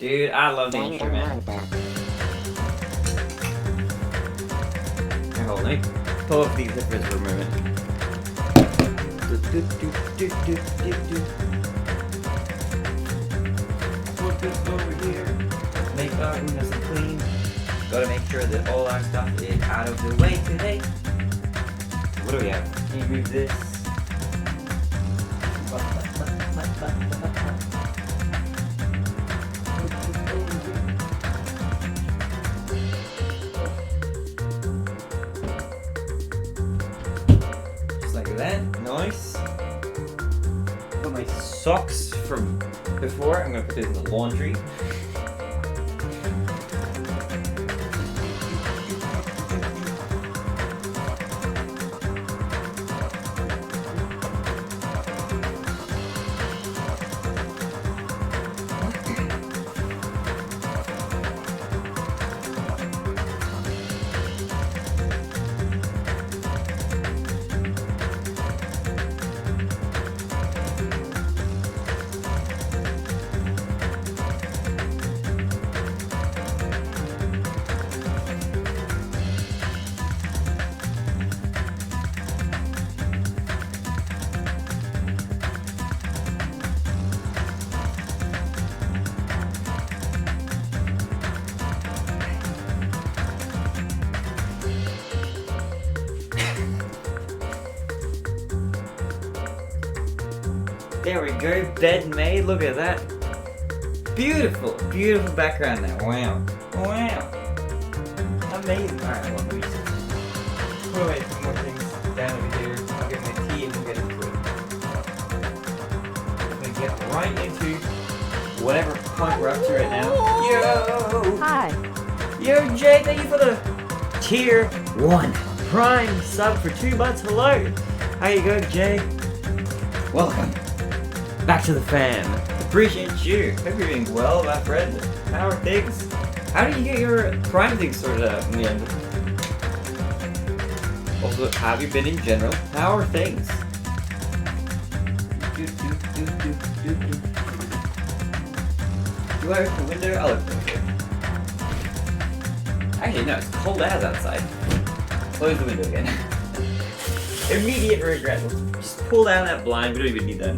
Dude, I love the intro, man. Here, hold on, let me pull up these headphones for a moment. Put this over here. Make our room nice and clean. Gotta make sure that all our stuff is out of the way today. What do we have? Can you move this? Just like that. Nice. Got my socks from before. I'm gonna put this in the laundry. There we go, bed made, look at that. Beautiful, beautiful background there, wow. Wow. Amazing. Alright, well, let me just put away some more things down over here. I'll get my tea and we'll get into it. I'm gonna get right into whatever point we're up to right now. Yo! Hi. Yo, Jay, thank you for the tier 1 Prime sub for 2 months. Hello! How you going, Jay? Welcome. Back to the fam. Appreciate you. Hope you're doing well, my friend. How are things? How do you get your Prime things sorted out in the end? Also, how have you been in general? How are things? Do I open the window? I'll open the window. Actually, no, it's cold as outside. Close the window again. Immediate regret. Just pull down that blind. We don't even need that.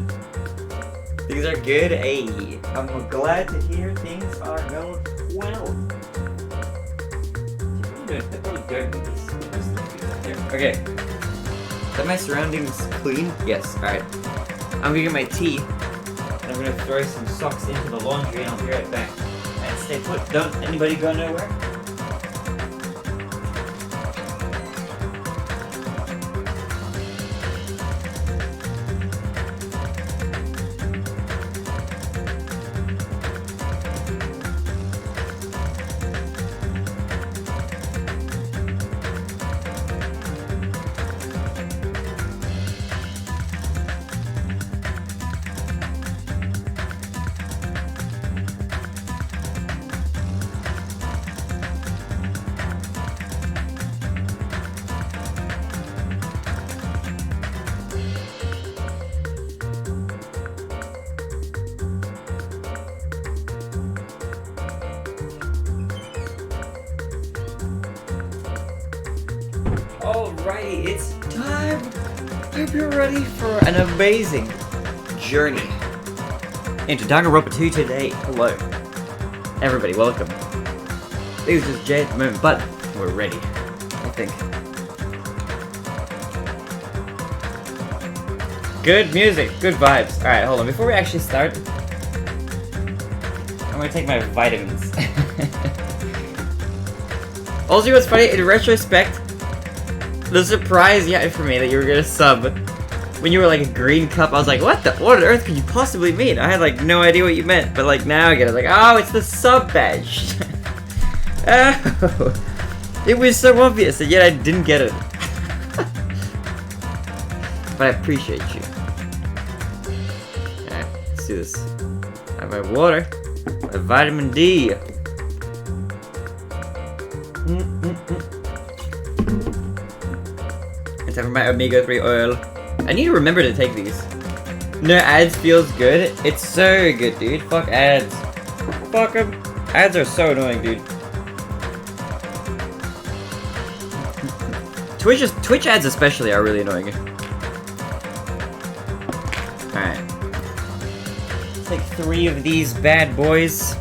Things are good. Hey, I'm glad to hear things are going well. I probably don't need this. Okay. Are my surroundings clean? Yes. Alright. I'm gonna get my tea. And I'm gonna throw some socks into the laundry and I'll be right back. And stay put. Don't anybody go nowhere. Alrighty, it's time. Hope you're ready for an amazing journey into Danganronpa 2 today. Hello. Everybody, welcome. This is just Jay at the moment, but we're ready, I think. Good music, good vibes. Alright, hold on. Before we actually start, I'm gonna take my vitamins. Also, what's funny, in retrospect, the surprise you had for me that you were gonna sub when you were like a green cup, I was like, what on earth could you possibly mean? I had like no idea what you meant, but like now I get it. Like, oh, it's the sub badge. Oh, it was so obvious, and yet I didn't get it. But I appreciate you. Alright, let's do this. I have my water, my vitamin D. It's time for my omega-3 oil. I need to remember to take these. No ads feels good. It's so good, dude. Fuck ads. Fuck him. Ads are so annoying, dude. Twitch ads especially are really annoying. Alright. Let's take 3 of these bad boys.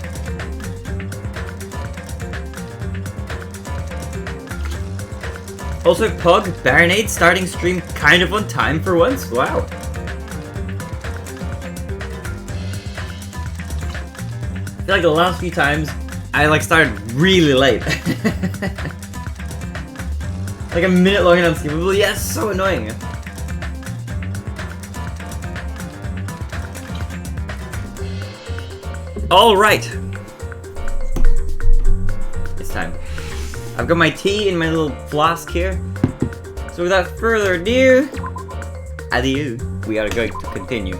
Also, Pug, Baronade starting stream kind of on time for once. Wow. I feel like the last few times I like started really late. Like a minute long and unskippable. Yeah, it's so annoying. Alright. It's time. I've got my tea in my little flask here. So without further ado, adieu. We are going to continue.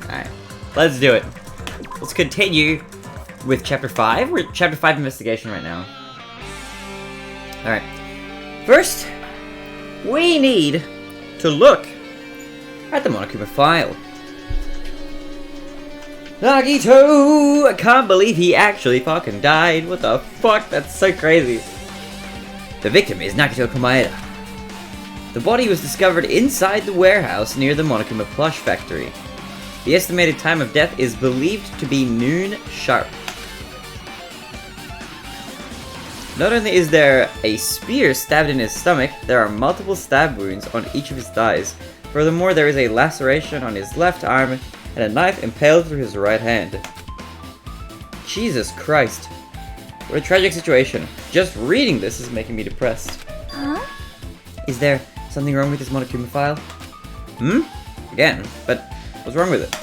Alright. Let's do it. Let's continue with Chapter 5. We're at Chapter 5 Investigation right now. Alright. First, we need to look at the Monokuma file. Nagito! I can't believe he actually fucking died. What the fuck? That's so crazy. The victim is Nagito Komaeda. The body was discovered inside the warehouse near the Monokuma plush factory. The estimated time of death is believed to be noon sharp. Not only is there a spear stabbed in his stomach, there are multiple stab wounds on each of his thighs. Furthermore, there is a laceration on his left arm and a knife impaled through his right hand. Jesus Christ. What a tragic situation. Just reading this is making me depressed. Huh? Is there something wrong with this Monokuma file? Again, but what's wrong with it?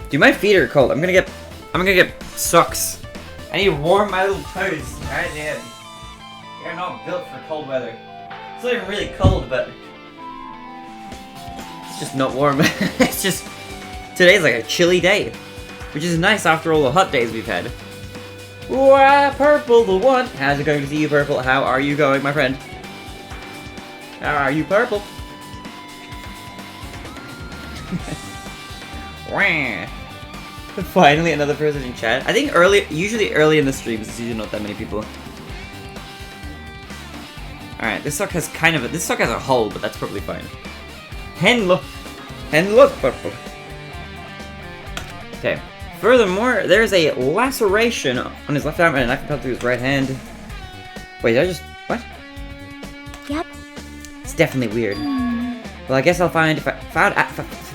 Dude, my feet are cold. I'm gonna get socks. I need to warm my little toes. Alright, yeah. They're not built for cold weather. It's not even really cold, but it's just not warm. It's just, today's like a chilly day, which is nice after all the hot days we've had. Wow, Purple the one. How's it going to see you, Purple? How are you going, my friend? How are you, Purple? Wah. Finally, another person in chat. I think usually early in the streams, it's usually not that many people. Alright, this suck has a hole, but that's probably fine. Hen look, Purple. Okay. Furthermore, there's a laceration on his left arm and a knife impaled through his right hand. Wait, did I just... what? Yep. It's definitely weird. Well, I guess I'll find if I found...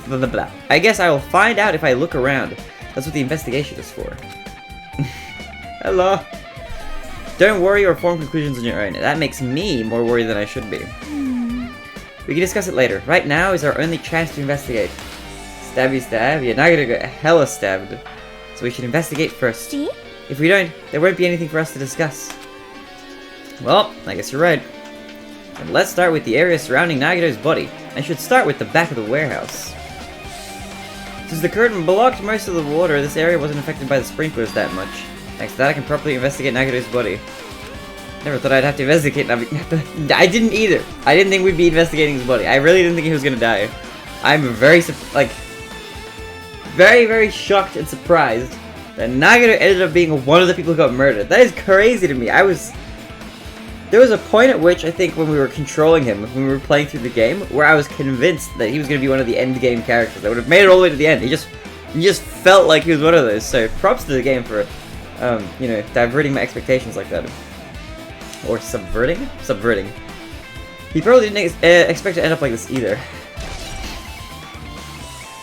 blah, blah, blah. I guess I will find out if I look around. That's what the investigation is for. Hello. Don't worry or form conclusions on your own. That makes me more worried than I should be. We can discuss it later. Right now is our only chance to investigate. Stabby stab? Yeah, now I gotta get hella stabbed. So we should investigate first. See? If we don't, there won't be anything for us to discuss. Well, I guess you're right. And let's start with the area surrounding Nagito's body. I should start with the back of the warehouse. Since the curtain blocked most of the water, this area wasn't affected by the sprinklers that much. Thanks to that, I can properly investigate Nagito's body. Never thought I'd have to investigate Nagito. I didn't either. I didn't think we'd be investigating his body. I really didn't think he was gonna die. I'm very, very shocked and surprised that Nagito ended up being one of the people who got murdered. That is crazy to me. There was a point at which, I think, when we were controlling him, when we were playing through the game, where I was convinced that he was going to be one of the end game characters that would have made it all the way to the end. He just felt like he was one of those. So props to the game for, you know, diverting my expectations like that. Or subverting? Subverting. He probably didn't expect to end up like this either.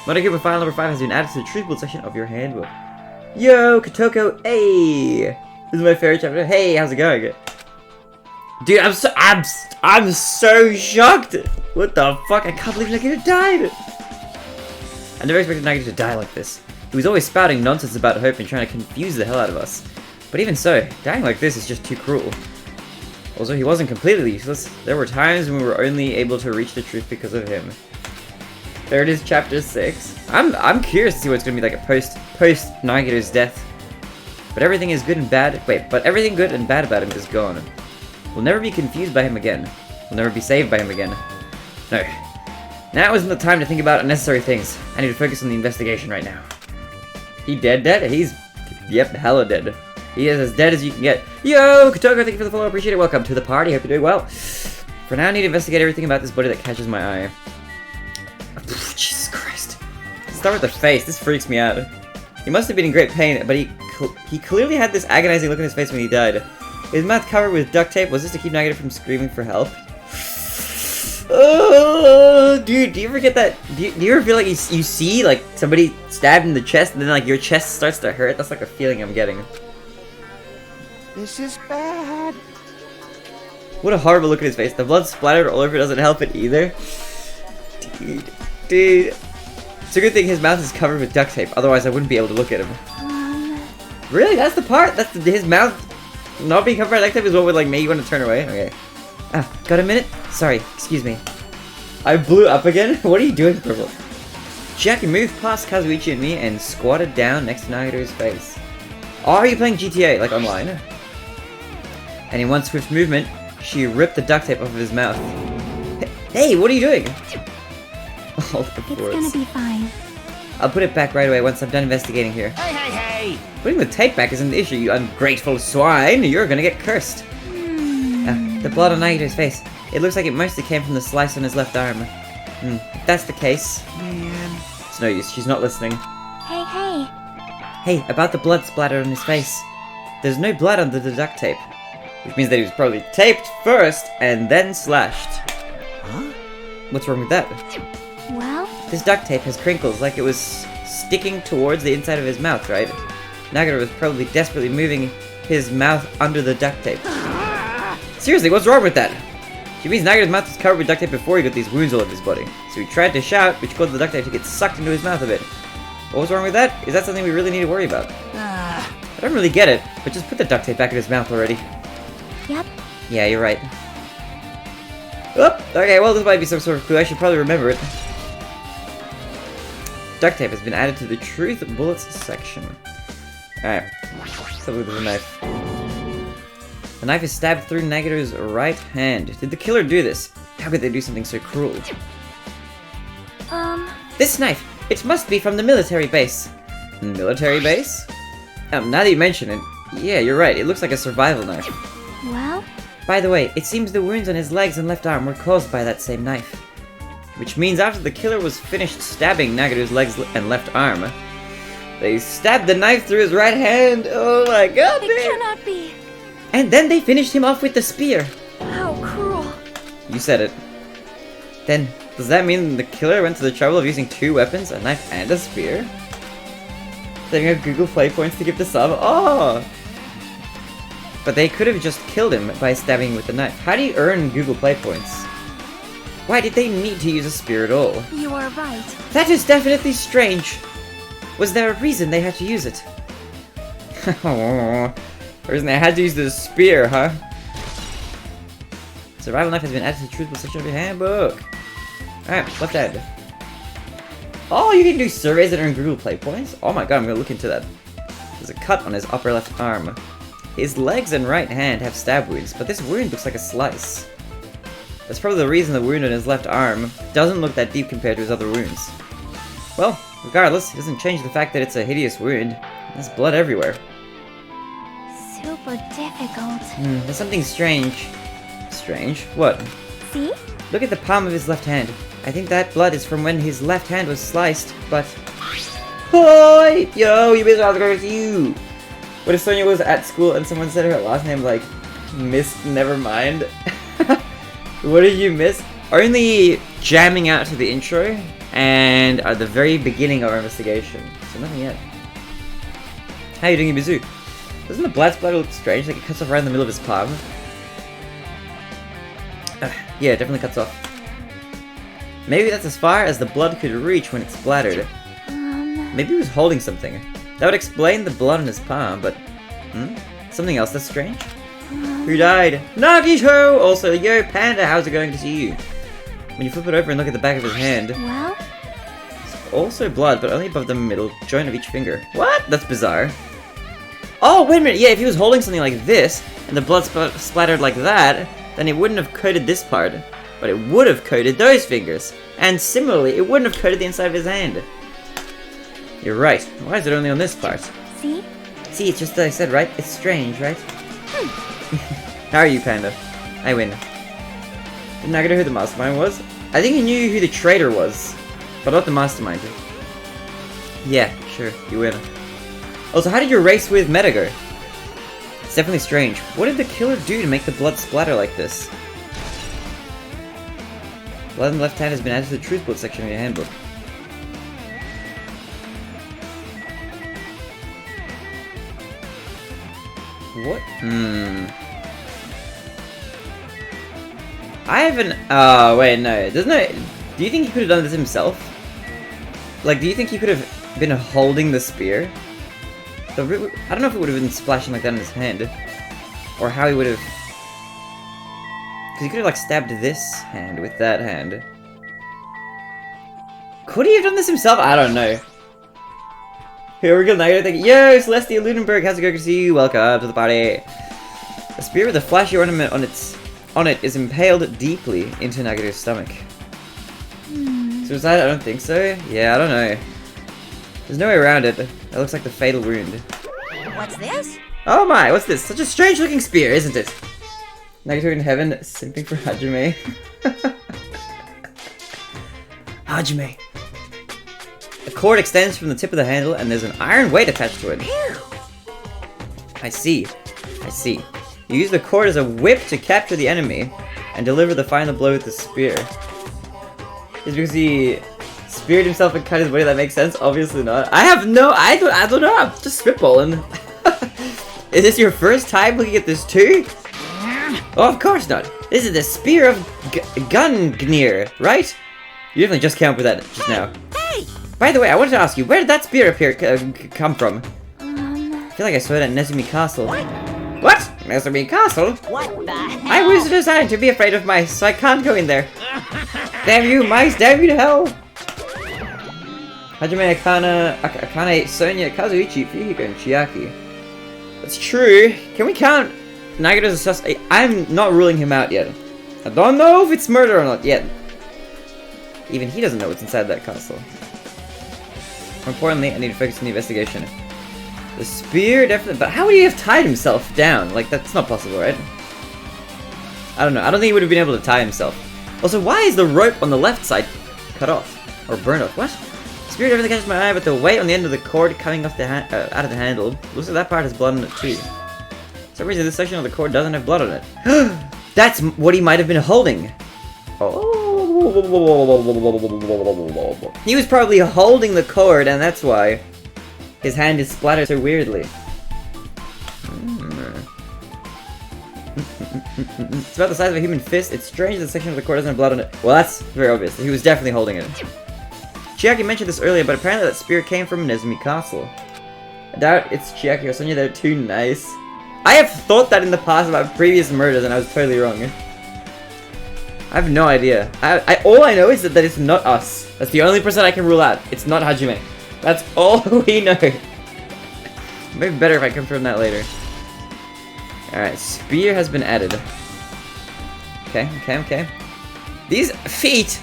Monokuma file number 5 has been added to the truthful section of your handbook. Yo, Kotoko, hey! This is my favorite chapter. Hey, how's it going? Dude, I'm so shocked! What the fuck? I can't believe Nagito died! I never expected Nagito to die like this. He was always spouting nonsense about hope and trying to confuse the hell out of us. But even so, dying like this is just too cruel. Also, he wasn't completely useless. There were times when we were only able to reach the truth because of him. There it is, chapter 6. I'm curious to see what's gonna be like a post Nagito's death. But everything is good and bad. Wait, but everything good and bad about him is gone. We'll never be confused by him again. We'll never be saved by him again. No. Now isn't the time to think about unnecessary things. I need to focus on the investigation right now. He dead? He's, yep, hella dead. He is as dead as you can get. Yo, Kotoko, thank you for the follow, appreciate it. Welcome to the party, hope you're doing well. For now, I need to investigate everything about this body that catches my eye. Jesus Christ. Let's start with the face, this freaks me out. He must have been in great pain, but he clearly had this agonizing look on his face when he died. His mouth covered with duct tape, was this to keep Nagito from screaming for help? Oh, dude, do you ever get that? Do you ever feel like you see like somebody stabbed in the chest and then like your chest starts to hurt? That's like a feeling I'm getting. This is bad. What a horrible look at his face. The blood splattered all over it doesn't help it either. Dude. It's a good thing his mouth is covered with duct tape, otherwise I wouldn't be able to look at him. Really? That's the part? His mouth not being covered by duct tape is what would like make you want to turn away? Okay. Ah, got a minute? Sorry, excuse me. I blew up again? What are you doing, Purple? Chiaki moved past Kazuichi and me and squatted down next to Nagito's face. Oh, are you playing GTA, like online? And in one swift movement, she ripped the duct tape off of his mouth. Hey, what are you doing? Oh, of course. It's gonna be fine. I'll put it back right away once I'm done investigating here. Hey! Putting the tape back isn't the issue, you ungrateful swine. You're gonna get cursed. The blood on Nagito's face. It looks like it mostly came from the slice on his left arm. If that's the case... Man. It's no use, she's not listening. Hey. Hey, about the blood splatter on his face. There's no blood under the duct tape. Which means that he was probably taped first and then slashed. Huh? What's wrong with that? Well? This duct tape has crinkles like it was sticking towards the inside of his mouth, right? Nagito was probably desperately moving his mouth under the duct tape. Seriously, what's wrong with that? She means Nagito's mouth was covered with duct tape before he got these wounds all over his body. So he tried to shout, which caused the duct tape to get sucked into his mouth a bit. What was wrong with that? Is that something we really need to worry about? I don't really get it, but just put the duct tape back in his mouth already. Yep. Yeah, you're right. Oh, okay, well this might be some sort of clue. I should probably remember it. Duct tape has been added to the Truth Bullets section. Alright, let's have a look at the knife. The knife is stabbed through Nagito's right hand. Did the killer do this? How could they do something so cruel? This knife! It must be from the military base. Military base? Now that you mention it, yeah, you're right. It looks like a survival knife. Well? By the way, it seems the wounds on his legs and left arm were caused by that same knife. Which means after the killer was finished stabbing Nagito's legs and left arm, they stabbed the knife through his right hand. Oh my god, It cannot be. And then they finished him off with the spear. How cruel. You said it. Then, does that mean the killer went to the trouble of using two weapons, a knife and a spear? Setting up Google Play points to give the sub. Oh! But they could have just killed him by stabbing him with the knife. How do you earn Google Play points? Why did they need to use a spear at all? You are right. That is definitely strange. Was there a reason they had to use it? The reason they had to use the spear, huh? Survival knife has been added to the truthful section of your handbook. Alright, left hand. Oh, you can do surveys that earn Google Play points? Oh my god, I'm gonna look into that. There's a cut on his upper left arm. His legs and right hand have stab wounds, but this wound looks like a slice. That's probably the reason the wound on his left arm doesn't look that deep compared to his other wounds. Well, regardless, it doesn't change the fact that it's a hideous wound. There's blood everywhere. Super difficult. There's something strange. Strange? What? See? Look at the palm of his left hand. I think that blood is from when his left hand was sliced, but... Hoi! Yo, you missed out, it's you! What if Sonia was at school and someone said her last name like, Miss Nevermind? What did you miss? Only jamming out to the intro and at the very beginning of our investigation. So nothing yet. How are you doing, Ibizu? Doesn't the blood splatter look strange? Like it cuts off right in the middle of his palm? Yeah, it definitely cuts off. Maybe that's as far as the blood could reach when it splattered. Maybe he was holding something. That would explain the blood on his palm, but... Something else that's strange? Who died? Nagito! Also, yo, Panda, how's it going to see you? When you flip it over and look at the back of his hand... Well? It's also blood, but only above the middle joint of each finger. What? That's bizarre. Oh, wait a minute, yeah, if he was holding something like this, and the blood splattered like that, then it wouldn't have coated this part. But it would have coated those fingers. And similarly, it wouldn't have coated the inside of his hand. You're right. Why is it only on this part? See? See, it's just that I said, right? It's strange, right? How are you, Panda? I win. Did Nagito know who the mastermind was? I think he knew who the traitor was, but not the mastermind. Yeah, sure, you win. Also, how did your race with Meta go? It's definitely strange. What did the killer do to make the blood splatter like this? Blood on the left hand has been added to the truth blood section of your handbook. What? I haven't. Oh, wait, no. There's no. Do you think he could have done this himself? Like, do you think he could have been holding the spear? I don't know if it would have been splashing like that in his hand. Or how he would have. Because he could have, like, stabbed this hand with that hand. Could he have done this himself? I don't know. Here we go, now you're thinking, yo, Celestia Ludenberg, how's it going to see you? Welcome to the party. A spear with a flashy ornament on it is impaled deeply into Nagito's stomach. Suicide? I don't think so. Yeah, I don't know. There's no way around it. It looks like the fatal wound. What's this? Oh my, what's this? Such a strange looking spear, isn't it? Nagito in heaven, simping for Hajime. Hajime. The cord extends from the tip of the handle and there's an iron weight attached to it. I see. I see. You use the cord as a whip to capture the enemy and deliver the final blow with the spear. Is because he speared himself and cut his body? That makes sense? Obviously not. I don't know. I'm just spitballing. Is this your first time looking at this too? Oh, of course not. This is the spear of Gungnir, right? You definitely just came up with that just now. Hey! By the way, I wanted to ask you, where did that spear come from? I feel like I saw it at Nezumi Castle. What? Nezumi Castle? What the hell? I was designed to be afraid of mice, so I can't go in there. Damn you, mice! Damn you to hell! Hajime Akane, Sonya, Kazuichi, Fuyuhiko, and Chiaki. That's true. Can we count Nagito as a suspect? I'm not ruling him out yet. I don't know if it's murder or not yet. Even he doesn't know what's inside that castle. More importantly, I need to focus on the investigation. The spear, definitely, but how would he have tied himself down? Like, that's not possible, right? I don't know. I don't think he would have been able to tie himself. Also, why is the rope on the left side cut off? Or burned off? What? Spear definitely catches my eye, but the weight on the end of the cord coming off the out of the handle, looks like that part has blood on it too. For some reason, this section of the cord doesn't have blood on it. That's what he might have been holding. Oh. He was probably holding the cord, and that's why his hand is splattered so weirdly. It's about the size of a human fist. It's strange that the section of the cord doesn't have blood on it. Well, that's very obvious. He was definitely holding it. Chiaki mentioned this earlier, but apparently that spear came from Nezumi Castle. I doubt it's Chiaki or Sonya. They're too nice. I have thought that in the past about previous murders, and I was totally wrong. I have no idea. All I know is that it's not us. That's the only person I can rule out. It's not Hajime. That's all we know. Maybe better if I confirm that later. Alright, spear has been added. Okay. These feet!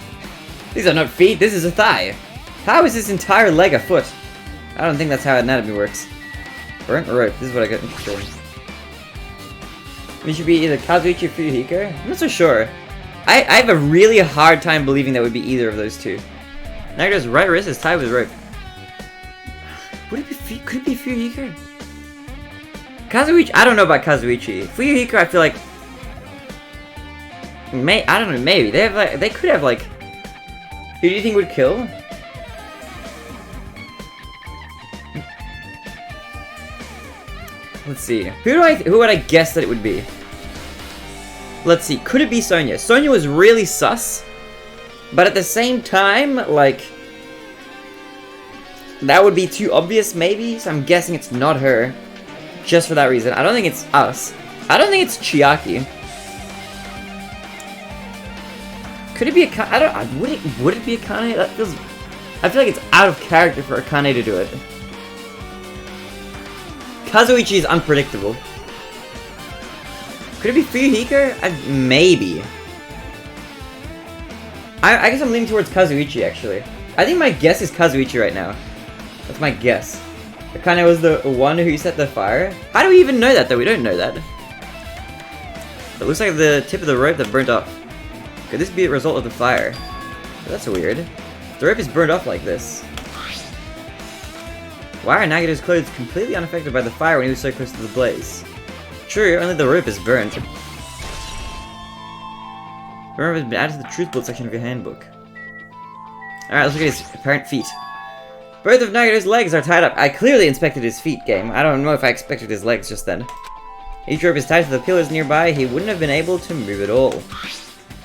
These are not feet, this is a thigh. How is this entire leg a foot? I don't think that's how anatomy works. Burnt rope, this is what I got interested in. It should be either Kazuichi or Fuyuhiko? I'm not so sure. I have a really hard time believing that would be either of those two. Nagito's right wrist is tied with rope. Would it be could it be Fuyuhiko? Kazuichi? I don't know about Kazuichi. Fuyuhiko, I feel like I don't know, maybe. They could have like who do you think would kill? Let's see. Who would I guess that it would be? Let's see. Could it be Sonya? Sonya was really sus, but at the same time, like that would be too obvious, maybe. So I'm guessing it's not her, just for that reason. I don't think it's us. I don't think it's Chiaki. Could it be Akane? I don't. Would it be Akane? That feels. I feel like it's out of character for Akane to do it. Kazuichi is unpredictable. Could it be Fuyuhiko? Maybe. I guess I'm leaning towards Kazuichi, actually. I think my guess is Kazuichi right now. That's my guess. Akane was the one who set the fire? How do we even know that, though? We don't know that. It looks like the tip of the rope that burnt off. Could this be a result of the fire? That's weird. The rope is burned off like this. Why are Nagito's clothes completely unaffected by the fire when he was so close to the blaze? True, only the rope is burnt. Remember, it's been added to the truth book section of your handbook. Alright, let's look at his apparent feet. Both of Nagito's legs are tied up. I clearly inspected his feet, game. I don't know if I expected his legs just then. Each rope is tied to the pillars nearby. He wouldn't have been able to move at all.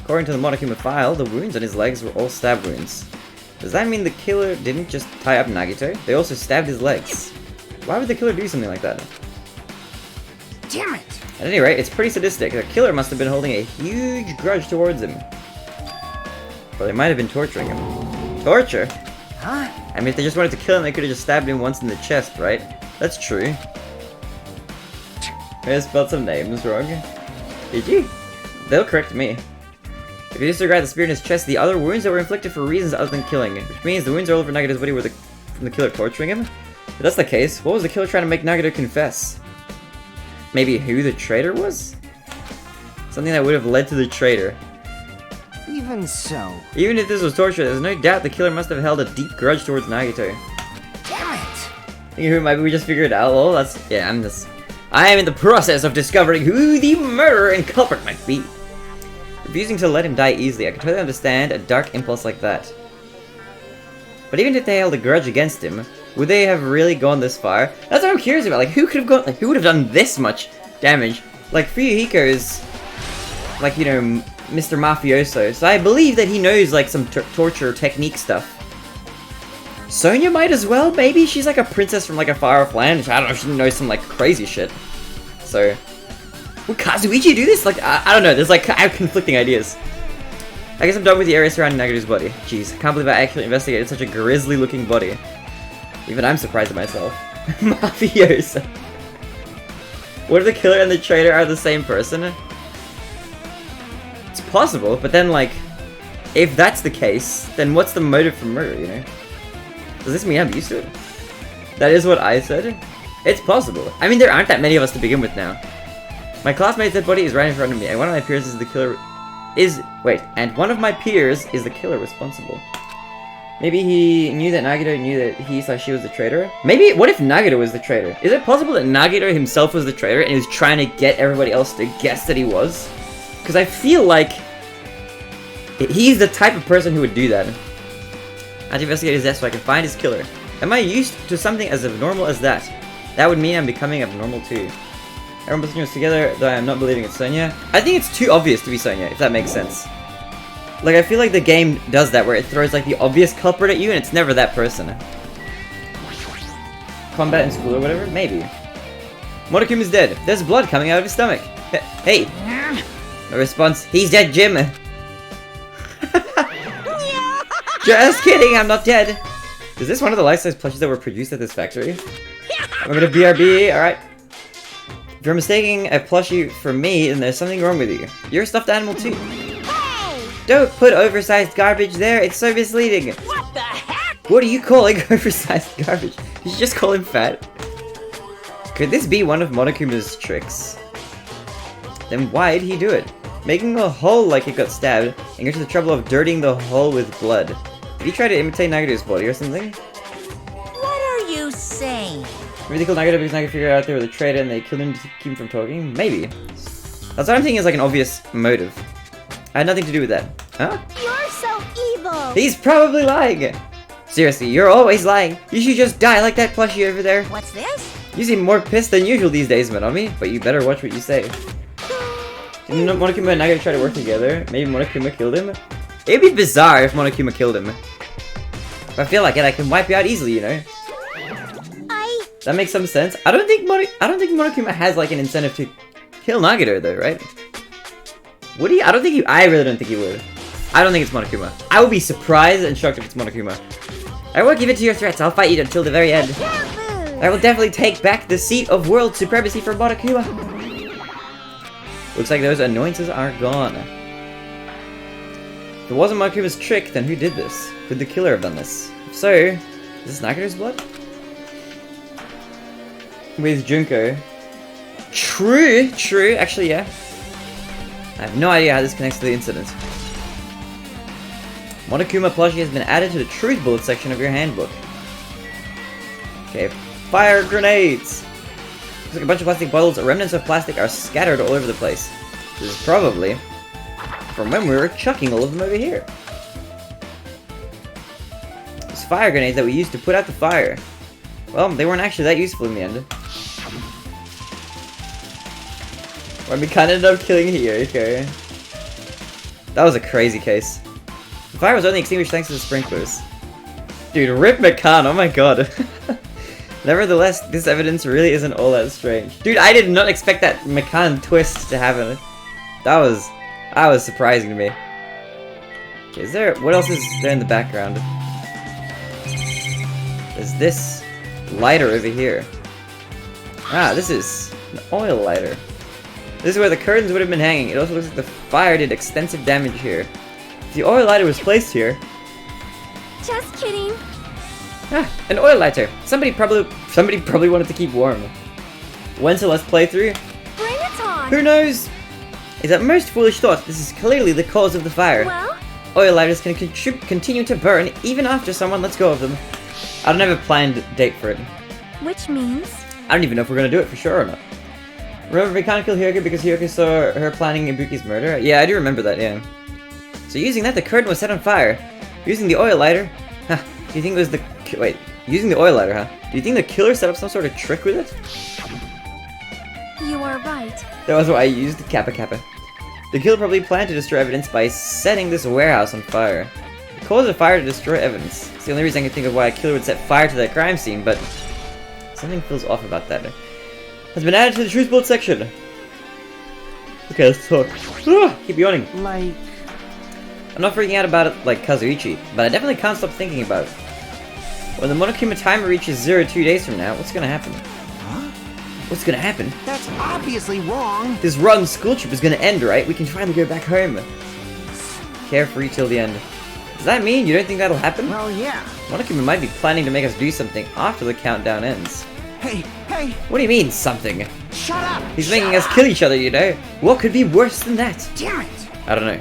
According to the Monokuma file, the wounds on his legs were all stab wounds. Does that mean the killer didn't just tie up Nagito? They also stabbed his legs. Why would the killer do something like that? Damn it! At any rate, it's pretty sadistic. The killer must have been holding a huge grudge towards him. Or they might have been torturing him. Torture? Huh? I mean, if they just wanted to kill him, they could have just stabbed him once in the chest, right? That's true. I spelled some names wrong. Did you? They'll correct me. If you disregard the spear in his chest, the other wounds that were inflicted for reasons other than killing, which means the wounds all over Nagito's body were from the killer torturing him? If that's the case, what was the killer trying to make Nagito confess? Maybe who the traitor was? Something that would have led to the traitor. Even so. Even if this was torture, there's no doubt the killer must have held a deep grudge towards Nagito. Damn it! Thinking who maybe we just figured it out? Well, that's... yeah, I am in the process of discovering who the murderer and culprit might be. Refusing to let him die easily, I can totally understand a dark impulse like that. But even if they held a grudge against him, would they have really gone this far? That's what I'm curious about. Like, who could have gone? Like, who would have done this much damage? Like, Fuyuhiko is, like, you know, Mr. Mafioso, so I believe that he knows like some torture technique stuff. Sonya might as well. Maybe she's like a princess from like a far-off land. I don't know. She knows some like crazy shit. So, would Kazuichi do this? Like, I don't know. There's like, I have conflicting ideas. I guess I'm done with the area surrounding Nagito's body. Jeez, I can't believe I actually investigated such a grisly-looking body. Even I'm surprised at myself. Mafioso. What if the killer and the traitor are the same person? It's possible, but then like, if that's the case, then what's the motive for murder, you know? Does this mean I'm used to it? That is what I said? It's possible. I mean, there aren't that many of us to begin with now. My classmate's dead body is right in front of me, and one of my peers is the killer... and one of my peers is the killer responsible. Maybe he knew that Nagito knew that he/she was the traitor? Maybe, what if Nagito was the traitor? Is it possible that Nagito himself was the traitor and he was trying to get everybody else to guess that he was? Because I feel like he's the type of person who would do that. I have to investigate his death so I can find his killer. Am I used to something as abnormal as that? That would mean I'm becoming abnormal too. Everyone puts us together, though I am not believing it's Sonya. I think it's too obvious to be Sonya, if that makes sense. Like, I feel like the game does that, where it throws like the obvious culprit at you, and it's never that person. Combat in school or whatever? Maybe. Monokuma's dead. There's blood coming out of his stomach. Hey! No response. He's dead, Jim! Just kidding, I'm not dead! Is this one of the life-size plushies that were produced at this factory? I'm gonna BRB, alright. If you're mistaking a plushie for me, then there's something wrong with you. You're a stuffed animal too. Hey! Don't put oversized garbage there, it's so misleading! What the heck? What are you calling oversized garbage? Did you just call him fat? Could this be one of Monokuma's tricks? Then why'd he do it? Making a hole like it got stabbed, and go to the trouble of dirtying the hole with blood. Did he try to imitate Nagito's body or something? What are you saying? Maybe they killed Nagito because Nagito figured out they were the traitor and they killed him to keep him from talking? Maybe. That's what I'm thinking is like an obvious motive. I had nothing to do with that. Huh? You're so evil! He's probably lying! Seriously, you're always lying. You should just die like that plushie over there. What's this? You seem more pissed than usual these days, Manami, but you better watch what you say. Didn't Monokuma and Nagito try to work together? Maybe Monokuma killed him? It'd be bizarre if Monokuma killed him. If I feel like it, I can wipe you out easily, you know? That makes some sense. I don't think Monokuma has like an incentive to kill Nagito though, right? Would he? I really don't think he would. I don't think it's Monokuma. I would be surprised and shocked if it's Monokuma. I won't give in to your threats. I'll fight you until the very end. I will definitely take back the seat of world supremacy for Monokuma. Looks like those annoyances are gone. If it wasn't Monokuma's trick, then who did this? Could the killer have done this? If so, is this Nagito's blood? with Junko. True, true. Actually, yeah. I have no idea how this connects to the incident. Monokuma plushie has been added to the truth bullet section of your handbook. Okay, fire grenades! Looks like a bunch of plastic bottles or remnants of plastic are scattered all over the place. This is probably from when we were chucking all of them over here. These fire grenades that we used to put out the fire. Well, they weren't actually that useful in the end. When we kinda ended up killing here, okay. That was a crazy case. The fire was only extinguished thanks to the sprinklers. Dude, rip McCann, oh my god. Nevertheless, this evidence really isn't all that strange. Dude, I did not expect that McCann twist to happen. That was surprising to me. Okay, what else is there in the background? There's this lighter over here. Ah, this is an oil lighter. This is where the curtains would have been hanging. It also looks like the fire did extensive damage here. If the oil lighter was placed here... Just kidding. Ah, an oil lighter. Somebody probably wanted to keep warm. When's the last playthrough? Bring it on. Who knows? Is that most foolish thought? This is clearly the cause of the fire. Well? Oil lighters can continue to burn even after someone lets go of them. I don't have a planned date for it. Which means? I don't even know if we're gonna do it for sure or not. Remember we can't kill Hyoka because Hyoka saw her planning Ibuki's murder? Yeah, I do remember that, yeah. So using that, the curtain was set on fire. Using the oil lighter? Huh, do you think it was the... Wait, using the oil lighter, huh? Do you think the killer set up some sort of trick with it? You are right. That was why I used Kappa Kappa. The killer probably planned to destroy evidence by setting this warehouse on fire. The cause of fire to destroy evidence. It's the only reason I can think of why a killer would set fire to that crime scene, but... something feels off about that. Has been added to the truth bullet section. Okay, let's talk. Keep yawning. Like... I'm not freaking out about it like Kazuichi, but I definitely can't stop thinking about it. When the Monokuma timer reaches 2 days from now, what's gonna happen? Huh? What's gonna happen? That's obviously wrong. This rotten school trip is gonna end, right? We can finally go back home. Carefree till the end. Does that mean you don't think that'll happen? Well, yeah. Monokuma might be planning to make us do something after the countdown ends. Hey, hey, What do you mean, something? shut up. He's making us kill each other, you know? What could be worse than that? Damn it. I don't know.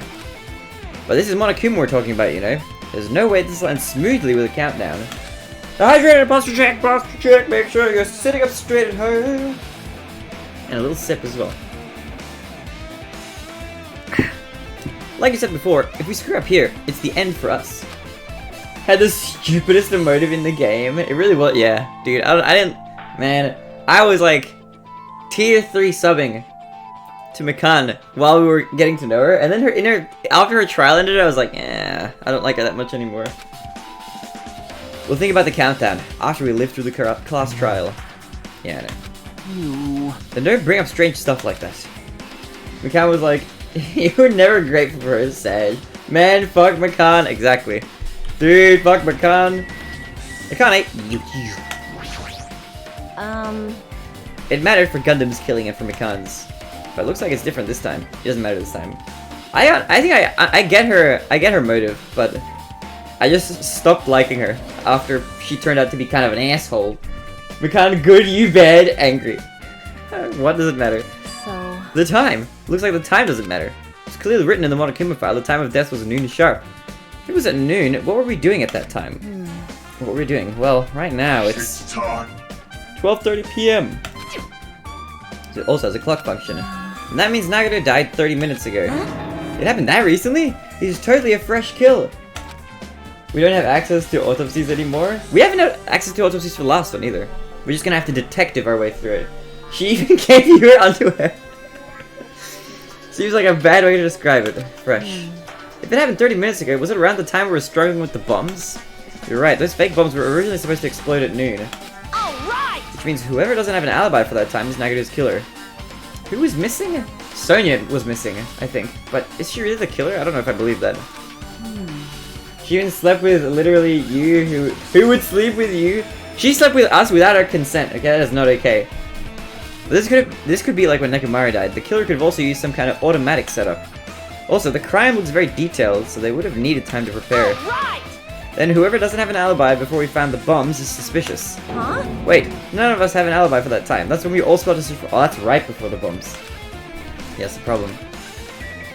But this is Monokuma we're talking about, you know? There's no way this lands smoothly with a countdown. Hydrated, posture check, make sure you're sitting up straight at home. And a little sip as well. Like I said before, if we screw up here, it's the end for us. Had the stupidest emotive in the game. It really was, yeah. Dude, I didn't, man, I was like, tier 3 subbing to Mikan while we were getting to know her, and then after her trial ended, I was like, I don't like her that much anymore. We'll think about the countdown after we live through the class trial. Yeah, I know. Then don't bring up strange stuff like that. Mikan was like, you were never grateful for her, Sage. Man, fuck Mikan. Exactly. Dude, fuck Mikan. Mikan ate you. It mattered for Gundam's killing and for Mikan's. But it looks like it's different this time. It doesn't matter this time. I think I get her motive, but I just stopped liking her after she turned out to be kind of an asshole. Mikan good, you bad, angry. What does it matter? So... The time. Looks like the time doesn't matter. It's clearly written in the Monokuma file. The time of death was noon sharp. If it was at noon, what were we doing at that time? What were we doing? Well, right now it's 12:30 p.m. So it also has a clock function. And that means Nagito died 30 minutes ago. It happened that recently? He's totally a fresh kill. We don't have access to autopsies anymore. We haven't had access to autopsies for the last one either. We're just gonna have to detective our way through it. She even gave you her underwear. Seems like a bad way to describe it. Fresh. If it happened 30 minutes ago, was it around the time we were struggling with the bombs? You're right, those fake bombs were originally supposed to explode at noon. Alright! Which means whoever doesn't have an alibi for that time is Nagito's killer. Who was missing? Sonya was missing, I think. But is she really the killer? I don't know if I believe that. She even slept with literally you, who would sleep with you? She slept with us without our consent, okay? That is not okay. This could be like when Nekomaru died. The killer could have also used some kind of automatic setup. Also, the crime looks very detailed, so they would have needed time to prepare. Alright! Then whoever doesn't have an alibi before we found the bombs is suspicious. Huh? Wait, none of us have an alibi for that time. That's when we all spotted. Oh, that's right before the bombs. Yeah, that's the problem.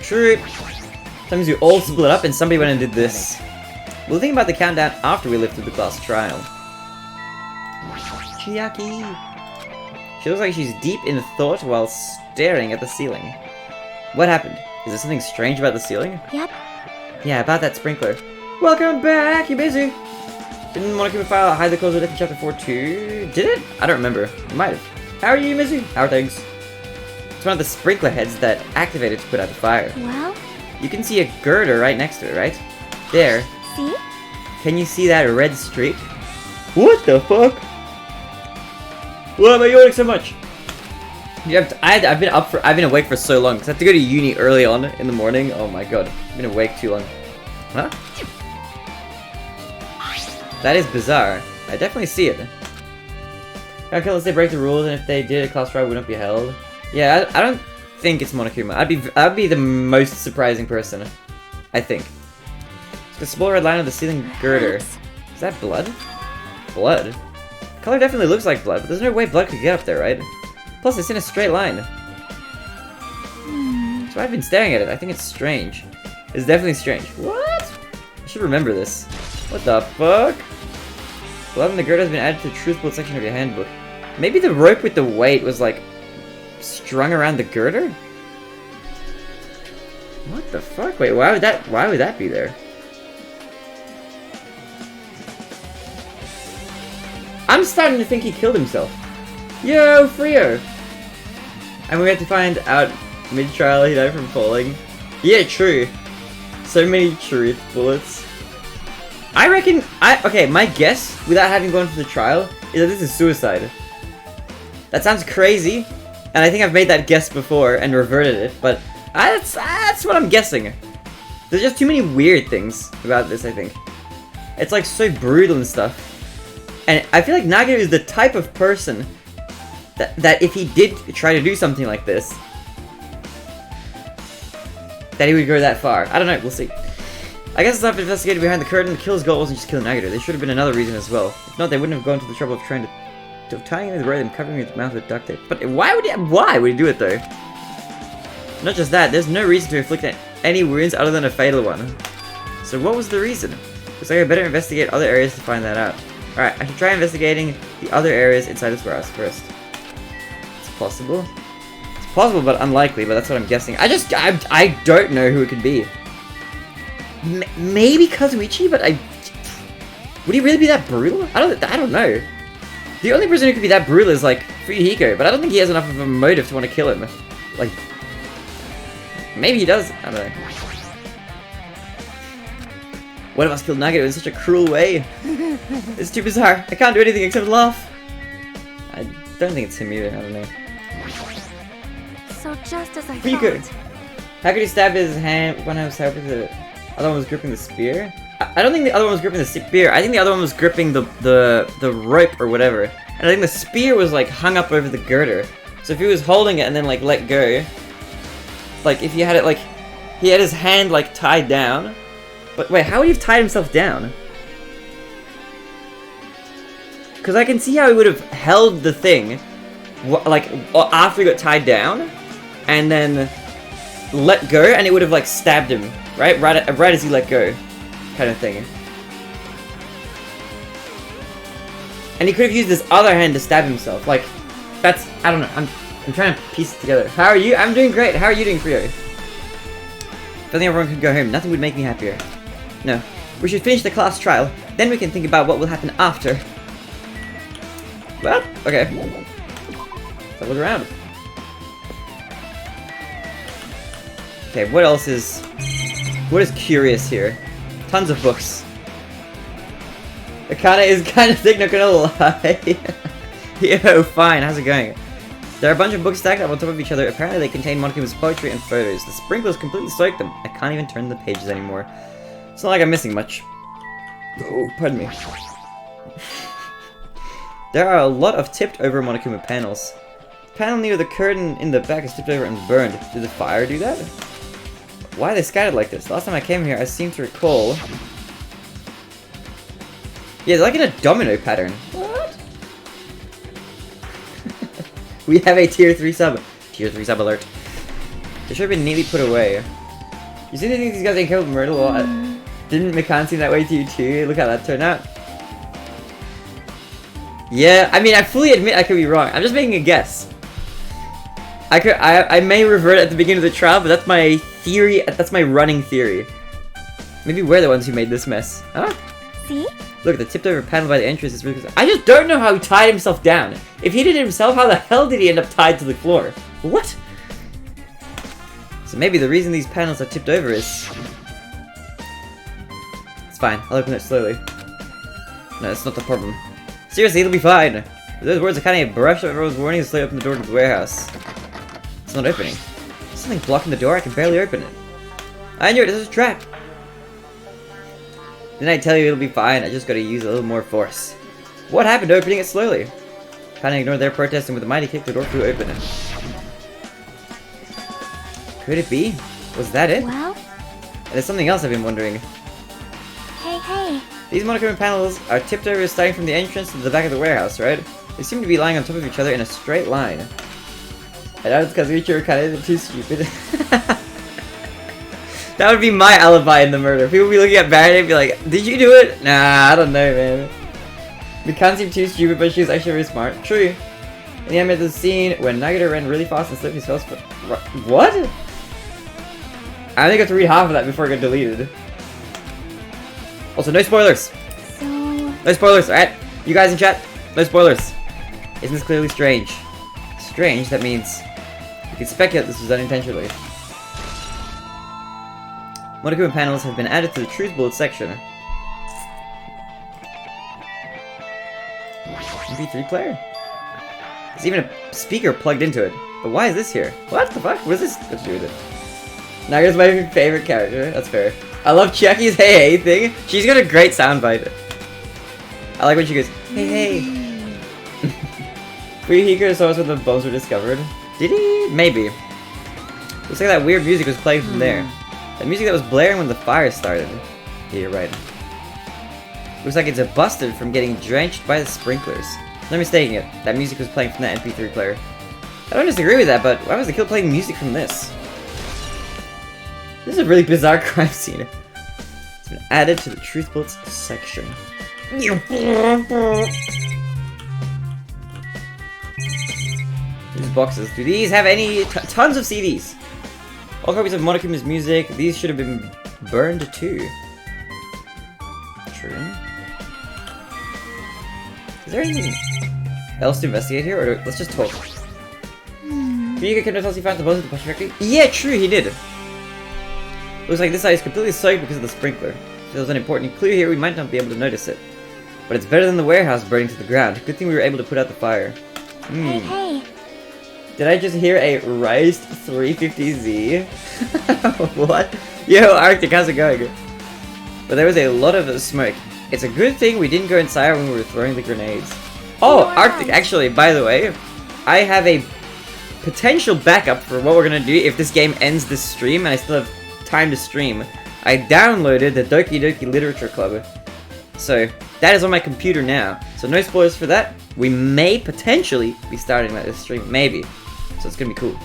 True. Sometimes we all split up and somebody went and did this. We'll think about the countdown after we live through the class trial. Chiaki. She looks like she's deep in thought while staring at the ceiling. What happened? Is there something strange about the ceiling? Yep. Yeah, about that sprinkler. Welcome back, you busy? Didn't Monokuma file hide the cause of death in chapter 4 too? Did it? I don't remember. It might have. How are you, Mizzy? How are things? It's one of the sprinkler heads that activated to put out the fire. Well? You can see a girder right next to it, right? There. See? Can you see that red streak? What the fuck? Why am I yawning so much? Yeah, I've been awake for so long because I have to go to uni early on in the morning. Oh my god, I've been awake too long. Huh? That is bizarre. I definitely see it. Okay, unless they break the rules, and if they did, a class trial wouldn't be held. Yeah, I don't think it's Monokuma. I'd be the most surprising person. I think. It's the small red line of the ceiling girder. Is that blood? Blood? Color definitely looks like blood, but there's no way blood could get up there, right? Plus, it's in a straight line. So I've been staring at it. I think it's strange. It's definitely strange. What? I should remember this. What the fuck? Blood in the girder has been added to the truth bullet section of your handbook. Maybe the rope with the weight was like strung around the girder? What the fuck? Wait, why would that be there? I'm starting to think he killed himself. Yo, Frio! And we had to find out mid-trial he died from falling. Yeah, true. So many truth bullets. I reckon, okay, my guess, without having gone through the trial, is that this is suicide. That sounds crazy, and I think I've made that guess before and reverted it, but that's what I'm guessing. There's just too many weird things about this, I think. It's like so brutal and stuff. And I feel like Nagito is the type of person that if he did try to do something like this, that he would go that far. I don't know, we'll see. I guess it's not investigated behind the curtain. The killer's goal wasn't just killing Nagito. There should have been another reason as well. If not, they wouldn't have gone to the trouble of trying to tying him with rope and covering his mouth with duct tape. But why would he do it though? Not just that, there's no reason to inflict any wounds other than a fatal one. So what was the reason? Looks like I better investigate other areas to find that out. Alright, I should try investigating the other areas inside this warehouse first. It's possible. It's possible, but unlikely, but that's what I'm guessing. I don't know who it could be. Maybe Kazuichi, but would he really be that brutal? I don't know. The only person who could be that brutal is, like, Fuyuhiko, but I don't think he has enough of a motive to want to kill him. Like, maybe he does. I don't know. One of us killed Nagito in such a cruel way. It's too bizarre. I can't do anything except laugh. I don't think it's him either. I don't know. So just as I Fuyuhiko. thought. How could he stab his hand when I was helping the other one was gripping the spear? I don't think the other one was gripping the spear. I think the other one was gripping the rope or whatever. And I think the spear was like hung up over the girder. So if he was holding it and then like let go, like if you had it like, he had his hand like tied down. But wait, how would he have tied himself down? Because I can see how he would have held the thing, like after he got tied down, and then let go, and it would have like stabbed him, right? Right as he let go, kind of thing. And he could have used this other hand to stab himself. Like, that's, I don't know. I'm trying to piece it together. How are you? I'm doing great. How are you doing, Frio? If only everyone could go home. Nothing would make me happier. No. We should finish the class trial. Then we can think about what will happen after. Well, okay. Let's have a look around. Okay, what else is... What is curious here? Tons of books. Akane is kind of thick, not gonna lie. Yo, fine, how's it going? There are a bunch of books stacked up on top of each other. Apparently they contain Monokuma's poetry and photos. The sprinklers completely soaked them. I can't even turn the pages anymore. It's not like I'm missing much. Oh, pardon me. There are a lot of tipped over Monokuma panels. The panel near the curtain in the back is tipped over and burned. Did the fire do that? Why are they scattered like this? Last time I came here, I seem to recall Yeah, they're like in a domino pattern. What? We have a tier 3 sub. Tier 3 sub alert. They should have been neatly put away. You see these guys ain't killed Myrtle a lot? Didn't McCann seem that way to you too? Look how that turned out. Yeah, I mean, I fully admit I could be wrong. I'm just making a guess. I may revert at the beginning of the trial, but that's my theory. That's my running theory. Maybe we're the ones who made this mess. Huh? See? Look, the tipped over panel by the entrance is really... I just don't know how he tied himself down. If he did it himself, how the hell did he end up tied to the floor? What? So maybe the reason these panels are tipped over is... It's fine, I'll open it slowly. No, that's not the problem. Seriously, it'll be fine. With those words, I kind of brushed over everyone's warning to slowly open the door to the warehouse. It's not opening. There's something blocking the door, I can barely open it. I knew it, this is a trap. Didn't I tell you it'll be fine? I just gotta use a little more force. What happened to opening it slowly? Kinda ignored their protest and with a mighty kick the door flew open. Could it be? Was that it? Well? And there's something else I've been wondering. Hey. These Monokuma panels are tipped over starting from the entrance to the back of the warehouse, right? They seem to be lying on top of each other in a straight line. I doubt it's because we were kind of too stupid. That would be my alibi in the murder. People would be looking at Barry and be like, did you do it? Nah, I don't know, man. We can't seem too stupid, but she's actually really smart. True. And the end of the scene when Nagito ran really fast and slipped his first foot. What? I only got to read half of that before it got deleted. Also, no spoilers. So... No spoilers, alright? You guys in chat, no spoilers. Isn't this clearly strange? Strange, that means you can speculate this was done intentionally. Monokuma panels have been added to the truth bullet section. MP3 player? There's even a speaker plugged into it. But why is this here? What the fuck? What is this got to do with it? Naga's my favorite character. That's fair. I love Chiaki's hey hey thing. She's got a great soundbite. I like when she goes, hey hey. He could have saw us when the bombs were discovered. Did he? Maybe. Looks like that weird music was playing from there. That music that was blaring when the fire started. Yeah, you're right. Looks like it's a busted from getting drenched by the sprinklers. No mistaking it. That music was playing from that MP3 player. I don't disagree with that, but why was the kill playing music from this? This is a really bizarre crime scene. It's been added to the Truth Bullets section. These boxes. Do these have any... tons of CDs? All copies of Monokuma's music. These should have been burned too. True. Is there anything else to investigate here, or let's just talk? Ryuga couldn't tell us he found the bones of the Potion Factory? Yeah, true, he did. Looks like this side is completely soaked because of the sprinkler. If there was an important clue here, we might not be able to notice it. But it's better than the warehouse burning to the ground. Good thing we were able to put out the fire. Hey. Did I just hear a Riced 350Z? What? Yo, Arctic, how's it going? But there was a lot of smoke. It's a good thing we didn't go inside when we were throwing the grenades. Oh, Arctic, actually, by the way, I have a potential backup for what we're gonna do if this game ends this stream and I still have time to stream. I downloaded the Doki Doki Literature Club. So, that is on my computer now. So no spoilers for that. We may potentially be starting that this stream. Maybe. So it's gonna be cool.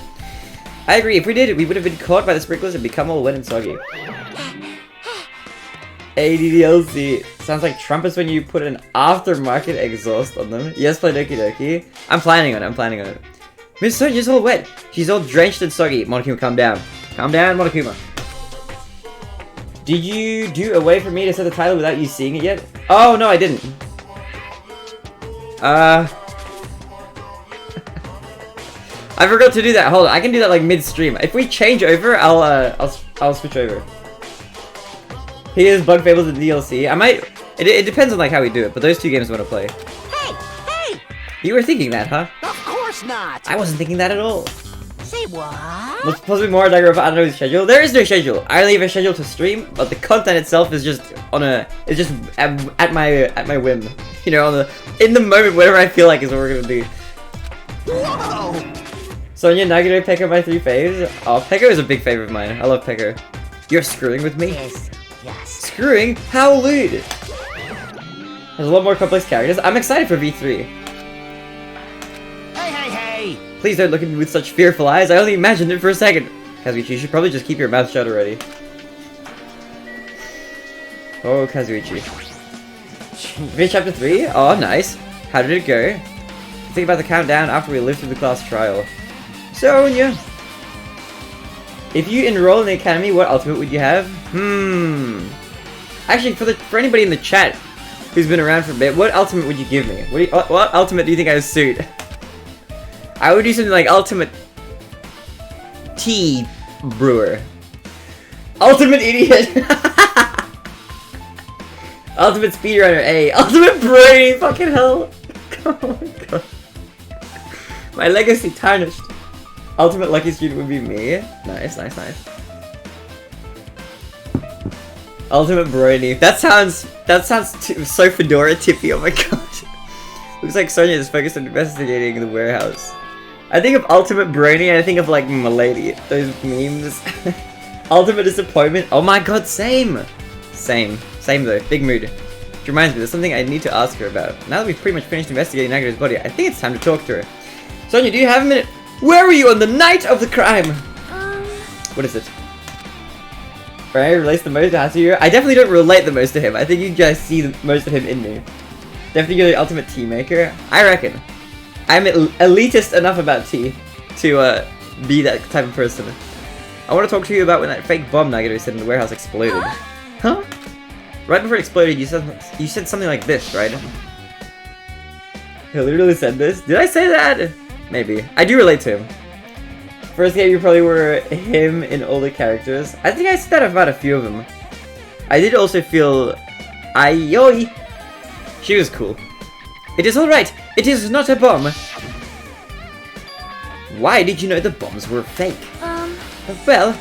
I agree, if we did, we would have been caught by the sprinklers and become all wet and soggy. ADDLC. Sounds like trumpets when you put an aftermarket exhaust on them. Yes, play Doki Doki. I'm planning on it. Miss Sonia's all wet. She's all drenched and soggy. Monokuma, calm down. Calm down, Monokuma. Did you do a way for me to set the title without you seeing it yet? Oh, no, I didn't. I forgot to do that. Hold on, I can do that like mid-stream. If we change over, I'll switch over. Here's Bug Fables and DLC. I might. It depends on like how we do it, but those two games I want to play. Hey! You were thinking that, huh? Of course not! I wasn't thinking that at all. Say what? What's supposed to be more Danganronpa? I don't know the schedule. There is no schedule. I only have a schedule to stream, but the content itself is just at my whim. You know, in the moment, whatever I feel like is what we're gonna do. Whoa! Sonya, Nagito, Pekka, my 3 faves. Oh, Pekka is a big fave of mine. I love Pekka. You're screwing with me? Yes. Screwing? How lewd? There's a lot more complex characters. I'm excited for V3. Hey! Please don't look at me with such fearful eyes. I only imagined it for a second. Kazuichi, you should probably just keep your mouth shut already. Oh, Kazuichi. Finish chapter 3? Oh, nice. How did it go? Think about the countdown after we lived through the class trial. Sonia! If you enroll in the academy, what ultimate would you have? Actually, for anybody in the chat who's been around for a bit, what ultimate would you give me? What ultimate do you think I would suit? I would do something like ultimate tea brewer. Ultimate idiot! Ultimate speedrunner A. Ultimate brain! Fucking hell! Oh my god. My legacy tarnished. Ultimate lucky student would be me. Nice. Ultimate brony. That sounds so Fedora tippy. Oh my god. Looks like Sonia is focused on investigating the warehouse. I think of Ultimate Brony and I think of like Milady. Those memes. Ultimate disappointment. Oh my god, same though. Big mood. Which reminds me, there's something I need to ask her about. Now that we've pretty much finished investigating Nagito's body, I think it's time to talk to her. Sonia, do you have a minute? Where were you on the night of the crime? What is it? Right, relates the most to Hatsuhiro? I definitely don't relate the most to him. I think you guys see the most of him in me. Definitely you're the ultimate tea maker. I reckon. I'm elitist enough about tea to be that type of person. I want to talk to you about when that fake bomb Nagito said in the warehouse exploded. Huh? Right before it exploded, you said something like this, right? I literally said this? Did I say that? Maybe. I do relate to him. First game, you probably were him in older characters. I think I said that about a few of them. I did also feel Ayoi. She was cool. It is alright. It is not a bomb. Why did you know the bombs were fake? Well,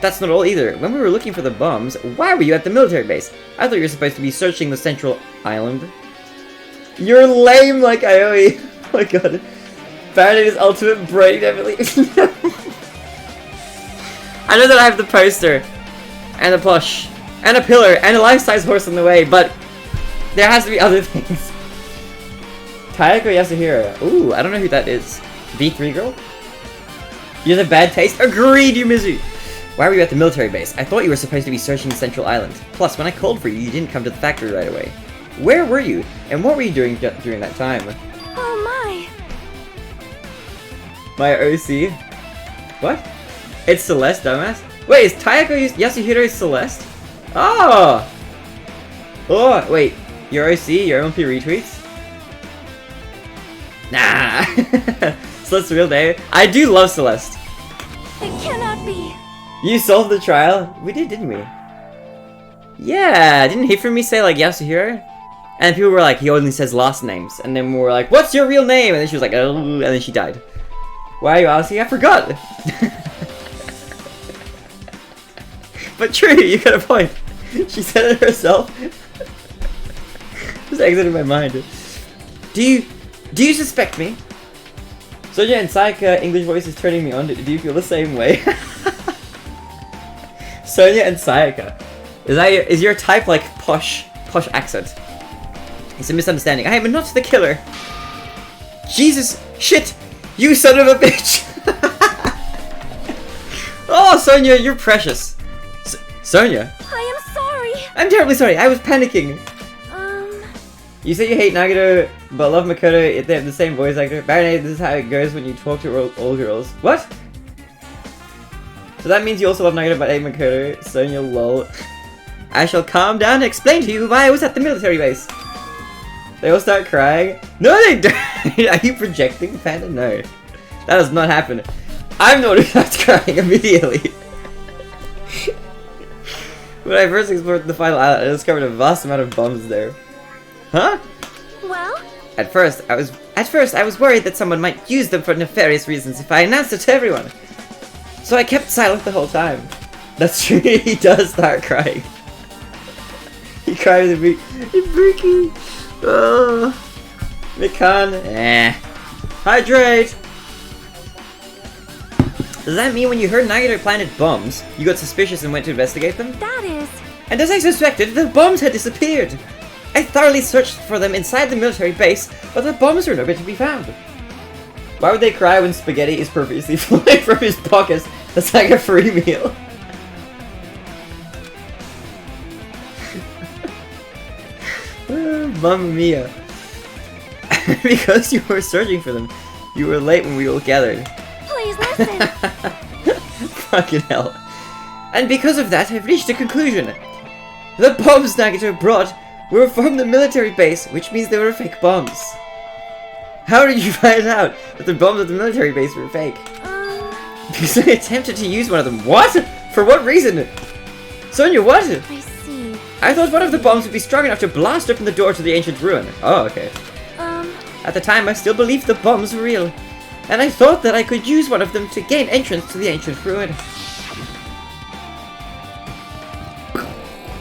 that's not all either. When we were looking for the bombs, why were you at the military base? I thought you were supposed to be searching the central island. You're lame like Ayoi. Oh my god. Faraday is ultimate brain, definitely. I know that I have the poster, and a plush, and a pillar, and a life-size horse on the way, but there has to be other things. Kayako Yasuhiro. Ooh, I don't know who that is. V3 girl? You have a bad taste? Agreed, you misery! Why were you at the military base? I thought you were supposed to be searching the central island. Plus, when I called for you, you didn't come to the factory right away. Where were you? And what were you doing during that time? Oh my. My OC? What? It's Celeste, dumbass? Wait, is Kayako Yasuhiro Celeste? Oh! Oh, wait. Your OC? Your MLP retweets? Nah! Celeste's real name? I do love Celeste. It cannot be. You solved the trial? We did, didn't we? Yeah, didn't Hifumi say like Yasuhiro? And people were like, he only says last names. And then we were like, what's your real name? And then she was like, oh, and then she died. Why are you asking? I forgot! But true, you got a point. She said it herself. Just exited my mind. Do you suspect me? Sonia and Sayaka English voice is turning me on. Do you feel the same way? Sonia and Sayaka. Is your type like posh accent? It's a misunderstanding. I am not the killer. Jesus shit! You son of a bitch! Oh, Sonia, you're precious. Sonia? I am sorry. I'm terribly sorry. I was panicking. You say you hate Nagito, but love Makoto. They have the same voice actor. Baronade, this is how it goes when you talk to old girls. What? So that means you also love Nagito, but hate Makoto. Sonia, lol. I shall calm down and explain to you why I was at the military base. They all start crying. No, they don't! Are you projecting, Panda? No. That does not happen. I'm the one who starts crying immediately. When I first explored the final island, I discovered a vast amount of bombs there. Huh? Well? At first, I was worried that someone might use them for nefarious reasons if I announced it to everyone. So I kept silent the whole time. That's true, he does start crying. He cries and Ibuki. Oh. Mikan. Hydrate! Does that mean when you heard Nagito planted bombs, you got suspicious and went to investigate them? That is. And as I suspected, the bombs had disappeared! I thoroughly searched for them inside the military base, but the bombs were nowhere to be found. Why would they cry when spaghetti is profusely flowing from his pockets? That's like a free meal. Mamma mia. Because you were searching for them, you were late when we all gathered. Please listen. Fucking hell. And because of that, I've reached a conclusion. The bombs Nagito brought were from the military base, which means they were fake bombs. How did you find out that the bombs at the military base were fake? Because I attempted to use one of them. What? For what reason? Sonia, what? I see. I thought one of the bombs would be strong enough to blast open the door to the ancient ruin. Oh, okay. At the time, I still believed the bombs were real. And I thought that I could use one of them to gain entrance to the ancient ruin.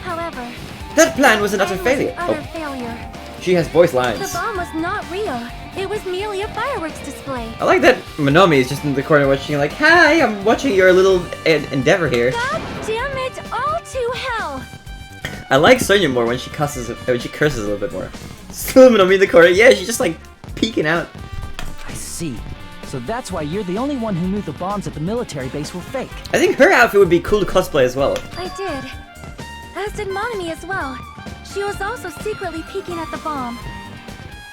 However, That plan was an utter failure. Utter failure. She has voice The lines. bomb was not real. It was merely a fireworks display. I like that Monomi is just in the corner watching like, hi, I'm watching your little endeavor here. God damn it, all to hell! I like Sonia more when she curses a little bit more. Still Monomi in the corner, yeah, she's just like peeking out. I see. So that's why you're the only one who knew the bombs at the military base were fake. I think her outfit would be cool to cosplay as well. I did. As did Monami as well. She was also secretly peeking at the bomb.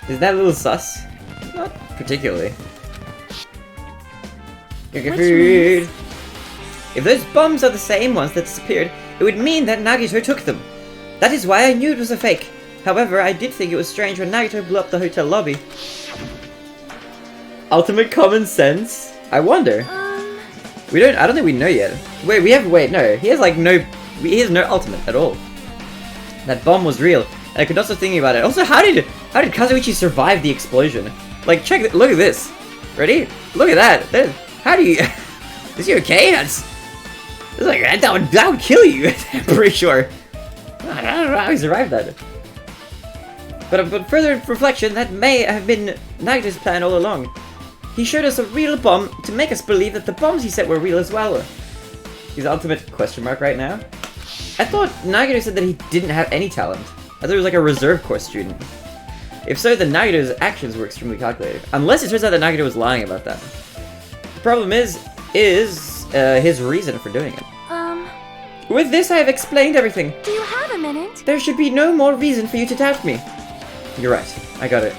Is that a little sus? Not particularly. means- If those bombs are the same ones that disappeared, it would mean that Nagito took them. That is why I knew it was a fake. However, I did think it was strange when Nagito blew up the hotel lobby. Ultimate common sense? I wonder. I don't think we know yet. Wait, no. He has no ultimate at all. That bomb was real, and I could not stop thinking about it. Also, how did Kazuichi survive the explosion? Like, look at this. Ready? Look at that. How do you... Is he okay? It's like, that would kill you, I'm pretty sure. I don't know how he survived that. But further reflection, that may have been Nagito's plan all along. He showed us a real bomb to make us believe that the bombs he set were real as well. His ultimate question mark right now. I thought Nagito said that he didn't have any talent. I thought he was like a reserve corps student. If so, then Nagito's actions were extremely calculated. Unless it turns out that Nagito was lying about that. The problem is his reason for doing it. With this, I have explained everything. Do you have a minute? There should be no more reason for you to doubt me. You're right. I got it.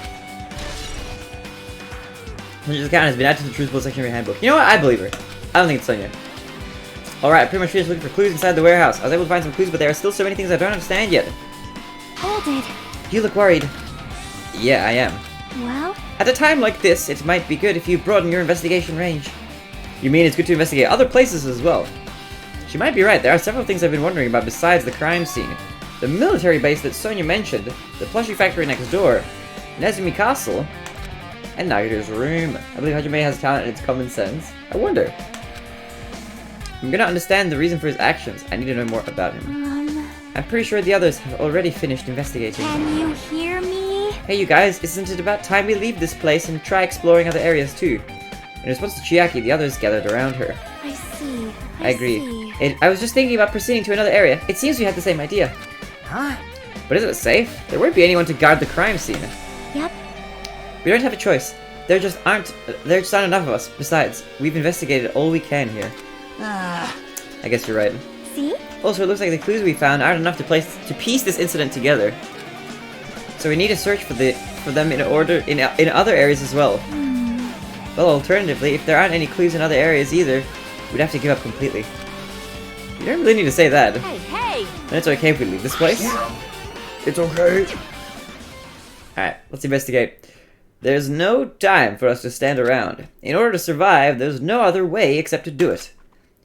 This account has been added to the truthful section of your handbook. You know what? I believe her. I don't think it's Sonia. Alright, I pretty much finished looking for clues inside the warehouse. I was able to find some clues, but there are still so many things I don't understand yet. Hold it. You look worried. Yeah, I am. Well? At a time like this, it might be good if you broaden your investigation range. You mean it's good to investigate other places as well? She might be right. There are several things I've been wondering about besides the crime scene. The military base that Sonia mentioned, the plushie factory next door, Nezumi Castle, and Nagito's room. I believe Hajime has talent and it's common sense. I wonder. I'm gonna understand the reason for his actions. I need to know more about him. I'm pretty sure the others have already finished investigating. Can you hear me? Hey you guys, isn't it about time we leave this place and try exploring other areas too? In response to Chiaki, the others gathered around her. I see. I agree. I was just thinking about proceeding to another area. It seems we had the same idea. Huh? But is it safe? There won't be anyone to guard the crime scene. Yep. We don't have a choice. There just aren't enough of us. Besides, we've investigated all we can here. I guess you're right. See? Also, it looks like the clues we found aren't enough to piece this incident together. So we need to search for them in other areas as well. Well, alternatively, if there aren't any clues in other areas either, we'd have to give up completely. You don't really need to say that. Hey! And it's okay if we leave this place. It's okay. Alright, let's investigate. There's no time for us to stand around. In order to survive, there's no other way except to do it.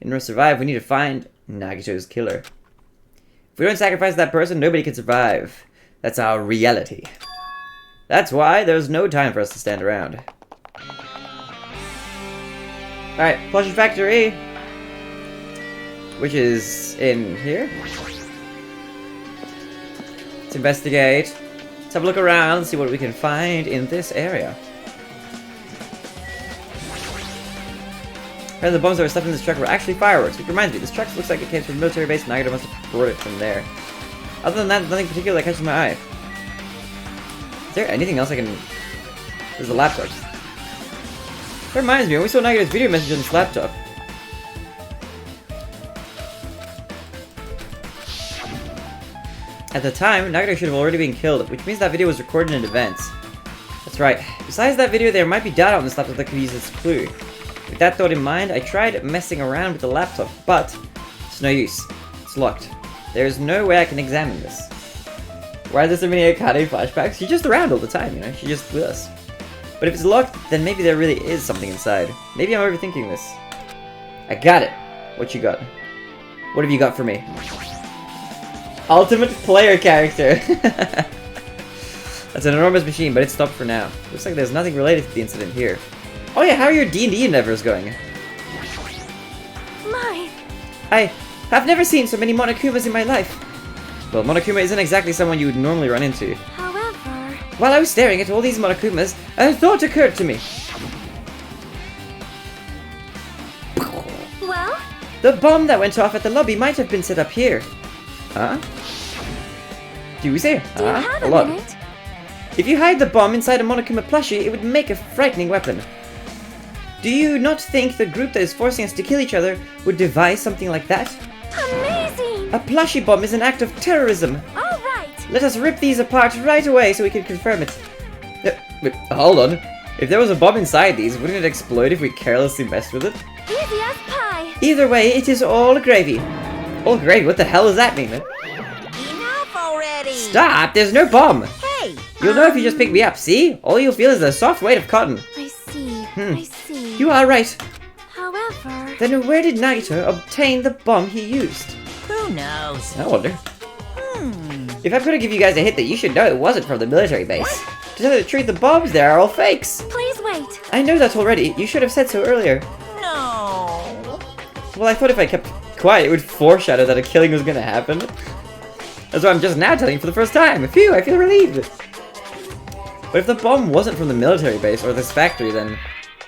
In order to survive, we need to find Nagito's killer. If we don't sacrifice that person, nobody can survive. That's our reality. That's why there's no time for us to stand around. Alright, plushie factory. Which is in here. Let's investigate. Let's have a look around, see what we can find in this area. Apparently the bombs that were stuffed in this truck were actually fireworks, which reminds me, this truck looks like it came from a military base and Nagito must have brought it from there. Other than that, nothing particular that catches my eye. there anything else I can... There's a laptop. That reminds me, when we saw Nagito's video message on this laptop. At the time, Nagito should have already been killed, which means that video was recorded in advance. That's right. Besides that video, there might be data on this laptop that could use as a clue. With that thought in mind, I tried messing around with the laptop, but it's no use. It's locked. There is no way I can examine this. Why are there so many Akane flashbacks? She's just around all the time, you know? She's just with us. But if it's locked, then maybe there really is something inside. Maybe I'm overthinking this. I got it. What you got? What have you got for me? Ultimate player character. That's an enormous machine, but it's stopped for now. Looks like there's nothing related to the incident here. Oh yeah, how are your D&D endeavors going? My. I have never seen so many Monokumas in my life. Well, Monokuma isn't exactly someone you would normally run into. However... While I was staring at all these Monokumas, a thought occurred to me. Well? The bomb that went off at the lobby might have been set up here. Huh? Do we say? Do you have a lot. minute? If you hide the bomb inside a Monokuma plushie, it would make a frightening weapon. Do you not think the group that is forcing us to kill each other would devise something like that? Amazing! A plushie bomb is an act of terrorism. All right. Let us rip these apart right away so we can confirm it. But hold on. If there was a bomb inside these, wouldn't it explode if we carelessly messed with it? Easy as pie. Either way, it is all gravy. All gravy? What the hell does that mean? Enough already! Stop! There's no bomb! Hey! You'll know if you just pick me up, see? All you'll feel is the soft weight of cotton. I see. I see. You are right. However... Then where did Nagito obtain the bomb he used? Who knows? I wonder. If I'm gonna give you guys a hint that you should know it wasn't from the military base. To tell you the truth, the bombs there are all fakes. Please wait. I know that already. You should have said so earlier. No. Well, I thought if I kept quiet, it would foreshadow that a killing was gonna happen. That's why I'm just now telling you for the first time. Phew, I feel relieved. But if the bomb wasn't from the military base or this factory, then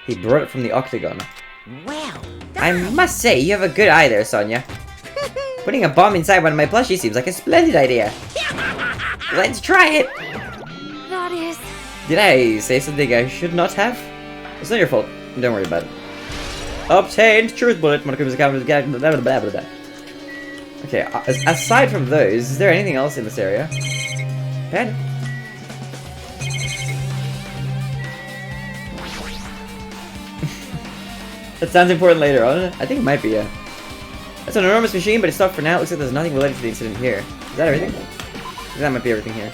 he brought it from the Octagon. Well, I must say, you have a good eye there, Sonia. Putting a bomb inside one of my plushies seems like a splendid idea. Let's try it! That is... Did I say something I should not have? It's not your fault. Don't worry about it. Obtained truth bullet. Monokuma's account. Blah, blah, blah, blah, blah. Okay, aside from those, is there anything else in this area? Pen? That sounds important later on. I think it might be, yeah. That's an enormous machine, but it's stopped for now. It looks like there's nothing related to the incident here. Is that everything? That might be everything here.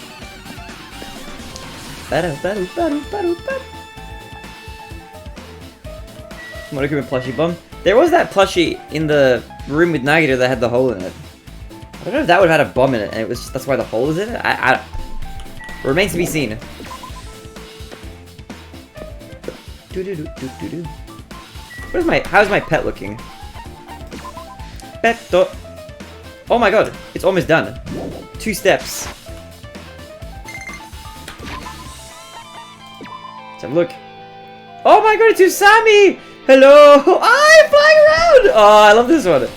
Monokuma plushie bomb. There was that plushie in the room with Nagito that had the hole in it. I don't know if that would have had a bomb in it, and it was just, that's why the hole is in it. I remains to be seen. What is my? How's my pet looking? Petto. Oh my god, it's almost done. 2 steps. Let's have a look. Oh my god, it's Usami! Hello! Oh, I'm flying around! Oh, I love this one.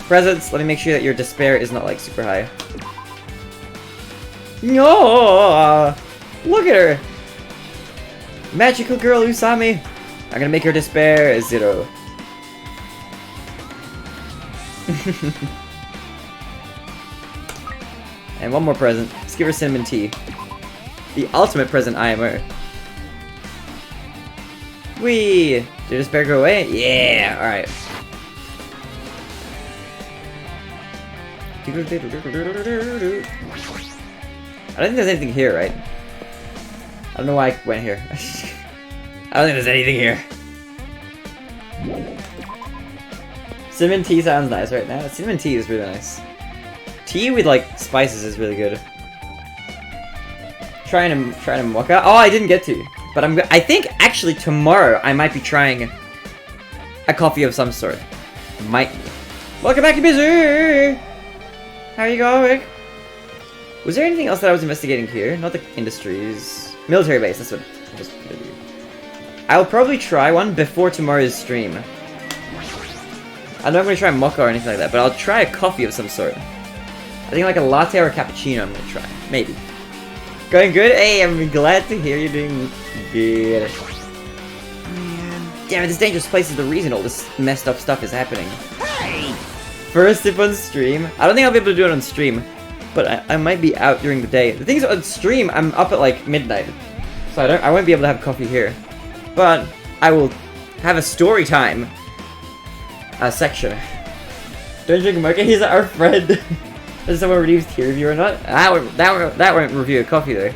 Presents, let me make sure that your despair is not like super high. No! Look at her! Magical girl Usami! I'm gonna make her despair 0. And one more present. Let's give her cinnamon tea. The ultimate present IMO. Whee! Did your despair go away? Yeah! Alright. I don't think there's anything here, right? I don't know why I went here. I don't think there's anything here. Cinnamon tea sounds nice right now. Cinnamon tea is really nice. Tea with like spices is really good. Trying to mock out. Oh, I didn't get to. But I think actually tomorrow I might be trying a coffee of some sort. Might. Welcome back to Busy. How are you going? Was there anything else that I was investigating here? Not the industries. Military base. That's what. I'll probably try one before tomorrow's stream. I don't know if I'm going to try a mocha or anything like that, but I'll try a coffee of some sort. I think like a latte or a cappuccino I'm going to try. Maybe. Going good? Hey, I'm glad to hear you're doing good. Man. Damn it, this dangerous place is the reason all this messed up stuff is happening. Hey! First sip on stream. I don't think I'll be able to do it on stream, but I might be out during the day. The thing is, on stream, I'm up at like midnight, so I won't be able to have coffee here. But I will have a story time section. Don't drink mocha. He's our friend. Does someone review tea review or not? That won't review a coffee though.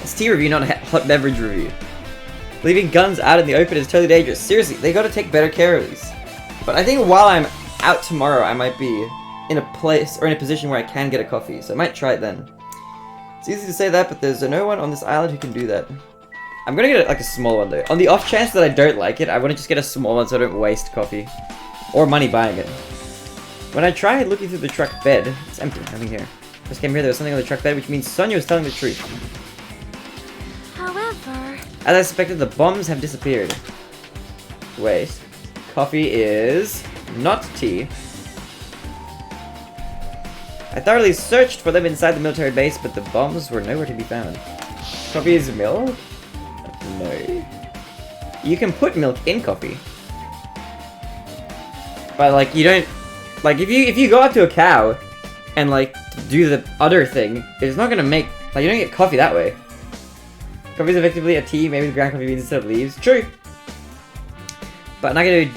It's tea review, not a hot beverage review. Leaving guns out in the open is totally dangerous. Seriously, they gotta take better care of these. But I think while I'm out tomorrow, I might be in a place or in a position where I can get a coffee, so I might try it then. It's easy to say that, but there's no one on this island who can do that. I'm gonna get like a small one though. On the off chance that I don't like it, I want to just get a small one so I don't waste coffee or money buying it. When I tried looking through the truck bed, it's empty, nothing here. First came here, there was something on the truck bed, which means Sonia was telling the truth. However... As I suspected, the bombs have disappeared. Wait. Coffee is not tea. I thoroughly searched for them inside the military base, but the bombs were nowhere to be found. Coffee is milk? No. You can put milk in coffee. But like, you don't... Like, if you go up to a cow and like, do the other thing, it's not gonna make... Like, you don't get coffee that way. Coffee is effectively a tea, maybe the ground coffee beans instead of leaves. True! But did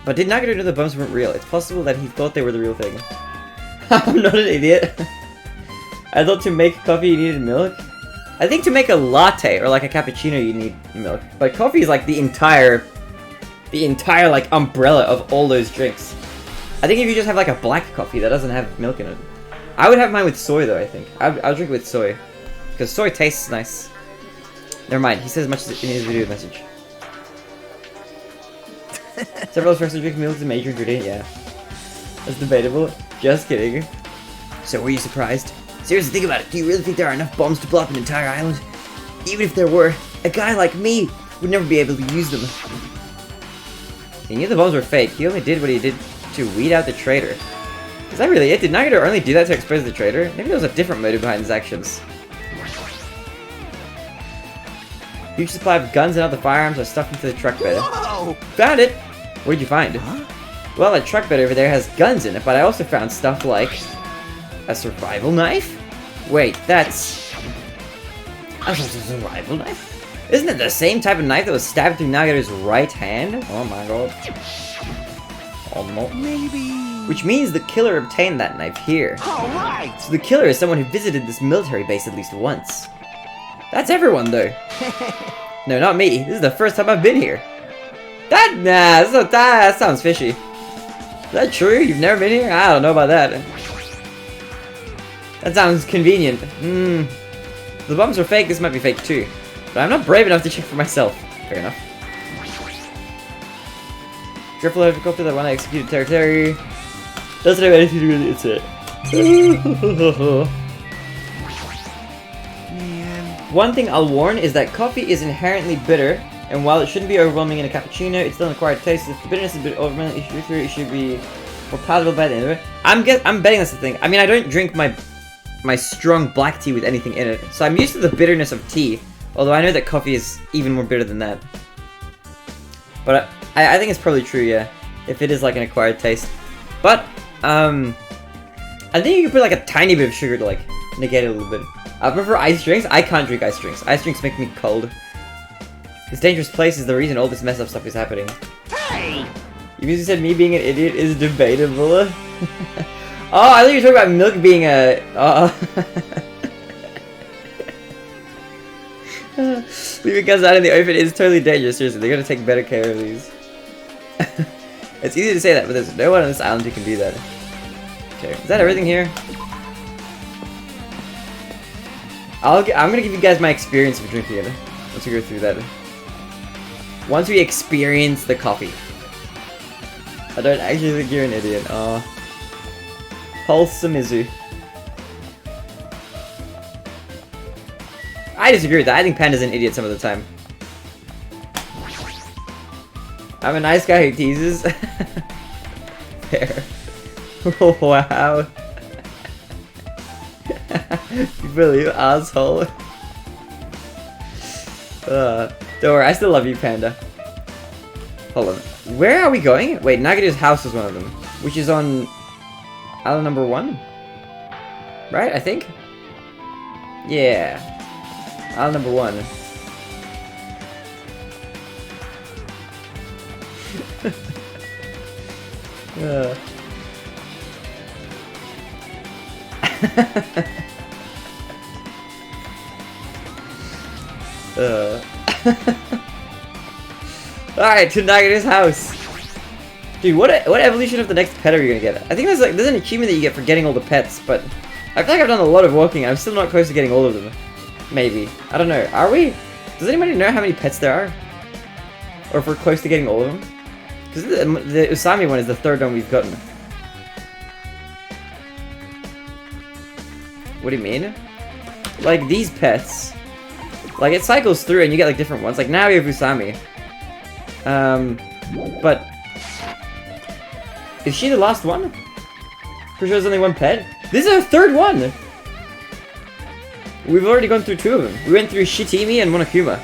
Nagito know the bombs weren't real? It's possible that he thought they were the real thing. I'm not an idiot. I thought to make coffee you needed milk. I think to make a latte or like a cappuccino you need milk. But coffee is like the entire like umbrella of all those drinks. I think if you just have like a black coffee that doesn't have milk in it. I would have mine with soy though, I think. I'll drink it with soy. Because soy tastes nice. Never mind, he says as much as in his video message. Several of us to drink milk is a major ingredient, yeah. That's debatable. Just kidding. So were you surprised? Seriously, think about it. Do you really think there are enough bombs to blow up an entire island? Even if there were, a guy like me would never be able to use them. He knew the bombs were fake. He only did what he did to weed out the traitor. Is that really it? Did Nagito only do that to expose the traitor? Maybe there was a different motive behind his actions. Huge supply of guns and other firearms are stuffed into the truck bed. Whoa! Found it! What did you find? Huh? Well, that truck bed over there has guns in it, but I also found stuff like... a survival knife? Wait, that's... a survival knife? Isn't it the same type of knife that was stabbed through Nagito's right hand? Oh my god. Oh no. Maybe... Which means the killer obtained that knife here. Alright! So the killer is someone who visited this military base at least once. That's everyone, though. No, not me. This is the first time I've been here. That sounds fishy. Is that true? You've never been here? I don't know about that. That sounds convenient. The bombs are fake, this might be fake too. But I'm not brave enough to check for myself. Fair enough. Careful helicopter that one I executed territory. Doesn't have anything to do with it, it's it. Man. One thing I'll warn is that coffee is inherently bitter, and while it shouldn't be overwhelming in a cappuccino, it's still an acquired taste. If the bitterness is a bit overwhelming, it should be more palatable by the end of it. I'm betting that's the thing. I mean, I don't drink my strong black tea with anything in it, so I'm used to the bitterness of tea, although I know that coffee is even more bitter than that. But I think it's probably true, yeah, if it is like an acquired taste. But, I think you can put like a tiny bit of sugar to like negate it a little bit. I prefer ice drinks. I can't drink ice drinks. Ice drinks make me cold. This dangerous place is the reason all this messed up stuff is happening. Hey! You basically said me being an idiot is debatable. Oh, I thought you were talking about milk being a... Leaving guns out in the open is totally dangerous. Seriously, they gotta take better care of these. It's easy to say that, but there's no one on this island who can do that. Okay, is that everything here? I'm gonna give you guys my experience of drinking it once we go through that. Once we experience the coffee. I don't actually think you're an idiot. Oh. Pulsamizu. I disagree with that. I think Panda's an idiot some of the time. I'm a nice guy who teases. Fair. Wow. You believe, asshole? Don't worry, I still love you, Panda. Hold on. Where are we going? Wait, Nagito's house is one of them. Which is on island number 1? Right, I think? Yeah. Island number 1. Alright, to Nagito's house. Dude, what evolution of the next pet are you gonna get? I think there's an achievement that you get for getting all the pets, but I feel like I've done a lot of walking. I'm still not close to getting all of them. Maybe. I don't know. Are we? Does anybody know how many pets there are? Or if we're close to getting all of them? Because the Usami one is the 3rd one we've gotten. What do you mean? Like, these pets, like, it cycles through and you get, like, different ones. Like, now we have Usami. But is she the last one? Pretty sure there's only one pet? This is our 3rd one! We've already gone through 2 of them. We went through Shitimi and Monokuma.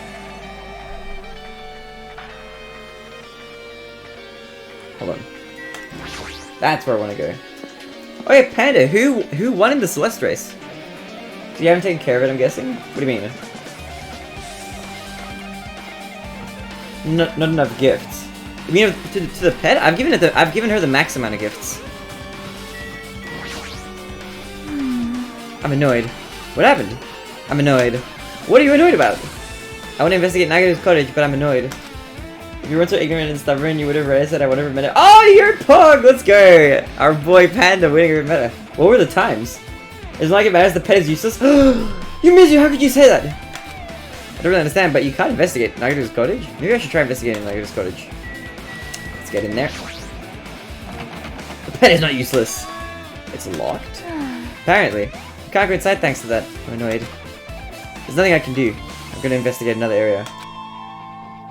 Hold on. That's where I want to go. Oh yeah, Panda, who won in the Celeste race? You haven't taken care of it, I'm guessing? What do you mean? Not enough gifts. You mean to the pet? I've given her the max amount of gifts. I'm annoyed. What happened? I'm annoyed. What are you annoyed about? I want to investigate Nagito's cottage, but I'm annoyed. If you weren't so ignorant and stubborn, you would have realized that I would have met it. Oh, you're Pug! Let's go! Our boy Panda winning every meta. What were the times? It's not like it matters, the pet is useless. You Mizu, how could you say that? I don't really understand, but you can't investigate Nagito's cottage? Maybe I should try investigating Nagito's cottage. Let's get in there. The pet is not useless. It's locked? Apparently. You can't go inside thanks to that. I'm annoyed. There's nothing I can do. I'm gonna investigate another area.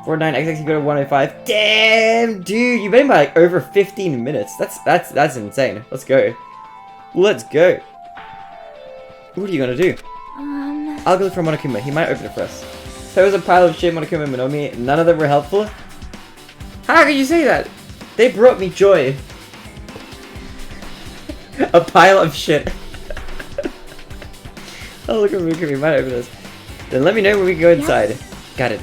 49XX, you go to 105. Damn, dude, you've been by like over 15 minutes. That's insane. Let's go. Let's go. What are you gonna do? I'll go look for Monokuma. He might open it for us. There was a pile of shit, Monokuma and Monomi. None of them were helpful. How could you say that? They brought me joy. A pile of shit. Oh, look at Monokuma. He might open this. Then let me know when we can go inside. Yes. Got it.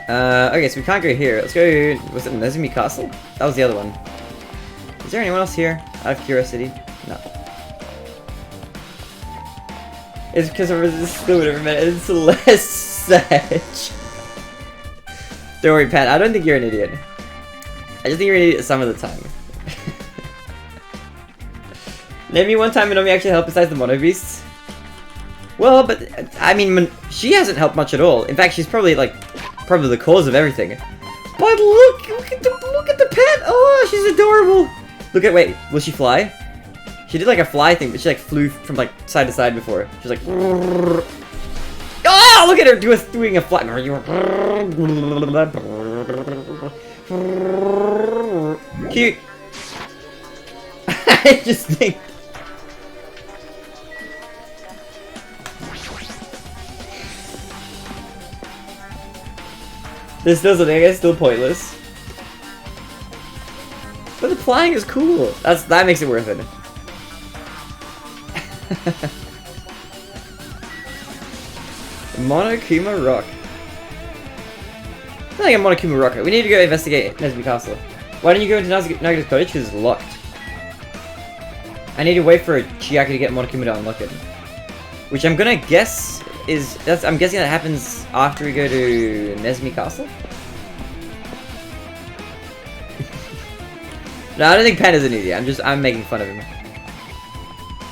Okay, so we can't go here. Let's go. Was it Nezumi Castle? That was the other one. Is there anyone else here? Out of curiosity? No. It's because of this fluid every minute. It's less such. Don't worry, Pat. I don't think you're an idiot. I just think you're an idiot some of the time. Name me one time Minomi actually helped besides the Mono Beasts. Well, but I mean, she hasn't helped much at all. In fact, she's probably like the cause of everything. But look at the pet. Oh, she's adorable. Look at will she fly? She did like a fly thing, but she like flew from like side to side before. She's like, oh, look at her doing a fly. Cute. I just think. This doesn't, I guess, still pointless. But the flying is cool. That makes it worth it. Monokuma Rock. I think I'm Monokuma Rock. We need to go investigate Nezumi Castle. Why don't you go into Nagito's cottage? Because it's locked. I need to wait for Chiaki to get Monokuma to unlock it. Which I'm gonna guess is... I'm guessing that happens after we go to Nezumi Castle? No, I don't think Panda's an idiot. I'm making fun of him.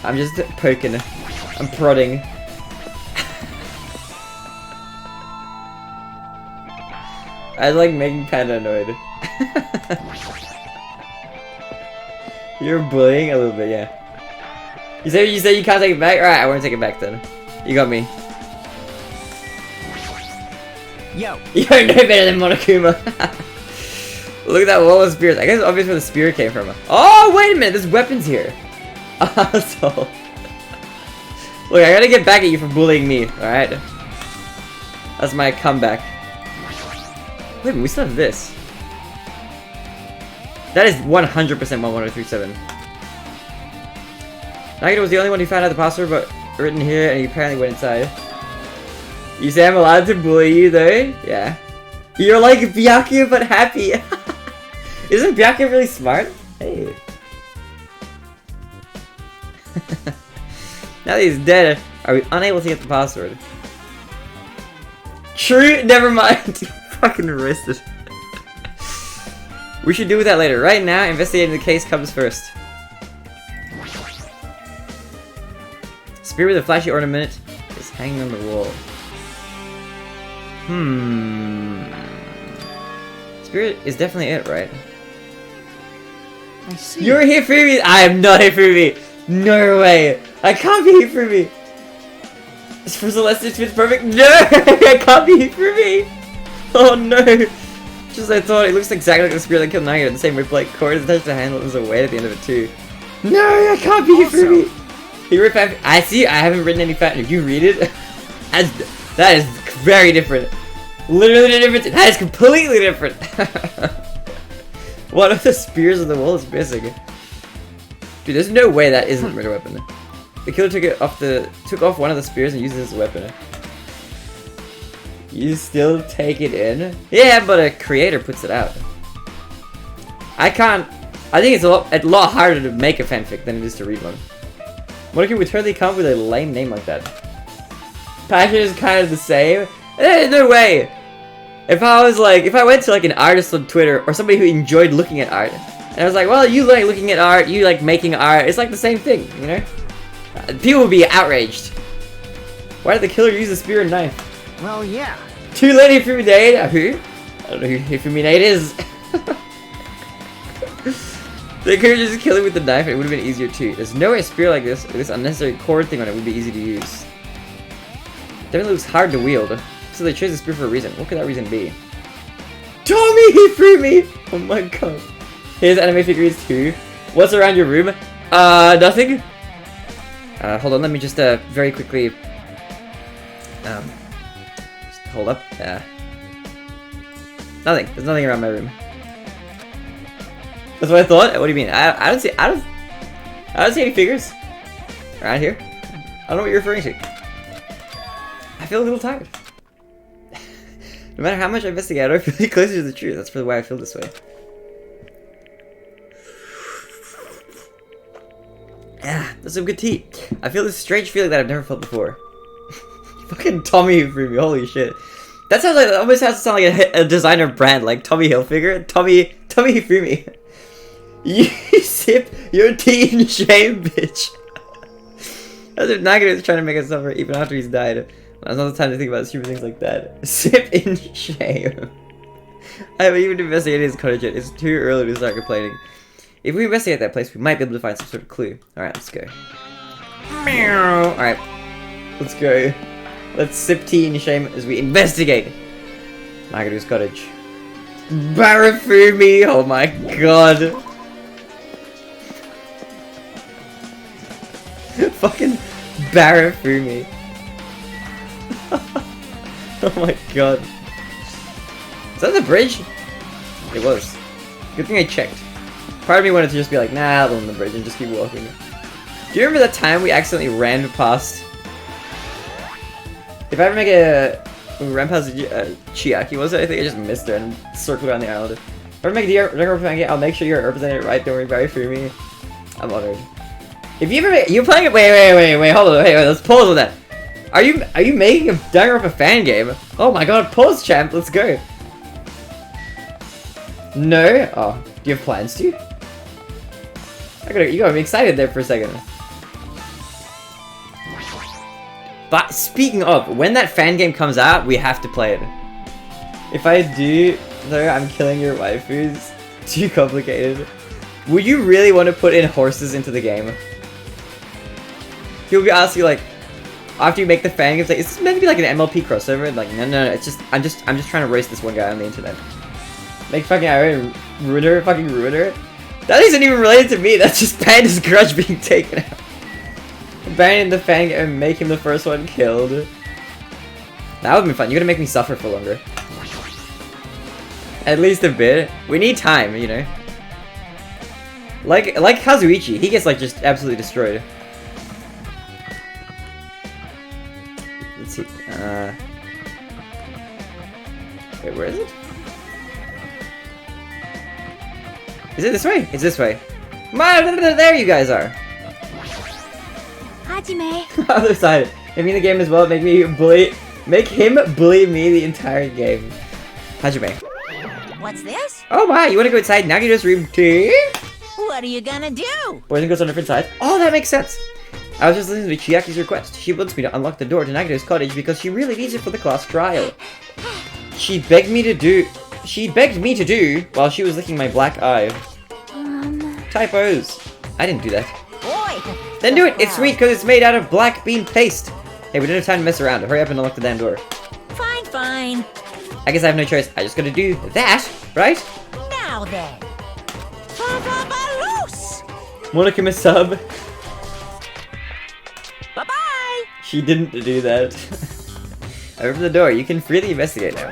I'm just poking. I'm prodding. I like making Panda annoyed. You're bullying a little bit, yeah. You say you can't take it back? Alright, I won't take it back then. You got me. Yo. You're no better than Monokuma. Look at that wall of spears. I guess it's obvious where the spear came from. Oh, wait a minute. There's weapons here. Asshole. Look, I gotta get back at you for bullying me, alright? That's my comeback. Wait, but we still have this. That is 100% 11037. Nagito was the only one who found out the password, but written here, and he apparently went inside. You say I'm allowed to bully you, though? Yeah. You're like Byakuya, but happy. Isn't Byakuya really smart? Hey. Now that he's dead, are we unable to get the password? True, never mind. Fucking arrested. We should deal with that later. Right now, investigating the case comes first. Spear with a flashy ornament is hanging on the wall. Spirit is definitely it, right? I see. You're Hifumi! I am not Hifumi! No way! I can't be Hifumi! It's for Celeste Fits Perfect. No! I can't be Hifumi! Oh no! Just as I thought, it looks exactly like the spirit that killed Nagito. The same rip-like cord attached to the handle. There's a weight at the end of it too. No! I can't be Hifumi! He ripped fan. I see. I haven't written any fan. If you read it, that is very different. Literally different. That is completely different. One of the spears on the wall is missing. Dude, there's no way that isn't a murder weapon. The killer took off one of the spears and used it as a weapon. You still take it in? Yeah, but a creator puts it out. I can't. I think it's a lot harder to make a fanfic than it is to read one. Monokuma would totally come up with a lame name like that. Passion is kind of the same. No way. If I went to like an artist on Twitter or somebody who enjoyed looking at art, and I was like, well, you like looking at art, you like making art, it's like the same thing, you know? People would be outraged. Why did the killer use a spear and knife? Well, yeah. Too late Hifumi Nade. Who? I don't know who Hifumi Nade is. They could have just killed him with the knife, it would have been easier too. There's no way a spear like this, with this unnecessary cord thing on it, would be easy to use. Definitely looks hard to wield. So they chose the spear for a reason. What could that reason be? Tommy Hifumi! Oh my god. Here's anime figurines too. What's around your room? Nothing. Hold on, let me just very quickly just hold up. Nothing. There's nothing around my room. That's what I thought. What do you mean? I don't see any figures around here. I don't know what you're referring to. I feel a little tired. No matter how much I investigate, I don't feel any closer to the truth. That's probably why I feel this way. Yeah, that's some good tea. I feel this strange feeling that I've never felt before. Fucking Tommy Hifumi, holy shit. That almost has to sound like a designer brand, like Tommy Hilfiger. Tommy Hifumi. You sip your tea in shame, bitch. As if Nagito is trying to make us suffer even after he's died. Now's not the time to think about stupid things like that. Sip in shame. I haven't even investigated his cottage yet. It's too early to start complaining. If we investigate that place, we might be able to find some sort of clue. Alright, let's go. Alright. Let's go. Let's sip tea in shame as we investigate Nagito's cottage. Barafumi! Oh my god. Fucking Barafumi. Oh my god. Is that the bridge? It was. Good thing I checked. Part of me wanted to just be like, nah, I'll on the bridge and just keep walking. Do you remember that time we accidentally ran past? If I ever make we ran past Chiaki, was it? I think I just missed her and circled around the island. If I ever make the Danganronpa fan game, I'll make sure you're representing it right. Don't worry for me. I'm honored. If you ever make, you playing it? Wait, hold on, wait, let's pause on that. Are you making a Danganronpa fan game? Oh my god, pause, champ. Let's go. No? Oh, do you have plans to? You got me excited there for a second. But speaking of, when that fan game comes out, we have to play it. If I do, though, I'm killing your waifus. Too complicated. Would you really want to put in horses into the game? He'll be asking like, after you make the fan games, like, is this meant to be like an MLP crossover? And like, no, it's just, I'm just trying to race this one guy on the internet. Make fucking Aaron ruin her. That isn't even related to me. That's just Panda's grudge being taken out. Abandon the Fang and make him the first one killed. That would be fun. You're gonna make me suffer for longer. At least a bit. We need time, you know. Like Kazuichi, he gets like just absolutely destroyed. Let's see. Wait, where is it? Is it this way? It's this way. There you guys are. Hajime. Other side. Make me in the game as well. Make him bully me the entire game. Hajime. What's this? Oh my, you wanna go inside Nagito's room too? What are you gonna do? Boys and girls on different sides. Oh, that makes sense. I was just listening to Chiaki's request. She wants me to unlock the door to Nagito's cottage because she really needs it for the class trial. She begged me to do while she was licking my black eye. Typos. I didn't do that. Boy! Then do it! It's sweet because it's made out of black bean paste. Hey, we don't have time to mess around. Hurry up and unlock the damn door. Fine, fine. I guess I have no choice. I just gotta do that, right? Now then. Loose! Monokuma sub. Bye-bye! She didn't do that. I opened the door. You can freely investigate now.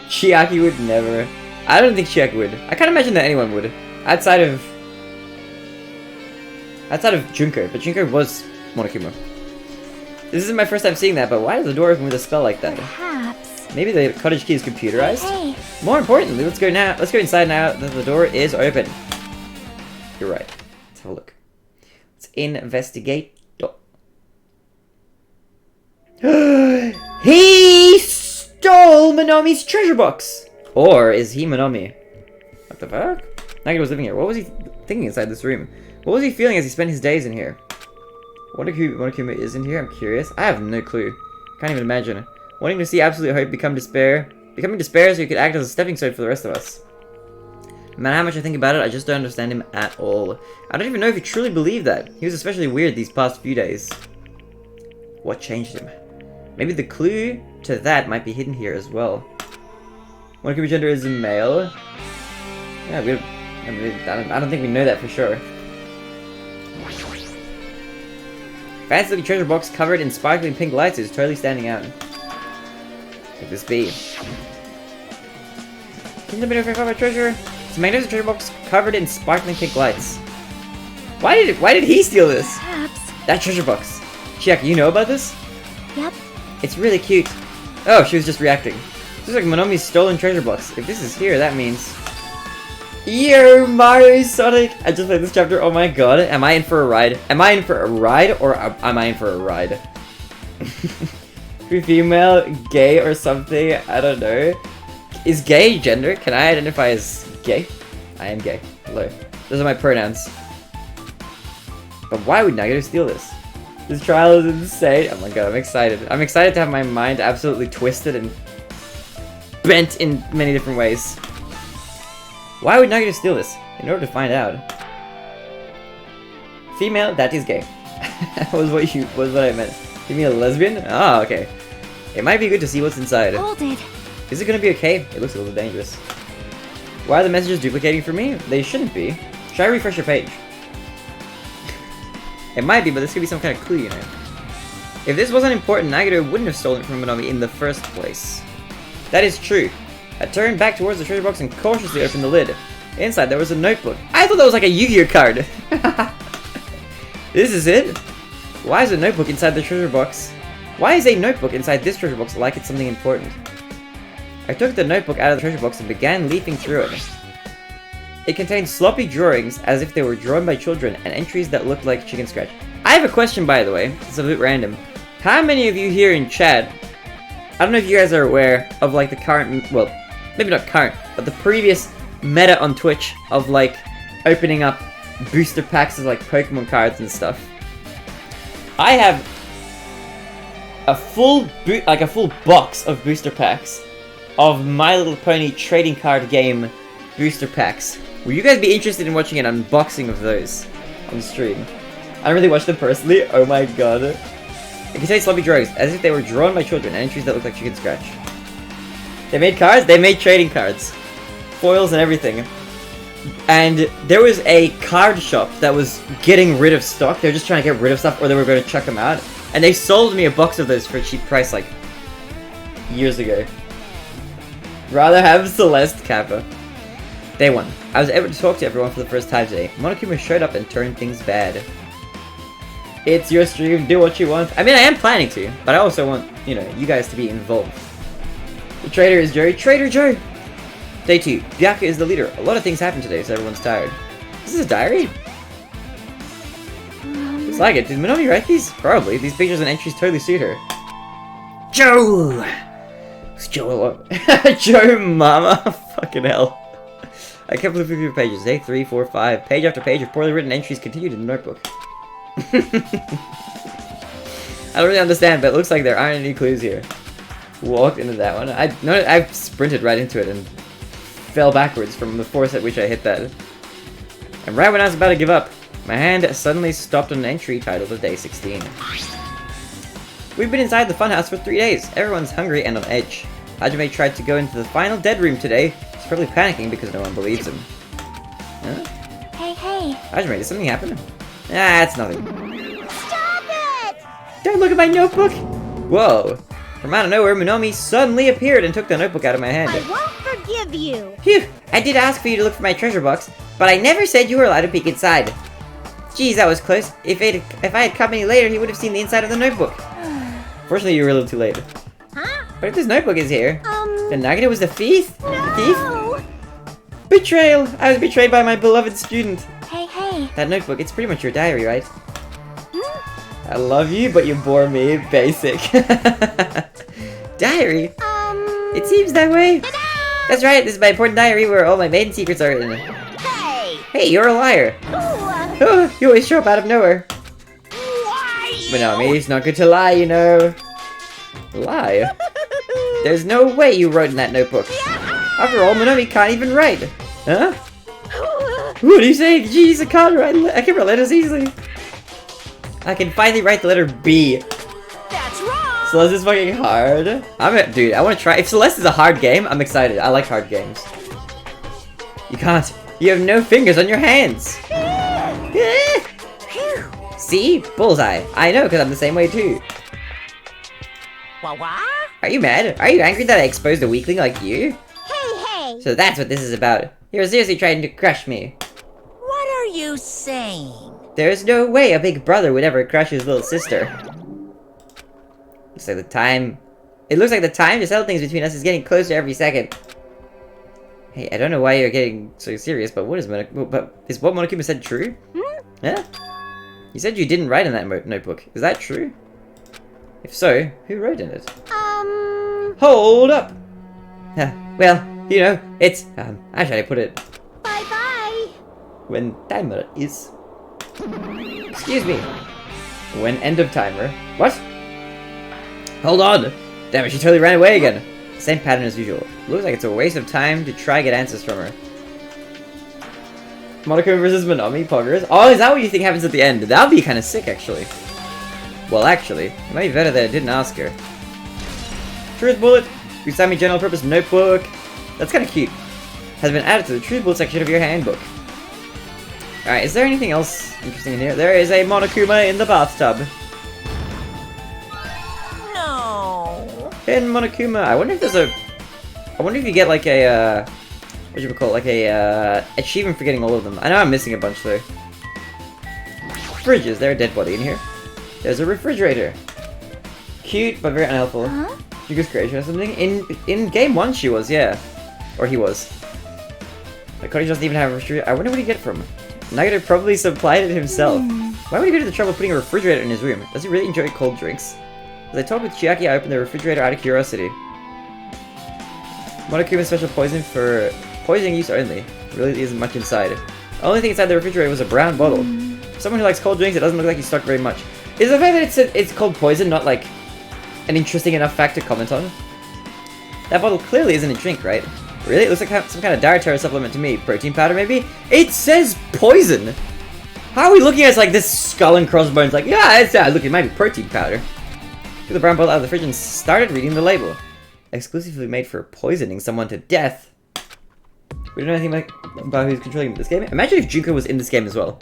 Chiaki would never. I don't think Chiaki would. I can't imagine that anyone would. Outside of Junko, but Junko was Monokuma. This isn't my first time seeing that, but why does the door open with a spell like that? Perhaps. Maybe the cottage key is computerized? Hey. More importantly, let's go now. Let's go inside now that the door is open. You're right. Let's have a look. Let's investigate. He stole Manami's treasure box! Or is he Manami? What the fuck? Nagito was living here. What was he thinking inside this room? What was he feeling as he spent his days in here? Monokuma is in here? I'm curious. I have no clue. Can't even imagine. Wanting to see absolute hope becoming despair so he could act as a stepping stone for the rest of us. No matter how much I think about it, I just don't understand him at all. I don't even know if he truly believed that. He was especially weird these past few days. What changed him? Maybe the clue to that might be hidden here as well. Monokuma's gender is a male. Yeah, I don't think we know that for sure. Fancy looking treasure box covered in sparkling pink lights is totally standing out. Could this be? Can you let me know if I found my treasure? It's a magnificent treasure box covered in sparkling pink lights. Why did he steal this? Perhaps. That treasure box. Chiaki, you know about this? Yep. It's really cute. Oh, she was just reacting. This is like Monomi's stolen treasure box. If this is here, that means... Yo, Mario Sonic! I just played this chapter, oh my god. Am I in for a ride? Am I in for a ride, or am I in for a ride? Female, gay, or something? I don't know. Is gay gender? Can I identify as gay? I am gay. Hello. Those are my pronouns. But why would Nagito steal this? This trial is insane. Oh my god, I'm excited. I'm excited to have my mind absolutely twisted and bent in many different ways. Why would Nagito steal this? In order to find out. Female, that is gay. was what I meant. Give me a lesbian? Ah, okay. It might be good to see what's inside. Hold it. Is it gonna be okay? It looks a little dangerous. Why are the messages duplicating for me? They shouldn't be. Should I refresh your page? It might be, but this could be some kind of clue, you know. If this wasn't important, Nagito wouldn't have stolen it from Manami in the first place. That is true. I turned back towards the treasure box and cautiously opened the lid. Inside there was a notebook. I thought that was like a Yu-Gi-Oh card! This is it? Why is a notebook inside the treasure box? Why is a notebook inside this treasure box like it's something important? I took the notebook out of the treasure box and began leafing through it. It contained sloppy drawings as if they were drawn by children and entries that looked like chicken scratch. I have a question, by the way. It's a bit random. How many of you here in chat, I don't know if you guys are aware of like the current, well, maybe not current, but the previous meta on Twitch of like opening up booster packs of like Pokemon cards and stuff. I have a full box of booster packs of My Little Pony trading card game booster packs. Will you guys be interested in watching an unboxing of those on stream? I don't really watch them personally. Oh my god. It contains sloppy drawings, as if they were drawn by children, and entries that look like chicken scratch. They made cards? They made trading cards. Foils and everything. And there was a card shop that was getting rid of stock. They were just trying to get rid of stuff, or they were going to chuck them out. And they sold me a box of those for a cheap price, like, years ago. Rather have Celeste Kappa. Day 1. I was able to talk to everyone for the first time today. Monokuma showed up and turned things bad. It's your stream, do what you want. I mean, I am planning to, but I also want, you know, you guys to be involved. The traitor is Joey. Traitor Joe! Day 2. Byakuya is the leader. A lot of things happened today, so everyone's tired. Is this a diary? Looks like it. Did Minami write these? Probably. These pictures and entries totally suit her. Joe! It's Joe. Joe Mama. Fucking hell. I kept flipping through pages. Day 3, 4, 5. Page after page of poorly written entries continued in the notebook. I don't really understand, but it looks like there aren't any clues here. Walked into that one. I sprinted right into it and fell backwards from the force at which I hit that. And right when I was about to give up, my hand suddenly stopped on an entry titled of Day 16. We've been inside the funhouse for 3 days. Everyone's hungry and on edge. Hajime tried to go into the final dead room today. He's probably panicking because no one believes him. Huh? Hey. Hajime, did something happen? Ah, it's nothing. Stop it! Don't look at my notebook! Whoa. From out of nowhere, Minami suddenly appeared and took the notebook out of my hand. I won't forgive you. Phew! I did ask for you to look for my treasure box, but I never said you were allowed to peek inside. Geez, that was close. If I had come any later, he would have seen the inside of the notebook. Fortunately, you were a little too late. Huh? But if this notebook is here, then Nagito was the thief? No. Thief? Betrayal! I was betrayed by my beloved student. Hey. That notebook, it's pretty much your diary, right? I love you, but you bore me. Basic. Diary? It seems that way. Ta-da! That's right, this is my important diary where all my maiden secrets are written. Hey! Hey, you're a liar. Ooh, Oh, you always show up out of nowhere. why? Minami, it's not good to lie, you know. Lie? There's no way you wrote in that notebook. After all, Minami can't even write. Huh? What do you say? Jeez, I can't write. I can write letters easily. I can finally write the letter B. That's wrong. Celeste is fucking hard. Dude, I want to try. If Celeste is a hard game, I'm excited. I like hard games. You can't. You have no fingers on your hands. See? Bullseye. I know, because I'm the same way too. What? Are you mad? Are you angry that I exposed a weakling like you? Hey! So that's what this is about. You're seriously trying to crush me. What are you saying? There's no way a big brother would ever crush his little sister. Looks like the time... It looks like the time to settle things between us is getting closer every second. Hey, I don't know why you're getting so serious, but what is is what Monokuma said true? Yeah? You said you didn't write in that notebook. Is that true? If so, who wrote in it? Hold up! Well, you know, it's... how should I put it? Bye-bye. When timer is... Excuse me. When end of timer. What? Hold on! Damn it, she totally ran away again. Same pattern as usual. Looks like it's a waste of time to try get answers from her. Monokuma versus Minami, poggers. Oh, is that what you think happens at the end? That would be kind of sick, actually. Well, actually, it might be better that I didn't ask her. Truth bullet. Usami general purpose notebook. That's kind of cute. Has been added to the truth bullet section of your handbook. Alright, is there anything else interesting in here? There is a Monokuma in the bathtub. No. In Monokuma, I wonder if there's a... I wonder if you get like a, what do you call it? Like a, achievement for getting all of them. I know I'm missing a bunch though. Fridges, there's a dead body in here. There's a refrigerator. Cute, but very unhelpful. Huh? Yuka's creation or something? In game 1 she was, yeah. Or he was. Like, Cody doesn't even have a refrigerator. I wonder what he get from. Nagito probably supplied it himself. Why would he go to the trouble of putting a refrigerator in his room? Does he really enjoy cold drinks? As I talked with Chiaki, I opened the refrigerator out of curiosity. Monokuma's special poison for poisoning use only. Really isn't much inside. The only thing inside the refrigerator was a brown bottle. For someone who likes cold drinks, it doesn't look like he's stocked very much. Is the fact that it's called poison not like an interesting enough fact to comment on? That bottle clearly isn't a drink, right? Really? It looks like some kind of dietary supplement to me. Protein powder, maybe? It says poison! How are we looking at it like this skull and crossbones? Like, yeah, look, it might be protein powder. Took the brown bottle out of the fridge and started reading the label. Exclusively made for poisoning someone to death. We don't know anything about who's controlling this game. Imagine if Junko was in this game as well.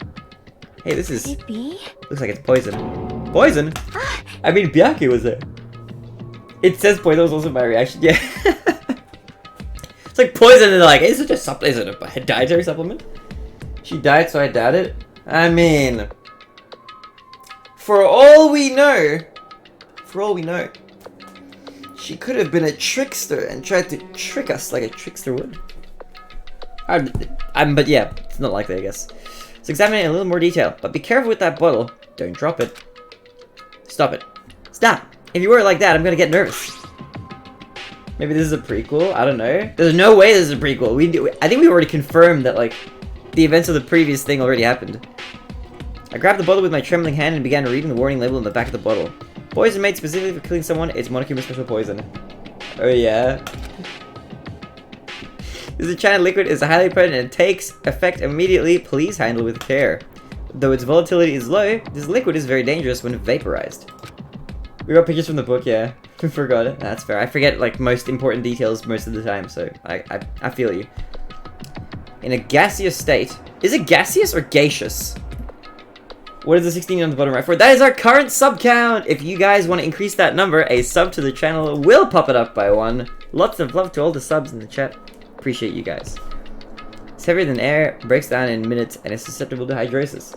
Hey, this is... Could it be? Looks like it's poison. Poison? I mean, Byakuya was there. It says poison, that was also my reaction, yeah. It's like poison and they're like, is it a dietary supplement? She died, so I doubt it. I mean... For all we know, she could have been a trickster and tried to trick us like a trickster would. But yeah, it's not likely, I guess. Let's examine it in a little more detail, but be careful with that bottle. Don't drop it. Stop it. Stop! If you were like that, I'm gonna get nervous. Maybe this is a prequel? I don't know. There's no way this is a prequel. I think we already confirmed that, like, the events of the previous thing already happened. I grabbed the bottle with my trembling hand and began reading the warning label on the back of the bottle. Poison made specifically for killing someone, it's Monokuma special poison. Oh yeah. This enchanted liquid is highly potent and takes effect immediately. Please handle with care. Though its volatility is low, this liquid is very dangerous when vaporized. We got pictures from the book, yeah. We forgot it. That's fair. I forget, like, most important details most of the time, so I feel you. In a gaseous state. Is it gaseous or gaseous? What is the 16 on the bottom right for? That is our current sub count! If you guys want to increase that number, a sub to the channel will pop it up by 1. Lots of love to all the subs in the chat. Appreciate you guys. It's heavier than air, breaks down in minutes, and is susceptible to hydrosis.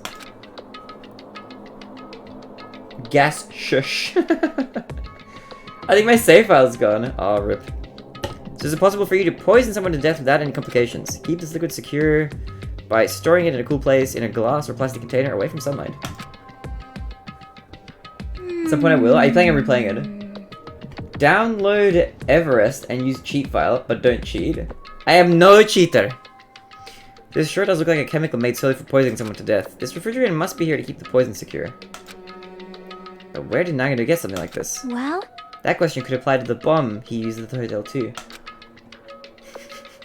Gas shush. I think my save file's gone. Aw, rip. So is it possible for you to poison someone to death without any complications? Keep this liquid secure by storing it in a cool place in a glass or plastic container away from sunlight. At some point I will. Are you planning on replaying it? Download Everest and use cheat file, but don't cheat. I am no cheater. This sure does look like a chemical made solely for poisoning someone to death. This refrigerant must be here to keep the poison secure. But where did Nagito get something like this? Well? That question could apply to the bomb he used at the hotel too.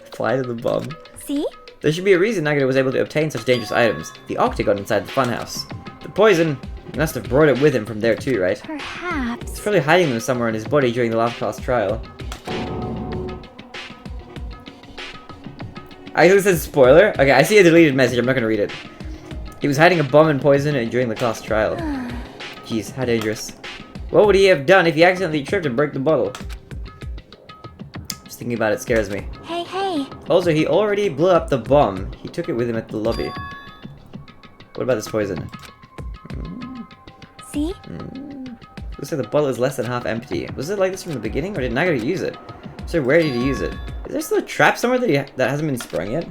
Apply to the bomb. See? There should be a reason Nagito was able to obtain such dangerous items. The octagon inside the funhouse. The poison, he must have brought it with him from there too, right? Perhaps. He's probably hiding them somewhere in his body during the last class trial. I think this says spoiler. Okay, I see a deleted message, I'm not gonna read it. He was hiding a bomb and poison during the class trial. Jeez, how dangerous. What would he have done if he accidentally tripped and broke the bottle? Just thinking about it scares me. Hey, hey. Also, he already blew up the bomb. He took it with him at the lobby. What about this poison? See? Looks like the bottle is less than half empty. Was it like this from the beginning, or did Nagito use it? So where did he use it? Is there still a trap somewhere that hasn't been sprung yet?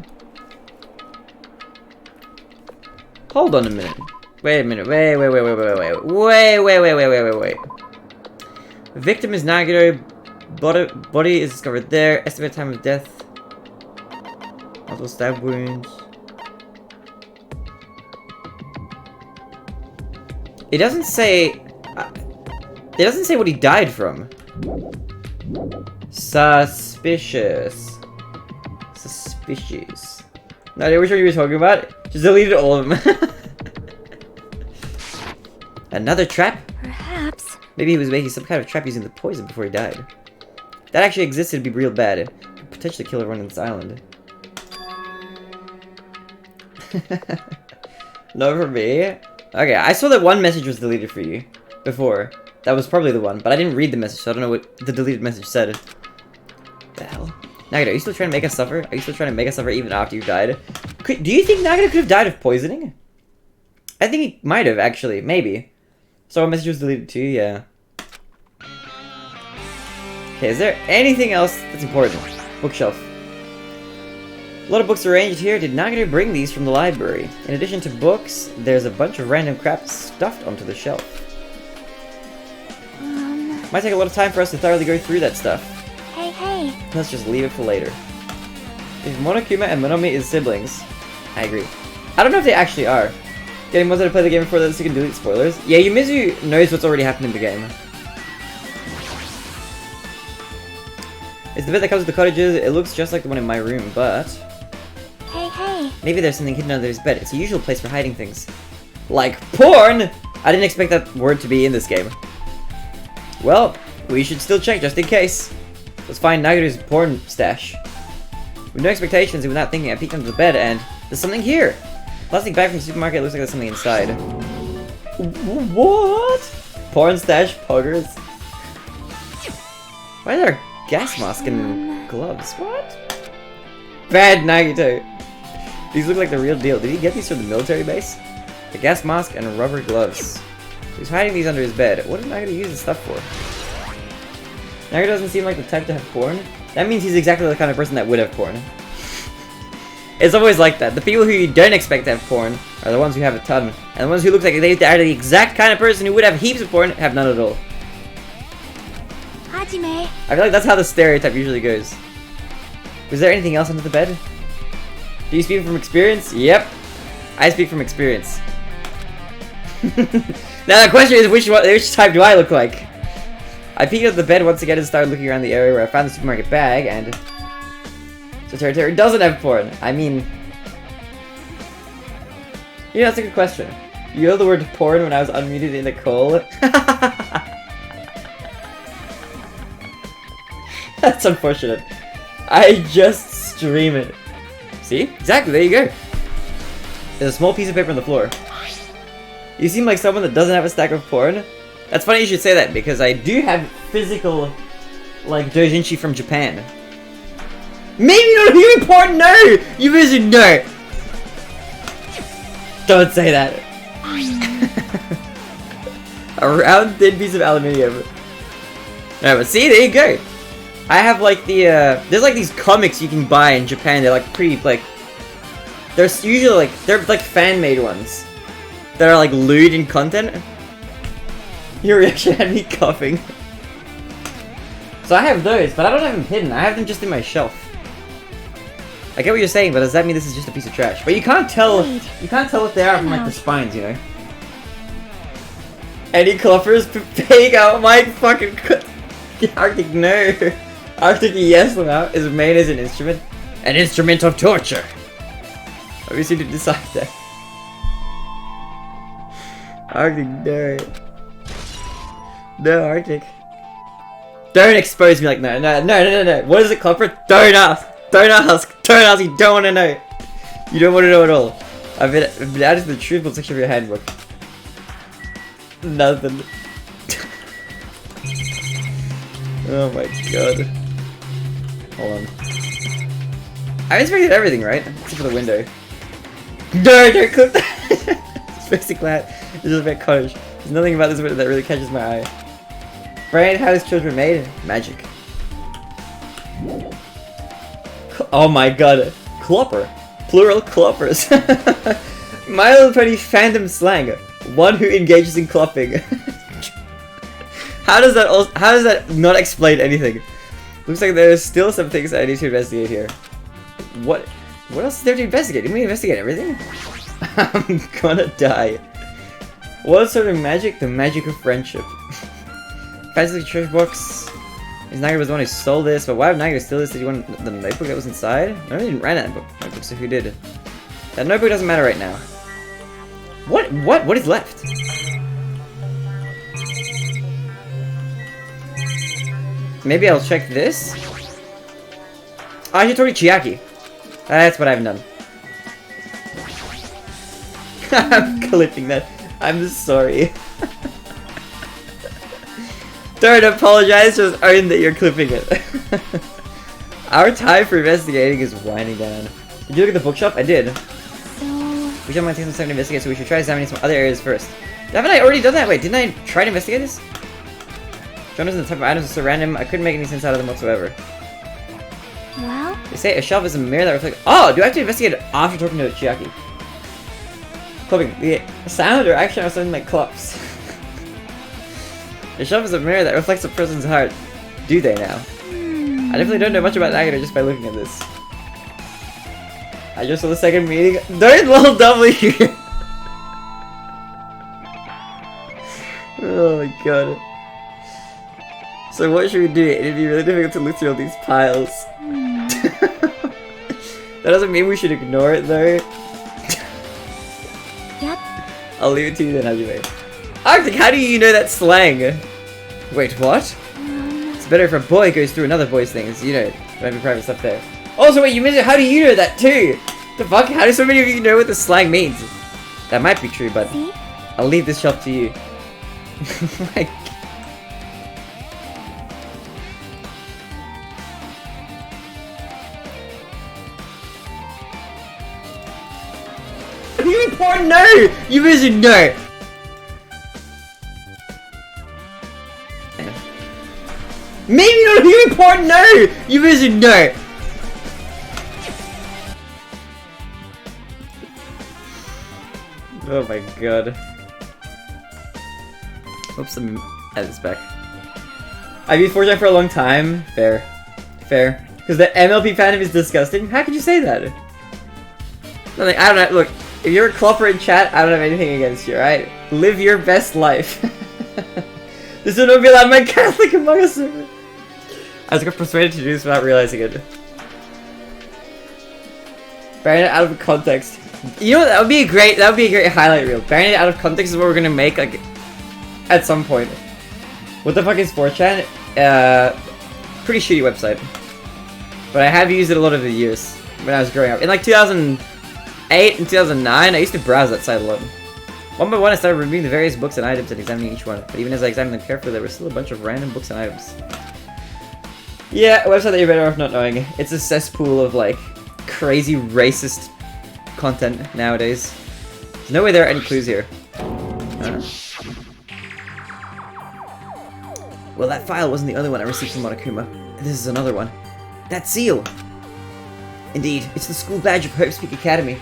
Hold on a minute. Wait a minute. Wait. Victim is Nagito. Body is discovered there. Estimated time of death. Multiple stab wounds. It doesn't say. It doesn't say what he died from. Suspicious. No idea which one you were talking about. Just deleted all of them. Another trap? Perhaps. Maybe he was making some kind of trap using the poison before he died. If that actually existed, it'd be real bad. It could potentially kill everyone on this island. No for me. Okay, I saw that one message was deleted for you before. That was probably the one, but I didn't read the message, so I don't know what the deleted message said. The hell? Nagito, are you still trying to make us suffer? Are you still trying to make us suffer even after you died? Do you think Nagito could have died of poisoning? I think he might have, actually. Maybe. So our message was deleted too, yeah. Okay, is there anything else that's important? Bookshelf. A lot of books arranged here. Did Nagito bring these from the library? In addition to books, there's a bunch of random crap stuffed onto the shelf. Might take a lot of time for us to thoroughly go through that stuff. Hey. Let's just leave it for later. If Monokuma and Monomi is siblings, I agree. I don't know if they actually are. Getting Moza to play the game before that so you can delete spoilers. Yeah, Yumizu knows what's already happened in the game. It's the bit that comes with the cottages. It looks just like the one in my room, but... Hey. Maybe there's something hidden under his bed. It's a usual place for hiding things. Like porn! I didn't expect that word to be in this game. Well, we should still check just in case. Let's find Nagito's porn stash. With no expectations and without thinking, I peeked under the bed and there's something here. Plastic bag from the supermarket, looks like there's something inside. What? Porn stash poggers? Why are there gas mask and gloves? What? Bad Nagito. These look like the real deal. Did he get these from the military base? A gas mask and rubber gloves. He's hiding these under his bed. What is Nagito use this stuff for? Nagito doesn't seem like the type to have porn. That means he's exactly the kind of person that would have porn. It's always like that. The people who you don't expect to have porn are the ones who have a ton. And the ones who look like they are the exact kind of person who would have heaps of porn have none at all. Hajime. I feel like that's how the stereotype usually goes. Was there anything else under the bed? Do you speak from experience? Yep. I speak from experience. Now the question is, which type do I look like? I peeked at the bed once again and started looking around the area where I found the supermarket bag, and so territory doesn't have porn. I mean, yeah, that's a good question. You know the word porn when I was unmuted in the call? That's unfortunate. I just stream it. See? Exactly, there you go. There's a small piece of paper on the floor. You seem like someone that doesn't have a stack of porn. That's funny you should say that, because I do have physical, like, doujinshi from Japan. Maybe you don't hear porn? No! You visit no! Don't say that. A round thin piece of aluminium. No, but see, there you go. I have like the, there's like these comics you can buy in Japan. They're like pretty, like, they're usually like, they're like fan-made ones. That are like lewd in content. Your reaction had me coughing. So I have those, but I don't have them hidden. I have them just in my shelf. I get what you're saying, but does that mean this is just a piece of trash? But you can't tell. You can't tell what they are from like the spines, you know. Any cloppers? Pig out my fucking. Arctic no. Arctic yes now is main as an instrument. An instrument of torture. Obviously to decide that. Arctic no. No, Arctic. Don't expose me like no. What is it, Clopper? Don't ask. Don't ask. Don't ask. You don't want to know. You don't want to know at all. I've been added to the truthful section of your handbook. Nothing. Oh my god. Hold on. I inspected everything, right? Except for the window. No, don't clip that. It's basically that. It's just a bit cottage. There's nothing about this window that really catches my eye. Brain, how is children made? Magic. Oh my god. Clopper. Plural cloppers. My Little Pony fandom slang. One who engages in clopping. How does that not explain anything? Looks like there's still some things I need to investigate here. What else is there to investigate? Didn't we investigate everything? I'm gonna die. What sort of magic? The magic of friendship. Fancy treasure box. Nagito was the one who stole this, but why would Nagito steal this? Did he want the notebook that was inside? No, he didn't write that notebook, so who did? That notebook doesn't matter right now. What is left? Maybe I'll check this? Oh, I should talk to Chiaki. That's what I haven't done. I'm clipping that. I'm sorry. Don't apologize, just own that you're clipping it. Our time for investigating is winding down. Did you look at the bookshop? I did. So... We might take some time to investigate, so we should try examining some other areas first. Haven't I already done that? Wait, didn't I try to investigate this? Genres and the type of items are so random, I couldn't make any sense out of them whatsoever. Well? They say a shelf is a mirror that reflects— Oh! Do I have to investigate it after talking to Chiaki? Clipping. The sound or action or something like clops. A shelf is a mirror that reflects a person's heart. Do they now? I definitely don't know much about Nagito just by looking at this. I just saw the second meeting. There's little W! Oh my god. So what should we do? It'd be really difficult to look through all these piles. That doesn't mean we should ignore it though. Yep. I'll leave it to you then, Hajime. Arctic, how do you know that slang? Wait, what? It's better if a boy goes through another boy's things, you know, don't have your private stuff there. Also, wait, you missed it. How do you know that too? The fuck? How do so many of you know what the slang means? That might be true, but See? I'll leave this up to you. Like, you porn? No! You missed no! Maybe not human porn? No! You missed no! Oh my god. Oops, let me add this back. I've used 4chan for a long time. Fair. Fair. Because the MLP fandom is disgusting? How could you say that? Nothing, I don't know. Look, if you're a clopper in chat, I don't have anything against you, alright? Live your best life. This will not be allowed my Catholic among us. I was persuaded to do this without realizing it. Bearing it out of context. You know what, that would be a great highlight reel. Bearing it out of context is what we're gonna make, like, at some point. What the fuck is 4chan? Pretty shitty website. But I have used it a lot over the years when I was growing up. In like 2008 and 2009, I used to browse that site a lot. One by one, I started reviewing the various books and items and examining each one. But even as I examined them carefully, there were still a bunch of random books and items. Yeah, a website that you're better off not knowing. It's a cesspool of, like, crazy racist content nowadays. There's no way there are any clues here. Well, that file wasn't the only one I received from Monokuma. This is another one. That seal! Indeed, it's the school badge of Hope's Peak Academy.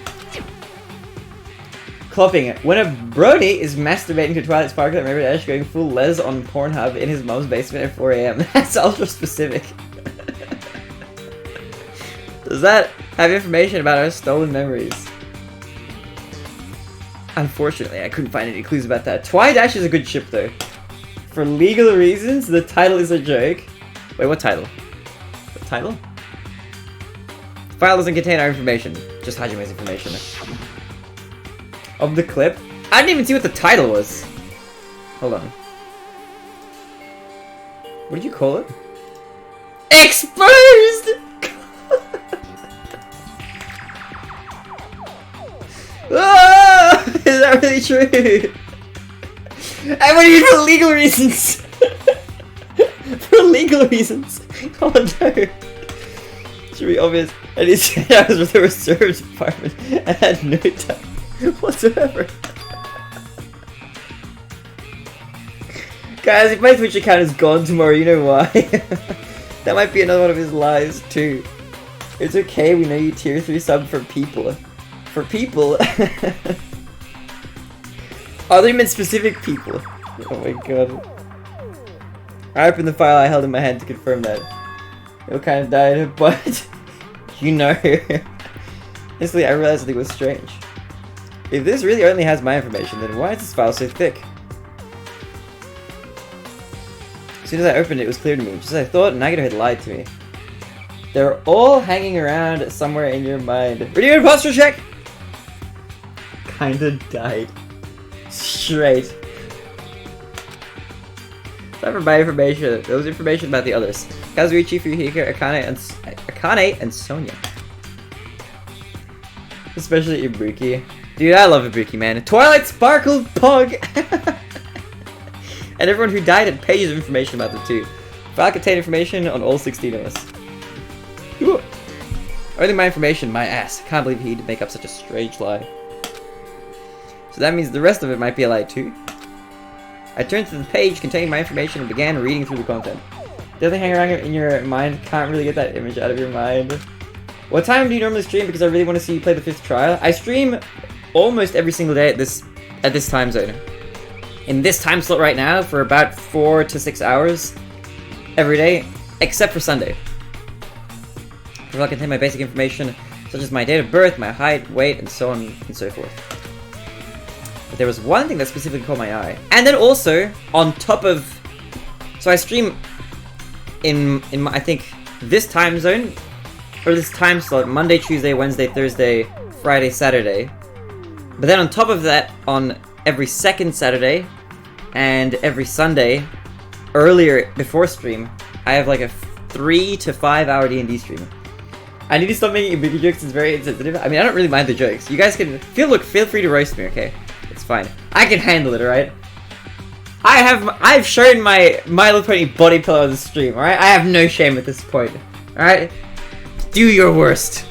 Clopping. When a brony is masturbating to Twilight Sparkle, I remember Ash going full les on Pornhub in his mom's basement at 4 AM. That's ultra specific. Does that have information about our stolen memories? Unfortunately, I couldn't find any clues about that. Twidash is a good ship, though. For legal reasons, the title is a joke. Wait, what title? What title? The file doesn't contain our information, just Hajime's information. Of the clip? I didn't even see what the title was. Hold on. What did you call it? Exposed! Ah! Is that really true? I want to use for legal reasons. For legal reasons. Oh no. Should be obvious. I need to say I was with the reserve department and had no time whatsoever. Guys, if my Twitch account is gone tomorrow, you know why. That might be another one of his lies too. It's okay, we know you tier 3 sub for people. For people? Oh, they meant specific people. Oh my god. I opened the file I held in my hand to confirm that. It kind of died, but you know. Instantly, I realized something was strange. If this really only has my information, then why is this file so thick? As soon as I opened it, it was clear to me. Just as I thought, Nagito had lied to me. They're all hanging around somewhere in your mind. Ready to imposter check? Kinda died. Straight. Time for my information. There was information about the others. Kazuichi, Fuhiko, Akane, and Sonia. Especially Ibuki. Dude, I love Ibuki, man. Twilight Sparkle Pug! And everyone who died had pages of information about them too. File contained information on all 16 of us. Ooh. Only my information, my ass. I can't believe he'd make up such a strange lie. So that means the rest of it might be a lie too. I turned to the page containing my information and began reading through the content. The other thing hanging around in your mind, can't really get that image out of your mind. What time do you normally stream? Because I really want to see you play the 5th trial. I stream almost every single day at this time zone. In this time slot right now for about 4 to 6 hours every day, except for Sunday. It will contain my basic information, such as my date of birth, my height, weight, and so on and so forth. But there was one thing that specifically caught my eye. And then also, on top of... So I stream in my, I think, this time zone, or this time slot, Monday, Tuesday, Wednesday, Thursday, Friday, Saturday. But then on top of that, on every second Saturday, and every Sunday, earlier, before stream, I have like a 3 to 5 hour D&D stream. I need to stop making bigger jokes. It's very insensitive. I mean, I don't really mind the jokes. You guys can feel free to roast me. Okay, it's fine. I can handle it. All right. I've shown my My Little Pony body pillow on the stream. All right. I have no shame at this point. All right. Do your worst.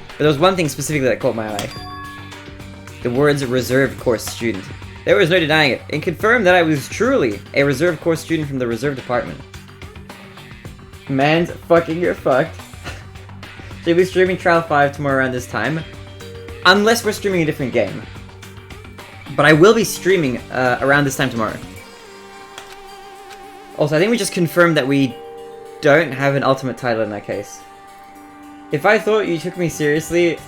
But there was one thing specifically that caught my eye. The words "reserved course student." There was no denying it. It confirmed that I was truly a reserved course student from the reserve department. Man's fucking you're fucked. So you'll be streaming Trial 5 tomorrow around this time. Unless we're streaming a different game. But I will be streaming around this time tomorrow. Also, I think we just confirmed that we don't have an ultimate title in that case. If I thought you took me seriously...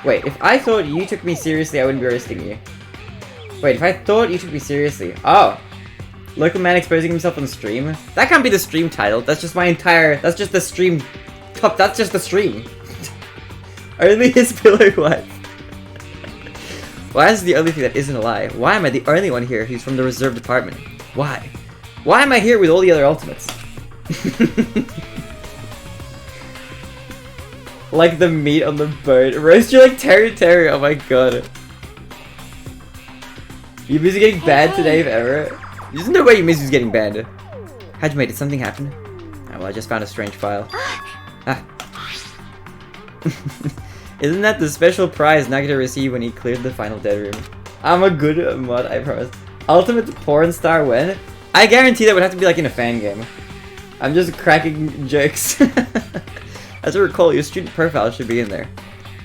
Wait, if I thought you took me seriously, I wouldn't be roasting you. Wait, if I thought you took me seriously... Oh! Local man exposing himself on stream? That can't be the stream title. That's just my entire... That's just the stream... That's just the stream. Only his pillow wife. Why is the only thing that isn't a lie? Why am I the only one here who's from the reserve department? Why? Why am I here with all the other ultimates? Like the meat on the boat. Roast you like Terry, oh my god. You busy getting banned today if ever? There's no way you miss who's getting banned. Hajime, did something happen? Oh, well, I just found a strange file. Ah. Isn't that the special prize Nagito received when he cleared the final dead room? I'm a good mod, I promise. Ultimate porn star when? I guarantee that would have to be like in a fan game. I'm just cracking jokes. As I recall, your student profile should be in there.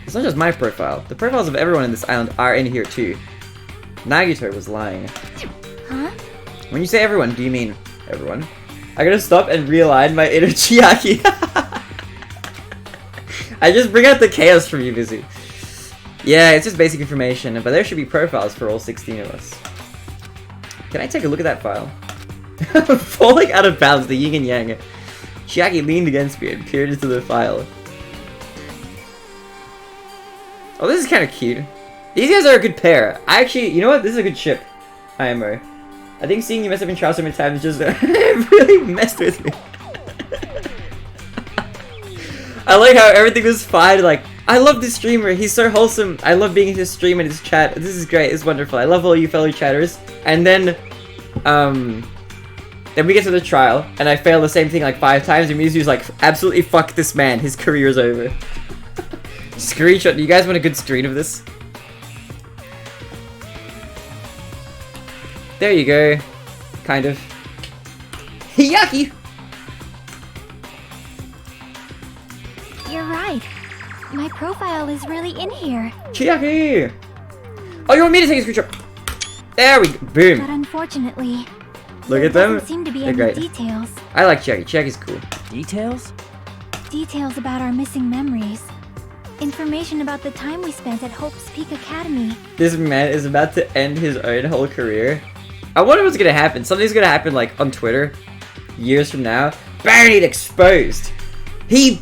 It's not just my profile. The profiles of everyone in this island are in here too. Nagito was lying. Huh? When you say everyone, do you mean everyone? I gotta stop and realign my inner Chiaki. I just bring out the chaos from you, Busy. Yeah, it's just basic information, but there should be profiles for all 16 of us. Can I take a look at that file? Falling out of bounds, the yin and yang. Chiaki leaned against me and peered into the file. Oh, this is kind of cute. These guys are a good pair. I actually, you know what? This is a good ship. IMO. I think seeing you mess up in trial so many times just really messed with me. I like how everything was fine. Like, I love this streamer. He's so wholesome. I love being in his stream and his chat. This is great. It's wonderful. I love all you fellow chatters. And then we get to the trial, and I fail the same thing like 5 times, and Mizu's like, absolutely fuck this man. His career is over. Screenshot. Do you guys want a good screen of this? There you go. Kind of. Yucky! You're right. My profile is really in here. Chiaki! Oh, you want me to take a screenshot? There we go. But Boom. unfortunately, Look there at them. doesn't seem to be They're any great. details. I like Chiaki. Chiaki's cool. Details? Details about our missing memories. Information about the time we spent at Hope's Peak Academy. This man is about to end his own whole career. I wonder what's gonna happen. Something's gonna happen like on Twitter years from now. Buried exposed. He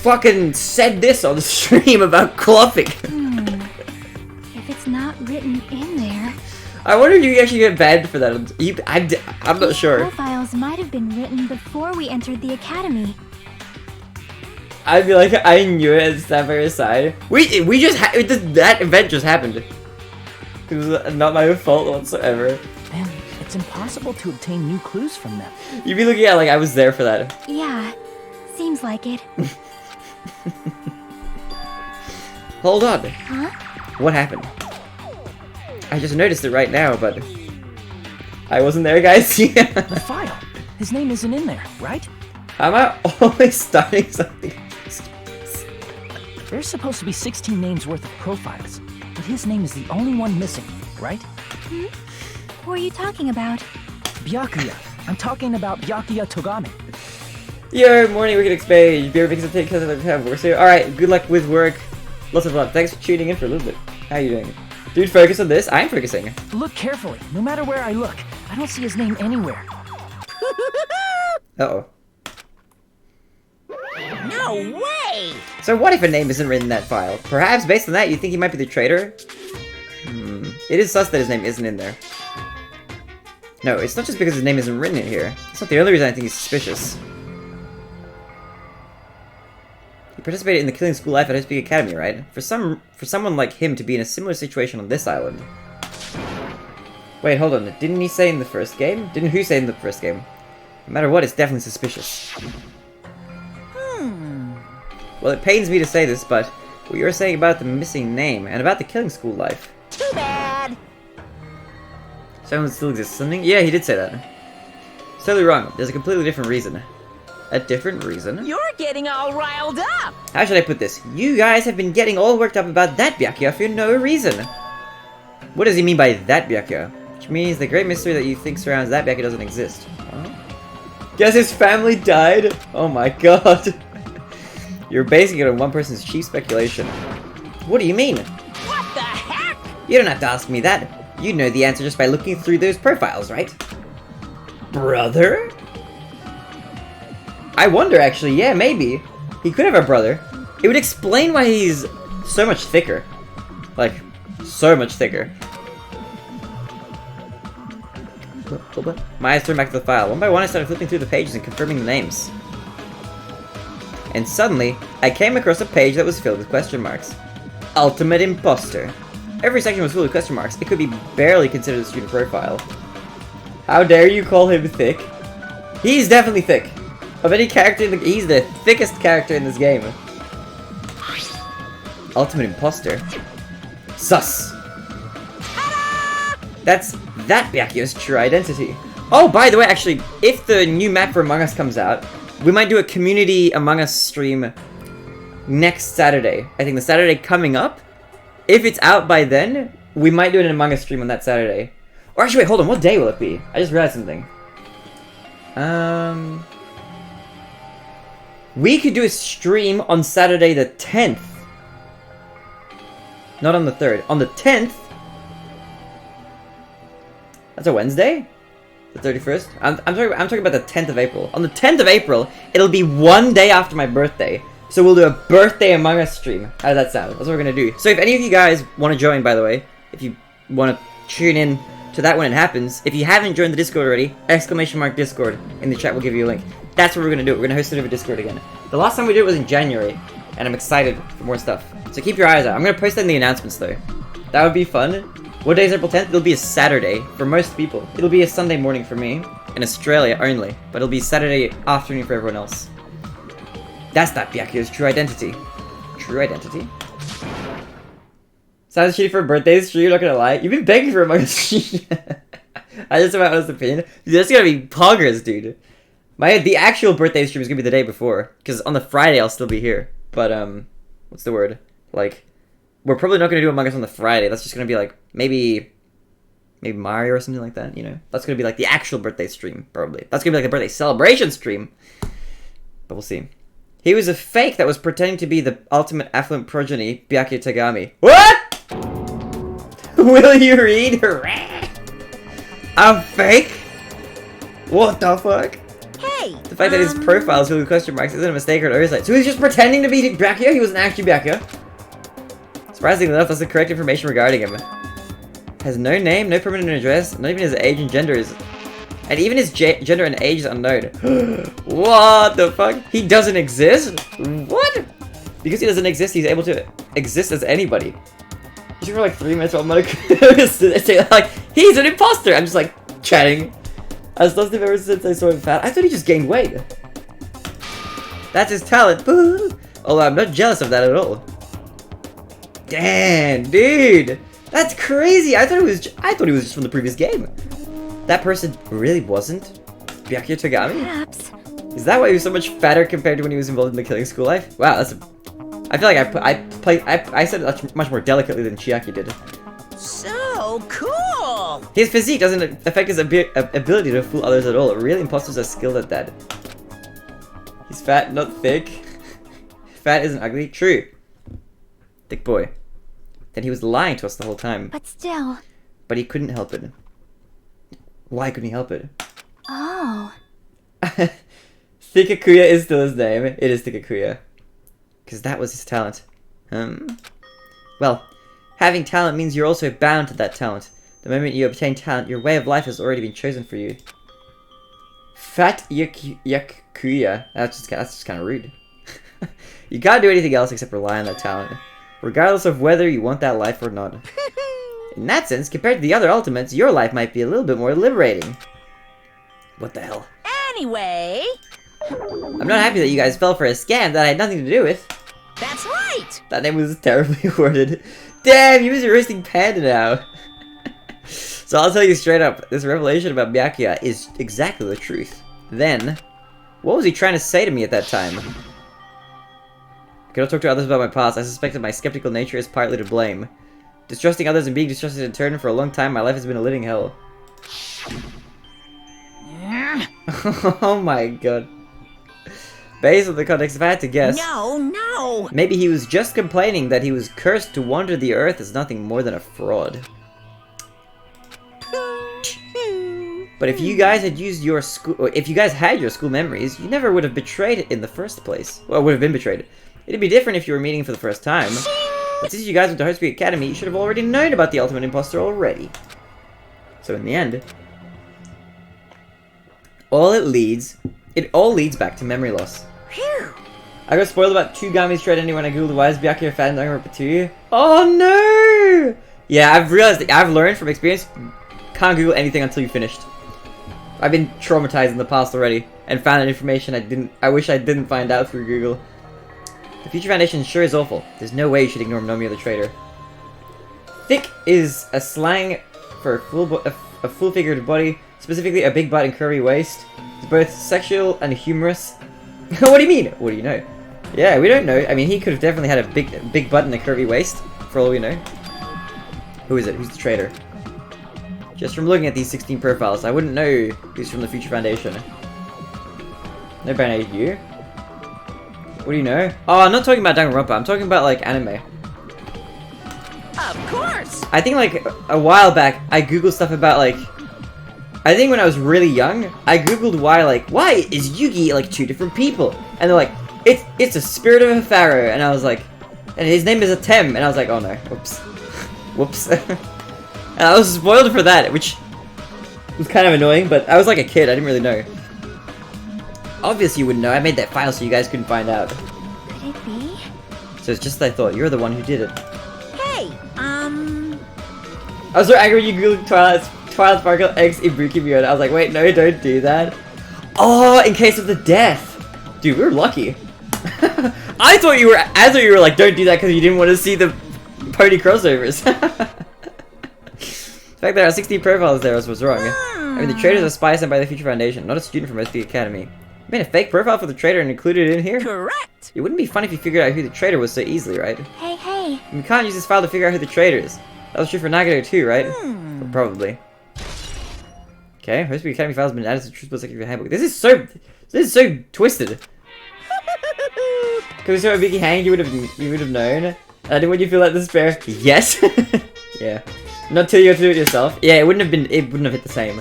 fucking said this on the stream about clothing. If it's not written in there... I wonder if you actually get banned for that. I'm not These sure. profiles might have been written before we entered the academy. I'd be like, I knew it and stand by your side. We just that event just happened. It was not my fault whatsoever. Man, it's impossible to obtain new clues from them. You'd be looking at it like I was there for that. Yeah, seems like it. Hold on. Huh? What happened? I just noticed it right now, but I wasn't there, guys. Yeah. The file. His name isn't in there, right? Am I always starting something? There's supposed to be 16 names worth of profiles, but his name is the only one missing, right? Who are you talking about? Byakuya. I'm talking about Byakuya Togame. Yo, morning, Wicked Expage. Be right back because I have work here. Alright, good luck with work. Lots of luck. Thanks for tuning in for a little bit. How you doing? Dude, focus on this. I'm focusing. Look carefully. No matter where I look, I don't see his name anywhere. Uh-oh. No way! So what if a name isn't written in that file? Perhaps based on that, you think he might be the traitor? It is sus that his name isn't in there. No, it's not just because his name isn't written in here. It's not the only reason I think he's suspicious. He participated in the killing school life at Hope's Peak Academy, right? For someone like him to be in a similar situation on this island. Wait, hold on. Didn't he say in the first game? Didn't who say in the first game? No matter what, it's definitely suspicious. Well, it pains me to say this, but what you were saying about the missing name and about the killing school life. Too bad. Someone still exists something? Yeah, he did say that. It's totally wrong. There's a completely different reason. A different reason? You're getting all riled up. How should I put this? You guys have been getting all worked up about that Byakuya for no reason. What does he mean by that Byakuya? Which means the great mystery that you think surrounds that Byakuya doesn't exist. Huh? Guess his family died? Oh my god. You're basing it on one person's cheap speculation. What do you mean? What the heck? You don't have to ask me that. You know the answer just by looking through those profiles, right? Brother? I wonder, actually. Yeah, maybe. He could have a brother. It would explain why he's so much thicker. Like, so much thicker. My eyes turned back to the file. One by one, I started flipping through the pages and confirming the names. And suddenly, I came across a page that was filled with question marks. Ultimate Imposter. Every section was filled with question marks. It could be barely considered a student profile. How dare you call him thick? He's definitely thick. Of any character in the he's the thickest character in this game. Ultimate Imposter. Sus. That's that Byakuya's true identity. Oh, by the way, actually, if the new map for Among Us comes out, we might do a community Among Us stream next Saturday. I think the Saturday coming up. If it's out by then, we might do an Among Us stream on that Saturday. Or actually, wait, hold on. What day will it be? I just realized something. We could do a stream on Saturday the 10th. Not on the 3rd. On the 10th. That's a Wednesday? The 31st? I'm talking about the 10th of April. On the 10th of April, it'll be one day after my birthday. So we'll do a birthday Among Us stream. How does that sound? That's what we're gonna do. So if any of you guys want to join, by the way, if you want to tune in to that when it happens, if you haven't joined the Discord already, !Discord in the chat will give you a link. That's what we're gonna do. We're gonna host it over Discord again. The last time we did it was in January, and I'm excited for more stuff. So keep your eyes out. I'm gonna post that in the announcements though. That would be fun. What day is April 10th? It'll be a Saturday for most people. It'll be a Sunday morning for me, in Australia only, but it'll be Saturday afternoon for everyone else. That's that Byakuya's true identity. True identity? Sounds shitty for a birthday stream, not gonna lie. You've been begging for a Among Us stream. I just about honest opinion. Dude, that's gonna be poggers, dude. The actual birthday stream is gonna be the day before, because on the Friday I'll still be here. But what's the word? Like, we're probably not gonna do Among Us on the Friday. That's just gonna be like maybe Mario or something like that. You know, that's gonna be like the actual birthday stream probably. That's gonna be like the birthday celebration stream. But we'll see. He was a fake that was pretending to be the ultimate affluent progeny, Byakuya Tagami. What? Will you read? A fake? What the fuck? Hey. The fact that his profile is filled with question marks isn't a mistake or an oversight. So he's just pretending to be Byakuya? He wasn't actually Byakuya? Surprisingly enough, that's the correct information regarding him. Has no name, no permanent address, not even his age and gender is... And even his gender and age is unknown. What the fuck? He doesn't exist? What? Because he doesn't exist, he's able to exist as anybody. Just for like 3 minutes while Monokuma say like, he's an imposter! I'm just like, chatting. I've loved him ever since I saw him fat. I thought he just gained weight. That's his talent. Boo! Although I'm not jealous of that at all. Damn, dude! That's crazy! I thought he was just from the previous game. That person really wasn't Byakuya Tagami? Perhaps. Is that why he was so much fatter compared to when he was involved in the killing school life? Wow, that's a... I feel like I said it much more delicately than Chiaki did. So cool. His physique doesn't affect his ability to fool others at all. Real imposters are skilled at that. He's fat, not thick. Fat isn't ugly. True. Thick boy. Then he was lying to us the whole time. But still. But he couldn't help it. Why couldn't he help it? Oh. Thikakuya is still his name. It is Thikakuya. Because that was his talent. Well, having talent means you're also bound to that talent. The moment you obtain talent, your way of life has already been chosen for you. Fat Yakuya. That's just kind of rude. You can't do anything else except rely on that talent, regardless of whether you want that life or not. In that sense, compared to the other ultimates, your life might be a little bit more liberating. What the hell? Anyway, I'm not happy that you guys fell for a scam that I had nothing to do with. that's right. That name was terribly worded. Damn, you was a roasting panda now. So I'll tell you straight up, this revelation about Byakuya is exactly the truth. Then, what was he trying to say to me at that time? I cannot talk to others about my past. I suspect that my skeptical nature is partly to blame. Distrusting others and being distrusted in turn for a long time, my life has been a living hell. Oh my god. Based on the context, if I had to guess... No. Maybe he was just complaining that he was cursed to wander the earth as nothing more than a fraud. But if you guys had used your school... Or if you guys had your school memories, you never would have betrayed it in the first place. Well, would have been betrayed. It'd be different if you were meeting for the first time. But since you guys went to Hope's Peak Academy, you should have already known about the Ultimate Imposter already. So in the end... It all leads back to memory loss. Phew. I got spoiled about 2 gummies straight anyway when I googled why is Byakuya fat in Danganronpa 2. Oh no! Yeah, I've realized, I've learned from experience, can't Google anything until you finished. I've been traumatized in the past already, and found information I wish I didn't find out through Google. The Future Foundation sure is awful. There's no way you should ignore Nomio the traitor. Thick is a slang for a full-figured body, specifically a big butt and curvy waist. It's both sexual and humorous. What do you mean? What do you know? Yeah, we don't know. I mean, he could have definitely had a big butt and a curvy waist, for all we know. Who is it? Who's the traitor? Just from looking at these 16 profiles, I wouldn't know who's from the Future Foundation. No banner, you? What do you know? Oh, I'm not talking about Danganronpa. I'm talking about, like, anime. Of course. I think, like, a while back, I googled stuff about, like... I think when I was really young, I googled why is Yugi, like, 2 different people? And they're like, it's a spirit of a pharaoh. And I was like, and his name is a Tem. And I was like, oh no, whoops. Whoops. And I was spoiled for that, which was kind of annoying, but I was like a kid, I didn't really know. Obviously you wouldn't know, I made that file so you guys couldn't find out. Could it be? So it's just as I thought, you're the one who did it. Hey, I was so angry when you googled Twilight Sparkle X Ibuki Miona. I was like, wait, no, don't do that. Oh, in case of the death. Dude, we were lucky. I thought you were like, don't do that because you didn't want to see the pony crossovers. The fact that there are 16 profiles there was wrong. I mean, the traitors are spies sent by the Future Foundation, not a student from SP Academy. You made a fake profile for the traitor and included it in here? correct. It wouldn't be fun if you figured out who the traitor was so easily, right? Hey. You can't use this file to figure out who the traitor is. That was true for Nagito too, right? Probably. Okay, Host Academy file has been added to the Truth Secretary Handbook. This is so twisted. Because we saw a Vicky hanged, you would have known. Would you feel like despair? Yes. Yeah. Not till you have to do it yourself. Yeah, it wouldn't have hit the same.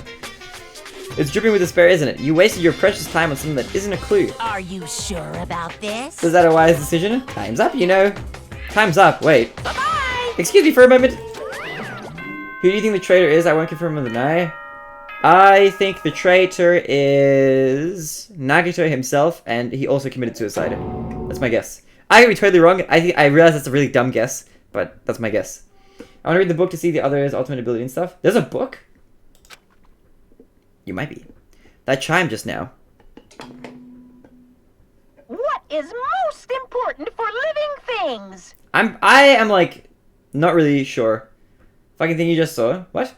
It's dripping with despair, isn't it? You wasted your precious time on something that isn't a clue. Are you sure about this? Was that a wise decision? Time's up, you know. Time's up. Wait. Bye-bye. Excuse me for a moment. Who do you think the traitor is? I won't confirm or deny. I think the traitor is Nagito himself, and he also committed suicide. That's my guess. I could be totally wrong. I realize that's a really dumb guess, but that's my guess. I want to read the book to see the other's ultimate ability and stuff. There's a book? You might be. That chime just now. What is most important for living things? I am like not really sure. Fucking thing you just saw. What?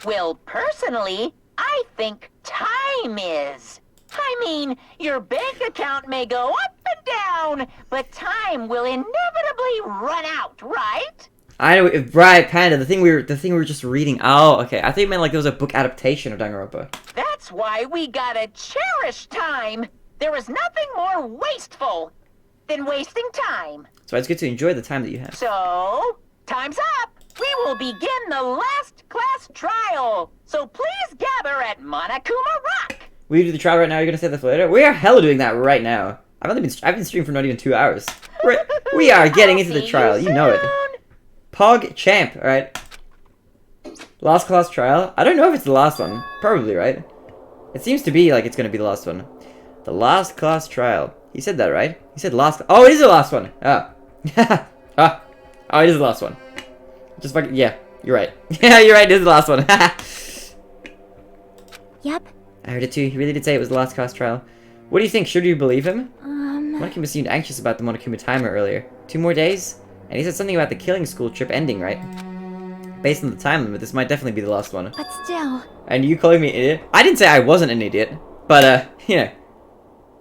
Well, personally, I think time is. I mean, your bank account may go up and down, but time will inevitably run out, right? I know, right, Panda. The thing we were just reading. Oh, okay. I think you meant like there was a book adaptation of Danganronpa. That's why we gotta cherish time. There is nothing more wasteful than wasting time. So it's good to enjoy the time that you have. So, time's up. We will begin the last class trial. So please gather at Monokuma Rock. Will you do the trial right now? You're gonna say that for later? We are hella doing that right now. I've been streaming for not even 2 hours. We are getting into the trial. You know it. Pog Champ, alright. Last class trial. I don't know if it's the last one. Probably, right? It seems to be like it's gonna be the last one. The last class trial. He said that, right? He said last. Oh, it is the last one. Oh. Oh, it is the last one. Just fucking, yeah, you're right. Yeah, you're right, it is the last one. Yep. I heard it too. He really did say it was the last class trial. What do you think? Should you believe him? Monokuma seemed anxious about the Monokuma timer earlier. 2 more days? And he said something about the killing school trip ending, right? Based on the time limit, this might definitely be the last one. But still. And you calling me an idiot? I didn't say I wasn't an idiot. But, you know,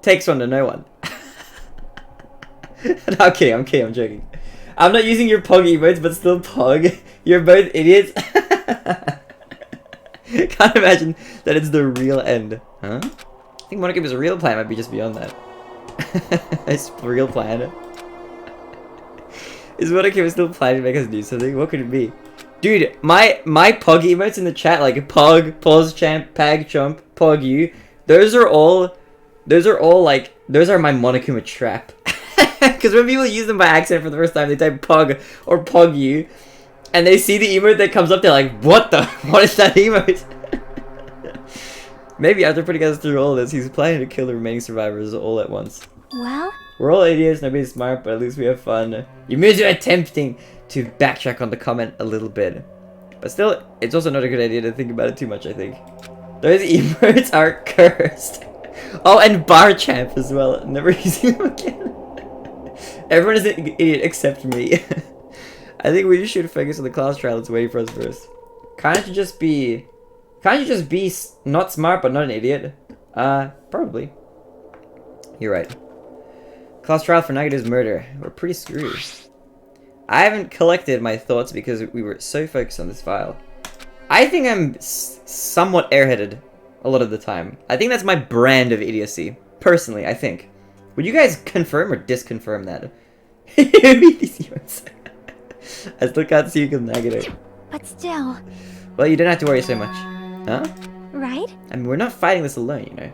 takes one to know one. No, I'm kidding, I'm joking. I'm not using your Pog emotes, but still Pog. You're both idiots. Can't imagine that it's the real end. Huh? I think Monokuma's real plan might be just beyond that. His real plan. Is Monokuma still planning to make us do something? What could it be? Dude, my Pog emotes in the chat, like Pog, Pause Champ, Pag Chomp, Pog You, those are my Monokuma trap. Because when people use them by accident for the first time, they type Pog or Pog You, and they see the emote that comes up, they're like, what the? What is that emote? Maybe after putting us through all this, he's planning to kill the remaining survivors all at once. Well? We're all idiots, nobody's smart, but at least we have fun. You means you're attempting to backtrack on the comment a little bit. But still, it's also not a good idea to think about it too much, I think. Those emotes are cursed. Oh, and Bar Champ as well. Never using them again. Everyone is an idiot except me. I think we should focus on the class trial that's waiting for us first. Can't you just be not smart but not an idiot? Probably. You're right. Class trial for Nagito's murder. We're pretty screwed. I haven't collected my thoughts because we were so focused on this file. I think I'm somewhat airheaded a lot of the time. I think that's my brand of idiocy. Personally, I think. Would you guys confirm or disconfirm that? I still can't see you because Nagito. But still. Well, you don't have to worry so much. Huh? Right? I mean, we're not fighting this alone, you know.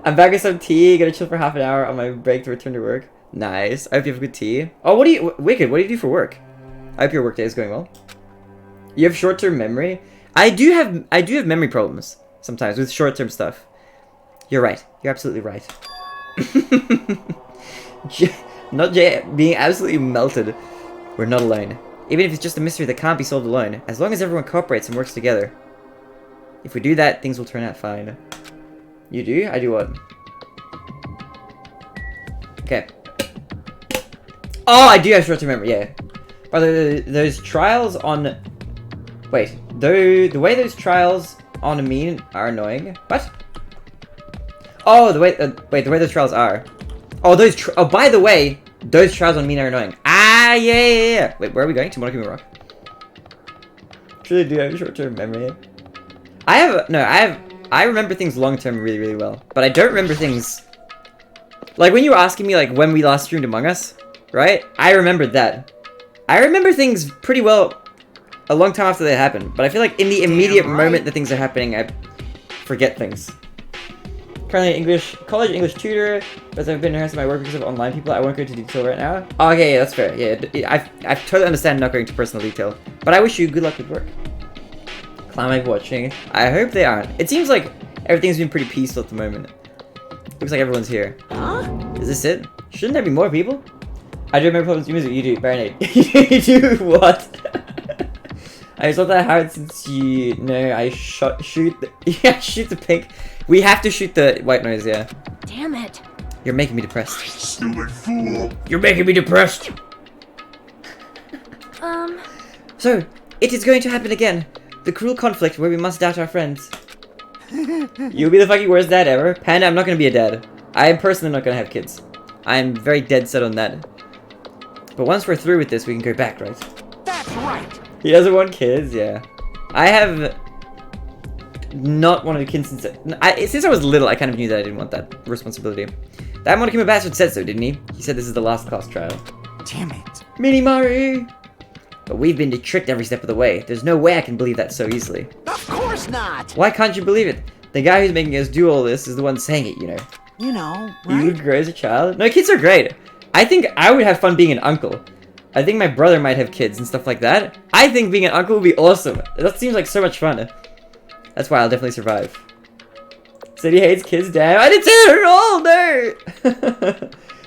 I'm back with some tea, gonna chill for half an hour on my break to return to work. Nice. I hope you have good tea. Oh, Wicked, what do you do for work? I hope your work day is going well. You have short-term memory? I do have memory problems sometimes with short-term stuff. You're right. You're absolutely right. Not Jay being absolutely melted. We're not alone. Even if it's just a mystery that can't be solved alone, as long as everyone cooperates and works together. If we do that, things will turn out fine. You do? I do what? Okay. Oh, I do have short-term memory, yeah. By those trials on... Wait, the way those trials on Amin are annoying. What? Oh, the way those trials are. Oh, by the way, those trials on Amin are annoying. Ah, yeah. Wait, where are we going? To Monokuma Rock. Truly do have short-term memory. I remember things long-term really, really well. But I don't remember things... Like, when you were asking me, like, when we last streamed Among Us, right? I remembered that. I remember things pretty well a long time after they happened. But I feel like in the immediate moment that things are happening, I forget things. Currently college English tutor, but I've been harassed by my work because of online people. I won't go into detail right now. Oh, okay, yeah, that's fair. Yeah, I totally understand not going into personal detail. But I wish you good luck with work. Climate watching. I hope they aren't. It seems like everything's been pretty peaceful at the moment. Looks like everyone's here. Huh? Is this it? Shouldn't there be more people? I do remember problems with music. You do, Baronade. You do what? I thought that hard since you know I shoot the pink. We have to shoot the white noise, yeah. Damn it. You're making me depressed. Stupid fool. You're making me depressed. So, it is going to happen again. The cruel conflict where we must doubt our friends. You'll be the fucking worst dad ever. Panda, I'm not gonna be a dad. I am personally not gonna have kids. I'm very dead set on that. But once we're through with this, we can go back, right? That's right. He doesn't want kids, yeah. I have not wanted kids since I was little. I kind of knew that I didn't want that responsibility. That Monokuma bastard said so, didn't he? He said this is the last class trial. Damn it. Mini Mari! But we've been tricked every step of the way. There's no way I can believe that so easily. Of course not. Why can't you believe it? The guy who's making us do all this is the one saying it, you know. You know, You right? would grow as a child? No, kids are great. I think I would have fun being an uncle. I think my brother might have kids and stuff like that. I think being an uncle would be awesome. That seems like so much fun. That's why I'll definitely survive. Said he hates kids, damn. I didn't say that at all, no!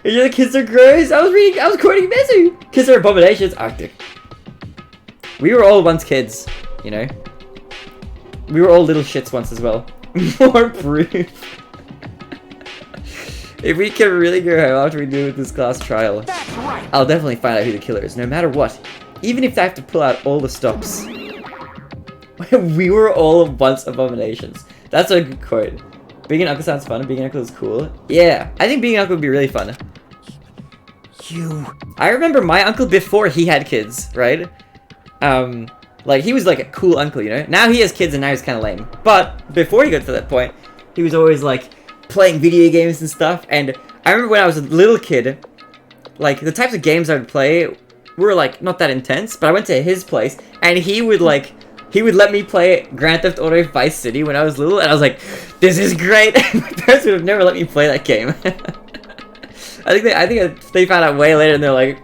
You know the kids are gross? I was quoting Mezu! Kids are abominations, Arctic. We were all once kids, you know? We were all little shits once as well. More proof. If we can really go home after we do with this class trial, That's right. I'll definitely find out who the killer is, no matter what. Even if I have to pull out all the stops. We were all once abominations. That's a good quote. Being an uncle sounds fun, and being an uncle is cool. Yeah, I think being an uncle would be really fun. I remember my uncle before he had kids, right? Like, he was like a cool uncle, you know? Now he has kids and now he's kind of lame. But before he got to that point, he was always like playing video games and stuff. And I remember when I was a little kid, like the types of games I would play were like not that intense. But I went to his place and he would let me play Grand Theft Auto Vice City when I was little. And I was like, this is great. My parents would have never let me play that game. I think they found out way later and they're like,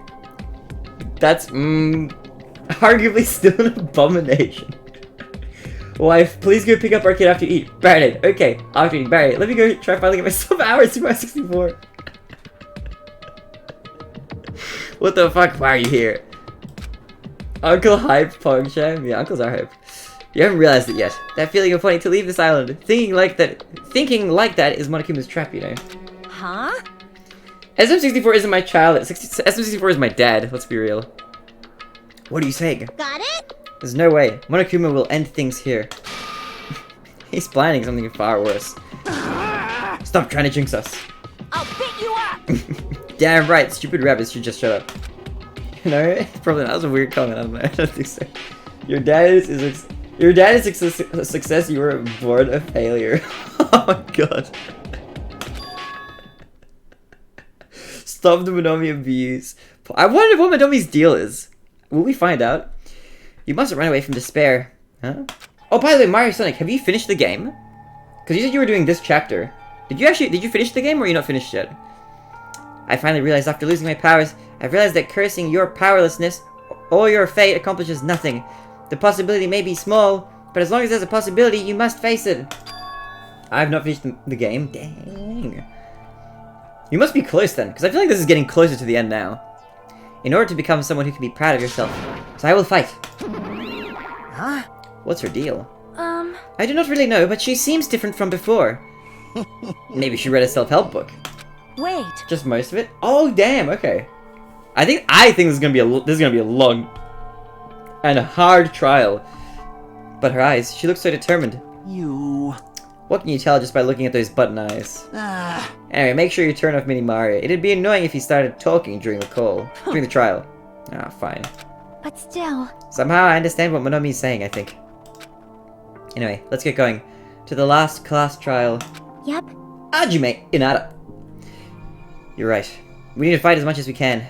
that's arguably still an abomination. Wife, please go pick up our kid after you eat. Baronade. Okay, after eating. Baronade. Let me go try finally get myself hours to my 64. What the fuck? Why are you here? Uncle Hype Pongsham? Yeah, uncles are hype. You haven't realized it yet. That feeling of wanting to leave this island. Thinking like that is Monokuma's trap, you know. Huh? SM64 isn't my child. SM64 is my dad. Let's be real. What are you saying? Got it? There's no way. Monokuma will end things here. He's planning something far worse. Stop trying to jinx us. I'll pick you up! Damn right, stupid rabbits should just shut up. You know, probably not. That was a weird comment. I don't know. I don't think so. Your dad is a success. You were born a failure. Oh my god. Stop the Monomi abuse. I wonder what Monomi's deal is. Will we find out? You mustn't run away from despair. Huh? Oh, by the way, Mario Sonic, have you finished the game? Because you said you were doing this chapter. Did you finish the game or are you not finished yet? I finally realized after losing my powers, I've realized that cursing your powerlessness or your fate accomplishes nothing. The possibility may be small, but as long as there's a possibility, you must face it. I have not finished the game. Dang. You must be close then, because I feel like this is getting closer to the end now. In order to become someone who can be proud of yourself. So I will fight. Huh? What's her deal? I do not really know, but she seems different from before. Maybe she read a self-help book. Wait. Just most of it? Oh damn, okay. I think this is gonna be a long and a hard trial. But her eyes, she looks so determined. You. What can you tell just by looking at those button eyes? Anyway, make sure you turn off Mini Mario. It'd be annoying if he started talking during the trial. Ah, fine. But still. Somehow I understand what Monomi's saying, I think. Anyway, let's get going. To the last class trial. Yep. Hajime Hinata. You're right. We need to fight as much as we can.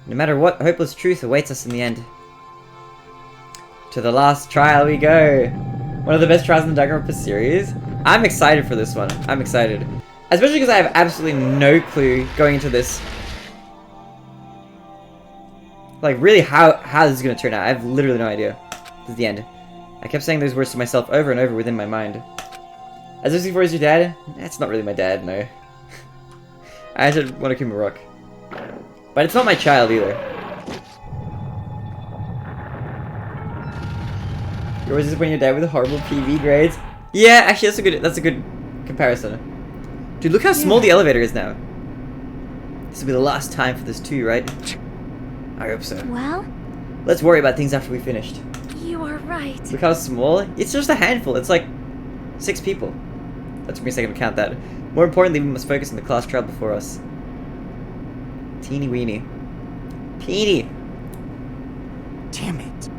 No matter what hopeless truth awaits us in the end. To the last trial we go. One of the best trials in the Danganronpa series. I'm excited for this one. I'm excited. Especially because I have absolutely no clue going into this. Like, really how this is going to turn out. I have literally no idea. This is the end. I kept saying those words to myself over and over within my mind. As SM64 is your dad? That's not really my dad, no. I said Monokuma Rock. But it's not my child either. You're always disappointing your dad with horrible PV grades? Yeah, actually that's a good comparison. Dude, look how small the elevator is now. This will be the last time for this too, right? I hope so. Well? Let's worry about things after we finished. You are right. Look how small? It's just a handful. It's like 6 people. That took me a second to count that. More importantly, we must focus on the class trial before us. Teeny weeny. Teeny! Damn it.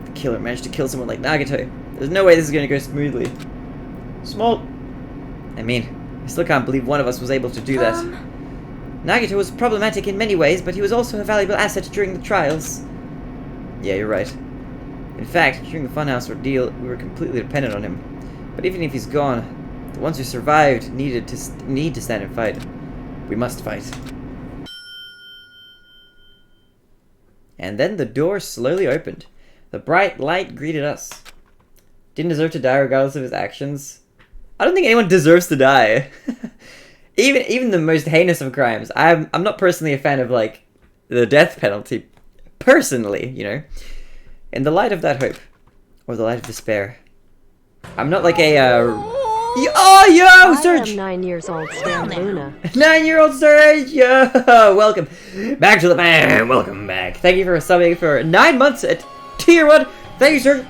The killer managed to kill someone like Nagito. There's no way this is going to go smoothly. Small. I mean, I still can't believe one of us was able to do that. Nagito was problematic in many ways, but he was also a valuable asset during the trials. Yeah, you're right. In fact, during the Funhouse ordeal, we were completely dependent on him. But even if he's gone, the ones who survived need to stand and fight. We must fight. And then the door slowly opened. The bright light greeted us. Didn't deserve to die regardless of his actions. I don't think anyone deserves to die. even the most heinous of crimes. I'm not personally a fan of like the death penalty. Personally, you know. In the light of that hope, or the light of despair, I'm not like a yo, Serge! I am 9 years old, Stan Luna. 9-year-old Serge! Yo! Welcome back to the band! Welcome back. Thank you for subbing for 9 months at Tier 1. Thank you, Serge.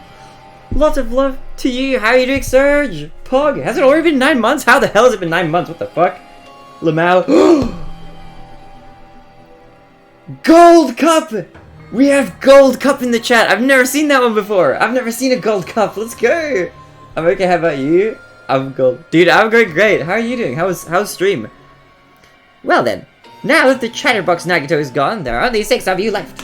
Lots of love to you. How are you doing, Serge? Pog, has it already been 9 months? How the hell has it been 9 months? What the fuck? Lamau. Gold Cup! We have Gold Cup in the chat. I've never seen that one before. I've never seen a Gold Cup. Let's go. I'm okay. How about you? I'm gold. Dude, I'm going great. How are you doing? How's stream? Well then, now that the chatterbox Nagito is gone, there are only 6 of you left.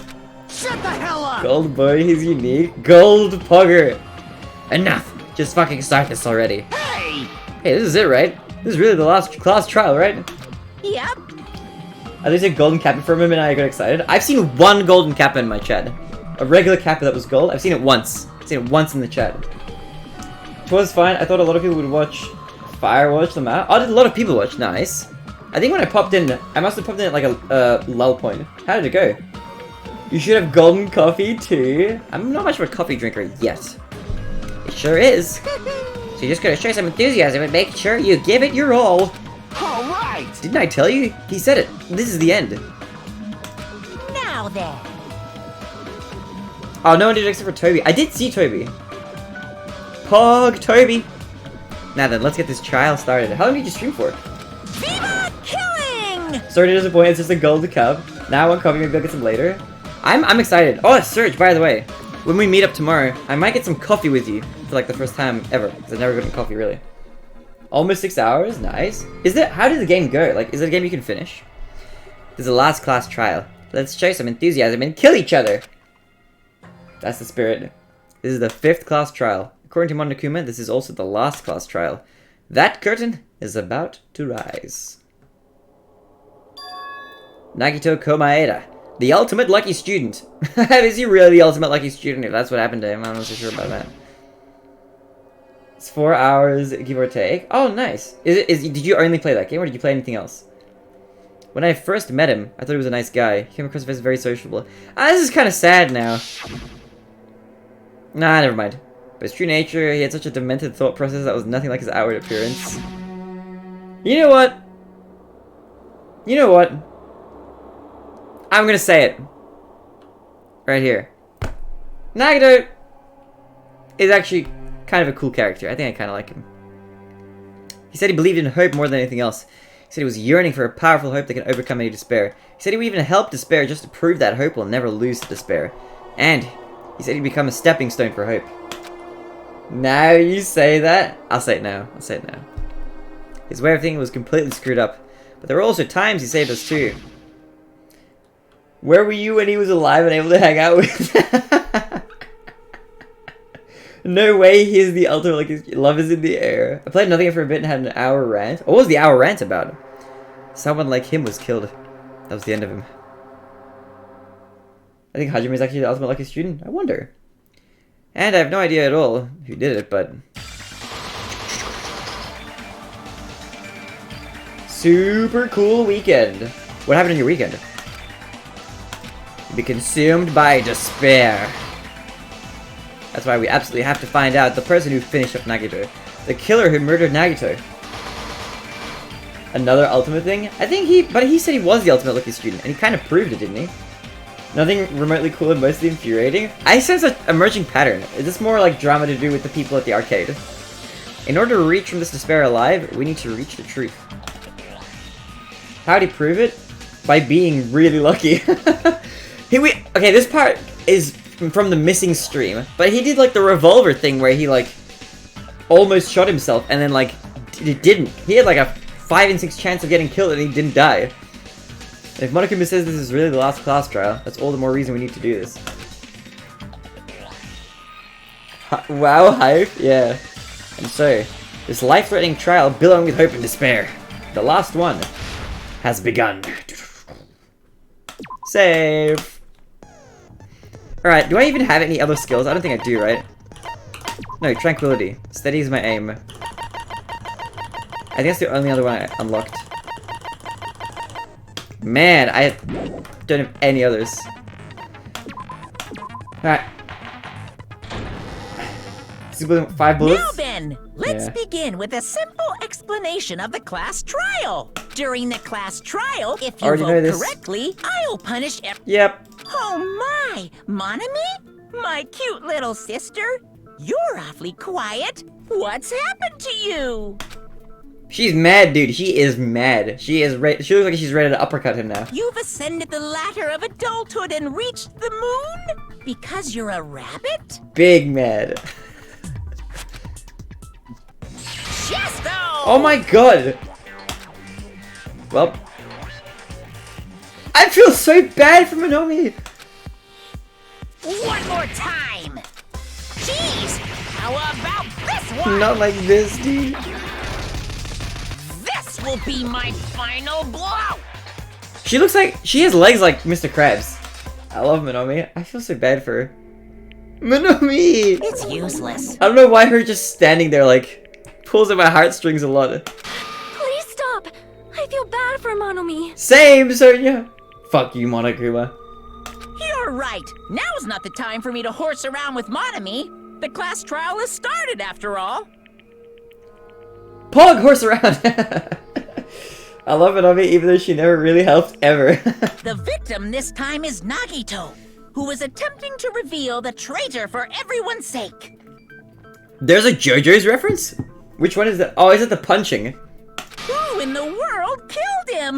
Shut the hell up! Gold boy, he's unique. Gold pugger. Enough. Just fucking start this already. Hey! Hey, this is it, right? This is really the last class trial, right? Yep. At least a golden kappa for a moment and I got excited. I've seen 1 golden kappa in my chat. A regular kappa that was gold. I've seen it once. I've seen it once in the chat. It was fine. I thought a lot of people would watch Firewatch them out. Oh, did a lot of people watch? Nice. I think when I popped in, I must have popped in at like a lull point. How did it go? You should have golden coffee too. I'm not much of a coffee drinker yet. It sure is. So you just gotta show some enthusiasm and make sure you give it your all. Alright! Didn't I tell you? He said it. This is the end. Now then. Oh, no one did except for Toby. I did see Toby. Pog Toby. Now then, let's get this trial started. How long did you stream for? Viva killing! Sorry to disappoint, it's just a gold cup. Now I want coffee, maybe I'll get some later. I'm excited. Oh, Serge, by the way. When we meet up tomorrow, I might get some coffee with you for like the first time ever. Because I've never gotten coffee, really. Almost 6 hours, nice. How did the game go? Like, is it a game you can finish? This is the last class trial. Let's show some enthusiasm and kill each other. That's the spirit. This is the 5th class trial. According to Monokuma, this is also the last class trial. That curtain is about to rise. Nagito Komaeda, the ultimate lucky student. Is he really the ultimate lucky student? If that's what happened to him, I'm not so sure about that. It's 4 hours, give or take. Oh, nice. Did you only play that game, or did you play anything else? When I first met him, I thought he was a nice guy. He came across as very sociable. This is kind of sad now. Nah, never mind. But his true nature, he had such a demented thought process that was nothing like his outward appearance. You know what? You know what? I'm gonna say it. Right here. Nagito is actually kind of a cool character. I think I kind of like him. He said he believed in hope more than anything else. He said he was yearning for a powerful hope that can overcome any despair. He said he would even help despair just to prove that hope will never lose to despair. And he said he'd become a stepping stone for hope. Now you say that? I'll say it now. I'll say it now. His way of thinking was completely screwed up. But there were also times he saved us too. Where were you when he was alive and able to hang out with? No way he is the ultimate, like his love is in the air. I played nothing for a bit and had an hour rant. What was the hour rant about? Someone like him was killed. That was the end of him. I think Hajime is actually the ultimate lucky student. I wonder. And I have no idea at all who did it, but... Super cool weekend. What happened in your weekend? Be consumed by despair. That's why we absolutely have to find out the person who finished up Nagito. The killer who murdered Nagito. Another ultimate thing? I think but he said he was the ultimate lucky student, and he kind of proved it, didn't he? Nothing remotely cool and mostly infuriating? I sense an emerging pattern. Is this more like drama to do with the people at the arcade? In order to reach from this despair alive, we need to reach the truth. How'd he prove it? By being really lucky. Okay, this part is from the missing stream, but he did like the revolver thing where he like almost shot himself and then like it didn't. He had like a 5 in 6 chance of getting killed and he didn't die. And if Monokuma says this is really the last class trial, that's all the more reason we need to do this. Wow, hype? Yeah. And so, this life-threatening trial billowing with hope and despair. The last one has begun. Save. Alright, do I even have any other skills? I don't think I do, right? No, tranquility. Steady is my aim. think that's the only other one I unlocked. Man, I don't have any others. Alright. 5 bullets? Now then, let's begin with a simple explanation of the class trial. During the class trial, if you Already know vote this. correctly, I'll punish Yep. Oh my! Monami? My cute little sister? You're awfully quiet. What's happened to you? She's mad, dude. She is mad. She looks like she's ready to uppercut him now. You've ascended the ladder of adulthood and reached the moon? Because you're a rabbit? Big mad. Chesto! Oh my god! Well, I feel so bad for Monomi. One more time! Jeez! How about this one? Not like this, dude. This will be my final blow! She looks like she has legs like Mr. Krabs. I love Monomi. I feel so bad for her. Monomi! It's useless. I don't know why her just standing there like pulls at my heartstrings a lot. Please stop. I feel bad for Monomi. Same, Sonia. Fuck you, Monokuma. You're right. Now's not the time for me to horse around with Monami. The class trial has started, after all. Pog horse around. I love Monomi even though she never really helped ever. The victim this time is Nagito, who is attempting to reveal the traitor for everyone's sake. There's a JoJo's reference? Which one is that? Oh, is it the punching? Who in the world killed him?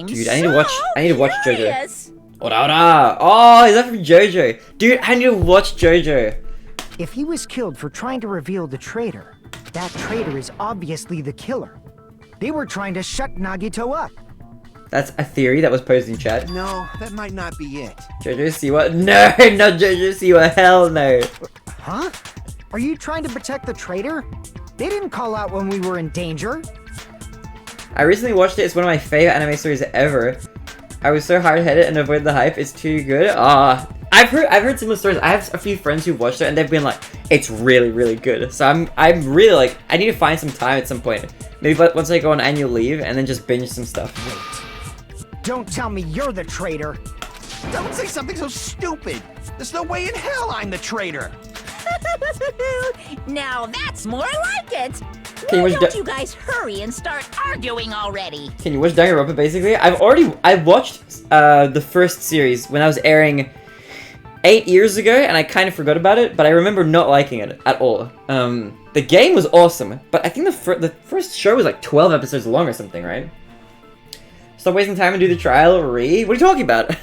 Dude, I need to watch JoJo. curious. Ora ora! Oh, is that from JoJo? Dude, I need to watch JoJo. If he was killed for trying to reveal the traitor, that traitor is obviously the killer. They were trying to shut Nagito up. That's a theory that was posed in chat. No, that might not be it. JoJo Siwa? No, not JoJo Siwa. Hell no. Huh? Are you trying to protect the traitor? They didn't call out when we were in danger. I recently watched it. It's one of my favorite anime stories ever. I was so hard-headed and avoided the hype. It's too good. I've heard similar stories. I have a few friends who watched it and they've been like, it's really, really good. So I'm really like, I need to find some time at some point. Maybe once I go on annual leave and then just binge some stuff. Wait. Don't tell me you're the traitor. Don't say something so stupid. There's no way in hell I'm the traitor. Now that's more like it. Can Why you watch don't you guys hurry and start arguing already? Can you watch Danganronpa basically? I watched the first series when I was airing 8 years ago and I kind of forgot about it, but I remember not liking it at all. The game was awesome, but I think the first show was like 12 episodes long or something, right? Stop wasting time and do the trial, Ree. What are you talking about?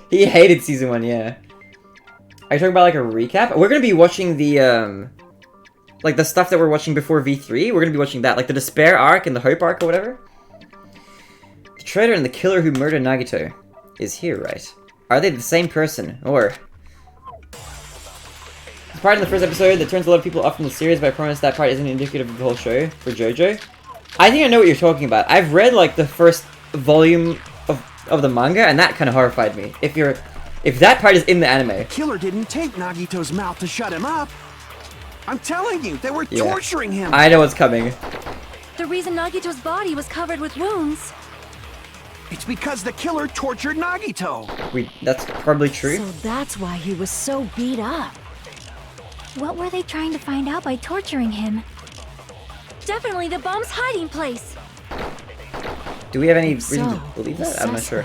He hated season 1, yeah. Are you talking about like a recap? We're gonna be watching the like the stuff that we're watching before V3. We're gonna be watching that, like the Despair arc and the Hope arc or whatever. The traitor and the killer who murdered Nagito is here, right? Are they the same person, or? The part in the first episode that turns a lot of people off from the series, but I promise that part isn't indicative of the whole show for JoJo. I think I know what you're talking about. I've read like the first volume of the manga, and that kind of horrified me. If that part is in the anime. Killer didn't tape Nagito's mouth to shut him up. I'm telling you, they were torturing him. I know what's coming. The reason Nagito's body was covered with wounds. It's because the killer tortured Nagito. That's probably true. So that's why he was so beat up. What were they trying to find out by torturing him? Definitely the bomb's hiding place. Do we have any reason to believe that? I'm not sure.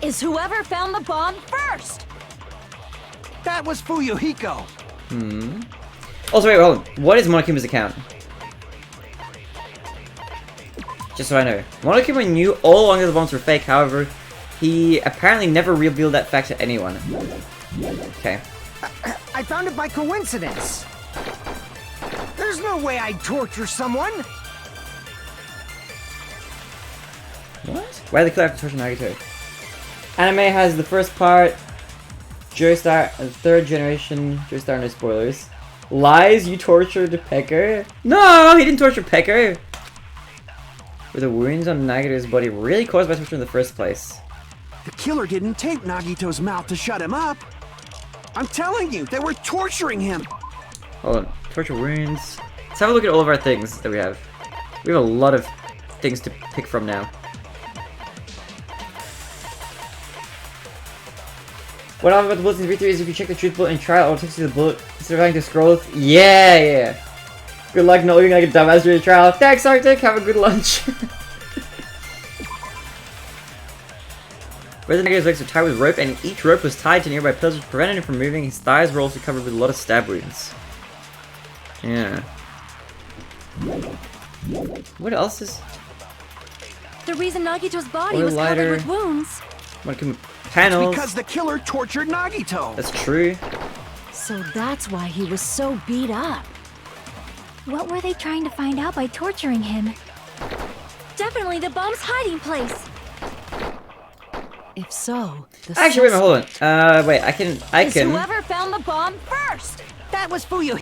Is whoever found the bomb first? That was Fuyuhiko. Also, wait, hold on. What is Monokuma's account? Just so I know. Monokuma knew all along that the bombs were fake, however, he apparently never revealed that fact to anyone. Okay. I found it by coincidence. There's no way I'd torture someone. What? Why did the killer have to torture Nagito? Anime has the first part, Joestar, and third generation, Joestar, no spoilers. Lies, you tortured Pekka? No, he didn't torture Pekka! Were the wounds on Nagito's body really caused by torture in the first place? The killer didn't tape Nagito's mouth to shut him up. I'm telling you, they were torturing him. Hold on. Torture wounds. Let's have a look at all of our things that we have. We have a lot of things to pick from now. What I love about the bullets in V3 is if you check the truth bullet in trial, it'll text you the bullet instead of having to scroll. Yeah. Good luck not looking like a dumbass during the trial. Thanks, Arctic. Have a good lunch. Resident legs were tied with rope, and each rope was tied to nearby pillars which prevented him from moving. His thighs were also covered with a lot of stab wounds. Yeah. What else is... The reason Nagito's body Oil was lighter. covered with wounds. Monokuma panels. Because the killer tortured Nagito. That's true. So that's why he was so beat up. What were they trying to find out by torturing him? Definitely the bomb's hiding place. If so, the Actually, wait a minute, hold on. Wait, I can... whoever found the bomb first. That was Fuyu.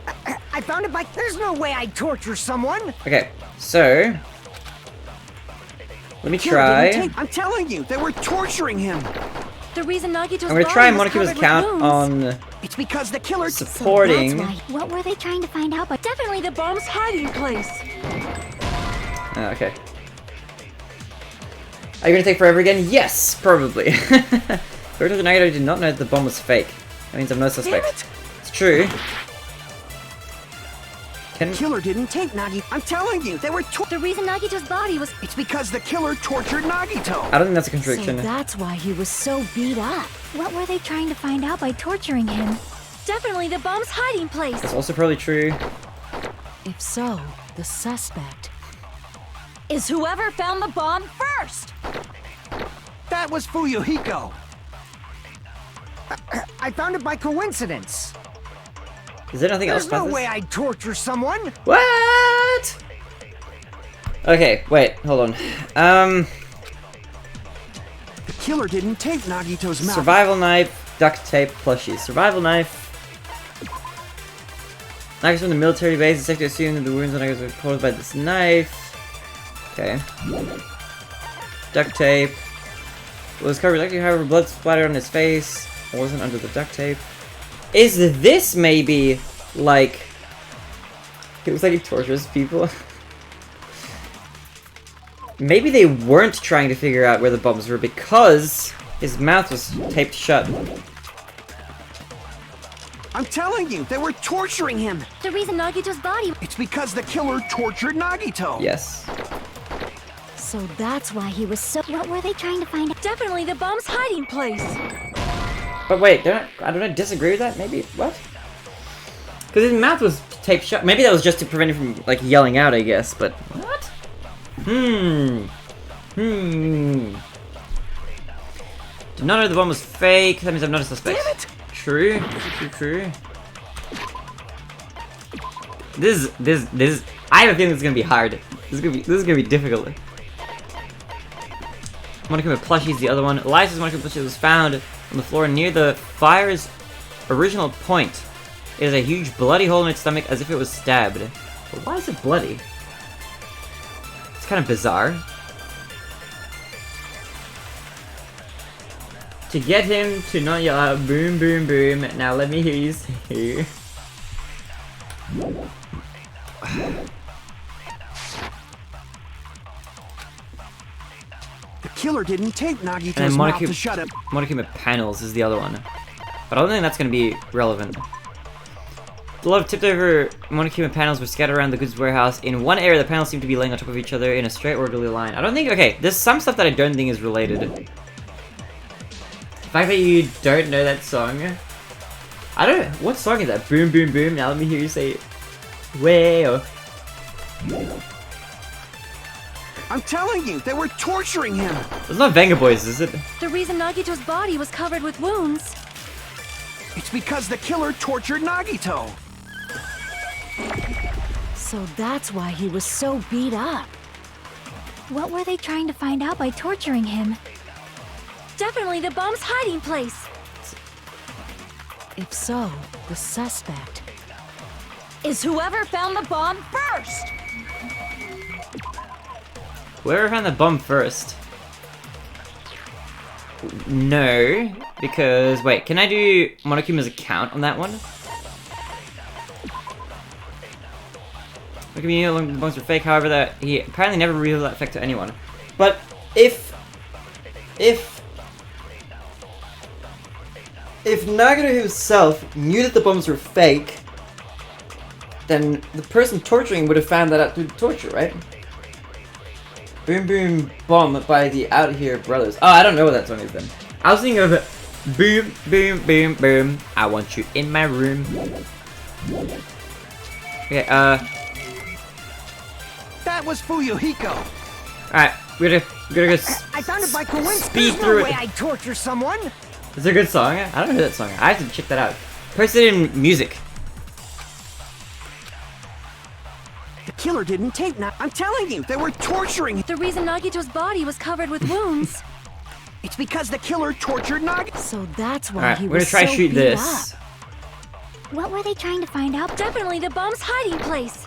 I found it by. There's no way I'd torture someone. Okay, so... Let me try... I'm telling you, they were torturing him. The reason Nagito's I'm gonna body try was Monokuma's covered count with wounds. on It's because the killer supporting... So that's why. What were they trying to find out? But definitely the bomb's hiding place. Okay. Are you gonna take forever again? Yes, probably. Whoever told Nagito did not know that the bomb was fake. That means I'm no suspect. Damn it. It's true. The killer didn't take Nagi. I'm telling you, they were The reason Nagito's body was... It's because the killer tortured Nagito. I don't think that's a So contradiction. that's why he was so beat up. What were they trying to find out by torturing him? Definitely the bomb's hiding place. That's also probably true. If so, the suspect is whoever found the bomb first. That was Fuyuhiko. I found it by coincidence. Is there nothing else There's about no this? way I'd torture someone. What? Okay, wait, hold on. The killer didn't take Nagito's mouth. Survival knife, duct tape, plushies. Survival knife. Nagito's from the military base. It's safe to assume that the wounds on Nagito were caused by this knife. Okay. Duct tape. Was covered with however, blood splattered on his face. It wasn't under the duct tape. Is this maybe like... It was like he tortures people? Maybe they weren't trying to figure out where the bombs were because his mouth was taped shut. I'm telling you, they were torturing him. The reason Nagito's body... It's because the killer tortured Nagito. Yes. So that's why he was so... What were they trying to find out? Definitely the bomb's hiding place. But wait, I don't disagree with that? Maybe, what? Because his mouth was taped shut. Maybe that was just to prevent him from, like, yelling out, I guess, but... What? Did not know the bomb was fake. That means I'm not a suspect. Damn it! True. This is... I have a feeling this is gonna be hard. This is gonna be difficult. Monokuma plushie is the other one. Elias's Monokuma plushie was found on the floor near the fire's original point. It has a huge bloody hole in its stomach as if it was stabbed. But why is it bloody? It's kind of bizarre. To get him to not yell out boom boom boom, now let me hear you say. The killer didn't take And Nagito's mouth to shut him. Monokuma panels is the other one. But I don't think that's going to be relevant. A lot of tipped over Monokuma panels were scattered around the goods warehouse. In one area, the panels seem to be laying on top of each other in a straight orderly line. I don't think... Okay, there's some stuff that I don't think is related. The fact that you don't know that song... I don't... What song is that? Boom, boom, boom. Now let me hear you say... Way or... I'm telling you, they were torturing him. It's not Venga Boys, is it? The reason Nagito's body was covered with wounds. It's because the killer tortured Nagito. So that's why he was so beat up. What were they trying to find out by torturing him? Definitely the bomb's hiding place. If so, the suspect is whoever found the bomb first. Whoever found the bomb first. No, because... Wait, can I do Monokuma's account on that one? Look at me, the bombs are fake. However, that he apparently never revealed that fact to anyone. But if Nagito himself knew that the bombs were fake, then the person torturing would have found that out through the torture, right? Boom Boom Bomb by the Out Here Brothers. Oh, I don't know what that song is then. I was thinking of Boom Boom Boom Boom. I want you in my room. Okay, That was Fuyuhiko. alright, we're gonna go I found it by coincidence. speed There's through no way it. I'd torture someone. It's a good song. I don't know that song. I have to check that out. Post it in music. The killer didn't tape. Now I'm telling you, they were torturing him. The reason Nagito's body was covered with wounds. It's because the killer tortured Nagito. So that's why Alright, he we're gonna was try so shoot beat this. up. What were they trying to find out? Definitely the bomb's hiding place.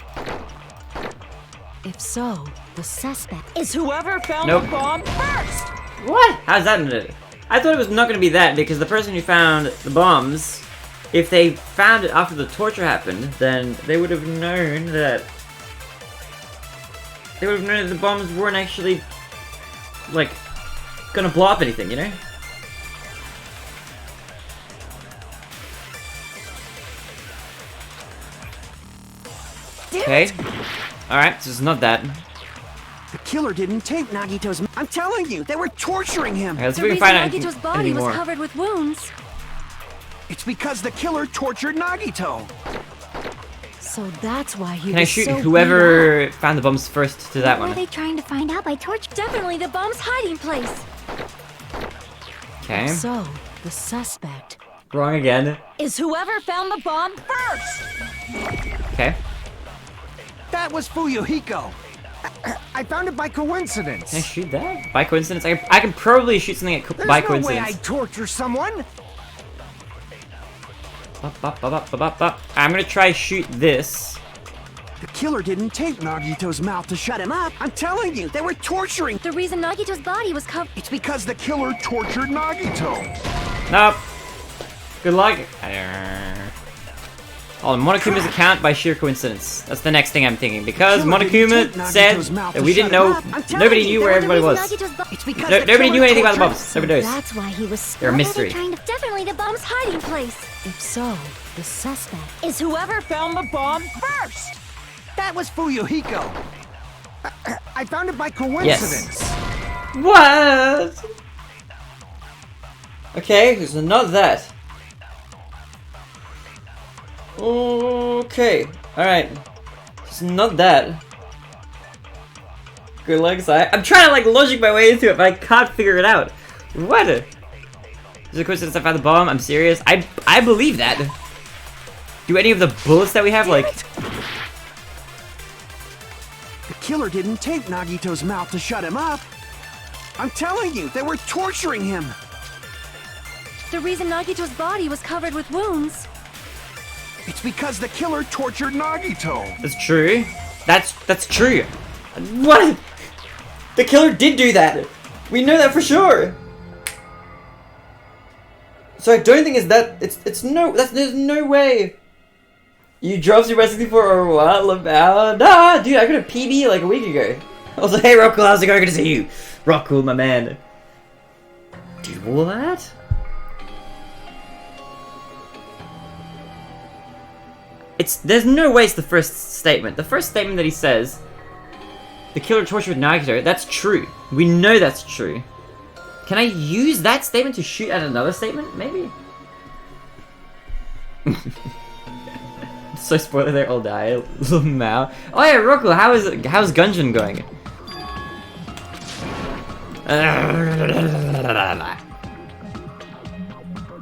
If so, the suspect Is whoever found Nope. the bomb first. What? How's that in it? I thought it was not gonna be that because the person who found the bombs, if they found it after the torture happened, then they would have known that. They would have known that the bombs weren't actually, like, gonna blow up anything, you know? Okay. Alright, so it's not that. The killer didn't tape Nagito's. I'm telling you, they were torturing him. Okay, let's see The if we can reason find out Nagito's body anything was more. covered with wounds. It's because the killer tortured Nagito. So that's why he Can I was shoot so beat up. whoever found the bombs first to that What were one? they trying to find out by torture? Definitely the bomb's hiding place. Okay. So, the suspect Wrong again. Is whoever found the bomb first. Okay. That was Fuyuhiko. I found it by coincidence. Can I shoot that? By coincidence? I can probably shoot something There's by no way coincidence. I'd torture someone. I'm gonna try shoot this. The killer didn't tape Nagito's mouth to shut him up. I'm telling you, they were torturing. The reason Nagito's body was covered. It's because the killer tortured Nagito. Nope. Good luck. Oh, Monokuma's account by sheer coincidence. That's the next thing I'm thinking. Because Killer didn't Monokuma take said Nagito's mouth that to we didn't shut him know. up. I'm telling Nobody you, knew they where were everybody The was. reason Nagito's body. It's because No, the nobody killer knew anything about the tortured- bombs. Nobody knows. That's why he was. They're a What were mystery. they trying to? Definitely the bomb's hiding place. If so, the suspect. Is whoever found the bomb first. That was Fuyuhiko. I found it by coincidence. What? Okay, so not that. Okay, alright. It's not that. Good luck, I'm trying to like logic my way into it, but I can't figure it out. What? Is it a coincidence I found the bomb? I'm serious. I believe that. Do any of the bullets that we have like? The killer didn't tape Nagito's mouth to shut him up. I'm telling you, they were torturing him. The reason Nagito's body was covered with wounds. It's because the killer tortured Nagito. That's true. That's true. What? The killer did do that. We know that for sure. So I don't think it's that. There's no way. You dropped Super 64 or what? About nah, dude. I got a PB like a week ago. I was like, hey, Rockcool, how's it going? Good to see you, Rockcool, my man. Dude, what? There's no way it's the first statement. The first statement that he says, the killer tortured Nagito, that's true. We know that's true. Can I use that statement to shoot at another statement? Maybe? So spoiler, they all die. Mao. Oh yeah, Roku, how's Gungeon going?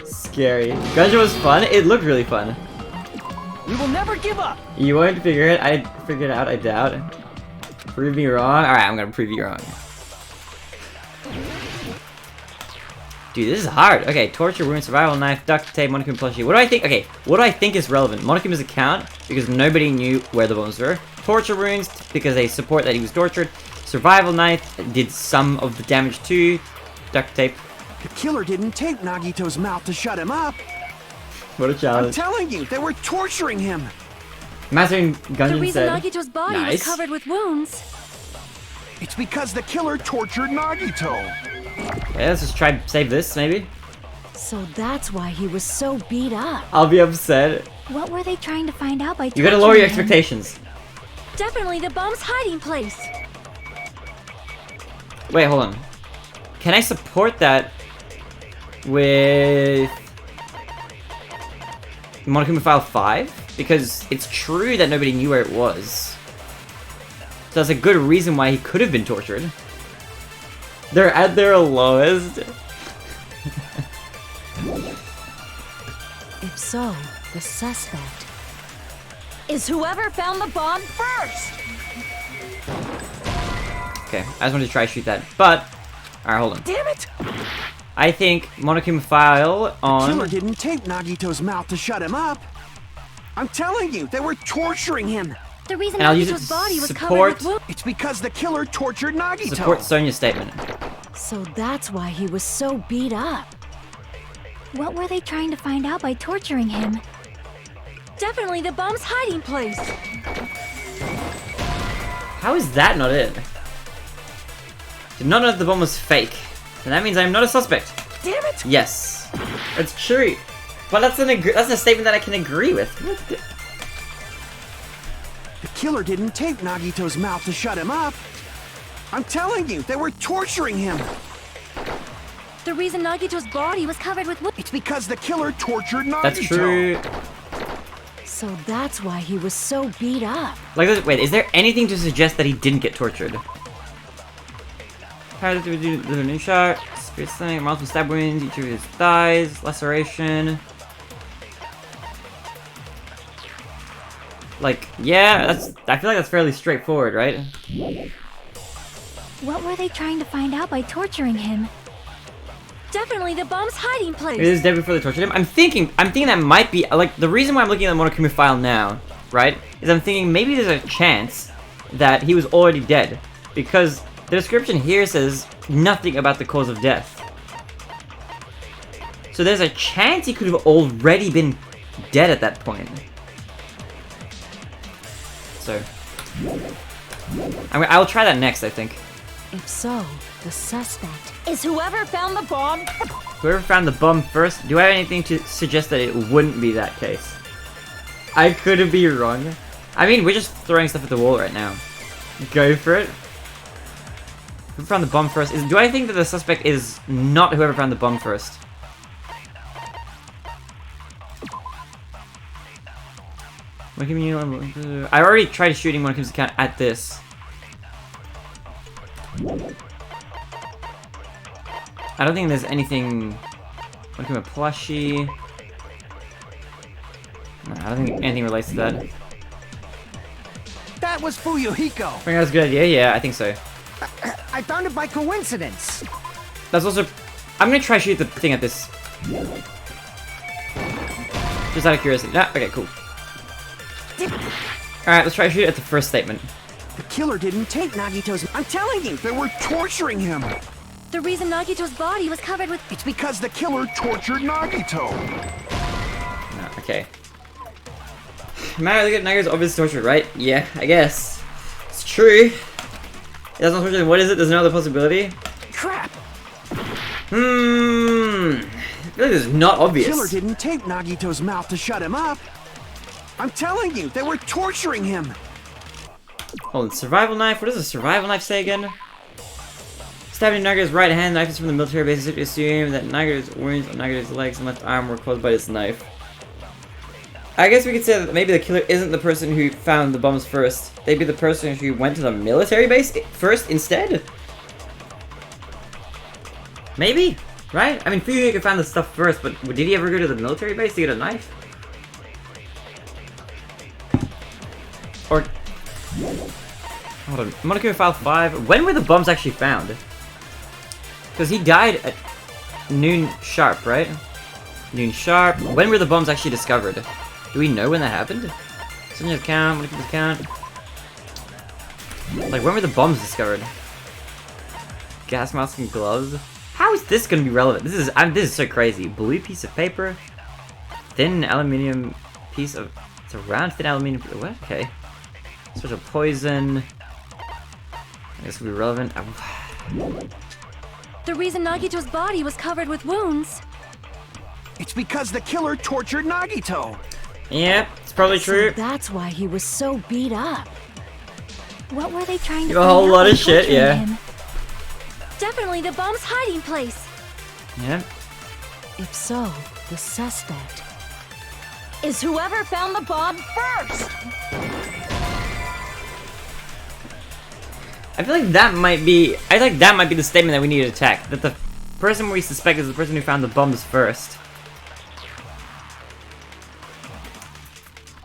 Scary. Gungeon was fun. It looked really fun. We will never give up. You won't figure it. I figured it out. I doubt. Prove me wrong. All right, I'm gonna prove you wrong. Dude, this is hard. Okay, torture, wound, survival knife, duct tape, Monokuma plushie. What do I think? Okay, what do I think is relevant? Monokuma's account, because nobody knew where the bones were. Torture wounds, because they support that he was tortured. Survival knife, did some of the damage too. Duct tape. The killer didn't tape Nagito's mouth to shut him up. What a I'm challenge. telling you, they were torturing him. Mastering The Gungeon reason said, Nagito's body was nice. covered with wounds. It's because the killer tortured Nagito. Yeah, let's just try save this, maybe. So that's why he was so beat up. I'll be upset. What were they trying to find out by You torturing gotta lower your him? expectations. Definitely the bomb's hiding place. Wait, hold on. Can I support that with Monokuma File 5? Because it's true that nobody knew where it was. So that's a good reason why he could have been tortured. They're at their lowest. If so, the suspect Is whoever found the bomb first. Okay, I just wanted to try to shoot that. But, alright, hold on. Damn it! I think Monokuma File on... Killer didn't tape Nagito's mouth to shut him up. I'm telling you, they were torturing him. The reason And I'll use it Nagito's to body was covered support- with wounds. It's because the killer tortured Nagito. Support Sonia's statement. So that's why he was so beat up. What were they trying to find out by torturing him? Definitely the bomb's hiding place. How is that not it? Did not know that the bomb was fake. And that means I'm not a suspect. Damn it! Yes. That's true. But that's a statement that I can agree with. What the- The killer didn't tape Nagito's mouth to shut him up. I'm telling you, they were torturing him. The reason Nagito's body was covered with wounds. It's because the killer tortured Nagito. That's true. So that's why he was so beat up. Like, wait, is there anything to suggest that he didn't get tortured? How did we do the new shot? Spirit sling, multiple stab wounds, each of his thighs, laceration. Like, yeah, I feel like that's fairly straightforward, right? What were they trying to find out by torturing him? Definitely the bomb's hiding place. It is dead before they tortured him. I'm thinking that might be, like, the reason why I'm looking at the Monokuma File now, right, is I'm thinking maybe there's a chance that he was already dead. Because the description here says nothing about the cause of death. So there's a chance he could have already been dead at that point. So, I'll try that next, I think. If so, the suspect Is whoever found the bomb? Whoever found the bomb first, do I have anything to suggest that it wouldn't be that case? I could be wrong. I mean, we're just throwing stuff at the wall right now. Go for it. Whoever found the bomb first do I think that the suspect is not whoever found the bomb first? I already tried shooting Monokuma's account at this. I don't think there's anything... Monokuma plushie... No, I don't think anything relates to that. That was Fuyuhiko. I think that's a good idea, yeah, I think so. I found it by coincidence. That's also... I'm gonna try shoot the thing at this. Just out of curiosity. Nah, okay, cool. Alright, let's try shoot at the first statement. The killer didn't take Nagito's... I'm telling you, they were torturing him. The reason Nagito's body was covered with... It's because the killer tortured Nagito. No, okay. Man, look at Nagito's obvious torture, right? Yeah, I guess. It's true. It doesn't torture him. What is it? There's no other possibility? Crap. I feel like this is not obvious. The killer didn't tape Nagito's mouth to shut him up. I'm telling you, they were torturing him. Hold on, survival knife? What does a survival knife say again? Stabbing Nagito's right hand, knife is from the military base. It's assumed that Nagito's wounds on Nagito's legs and left arm were caused by this knife. I guess we could say that maybe the killer isn't the person who found the bombs first. They'd be the person who went to the military base first instead? Maybe? Right? I mean, Fuyuhiko found the stuff first, but did he ever go to the military base to get a knife? Or... Hold on. Monokuma File 5. When were the bombs actually found? Because he died at noon sharp, right? Noon sharp. When were the bombs actually discovered? Do we know when that happened? Sonia's account, Monokuma's account. Like, when were the bombs discovered? Gas mask and gloves? How is this gonna be relevant? This is so crazy. Blue piece of paper. Thin aluminium piece of It's a round thin aluminium. What? Okay. Special poison. I guess would be relevant. The reason Nagito's body was covered with wounds. It's because the killer tortured Nagito. Yeah, it's probably true. So that's why he was so beat up. What were they trying to A find whole out lot by of shit, torturing yeah. him? Definitely the bomb's hiding place. Yeah. If so, the suspect is whoever found the bomb first. I feel like that might be. I feel like that might be the statement that we need to attack. That the person we suspect is the person who found the bombs first.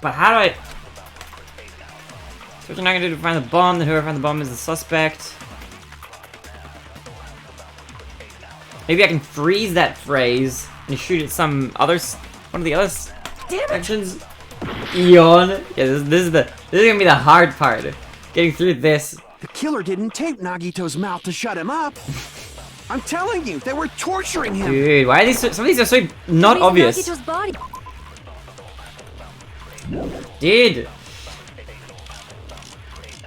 But how do I? So what you're not gonna do to find the bomb? Then whoever found the bomb is the suspect. Maybe I can freeze that phrase and shoot at some others. One of the other sections. Eon. Yeah, this is gonna be the hard part. Getting through this. The killer didn't tape Nagito's mouth to shut him up. I'm telling you, they were torturing him. Dude, why are these? Some of these are so not obvious. Nagito's body. Dude.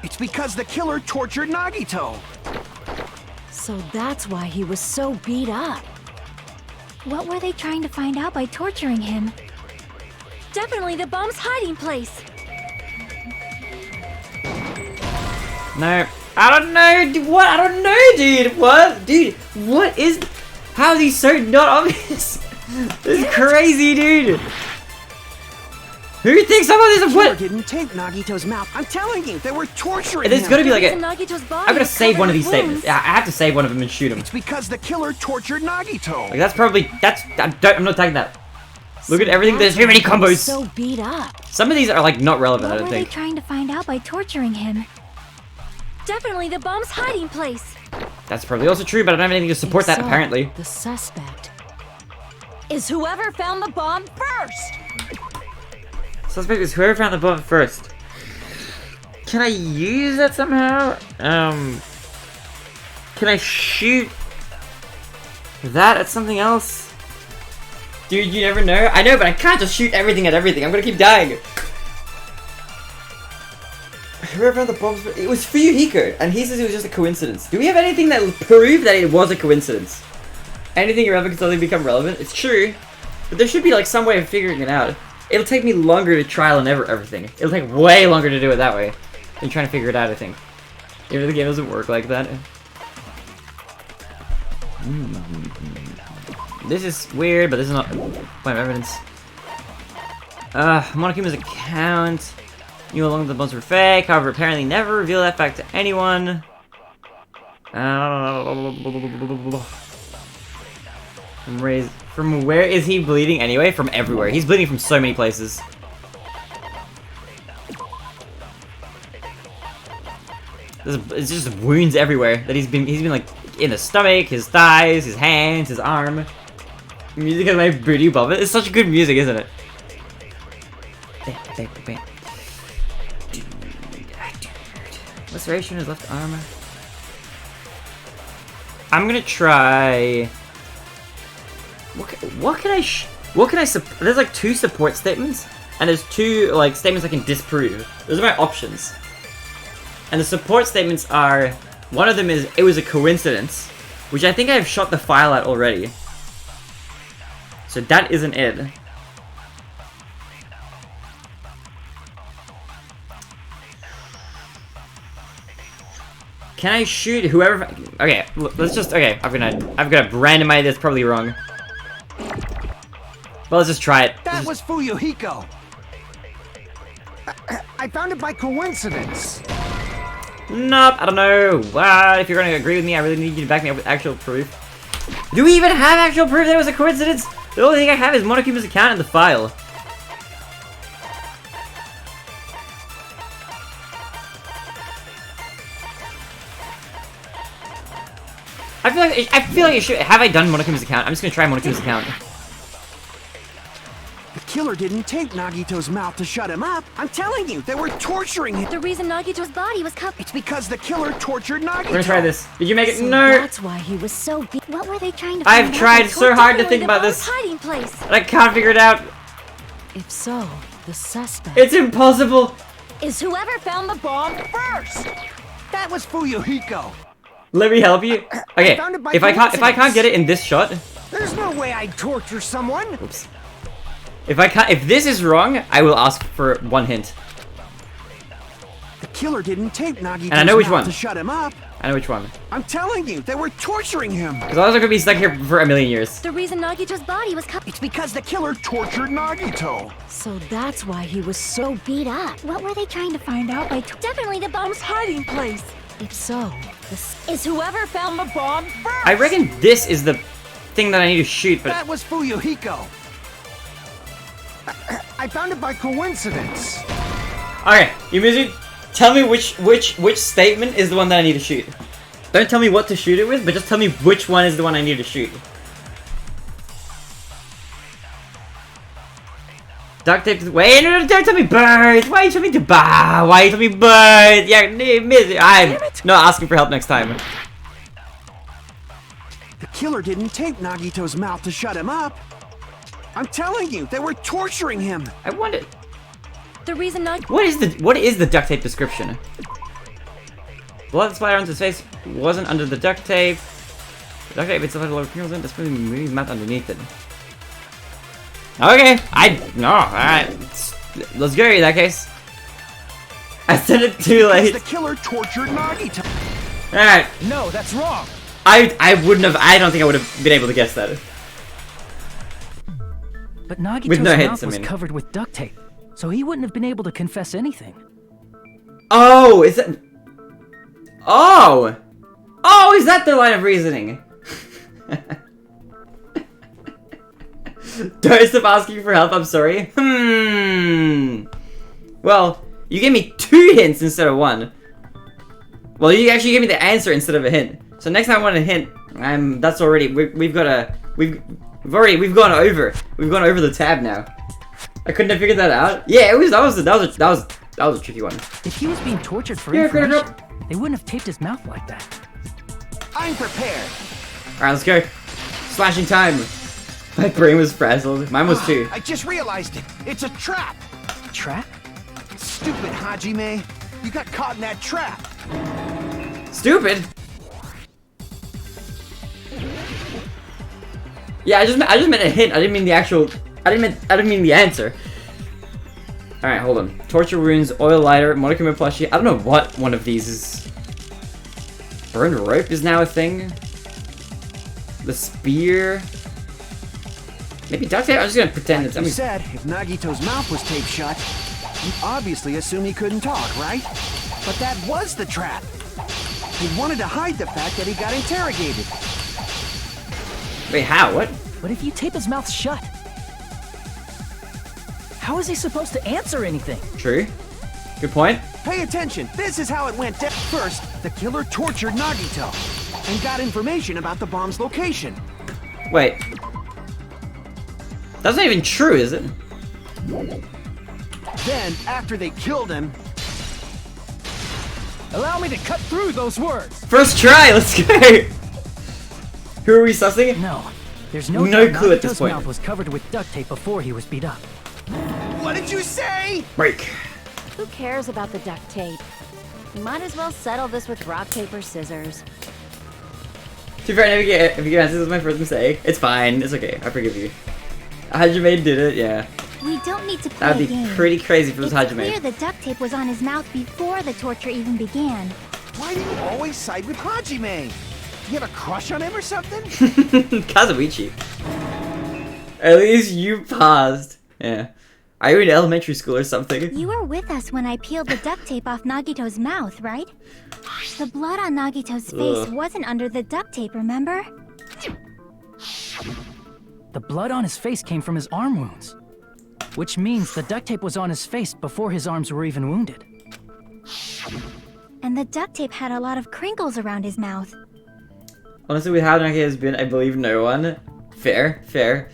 It's because the killer tortured Nagito. So that's why he was so beat up. What were they trying to find out by torturing him? Definitely the bomb's hiding place. No, I don't know. What? I don't know, dude. What, dude? What is? How are these so not obvious? This is crazy, dude. Who thinks some of these are The killer what? didn't tape Nagito's mouth. I'm telling you, they were torturing There's him. gotta be like a. Nagito's body I'm gonna was save covered one of with these statements. wounds. Yeah, I have to save one of them and shoot him. It's because the killer tortured Nagito. Like that's probably I'm not tagging that. Look at everything. There's too many That's why he was combos. So beat up. Some of these are like not relevant. I What don't were they think. trying to find out by torturing him? Definitely the bomb's hiding place. That's probably also true, but I don't have anything to support If that so, apparently. the suspect is whoever found the bomb first. Suspect is whoever found the bomb first. Can I use that somehow? Can I shoot that at something else? Dude, you never know. I know, but I can't just shoot everything at everything. I'm gonna keep dying. Whoever found the bombs, it was Fuyuhiko, and he says it was just a coincidence. Do we have anything that will prove that it was a coincidence? Anything irrelevant can suddenly become relevant? It's true, but there should be like some way of figuring it out. It'll take me longer to trial and error everything. It'll take way longer to do it that way than trying to figure it out, I think. Even though the game doesn't work like that. This is weird, but this is not point of evidence. Monokuma's account. Knew along the bones were fake, however apparently never revealed that fact to anyone. From where is he bleeding anyway? From everywhere. He's bleeding from so many places. It's just wounds everywhere that he's been like in the stomach, his thighs, his hands, his arm. Music is my booty above it. It's such good music, isn't it? Restoration his left arm. I'm gonna try. What can I there's like 2 support statements, and there's 2 like statements I can disprove. Those are my options. And the support statements are, one of them is it was a coincidence, which I think I've shot the file at already. So that isn't it. Can I shoot whoever? Okay, let's just. Okay, I've got a randomize that's probably wrong. Well, let's just try it. That was Fuyuhiko. I found it by coincidence. Nope, I don't know. If you're gonna agree with me, I really need you to back me up with actual proof. Do we even have actual proof that it was a coincidence? The only thing I have is Monokuma's account and the file. I feel like it should. Have I done Monokuma's account? I'm just gonna try Monokuma's account. The killer didn't tape Nagito's mouth to shut him up. I'm telling you, they were torturing him. The reason Nagito's body was covered. It's because the killer tortured Nagito. We're gonna try this. Did you make it? So No. that's why he was so beat. What were they trying to find I've out tried by so hard to torturing think the about bomb's this. hiding place. But I can't figure it out. If so, the the suspect It's impossible! is whoever found the bomb first! That was Fuyuhiko. Let me help you. Okay, found it by if I can't coincidence. get it in this shot, There's no way I'd torture someone. oops. If this is wrong, I will ask for one hint. The killer didn't tape Nagito's I know which mouth one. to shut him up. I know which one. I'm telling you, they were torturing him. Because otherwise I'm gonna be stuck here for a million years. The reason Nagito's body was cut. It's because the killer tortured Nagito. So that's why he was so Beat up. What were they trying to find out by definitely the bomb's hiding place? If so, is whoever found the bomb first! I reckon this is the thing that I need to shoot, but That was Fuyuhiko. I found it by coincidence. okay, you music. Tell me which statement is the one that I need to shoot. Don't tell me what to shoot it with, but just tell me which one is the one I need to shoot. Duct tape. Wait, no, don't tell me birds. Why are you telling me to bah? Why are you telling me birds? Yeah, I'm not asking for help next time. The killer didn't tape Nagito's mouth to shut him up. I'm telling you, they were torturing him. I wanted. The reason What is the duct tape description? Blood splatter on his face wasn't under the duct tape. The duct tape itself had a lot of crinkles in it. That's probably moving his mouth underneath it. Okay, alright. Let's go in that case. I said it too late. The killer tortured Nagito. Alright, No, that's wrong. I wouldn't have, I don't think I would have been able to guess that. But Nagito's With no mouth hints, I was mean. covered with duct tape, so he wouldn't have been able to confess anything. Oh, is that... Oh! Oh, is that the line of reasoning? Don't stop asking for help, I'm sorry. Well, you gave me 2 hints instead of 1. Well, you actually gave me the answer instead of a hint. So next time I want a hint, that's already, we've gone over the tab now. I couldn't have figured that out. Yeah, that was a tricky one. If he was being tortured for Yeah, information, they wouldn't have taped his mouth like that. I'm prepared. Alright, let's go. Slashing time. My brain was frazzled. Mine was too. I just realized it. It's a trap. Trap? Stupid Hajime. You got caught in that trap. Stupid. Yeah, I just meant a hint. I didn't mean the actual. I didn't mean the answer. All right, hold on. Torture wounds, oil lighter, Monokuma plushie. I don't know what one of these is. Burned rope is now a thing. The spear. Maybe duct tape. I'm just gonna pretend it's. You said if Nagito's mouth was taped shut, you obviously assume he couldn't talk, right? But that was the trap. He wanted to hide the fact that he got interrogated. Wait, how? What? But if you tape his mouth shut, how is he supposed to answer anything? True. Good point. Pay attention. This is how it went down. First, the killer tortured Nagito and got information about the bomb's location. Wait. That's not even true, is it? Then, after they killed him, Allow me to cut through those words. First try. Let's go. Who are we sussing? No, there's no No doubt clue at this Nagito's point. mouth was covered with duct tape before he was beat up. what did you say? Break. Who cares about the duct tape? We might as well settle this with rock, paper, scissors. To be fair, if you guys, this is my first mistake. It's fine. It's okay. I forgive you. Hajime did it. Yeah. We don't need to play That'd a be game. pretty crazy if it was It's clear Hajime. the duct tape was on his mouth before the torture even began. Why do you always side with Hajime? Do you have a crush on him or something? Kazuichi. At least you paused. Yeah. Are you in elementary school or something? You were with us when I peeled the duct tape off Nagito's mouth, right? The blood on Nagito's face Ugh. wasn't under the duct tape, remember? The blood on his face came from his arm wounds, which means the duct tape was on his face before his arms were even wounded. And the duct tape had a lot of crinkles around his mouth. Honestly, with how Nagi has been, I believe no one. Fair, fair.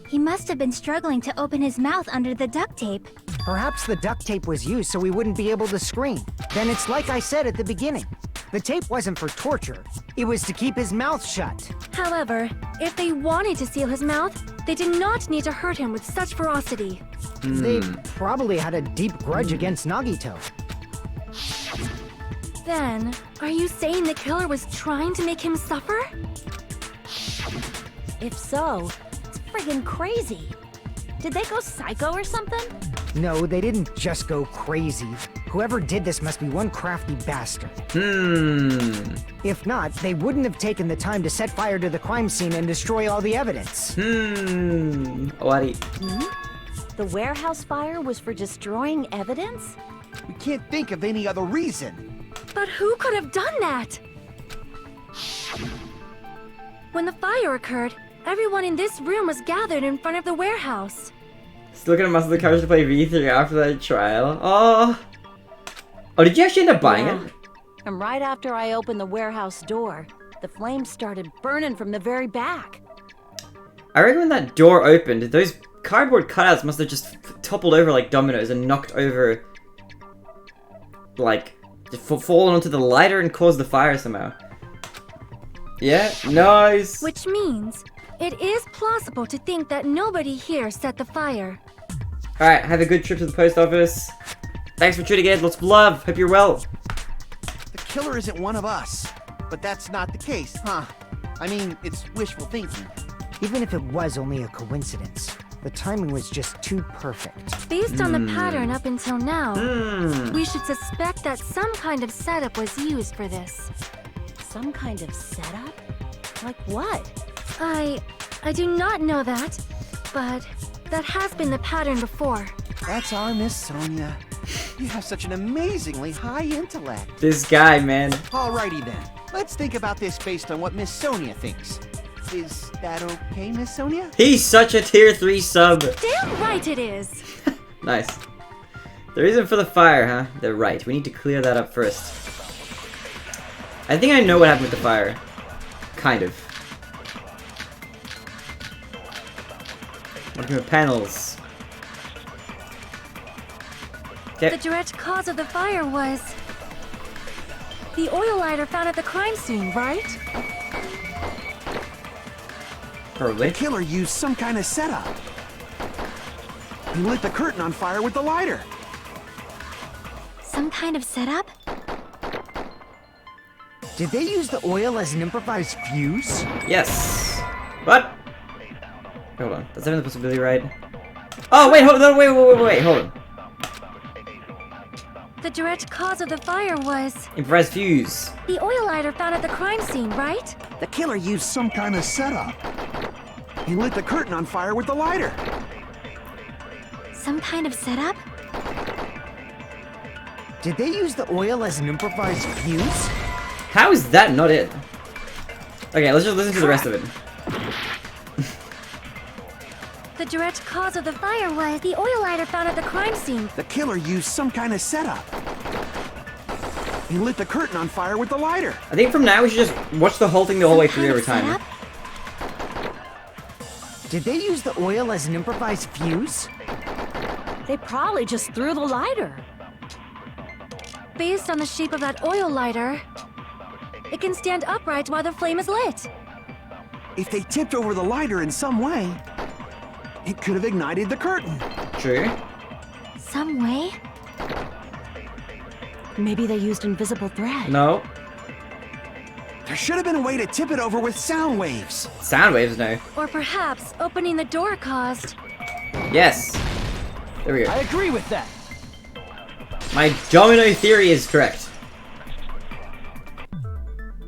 He must have been struggling to open his mouth under the duct tape. Perhaps the duct tape was used so we wouldn't be able to scream. Then it's like I said at the beginning. The tape wasn't for torture. It was to keep his mouth shut. However, if they wanted to seal his mouth, they did not need to hurt him with such ferocity. They probably had a deep grudge against Nagito. Then, are you saying the killer was trying to make him suffer? If so, it's friggin' crazy. Did they go psycho or something? No, they didn't just go crazy. Whoever did this must be one crafty bastard. If not, they wouldn't have taken the time to set fire to the crime scene and destroy all the evidence. Owari. The warehouse fire was for destroying evidence? We can't think of any other reason. But who could have done that? When the fire occurred, everyone in this room was gathered in front of the warehouse. Still gonna muscle the courage to play V3 after that trial. Oh, did you actually end up buying it? And right after I opened the warehouse door, the flames started burning from the very back. I reckon when that door opened, those cardboard cutouts must have just toppled over like dominoes and knocked over, like, just fallen onto the lighter and caused the fire somehow. Yeah, nice. Which means it is plausible to think that nobody here set the fire. Alright, have a good trip to the post office. Thanks for tuning in. Lots of love. Hope you're well. The killer isn't one of us. But that's not the case, huh? I mean, it's wishful thinking. Even if it was only a coincidence, the timing was just too perfect. Based on the pattern up until now, we should suspect that some kind of setup was used for this. Some kind of setup? Like what? I do not know that, but that has been the pattern before. That's our Miss Sonia. You have such an amazingly high intellect. This guy, man. Alrighty then. Let's think about this based on what Miss Sonia thinks. Is that okay, Miss Sonia? He's such a tier 3 sub. Damn right it is! Nice. The reason for the fire, huh? They're right. We need to clear that up first. I think I know what happened with the fire. Kind of. Looking at panels. Okay. The direct cause of the fire was the oil lighter found at the crime scene, right? Probably. The killer used some kind of setup. He lit the curtain on fire with the lighter. Some kind of setup? Did they use the oil as an improvised fuse? Yes. What? Hold on. That's even the possibility, right? Oh, wait, hold on. Wait, hold on. The direct cause of the fire was Improvised fuse. the oil lighter found at the crime scene, right? The killer used some kind of setup. He lit the curtain on fire with the lighter. Some kind of setup? Did they use the oil as an improvised fuse? How is that not it? Okay, let's just listen to the rest of it. The direct cause of the fire was the oil lighter found at the crime scene. The killer used some kind of setup. He lit the curtain on fire with the lighter. I think from now we should just watch the whole thing the whole way Some through kind every of time. setup? Did they use the oil as an improvised fuse? They probably just threw the lighter. Based on the shape of that oil lighter, it can stand upright while the flame is lit. If they tipped over the lighter in some way, it could have ignited the curtain. True. Some way? Maybe they used invisible thread. No. There should have been a way to tip it over with sound waves. Sound waves, no. Or perhaps opening the door caused. Yes. There we I go. agree with that. My domino theory is correct.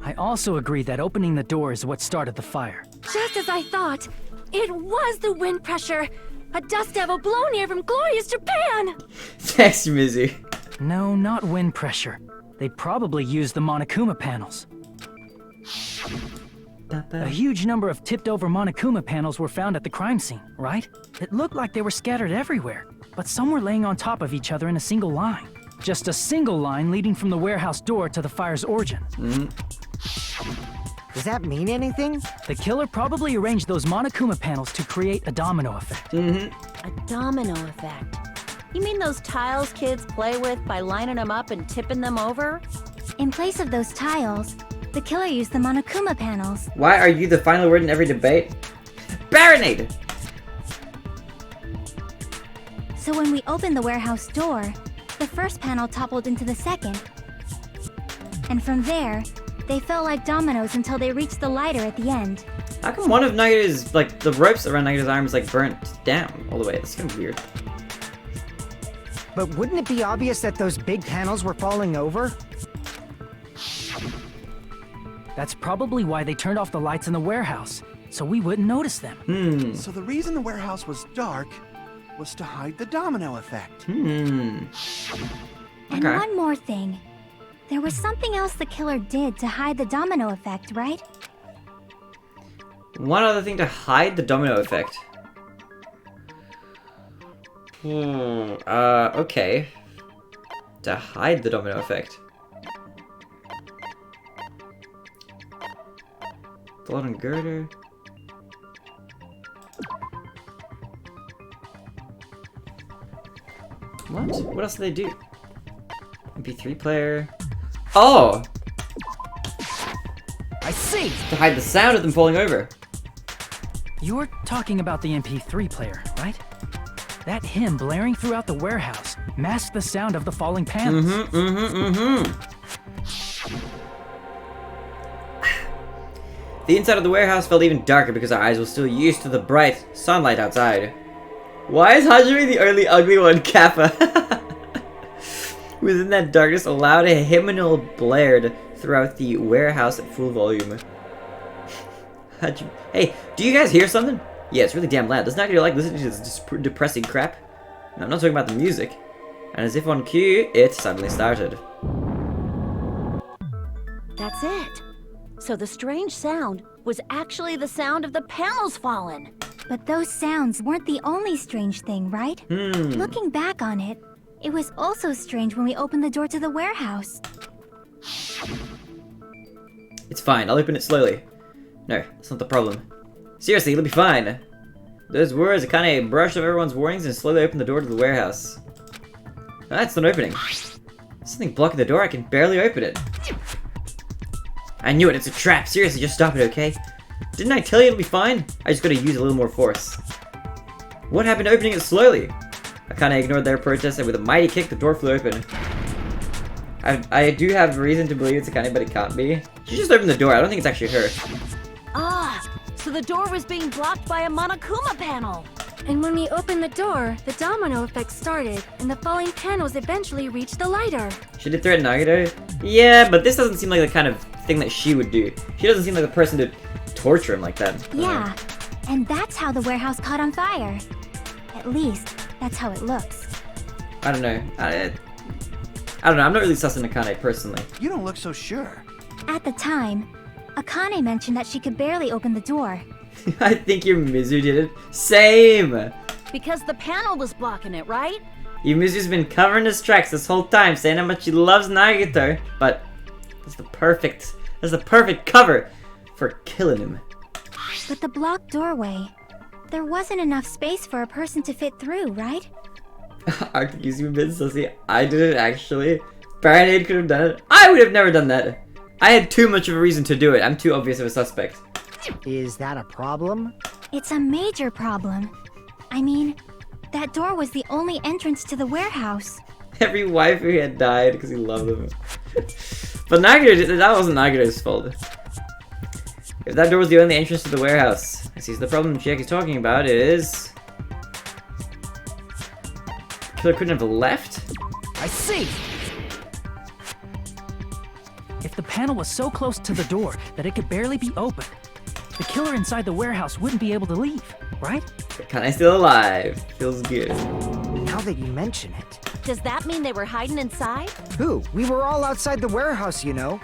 I also agree that opening the door is what started the fire. Just as I thought, it was the wind pressure. A dust devil blown here from glorious Japan! Thanks, Mizu. No, not wind pressure. They probably used the Monokuma panels. A huge number of tipped-over Monokuma panels were found at the crime scene, right? It looked like they were scattered everywhere, but some were laying on top of each other in a single line. Just a single line leading from the warehouse door to the fire's origin. Does that mean anything? The killer probably arranged those Monokuma panels to create a domino effect. A domino effect. You mean those tiles kids play with by lining them up and tipping them over? In place of those tiles, the killer used the Monokuma panels. Why are you the final word in every debate? Baronade! So when we opened the warehouse door, the first panel toppled into the second. And from there, they felt like dominoes until they reached the lighter at the end. How come one of Nagito's, like, the ropes around Nagito's arms, like, burnt down all the way? That's kind of weird. But wouldn't it be obvious that those big panels were falling over? That's probably why they turned off the lights in the warehouse, so we wouldn't notice them. So the reason the warehouse was dark was to hide the domino effect. And Okay. one more thing. There was something else the killer did to hide the domino effect, right? One other thing to hide the domino effect. Okay. To hide the domino effect. Blood and girder. What? What else do they do? MP3 player. Oh! I see! To hide the sound of them falling over. You're talking about the MP3 player, right? That hymn blaring throughout the warehouse masked the sound of the falling panels. The inside of the warehouse felt even darker because our eyes were still used to the bright sunlight outside. Why is Hajime the only ugly one, Kappa? Within that darkness, a loud hymnal blared throughout the warehouse at full volume. Hey, do you guys hear something? Yeah, it's really damn loud. Does Nagito like listening to this depressing crap? No, I'm not talking about the music. And as if on cue, it suddenly started. That's it. So the strange sound was actually the sound of the panels falling. But those sounds weren't the only strange thing, right? Looking back on it, it was also strange when we opened the door to the warehouse. It's fine, I'll open it slowly. No, that's not the problem. Seriously, it'll be fine. Those words kind of brushed off everyone's warnings and slowly opened the door to the warehouse. That's not opening. There's something blocking the door, I can barely open it. I knew it, it's a trap. Seriously, just stop it, okay? Didn't I tell you it'll be fine? I just gotta use a little more force. What happened to opening it slowly? I kinda ignored their protest and with a mighty kick, the door flew open. I do have reason to believe it's Akane, but it can't be. She just opened the door, I don't think it's actually her. Ah, so the door was being blocked by a Monokuma panel. And when we opened the door, the domino effect started, and the falling panels eventually reached the lighter. She did threaten Nagito? Yeah, but this doesn't seem like the kind of thing that she would do. She doesn't seem like the person to torture him like that. Yeah, and that's how the warehouse caught on fire. At least, that's how it looks. I don't know. I don't know, I'm not really sussing Akane personally. You don't look so sure. At the time, Akane mentioned that she could barely open the door. I think your Mizu did it. Same! Because the panel was blocking it, right? Your Mizu's been covering his tracks this whole time, saying how much he loves Nagito, but that's the perfect cover for killing him. But the blocked doorway, there wasn't enough space for a person to fit through, right? Arctic you've been sussy. I did it actually. Baronade could have done it. I would have never done that. I had too much of a reason to do it. I'm too obvious of a suspect. Is that a problem? It's a major problem. I mean, that door was the only entrance to the warehouse. Every waifu had died because he loved them. But Nagito, that wasn't Nagito's fault. If that door was the only entrance to the warehouse, I see the problem Chiaki's talking about is... The killer couldn't have left? I see! If the panel was so close to the door that it could barely be opened, the killer inside the warehouse wouldn't be able to leave, right? Kanae's still alive. Feels good. Now that you mention it. Does that mean they were hiding inside? Who? We were all outside the warehouse, you know.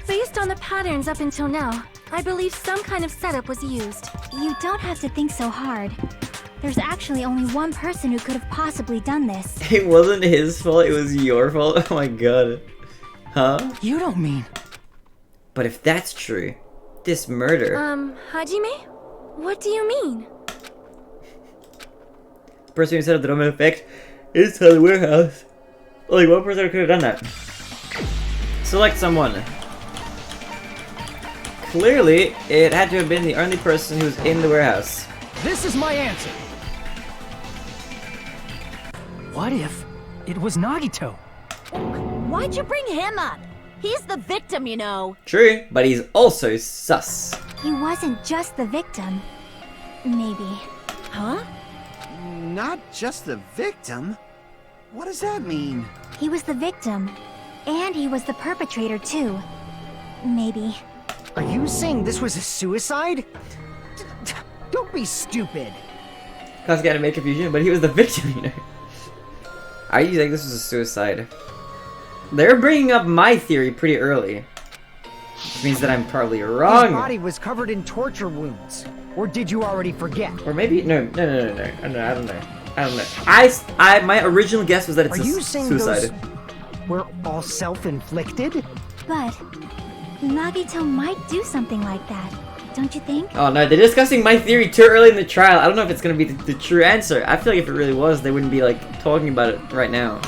Based on the patterns up until now, I believe some kind of setup was used. You don't have to think so hard. There's actually only one person who could have possibly done this. It wasn't his fault, it was your fault. Oh my god. Huh? You don't mean... But if that's true, this murder... Hajime? What do you mean? The person who set up the domino effect inside the warehouse. Only one person could have done that. Select someone. Clearly, it had to have been the only person who was in the warehouse. This is my answer. What if it was Nagito? Why'd you bring him up? He's the victim, you know. True, but he's also sus. He wasn't just the victim. Maybe. Huh? Not just the victim? What does that mean? He was the victim. And he was the perpetrator, too. Maybe. Are you saying this was a suicide? Don't be stupid. Cause got to make confusion, but he was the victim, you know. Are you saying this was a suicide? They're bringing up my theory pretty early. Which means that I'm probably wrong. His body was covered in torture wounds. Or did you already forget? Or maybe no. I don't know. My original guess was that it's Are a you saying suicide. those were all self-inflicted? But Nagito might do something like that, don't you think? Oh no, they're discussing my theory too early in the trial. I don't know if it's gonna be the true answer. I feel like if it really was, they wouldn't be like talking about it right now.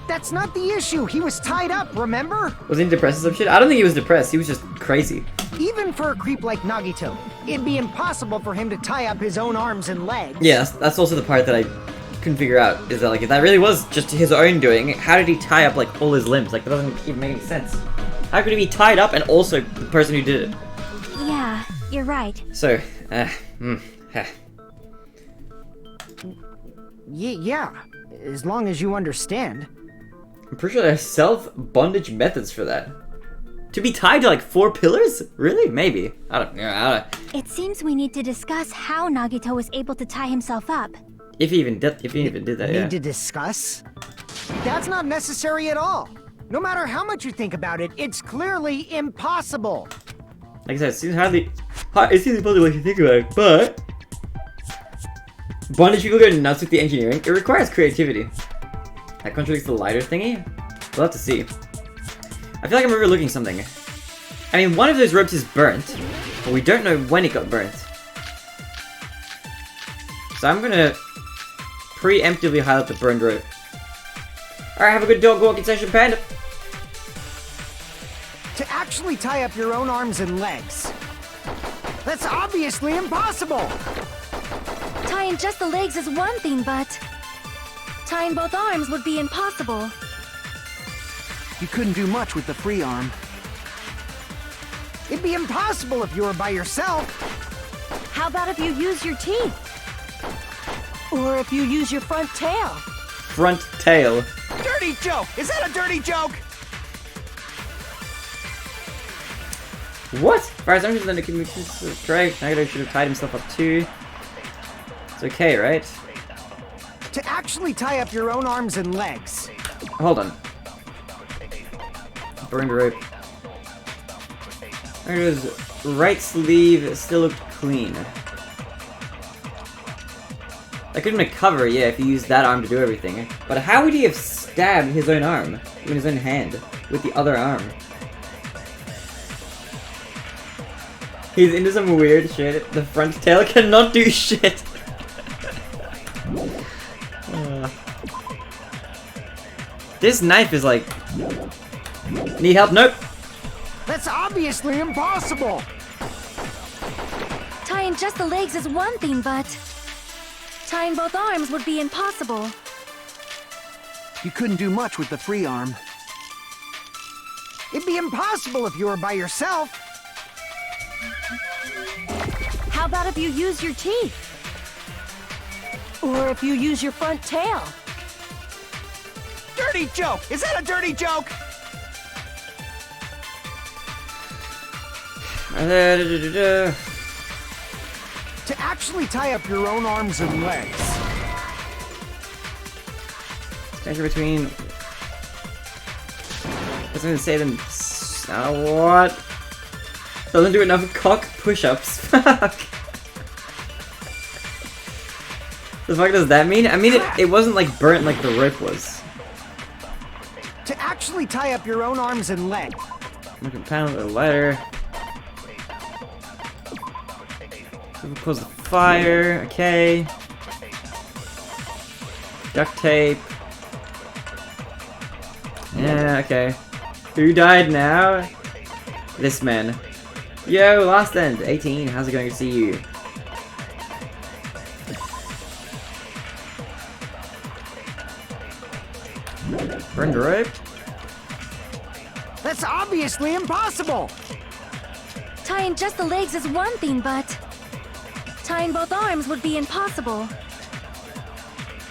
That's not the issue. He was tied up, remember? Was he depressed or some shit? I don't think he was depressed. He was just crazy. Even for a creep like Nagito, it'd be impossible for him to tie up his own arms and legs. Yeah, that's also the part that I couldn't figure out. Is that like if that really was just his own doing, how did he tie up like all his limbs? Like that doesn't even make any sense. How could he be tied up and also the person who did it? Yeah, you're right. So, Yeah, as long as you understand. I'm pretty sure there's self-bondage methods for that. To be tied to like 4 pillars? Really? Maybe. I don't know. It seems we need to discuss how Nagito was able to tie himself up. If he even did that, yeah. Need to discuss? That's not necessary at all. No matter how much you think about it, it's clearly impossible. Like I said, it seems impossible if you think about it, but bondage people go nuts with the engineering. It requires creativity. That contradicts the lighter thingy? We'll have to see. I feel like I'm overlooking something. I mean, one of those ropes is burnt, but we don't know when it got burnt. So I'm gonna preemptively highlight the burned rope. Alright, have a good dog walking session, Panda. To actually tie up your own arms and legs. That's obviously impossible! Tying just the legs is one thing, but tying both arms would be impossible. You couldn't do much with the free arm. It'd be impossible if you were by yourself. How about if you use your teeth? Or if you use your front tail? Front tail. Dirty joke! Is that a dirty joke? What? As far as I'm concerned, it can be correct. Nagito should have tied himself up too. It's okay, right? To actually tie up your own arms and legs. Hold on. Burned rope. Nagito's right sleeve still looked clean. That could have been a cover, yeah, if he used that arm to do everything. But how would he have stabbed his own arm, with his own hand, with the other arm? He's into some weird shit. The front tail cannot do shit. This knife is like... Need help? Nope. That's obviously impossible! Tying just the legs is one thing, but tying both arms would be impossible. You couldn't do much with the free arm. It'd be impossible if you were by yourself. How about if you use your teeth? Or if you use your front tail? Dirty joke! Is that a dirty joke? To actually tie up your own arms and legs. Measure between... I was gonna say them... what? Doesn't do enough cock push-ups. Fuck. The fuck does that mean? I mean, it wasn't like burnt like the rope was. To actually tie up your own arms and legs. Look at panel with a lighter. Close the fire. Okay. Duct tape. Yeah, okay. Who died now? This man. Yo, last end, 18. How's it going to see you? Burned rope? That's obviously impossible! Tying just the legs is one thing, but tying both arms would be impossible.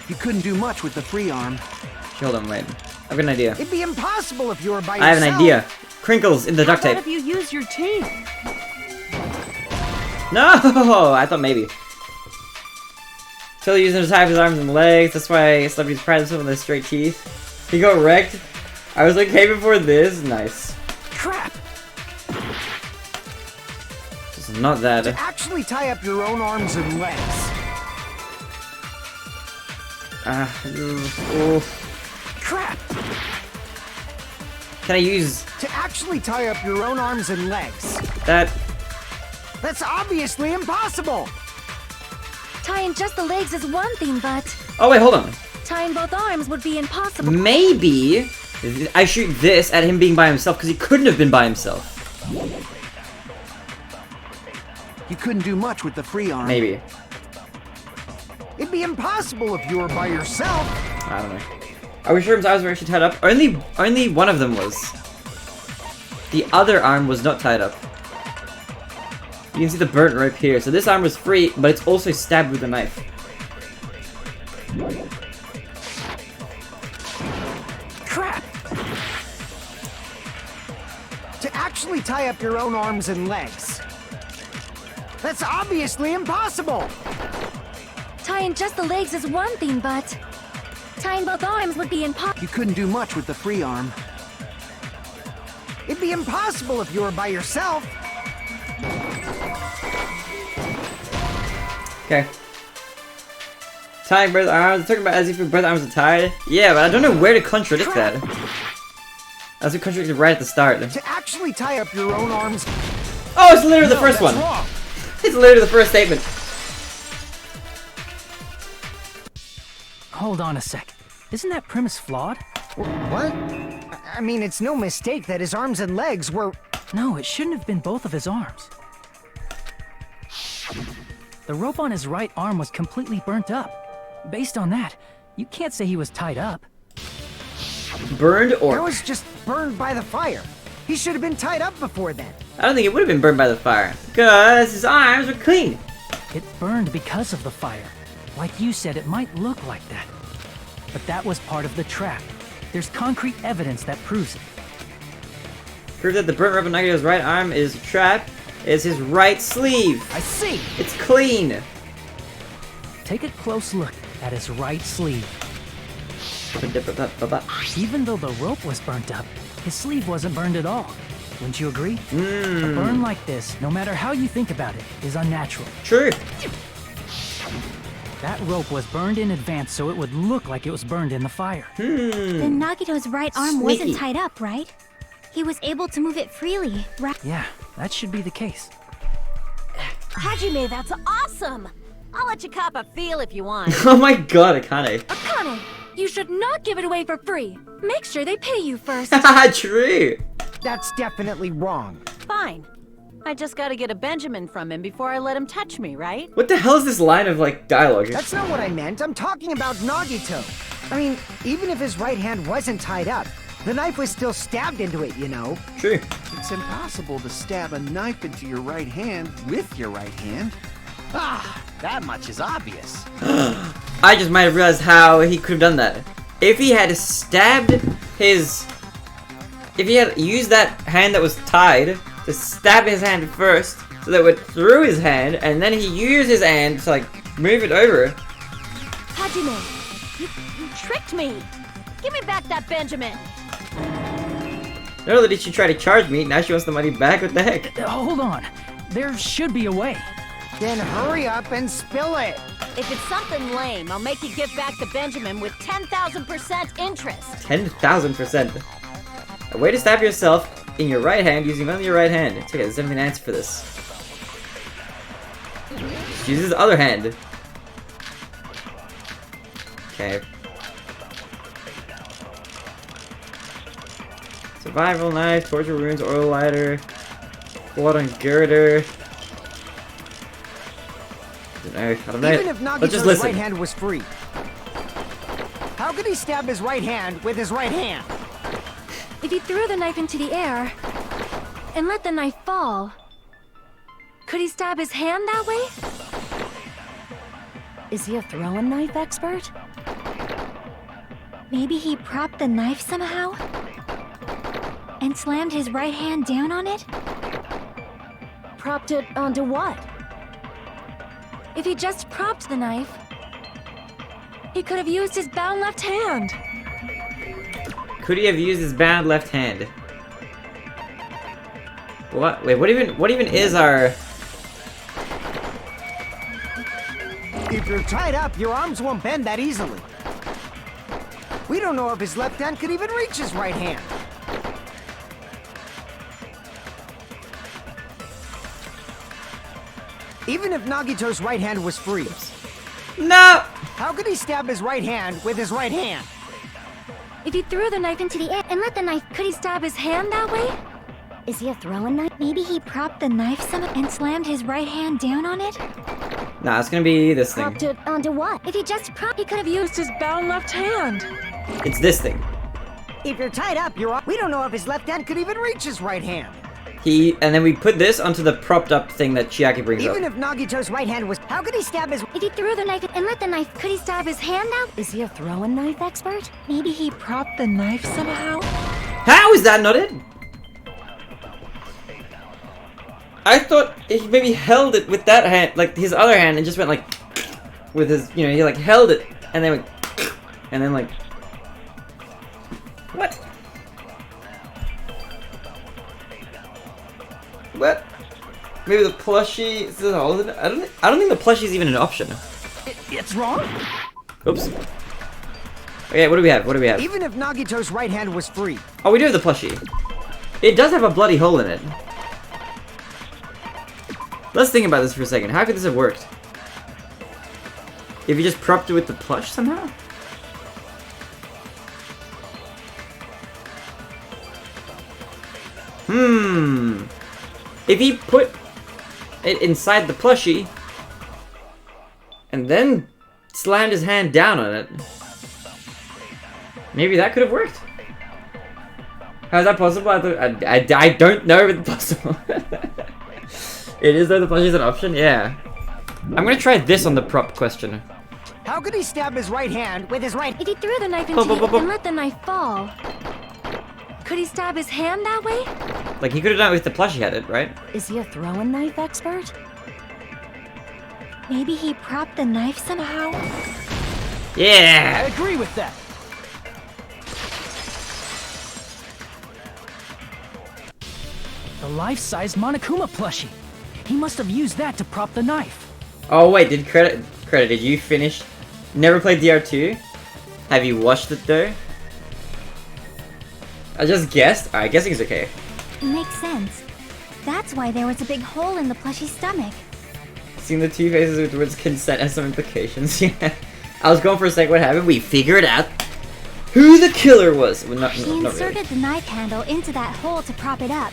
You couldn't do much with the free arm. Hold on, wait. I've got an idea. It'd be impossible if you were by I have yourself. an idea. Crinkles in the duct How tape. about if you use your teeth? No! I thought maybe. Still using to tie his arms and legs. That's why celebrities pride themselves on their straight teeth. He got wrecked. I was like, hey, before this. Nice. Crap! It's not that. To actually tie up your own arms and legs. Crap! Can I use To actually tie up your own arms and legs. that? That's obviously impossible! Tying just the legs is one thing, but Oh, wait, hold on. tying both arms would be impossible. Maybe I shoot this at him being by himself because he couldn't have been by himself. You couldn't do much with the free arm. Maybe. It'd be impossible if you were by yourself. I don't know. Are we sure his arms were actually tied up? Only one of them was. The other arm was not tied up. You can see the burnt rope here. So this arm was free, but it's also stabbed with a knife. Crap! To actually tie up your own arms and legs. That's obviously impossible! Tying just the legs is one thing, but tying both arms would be impossible. You couldn't do much with the free arm. It'd be impossible if you were by yourself. Okay. Tying both arms. Talking about as if both arms are tied. Yeah, but I don't know where to contradict that. That's what contradicted right at the start. To actually tie up your own arms. Oh, it's literally the No, first that's one. wrong. It's literally the first statement. Hold on a sec. Isn't that premise flawed? What? I mean, it's no mistake that his arms and legs were... No, it shouldn't have been both of his arms. The rope on his right arm was completely burnt up. Based on that, you can't say he was tied up. Burned or... That was just burned by the fire. He should have been tied up before then. I don't think it would have been burned by the fire. Because his arms were clean. It burned because of the fire. Like you said, it might look like that. But that was part of the trap. There's concrete evidence that proves it. Proof that the burnt rope on Nagito's right arm is a trap is his right sleeve. I see. It's clean. Take a close look at his right sleeve. Even though the rope was burnt up, his sleeve wasn't burned at all. Wouldn't you agree? A burn like this, no matter how you think about it, is unnatural. True. That rope was burned in advance so it would look like it was burned in the fire. Then Nagito's right arm Sneaky. wasn't tied up, right? He was able to move it freely, right? Yeah, that should be the case. Hajime, that's awesome! I'll let you cop a feel if you want. Oh my god, Akane. Akane, you should not give it away for free. Make sure they pay you first. True. That's definitely wrong. Fine. I just gotta get a Benjamin from him before I let him touch me, right? What the hell is this line of, like, dialogue? That's not what I meant. I'm talking about Nagito. I mean, even if his right hand wasn't tied up, the knife was still stabbed into it, you know? True. It's impossible to stab a knife into your right hand with your right hand. Ah, that much is obvious. I just might have realized how he could have done that. If he had stabbed his... If he had used that hand that was tied to stab his hand first, so that it went through his hand, and then he used his hand to, like, move it over. Hajime, you tricked me! Give me back that Benjamin! Not only did she try to charge me, now she wants the money back? What the heck? Hold on. There should be a way. Then hurry up and spill it. If it's something lame, I'll make you give back the Benjamin with 10,000% interest. 10,000%. A way to stab yourself in your right hand using only your right hand. It's okay, there's definitely an answer for this. Just use his other hand. Okay. So Survival knife, torture wounds, oil lighter, blood on girder. I don't know. Even if Let's just Nagito's listen. right hand was free, how could he stab his right hand with his right hand? If he threw the knife into the air and let the knife fall, could he stab his hand that way? Is he a throwing knife expert? Maybe he propped the knife somehow and slammed his right hand down on it? Propped it onto what? If he just propped the knife, he could have used his bound left hand. Could he have used his bound left hand? What? Wait, what even is our... If you're tied up, your arms won't bend that easily. We don't know if his left hand could even reach his right hand. Even if Nagito's right hand was free, No! how could he stab his right hand with his right hand? If he threw the knife into the air and let the knife, could he stab his hand that way? Is he a throwing knife? Maybe he propped the knife somehow and slammed his right hand down on it? Nah, it's gonna be this thing. Propped it onto what? If he just propped, he could have used his bound left hand. It's this thing. If you're tied up, we don't know if his left hand could even reach his right hand. And then we put this onto the propped up thing that Chiaki brings Even up. if Nagito's right hand was, how could he stab his... If he threw the knife and let the knife, could he stab his hand out? Is he a throwing knife expert? Maybe he propped the knife somehow? How is that not it? I thought he maybe held it with that hand, like his other hand, and just went like with his, you know, he like held it and then went and then like what? What? Maybe the plushie is it all in it? I don't think the plushie is even an option. It's wrong? Oops. Okay, what do we have? What do we have? Even if Nagito's right hand was free. Oh, we do have the plushie. It does have a bloody hole in it. Let's think about this for a second. How could this have worked? If you just propped it with the plush somehow? If he put it inside the plushie and then slammed his hand down on it, maybe that could have worked. How is that possible? I don't know if it's possible. It is though, the plushie is an option? Yeah. I'm gonna try this on the prop question. How could he stab his right hand with his right... If he threw the knife into the air and let the knife fall, could he stab his hand that way? Like, he could have done it with the plushie had it, right? Is he a throwing knife expert? Maybe he propped the knife somehow? I Yeah! agree with that. The life-size Monokuma plushie. He must have used that to prop the knife. Oh wait, credit, did you finish? Never played DR2? Have you watched it though? I just guessed? Alright, guessing is okay. Makes sense. That's why there was a big hole in the plushie's stomach. Seeing the two faces with the words consent has some implications, yeah. I was going for a second, what happened? We figured out who the killer was! Well, He not inserted really. the knife handle into that hole to prop it up.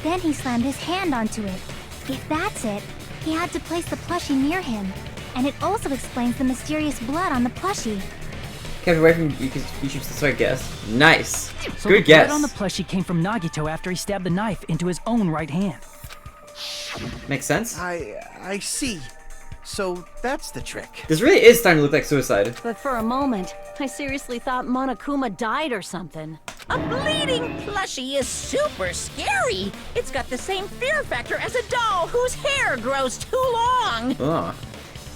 Then he slammed his hand onto it. If that's it, he had to place the plushie near him. And it also explains the mysterious blood on the plushie. Kept away from you should so I guess. Nice. So Good the guess. blood on the plushie came from Nagito after he stabbed the knife into his own right hand. Makes sense. I see. So that's the trick. This really is starting to look like suicide. But for a moment, I seriously thought Monokuma died or something. A bleeding plushie is super scary. It's got the same fear factor as a doll whose hair grows too long. Oh.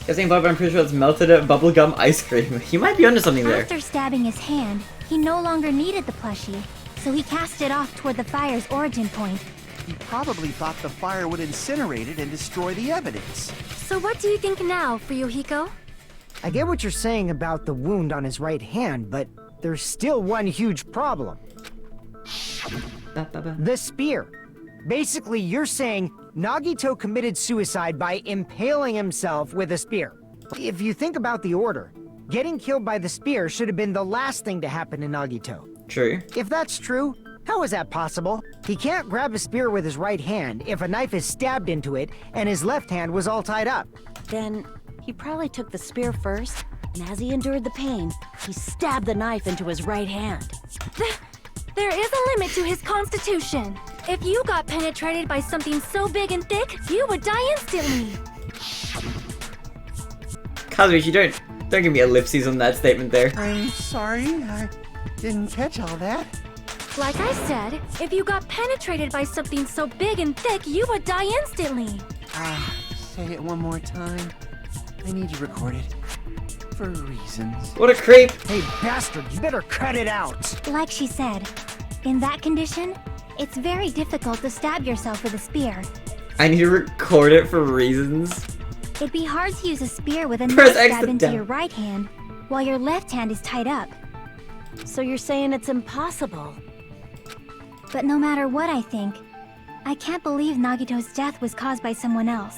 Guessing blood, but I'm pretty sure it's melted bubblegum ice cream. You might be onto something there. After stabbing his hand, he no longer needed the plushie, so he cast it off toward the fire's origin point. He probably thought the fire would incinerate it and destroy the evidence. So what do you think now, Fuyuhiko? I get what you're saying about the wound on his right hand, but there's still one huge problem. The spear. Basically, you're saying Nagito committed suicide by impaling himself with a spear. If you think about the order, getting killed by the spear should have been the last thing to happen to Nagito. True. If that's true, How is that possible? He can't grab a spear with his right hand if a knife is stabbed into it and his left hand was all tied up. Then he probably took the spear first, and as he endured the pain, he stabbed the knife into his right hand. There is a limit to his constitution. If you got penetrated by something so big and thick, you would die instantly. Kazuichi, don't give me ellipses on that statement there. I'm sorry, I didn't catch all that. Like I said, if you got penetrated by something so big and thick, you would die instantly. Say it one more time. I need you recorded. For reasons. What a creep! Hey, bastard, you better cut it out! Like she said, in that condition, it's very difficult to stab yourself with a spear. I need to record it for reasons. It'd be hard to use a spear with a Press knife X stab to into down. your right hand, while your left hand is tied up. So you're saying it's impossible? But no matter what I think, I can't believe Nagito's death was caused by someone else.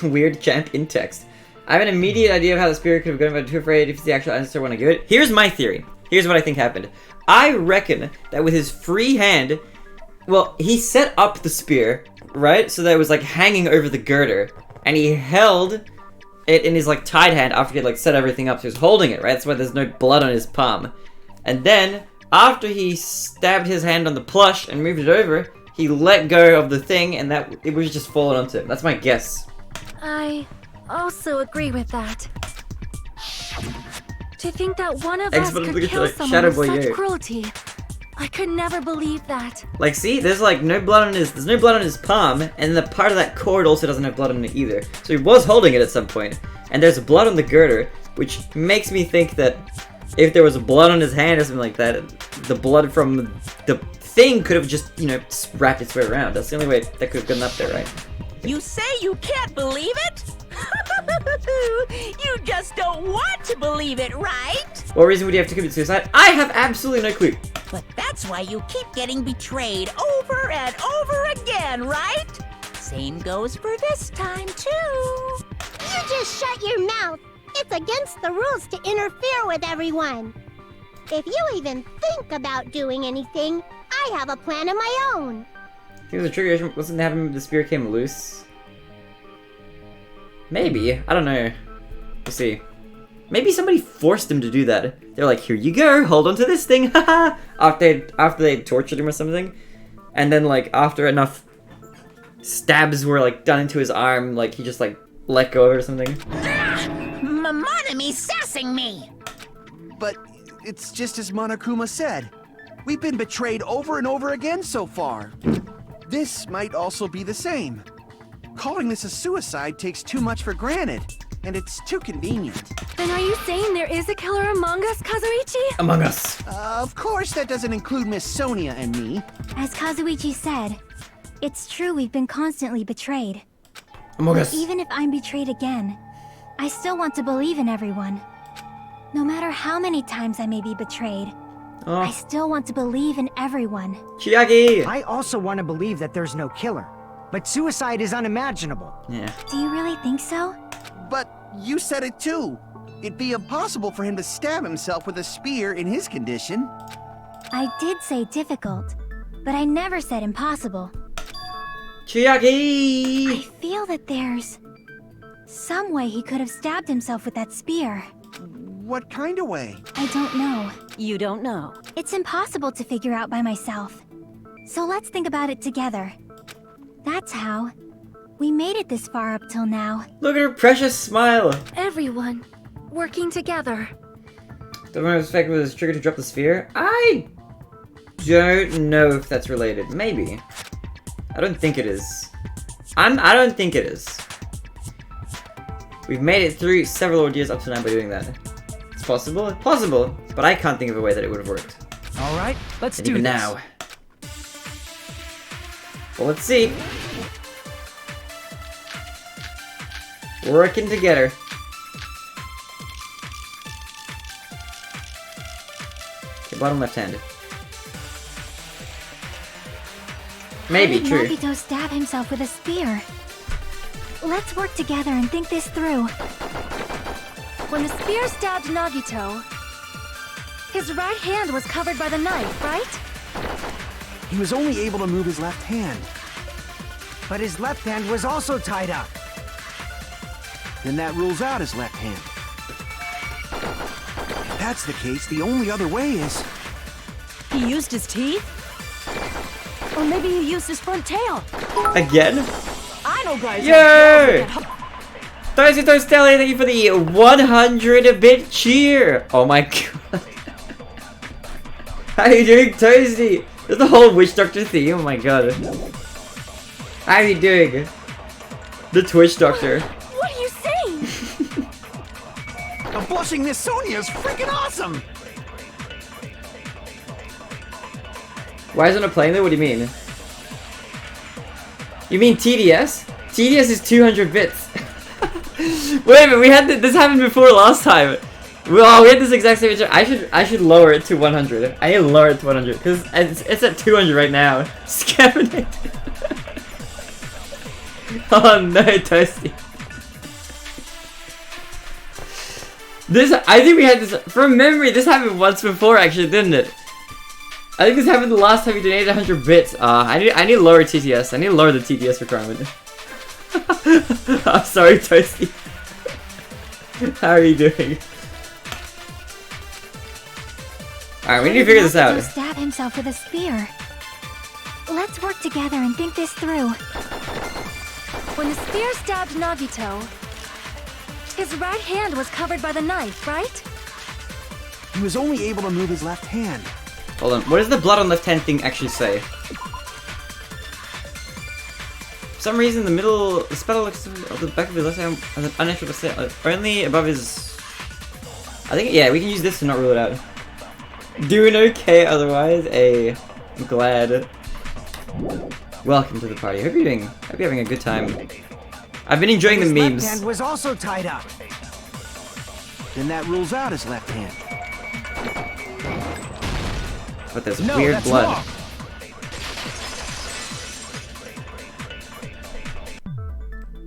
Weird champ in text. I have an immediate idea of how the spirit could have gone, but I'm too afraid if it's the actual answer when I give it. Here's my theory. Here's what I think happened. I reckon that with his free hand, well, he set up the spear, right? So that it was like hanging over the girder, and he held it in his like tied hand after he had like set everything up. So he was holding it, right? That's why there's no blood on his palm. And then after he stabbed his hand on the plush and moved it over, he let go of the thing, and that it was just falling onto him. That's my guess. I also agree with that. To think that one of us could kill someone with such cruelty. I could never believe that. Like, see, there's like no blood on his palm, and the part of that cord also doesn't have blood on it either. So he was holding it at some point, and there's blood on the girder, which makes me think that if there was blood on his hand or something like that, the blood from the thing could have just, you know, wrapped its way around. That's the only way that could have gotten up there, right? You say you can't believe it? You just don't want to believe it, right? What reason would he have to commit suicide? I have absolutely no clue. But that's why you keep getting betrayed over and over again, right? Same goes for this time, too. You just shut your mouth. It's against the rules to interfere with everyone. If you even think about doing anything, I have a plan of my own. I think it was a trigger. Wasn't having the spear came loose? Maybe. I don't know. We'll see. Maybe somebody forced him to do that. They're like, here you go, hold on to this thing, haha! After they tortured him or something. And then, like, after enough stabs were, like, done into his arm, like, he just, like, let go of it or something. Monokuma's sassing me! But it's just as Monokuma said. We've been betrayed over and over again so far. This might also be the same. Calling this a suicide takes too much for granted, and it's too convenient. Then are you saying there is a killer among us, Kazuichi? Among us. Of course that doesn't include Miss Sonia and me. As Kazuichi said, it's true we've been constantly betrayed. Among us. Even if I'm betrayed again, I still want to believe in everyone. No matter how many times I may be betrayed, I still want to believe in everyone. Chiaki! I also want to believe that there's no killer, but suicide is unimaginable. Yeah. Do you really think so? But you said it too. It'd be impossible for him to stab himself with a spear in his condition. I did say difficult, but I never said impossible. Chiaki! I feel that there's some way he could have stabbed himself with that spear. What kind of way? I don't know. You don't know. It's impossible to figure out by myself. So let's think about it together. That's how we made it this far up till now. Look at her precious smile. Everyone working together. The one effect was triggered to drop the sphere? I don't know if that's related. Maybe. I don't think it is. I don't think it is. We've made it through several ordeals up to now by doing that. It's possible? Possible, but I can't think of a way that it would have worked. Alright, let's And do even this. now. Well, let's see. Working together. Okay, bottom left hand. Maybe, How did true. Nagito stab himself with a spear? Let's work together and think this through. When the spear stabbed Nagito, his right hand was covered by the knife, right? He was only able to move his left hand. But his left hand was also tied up. Then that rules out his left hand. If that's the case, the only other way is... He used his teeth? Or maybe he used his front tail. Again? I know guys. Yay! Toasty Toastelli, thank you for the 100-bit cheer! Oh my god. How are you doing, Toasty? There's the whole Witch Doctor theme, oh my god. How are you doing? The Twitch Doctor. What are you saying? The blushing Miss Sonia is freaking awesome! Why isn't it playing there? What do you mean? You mean TDS? TDS is 200 bits. Wait a minute, we had this happened before last time. Well, we had this exact same. I should lower it to 100. I need to lower it to 100 because it's at 200 right now. Scamming it. Oh no, Toasty. I think we had this from memory. This happened once before, actually, didn't it? I think this happened the last time you donated 100 bits. I need to lower TTS. I need to lower the TTS requirement. I'm sorry, Toasty. How are you doing? Alright, we need to figure this out. Stab himself with a spear. Let's work together and think this through. When the spear stabbed Nagito, his right hand was covered by the knife, right? He was only able to move his left hand. Hold on, what does the blood on left hand thing actually say? For some reason, the spell looks at the back of his left hand as an unnatural set, only above his... I think, yeah, we can use this to not rule it out. Doing okay otherwise, I'm glad. Welcome to the party. Hope you're having a good time. I've been enjoying the memes. His left hand was also tied up. Then that rules out his left hand. But there's weird blood. Wrong.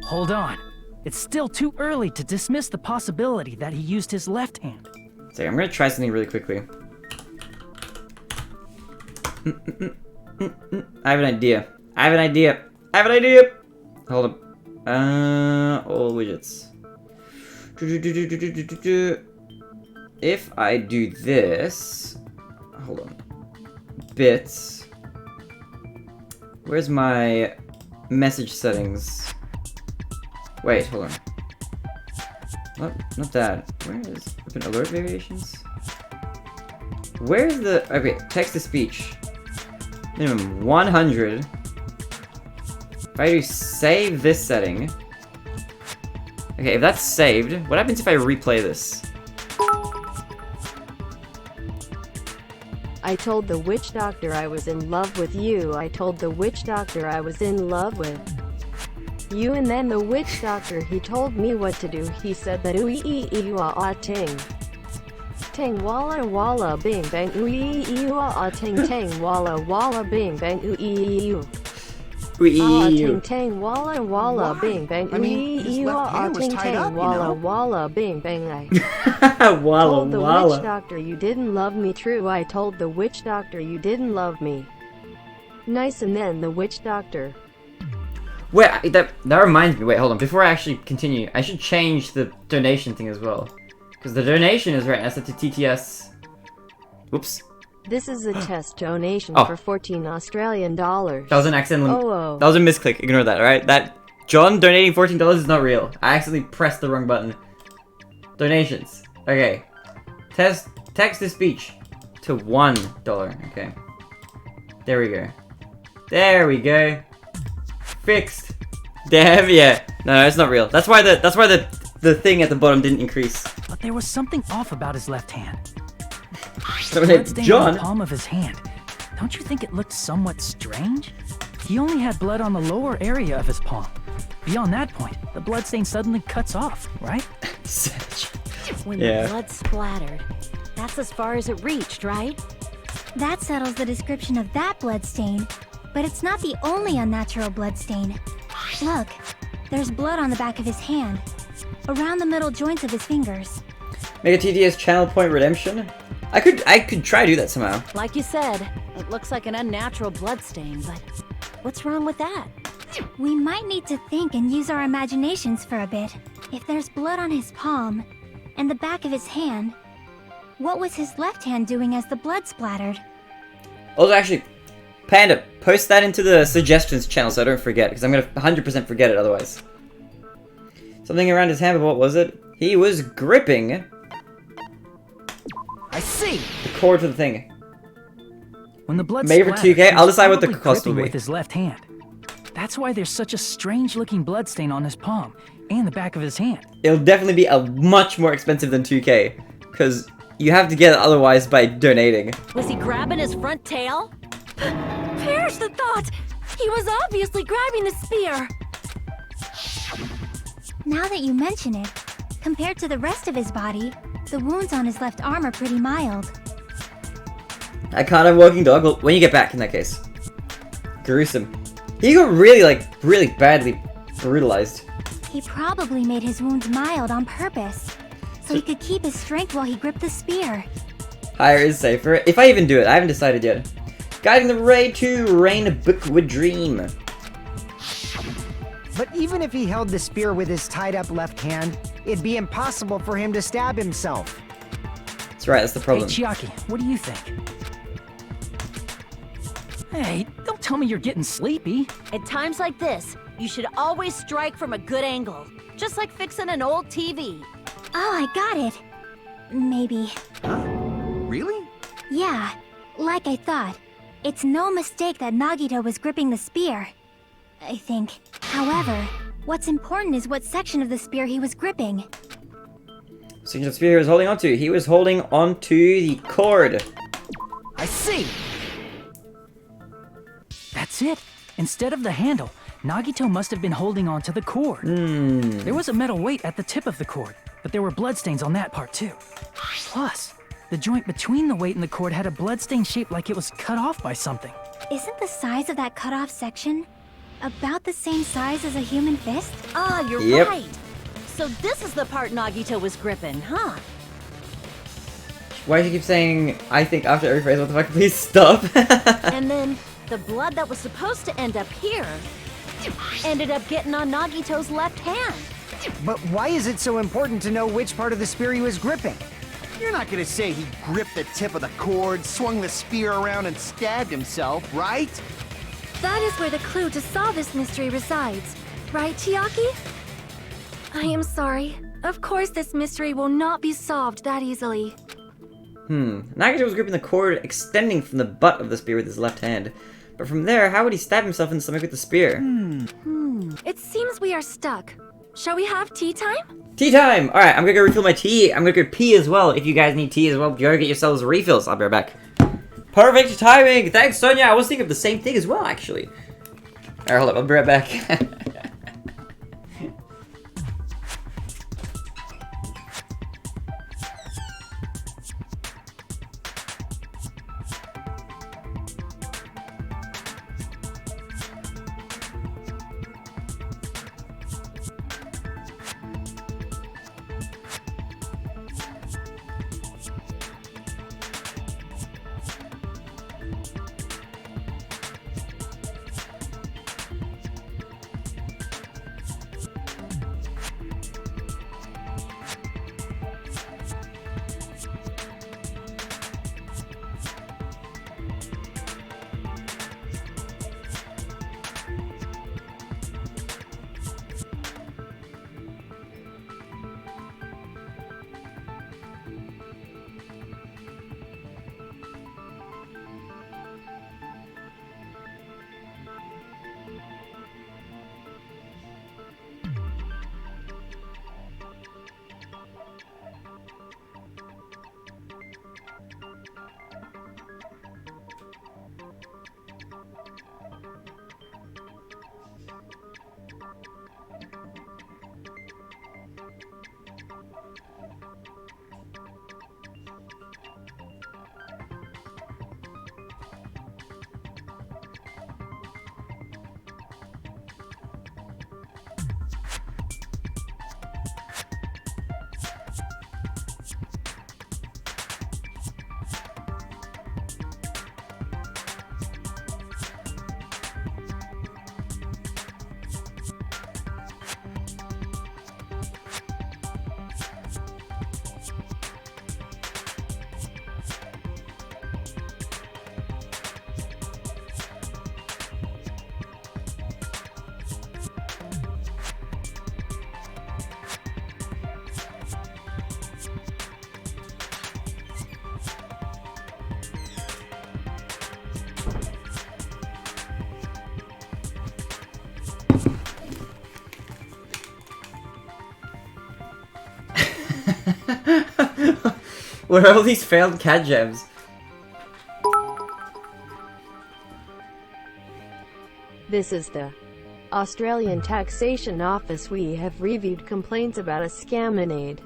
Hold on. It's still too early to dismiss the possibility that he used his left hand. So I'm gonna try something really quickly. I have an idea. Hold up. All widgets. If I do this, hold on. Bits. Where's my message settings? Wait, hold on. Not that. Where is open alert variations? Where's the okay? Text to speech. Minimum 100. If I do save this setting. Okay, if that's saved, what happens if I replay this? I told the witch doctor I was in love with you. I told the witch doctor I was in love with you, and then the witch doctor, he told me what to do. He said that ooh ee ee ah ting. Ting walla walla bing bang ooh ee ee ah ting ting walla walla bing bang ooh ee ee. Ting ting walla walla bing bang ooh ee ee ah ting ting walla walla bing bang. I told the witch doctor you didn't love me. True, I told the witch doctor you didn't love me. Nice. And then the witch doctor. Wait, that reminds me. Wait, hold on. Before I actually continue, I should change the donation thing as well. Because the donation is right. That's set to TTS. Whoops. This is a test donation for 14 Australian dollars. That was an accident. Oh. That was a misclick. Ignore that, alright? That John donating $14 is not real. I accidentally pressed the wrong button. Donations. Okay. Text to speech to $1. Okay. There we go. There we go. Fixed. Damn, yeah. No, it's not real. That's why the thing at the bottom didn't increase. But there was something off about his left hand. Blood stain John. on the palm of his hand. Don't you think it looked somewhat strange? He only had blood on the lower area of his palm. Beyond that point, the bloodstain suddenly cuts off, right? When the blood splattered, that's as far as it reached, right? That settles the description of that bloodstain, but it's not the only unnatural bloodstain. Look, there's blood on the back of his hand, around the middle joints of his fingers. Mega TDS channel point redemption. I could try to do that somehow. Like you said, it looks like an unnatural bloodstain, but what's wrong with that? We might need to think and use our imaginations for a bit. If there's blood on his palm and the back of his hand, what was his left hand doing as the blood splattered? Also, actually, Panda, post that into the suggestions channel so I don't forget, because I'm gonna 100% forget it otherwise. Something around his hand, but what was it? He was gripping. I see. The cord to the thing. When the blood Maybe for splattered, 2K, he I'll was decide what the probably cost will gripping be. with his left hand. That's why there's such a strange-looking bloodstain on his palm and the back of his hand. It'll definitely be a much more expensive than 2K, because you have to get it otherwise by donating. Was he grabbing his front tail? Perish the thought! He was obviously grabbing the spear! Now that you mention it, compared to the rest of his body, the wounds on his left arm are pretty mild. I can't have a walking dog. Well, when you get back, in that case. Gruesome. He got really badly brutalized. He probably made his wounds mild on purpose, so he could keep his strength while he gripped the spear. Higher is safer. If I even do it, I haven't decided yet. Guiding the ray to Rain Bookwood Dream. But even if he held the spear with his tied-up left hand, it'd be impossible for him to stab himself. That's right, that's the problem. Hey, Chiaki, what do you think? Hey, don't tell me you're getting sleepy. At times like this, you should always strike from a good angle. Just like fixing an old TV. Oh, I got it. Maybe. Really? Yeah, like I thought. It's no mistake that Nagito was gripping the spear, I think. However, what's important is what section of the spear he was gripping. Section of the spear he was holding onto. He was holding onto the cord. I see. That's it. Instead of the handle, Nagito must have been holding onto the cord. There was a metal weight at the tip of the cord, but there were bloodstains on that part too. Plus, the joint between the weight and the cord had a bloodstain shaped like it was cut off by something. Isn't the size of that cut-off section about the same size as a human fist? Ah, you're Yep. right. So this is the part Nagito was gripping, huh? Why do you keep saying, I think after every phrase? What the fuck? Please stop. And then the blood that was supposed to end up here ended up getting on Nagito's left hand. But why is it so important to know which part of the spear he was gripping? You're not gonna say he gripped the tip of the cord, swung the spear around, and stabbed himself, right? That is where the clue to solve this mystery resides. Right, Chiaki? I am sorry. Of course this mystery will not be solved that easily. Nagito was gripping the cord extending from the butt of the spear with his left hand. But from there, how would he stab himself in the stomach with the spear? It seems we are stuck. Shall we have tea time? Tea time! Alright, I'm gonna go refill my tea. I'm gonna go pee as well. If you guys need tea as well, go get yourselves refills. I'll be right back. Perfect timing! Thanks, Sonia! I was thinking of the same thing as well, actually. Alright, hold up. I'll be right back. What are all these failed cat gems? This is the Australian Taxation Office. We have reviewed complaints about a scaminade.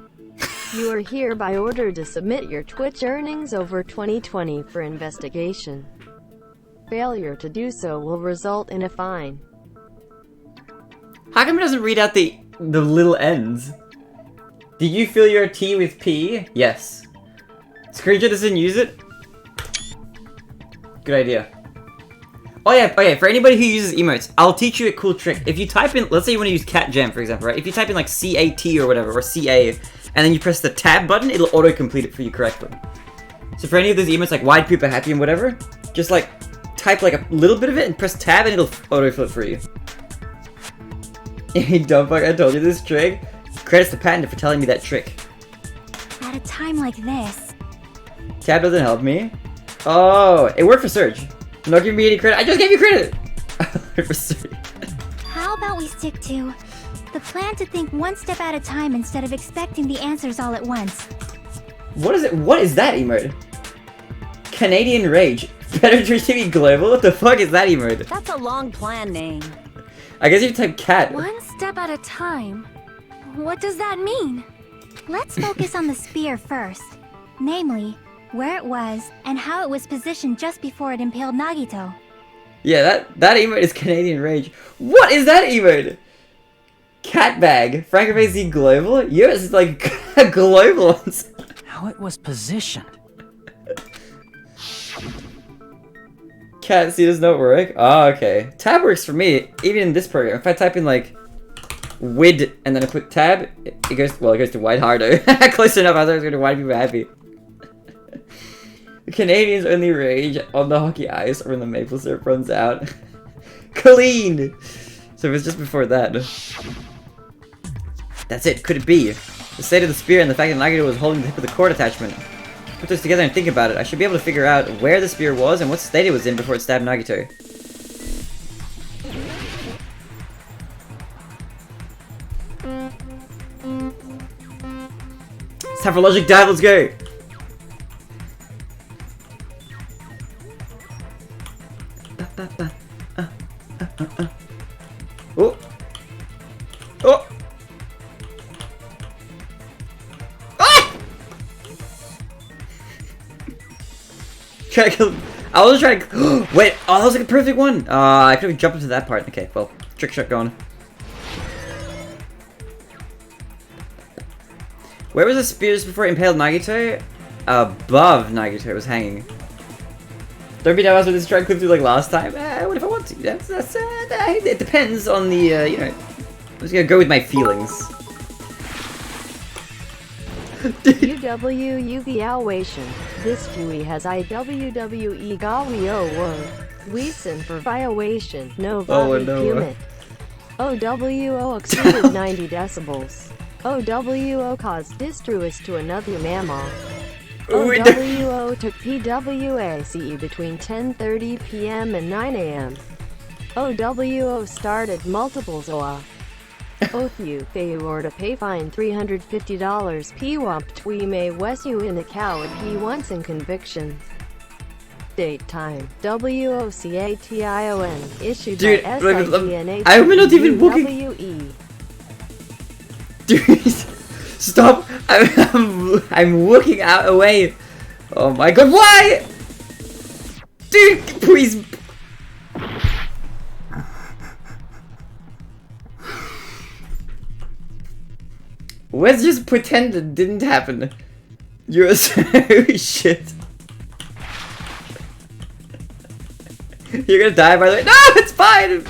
You are hereby ordered to submit your Twitch earnings over 2020 for investigation. Failure to do so will result in a fine. How come it doesn't read out the little ends? Did you fill your tea with pee? Yes. Screenshot doesn't use it? Good idea. Oh yeah, okay, for anybody who uses emotes, I'll teach you a cool trick. If you type in, let's say you want to use cat gem, for example, right? If you type in like CAT or whatever, or CA, and then you press the tab button, it'll auto-complete it for you correctly. So for any of those emotes like wide people happy and whatever, just like type like a little bit of it and press tab and it'll auto-fill it for you. Hey dumb fuck, I told you this trick. Credits to Panda for telling me that trick. At a time like this. Tab doesn't help me. Oh, it worked for Surge. Not giving me any credit. I just gave you credit! For Surge. How about we stick to the plan to think one step at a time instead of expecting the answers all at once? What is it? What is that emote? Canadian Rage. Better treat me global? What the fuck is that emote? That's a long plan name. I guess you type cat. One step at a time. What does that mean? Let's focus on the spear first. Namely, where it was and how it was positioned just before it impaled Nagito. Yeah, that emote is Canadian Rage. What is that emote? Cat bag. Francophone global? Yours is like global ones. How it was positioned. Cat C does not work. Oh, okay. Tab works for me, even in this program. If I type in like WID and then I click tab, it goes to wide harder. Close enough, I thought it was going to wide people happy. Canadians only rage on the hockey ice or when the maple syrup runs out. Clean! So it was just before that. That's it, could it be? The state of the spear and the fact that Nagito was holding the tip of the cord attachment. Put this together and think about it. I should be able to figure out where the spear was and what state it was in before it stabbed Nagito. It's time for logic dive, let's go! Oh! Oh! Ah! Try to kill. I was trying to. Wait! Oh, that was like a perfect one! I could have jumped into that part. Okay, well, trick shot going. Where was the spear just before it impaled Nagito? Above Nagito, it was hanging. Don't be nervous with this try to clip through like last time. What if I want to? It depends on the, you know. I'm just gonna go with my feelings. UW evaluation. This Chewy has IWWE Gawio word. Weason for violation. No body humid. OWO exceeded 90 decibels. OWO caused distress to another mammal. OWO took PWACE between 10:30 p.m. and 9 a.m. OWO started multiple ZOA. Othew failure to pay fine $350 PWAMP Twime Wesu in a cow at P once in conviction. Date time WOCATION issued Dude, by SITNH. I'm not even looking. Dude, stop! I'm looking out away. Oh my god, why? Dude, please. Let's just pretend it didn't happen. You're so shit. You're gonna die by the way. No, it's fine!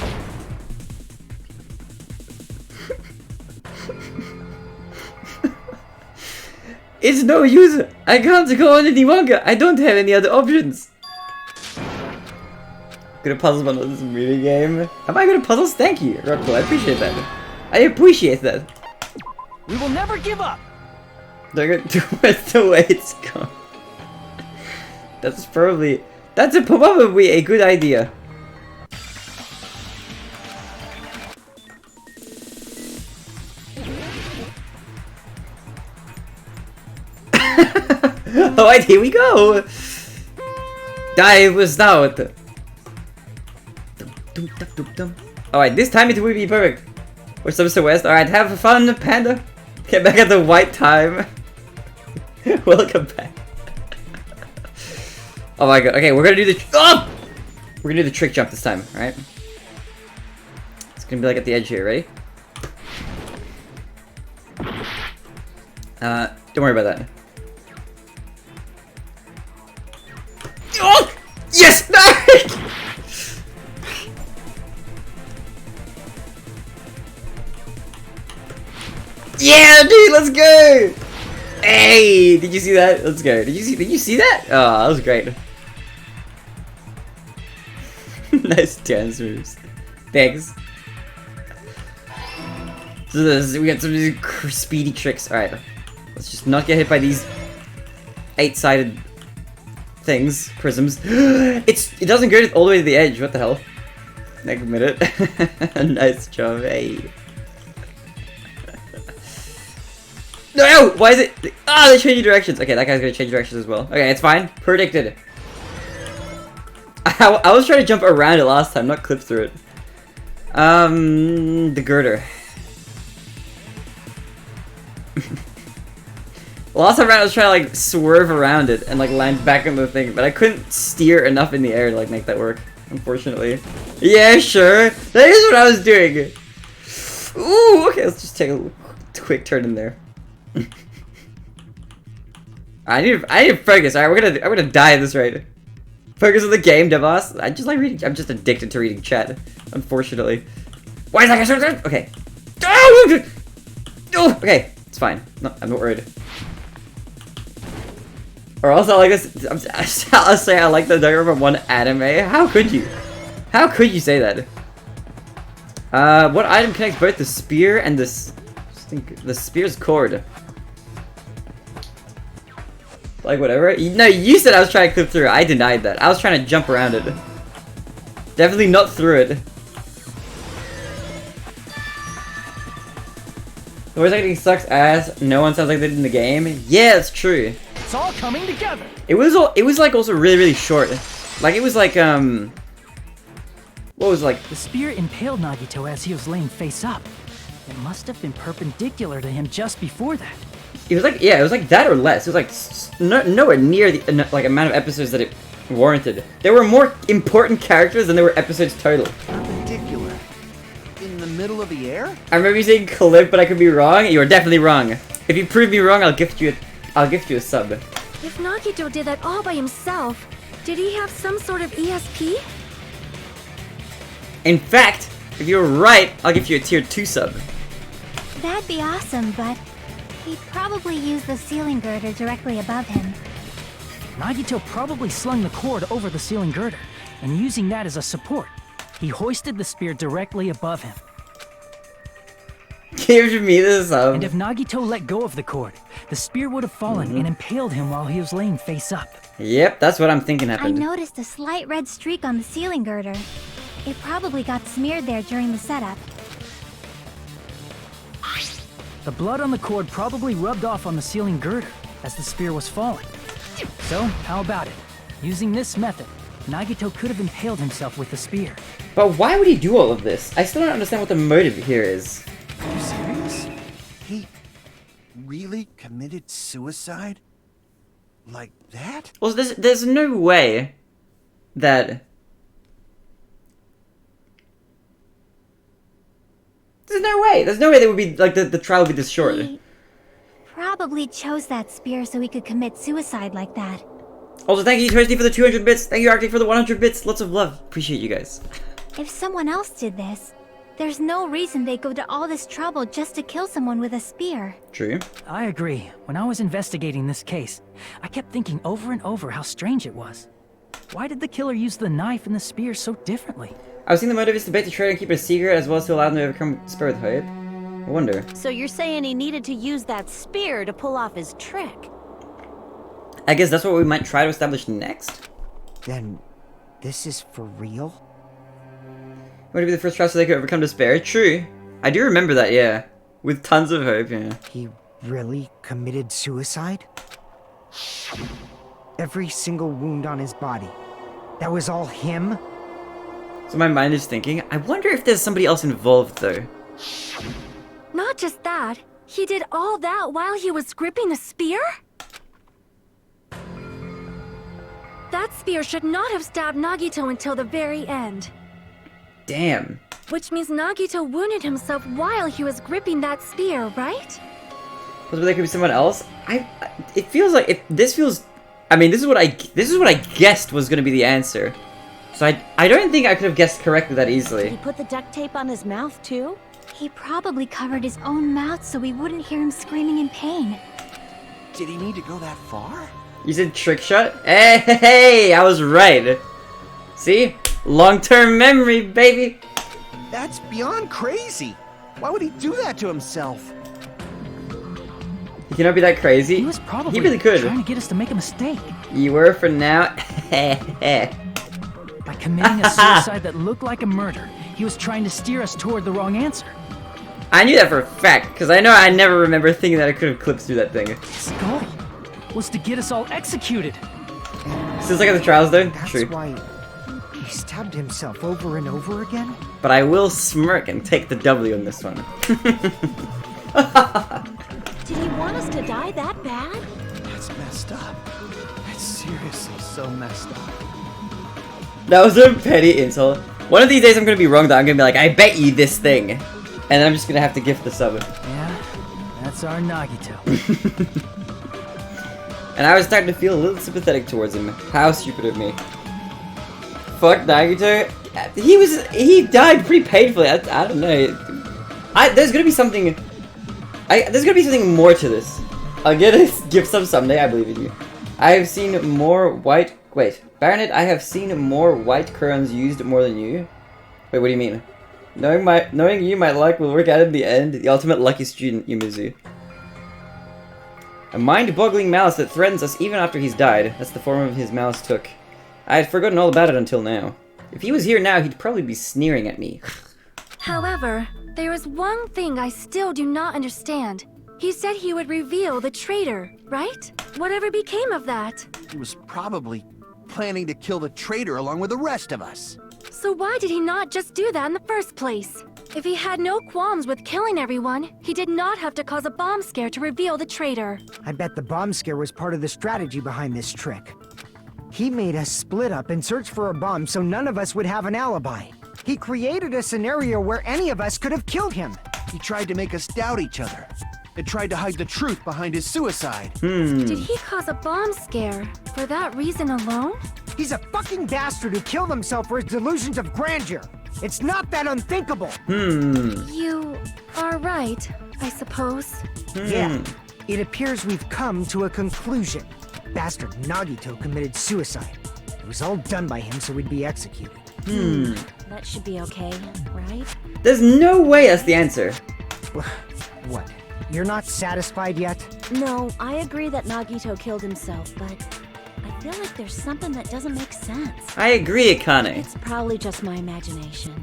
It's no use! I can't go on any longer! I don't have any other options! Good at puzzles, but not this mini game. Am I good at puzzles? Thank you, Rocco. I appreciate that. I appreciate that. We will never give up! That's the way it's going. That's probably a good idea. Alright, here we go! Dive was out! Alright, this time it will be perfect. We're supposed to west. Alright, have fun, Panda. Get back at the white time. Welcome back. Oh my god. Okay, we're gonna do the... Oh! We're gonna do the trick jump this time, alright? It's gonna be like at the edge here, ready? Don't worry about that. Oh! Yes! No! Yeah, dude, let's go! Hey, did you see that? Let's go. Did you see that? Oh, that was great. Nice dance moves. Thanks. So we got some speedy tricks. Alright. Let's just not get hit by these 8-sided things. Prisms. It doesn't go all the way to the edge. What the hell? Next minute. Nice job, hey. No! Why is it? Ah, they changed directions. Okay, that guy's gonna change directions as well. Okay, it's fine. Predicted. I was trying to jump around it last time, not clip through it. The girder. Last time around I was trying to like swerve around it and like land back into the thing, but I couldn't steer enough in the air to like make that work, unfortunately. Yeah, sure. That is what I was doing. Ooh, okay, let's just take a quick turn in there. I need to focus. Alright, I'm gonna die at this rate. Focus on the game, boss. I just like reading. I'm just addicted to reading chat, unfortunately. Why is that? Okay. Oh, okay, it's fine. No, I'm not worried. Or else I like this. I'll say I like the Danganronpa 1 anime. How could you? How could you say that? What item connects both the spear and the spear's cord? Like whatever. No, you said I was trying to clip through it. I denied that. I was trying to jump around it. Definitely not through it. The voice acting sucks ass. No one sounds like they did in the game. Yeah, it's true. It's all coming together. It was like also really short. Like it was like what was like the spear impaled Nagito as he was laying face up. It must have been perpendicular to him just before that. It was like, yeah, it was like that or less. It was like nowhere near the like amount of episodes that it warranted. There were more important characters than there were episodes total. Perpendicular. In the middle of the air? I remember you saying clip, but I could be wrong. You are definitely wrong. If you prove me wrong, I'll gift you a sub. If Nagito did that all by himself, did he have some sort of ESP? In fact, if you're right, I'll give you a tier 2 sub. That'd be awesome, but he'd probably use the ceiling girder directly above him. Nagito probably slung the cord over the ceiling girder, and using that as a support, he hoisted the spear directly above him. Give me the sub. And if Nagito let go of the cord, the spear would have fallen and impaled him while he was laying face up. Yep, that's what I'm thinking happened. I noticed a slight red streak on the ceiling girder. It probably got smeared there during the setup. The blood on the cord probably rubbed off on the ceiling girder as the spear was falling. So, how about it? Using this method, Nagito could have impaled himself with the spear. But why would he do all of this? I still don't understand what the motive here is. Are you serious? He really committed suicide? Like that? Well, there's no way that... There's no way they would be, like, the trial would be this short. He probably chose that spear so he could commit suicide like that. Also, thank you, Toasty, for the 200 bits. Thank you, Arctic, for the 100 bits. Lots of love. Appreciate you guys. If someone else did this, there's no reason they'd go to all this trouble just to kill someone with a spear. True. I agree. When I was investigating this case, I kept thinking over and over how strange it was. Why did the killer use the knife and the spear so differently? I was thinking the motive is to bait the traitor and keep it a secret, as well as to allow them to overcome spirit hope. I wonder. So you're saying he needed to use that spear to pull off his trick? I guess that's what we might try to establish next. Then, this is for real? Would it be the first trial so they could overcome despair? True. I do remember that, yeah. With tons of hope, yeah. He really committed suicide? Every single wound on his body. That was all him? So my mind is thinking, I wonder if there's somebody else involved though. Not just that, he did all that while he was gripping the spear? That spear should not have stabbed Nagito until the very end. Damn. Which means Nagito wounded himself while he was gripping that spear, right? Possibly there could be someone else. It feels like this feels. I mean, this is what I guessed was going to be the answer. So I don't think I could have guessed correctly that Did easily. he put the duct tape on his mouth too? He probably covered his own mouth so we wouldn't hear him screaming in pain. Did he need to go that far? You said trick shot? Hey, I was right. See? Long-term memory, baby. That's beyond crazy. Why would he do that to himself? He cannot be that crazy. He was probably He really could. trying to get us to make a mistake. You were for now. By committing a suicide that looked like a murder, he was trying to steer us toward the wrong answer. I knew that for a fact, because I know I never remember thinking that I could have clipped through that thing. His goal was to get us all executed. Seems like at the trials though. That's True. why he stabbed himself over and over again? But I will smirk and take the W on this one. Did he want us to die that bad? That's messed up. That's seriously so messed up. That was a petty insult. One of these days I'm gonna be wrong though. I'm gonna be like, I bet you this thing. And I'm just gonna have to gift the sub. Yeah, that's our Nagito. And I was starting to feel a little sympathetic towards him. How stupid of me. Fuck Nagito. He died pretty painfully. I don't know. There's gonna be something. There's gonna be something more to this. I'll get a gift sub someday. I believe in you. I have seen more white. Wait, Baronet. I have seen more white crayons used more than you. Wait, what do you mean? Knowing you, my luck will work out in the end. The ultimate lucky student, Yumizu. A mind-boggling malice that threatens us even after he's died. That's the form of his malice took. I had forgotten all about it until now. If he was here now, he'd probably be sneering at me. However, there is one thing I still do not understand. He said he would reveal the traitor, right? Whatever became of that? He was probably planning to kill the traitor along with the rest of us. So why did he not just do that in the first place? If he had no qualms with killing everyone, he did not have to cause a bomb scare to reveal the traitor. I bet the bomb scare was part of the strategy behind this trick. He made us split up and search for a bomb so none of us would have an alibi. He created a scenario where any of us could have killed him. He tried to make us doubt each other. And tried to hide the truth behind his suicide. Did he cause a bomb scare for that reason alone? He's a fucking bastard who killed himself for his delusions of grandeur. It's not that unthinkable. You are right, I suppose. Yeah. It appears we've come to a conclusion. Bastard Nagito committed suicide. It was all done by him so we'd be executed. That should be okay, right? There's no way that's the answer. What? You're not satisfied yet? No, I agree that Nagito killed himself, but I feel like there's something that doesn't make sense. I agree, Akane. It's probably just my imagination.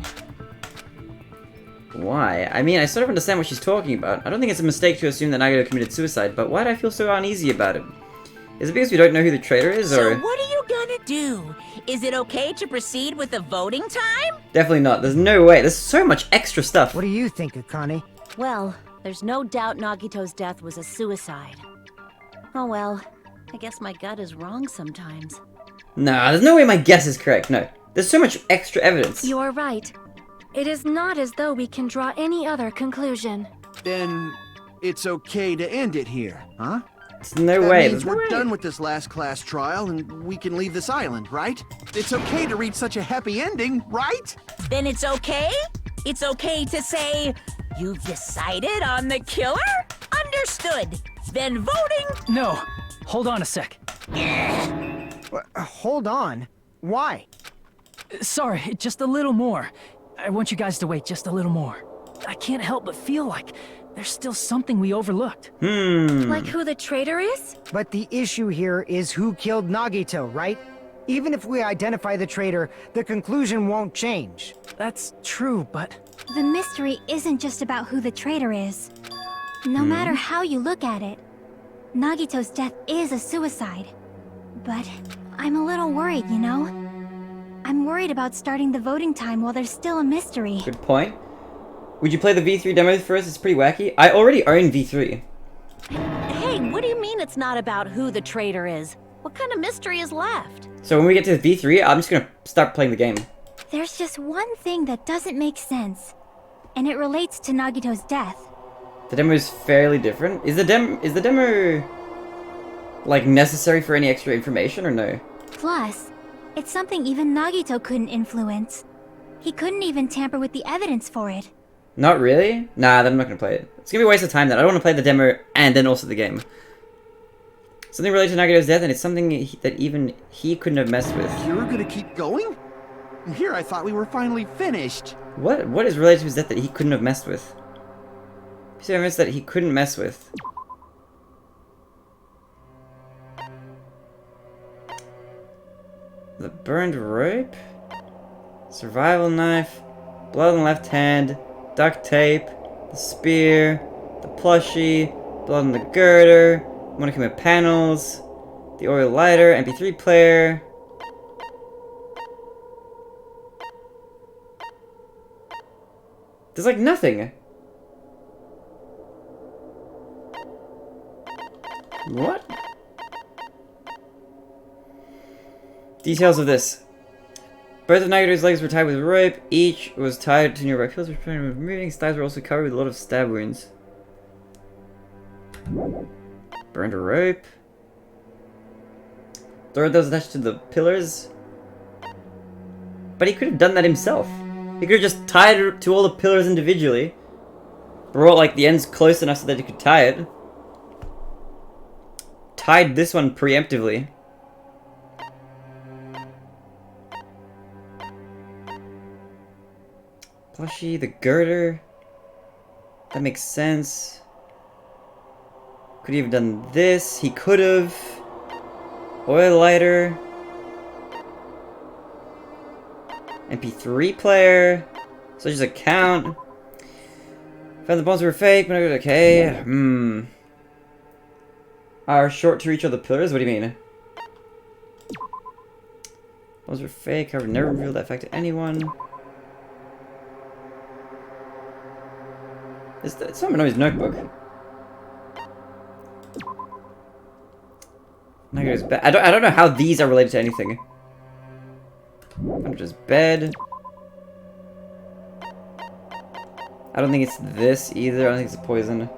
Why? I mean, I sort of understand what she's talking about. I don't think it's a mistake to assume that Nagito committed suicide, but why do I feel so uneasy about it? Is it because we don't know who the traitor is, or...? So what are you gonna do? Is it okay to proceed with the voting time? Definitely not. There's no way. There's so much extra stuff. What do you think, Akane? Well, there's no doubt Nagito's death was a suicide. Oh well, I guess my gut is wrong sometimes. Nah, there's no way my guess is correct. No. There's so much extra evidence. You are right. It is not as though we can draw any other conclusion. Then it's okay to end it here, huh? There's no That way. means we're done with this last class trial and we can leave this island, right? It's okay to reach such a happy ending, right? Then it's okay? It's okay to say, you've decided on the killer? Understood. Then voting... No, hold on a sec. Hold on. Why? Sorry, just a little more. I want you guys to wait just a little more. I can't help but feel like there's still something we overlooked. Like who the traitor is? But the issue here is who killed Nagito, right? Even if we identify the traitor, the conclusion won't change. That's true, but... The mystery isn't just about who the traitor is. No matter how you look at it, Nagito's death is a suicide. But I'm a little worried, you know? I'm worried about starting the voting time while there's still a mystery. Good point. Would you play the V3 demo first? It's pretty wacky. I already own V3. Hey, what do you mean it's not about who the traitor is? What kind of mystery is left? So when we get to V3, I'm just gonna start playing the game. There's just one thing that doesn't make sense. And it relates to Nagito's death. The demo is fairly different. Is the demo like necessary for any extra information or no? Plus, it's something even Nagito couldn't influence. He couldn't even tamper with the evidence for it. Not really? Nah, then I'm not gonna play it. It's gonna be a waste of time then. I don't want to play the demo and then also the game. Something related to Nagito's death, and it's something that even he couldn't have messed with. You're gonna keep going? Here, I thought we were finally finished. What is related to his death that he couldn't have messed with? Piece of evidence that he couldn't mess with. The burned rope? Survival knife? Blood on the left hand? Duct tape? The spear? The plushie? Blood on the girder? Monokuma panels? The oil lighter? MP3 player? There's like nothing. What? Details of this. Both of Nagito's legs were tied with rope. Each was tied to nearby pillars, which prevented him from moving. His thighs were also covered with a lot of stab wounds. Burned a rope. The rope that was attached to the pillars. But he could have done that himself. He could have just tied it to all the pillars individually. Brought like the ends close enough so that he could tie it. Tied this one preemptively. Plushie, the girder. That makes sense. Could he have done this? He could have. Oil lighter. MP3 player. Such account. Found the bones were fake. Okay. Are short to reach all the pillars? What do you mean? Bones were fake. I would never reveal that fact to anyone. It's someone on his notebook. Nagito's bed. I don't know how these are related to anything. Just bed. I don't think it's this either. I don't think it's a poison.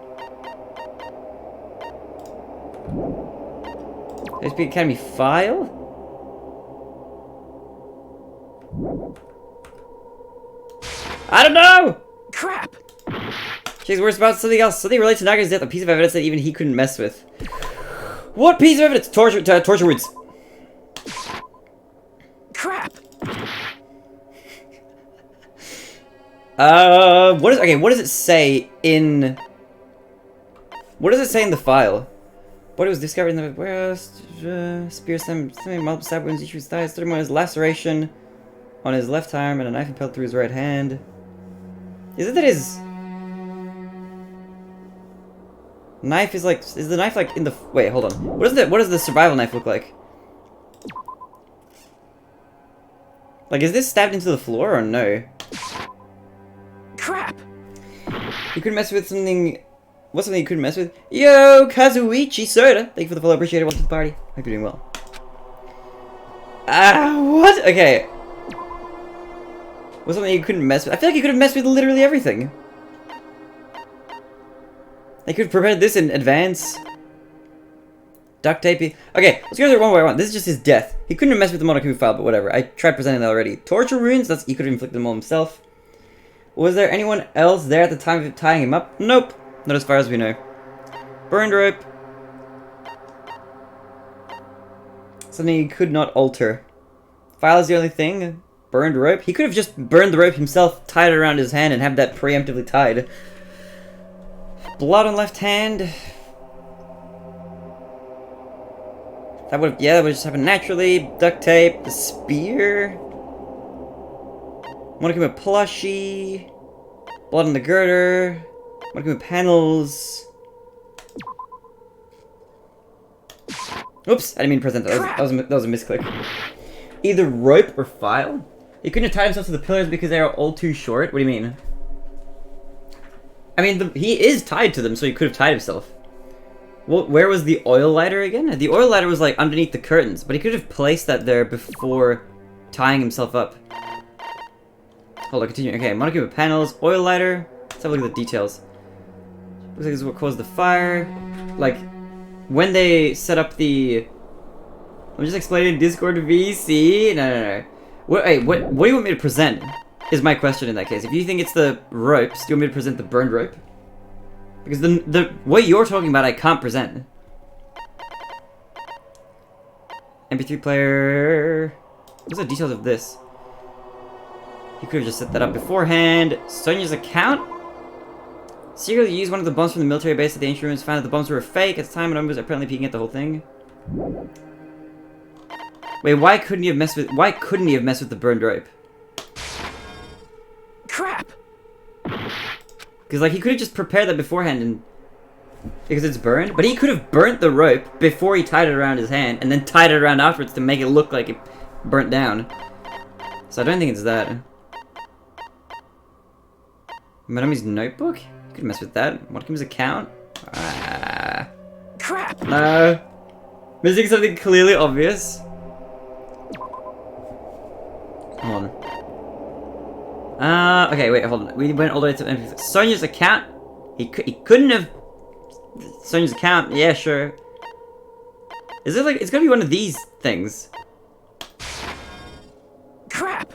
HP Academy file? I don't know! Crap! Jeez, we're about something else. Something related to Nagito's death. A piece of evidence that even he couldn't mess with. What piece of evidence? Torture wounds. Crap! What does it say in... What does it say in the file? What was discovered in the warehouse? Spear, multiple stab wounds, each of his thighs, 31 his laceration on his left arm, and a knife impaled through his right hand. Is it that his... knife is like... Is the knife like in the... Wait, hold on. What does the survival knife look like? Like, is this stabbed into the floor or no? Crap! You couldn't mess with something... What's something you couldn't mess with? Yo, Kazuichi Soda! Thank you for the follow, appreciate it. Welcome to the party. Hope you're doing well. What? Okay. What's something you couldn't mess with? I feel like you could have messed with literally everything. They could have prepared this in advance. Duct tape. Okay, let's go through it one by one. This is just his death. He couldn't have messed with the Monokuma file, but whatever. I tried presenting that already. Torture wounds, he could have inflicted them all himself. Was there anyone else there at the time of tying him up? Nope. Not as far as we know. Burned rope. Something he could not alter. File is the only thing. Burned rope. He could have just burned the rope himself, tied it around his hand, and have that preemptively tied. Blood on left hand. That would just happen naturally. Duct tape. The spear. Monokuma plushie. Blood on the girder. Monokuma panels. Oops, I didn't mean to present that. That was a misclick. Either rope or file? He couldn't have tied himself to the pillars because they are all too short? What do you mean? I mean, he is tied to them, so he could have tied himself. Well, where was the oil lighter again? The oil lighter was, like, underneath the curtains, but he could have placed that there before tying himself up. Hold on, continue. Okay, Monokuma panels, oil lighter. Let's have a look at the details. Looks like this is what caused the fire. Like, when they set up the... I'm just explaining Discord VC. No. Wait, what do you want me to present? Is my question in that case. If you think it's the ropes, do you want me to present the burned rope? Because the what you're talking about, I can't present. MP3 player... What's the details of this? You could have just set that up beforehand. Sonya's account? Secretly used one of the bombs from the military base at the ancient ruins, found that the bombs were fake at the time, and was apparently peeking at the whole thing. Wait, why couldn't he have messed with the burned rope? Crap! Because, like, he could have just prepared that beforehand and... Because it's burned? But he could have burnt the rope before he tied it around his hand, and then tied it around afterwards to make it look like it burnt down. So I don't think it's that. Manomi's notebook? You could mess with that. Monokuma's account? Crap! No. Missing something clearly obvious. Hold on. Okay, wait, hold on. We went all the way to Sonya's account. He couldn't have... Sonya's account, yeah, sure. Is it like... It's gonna be one of these things. Crap!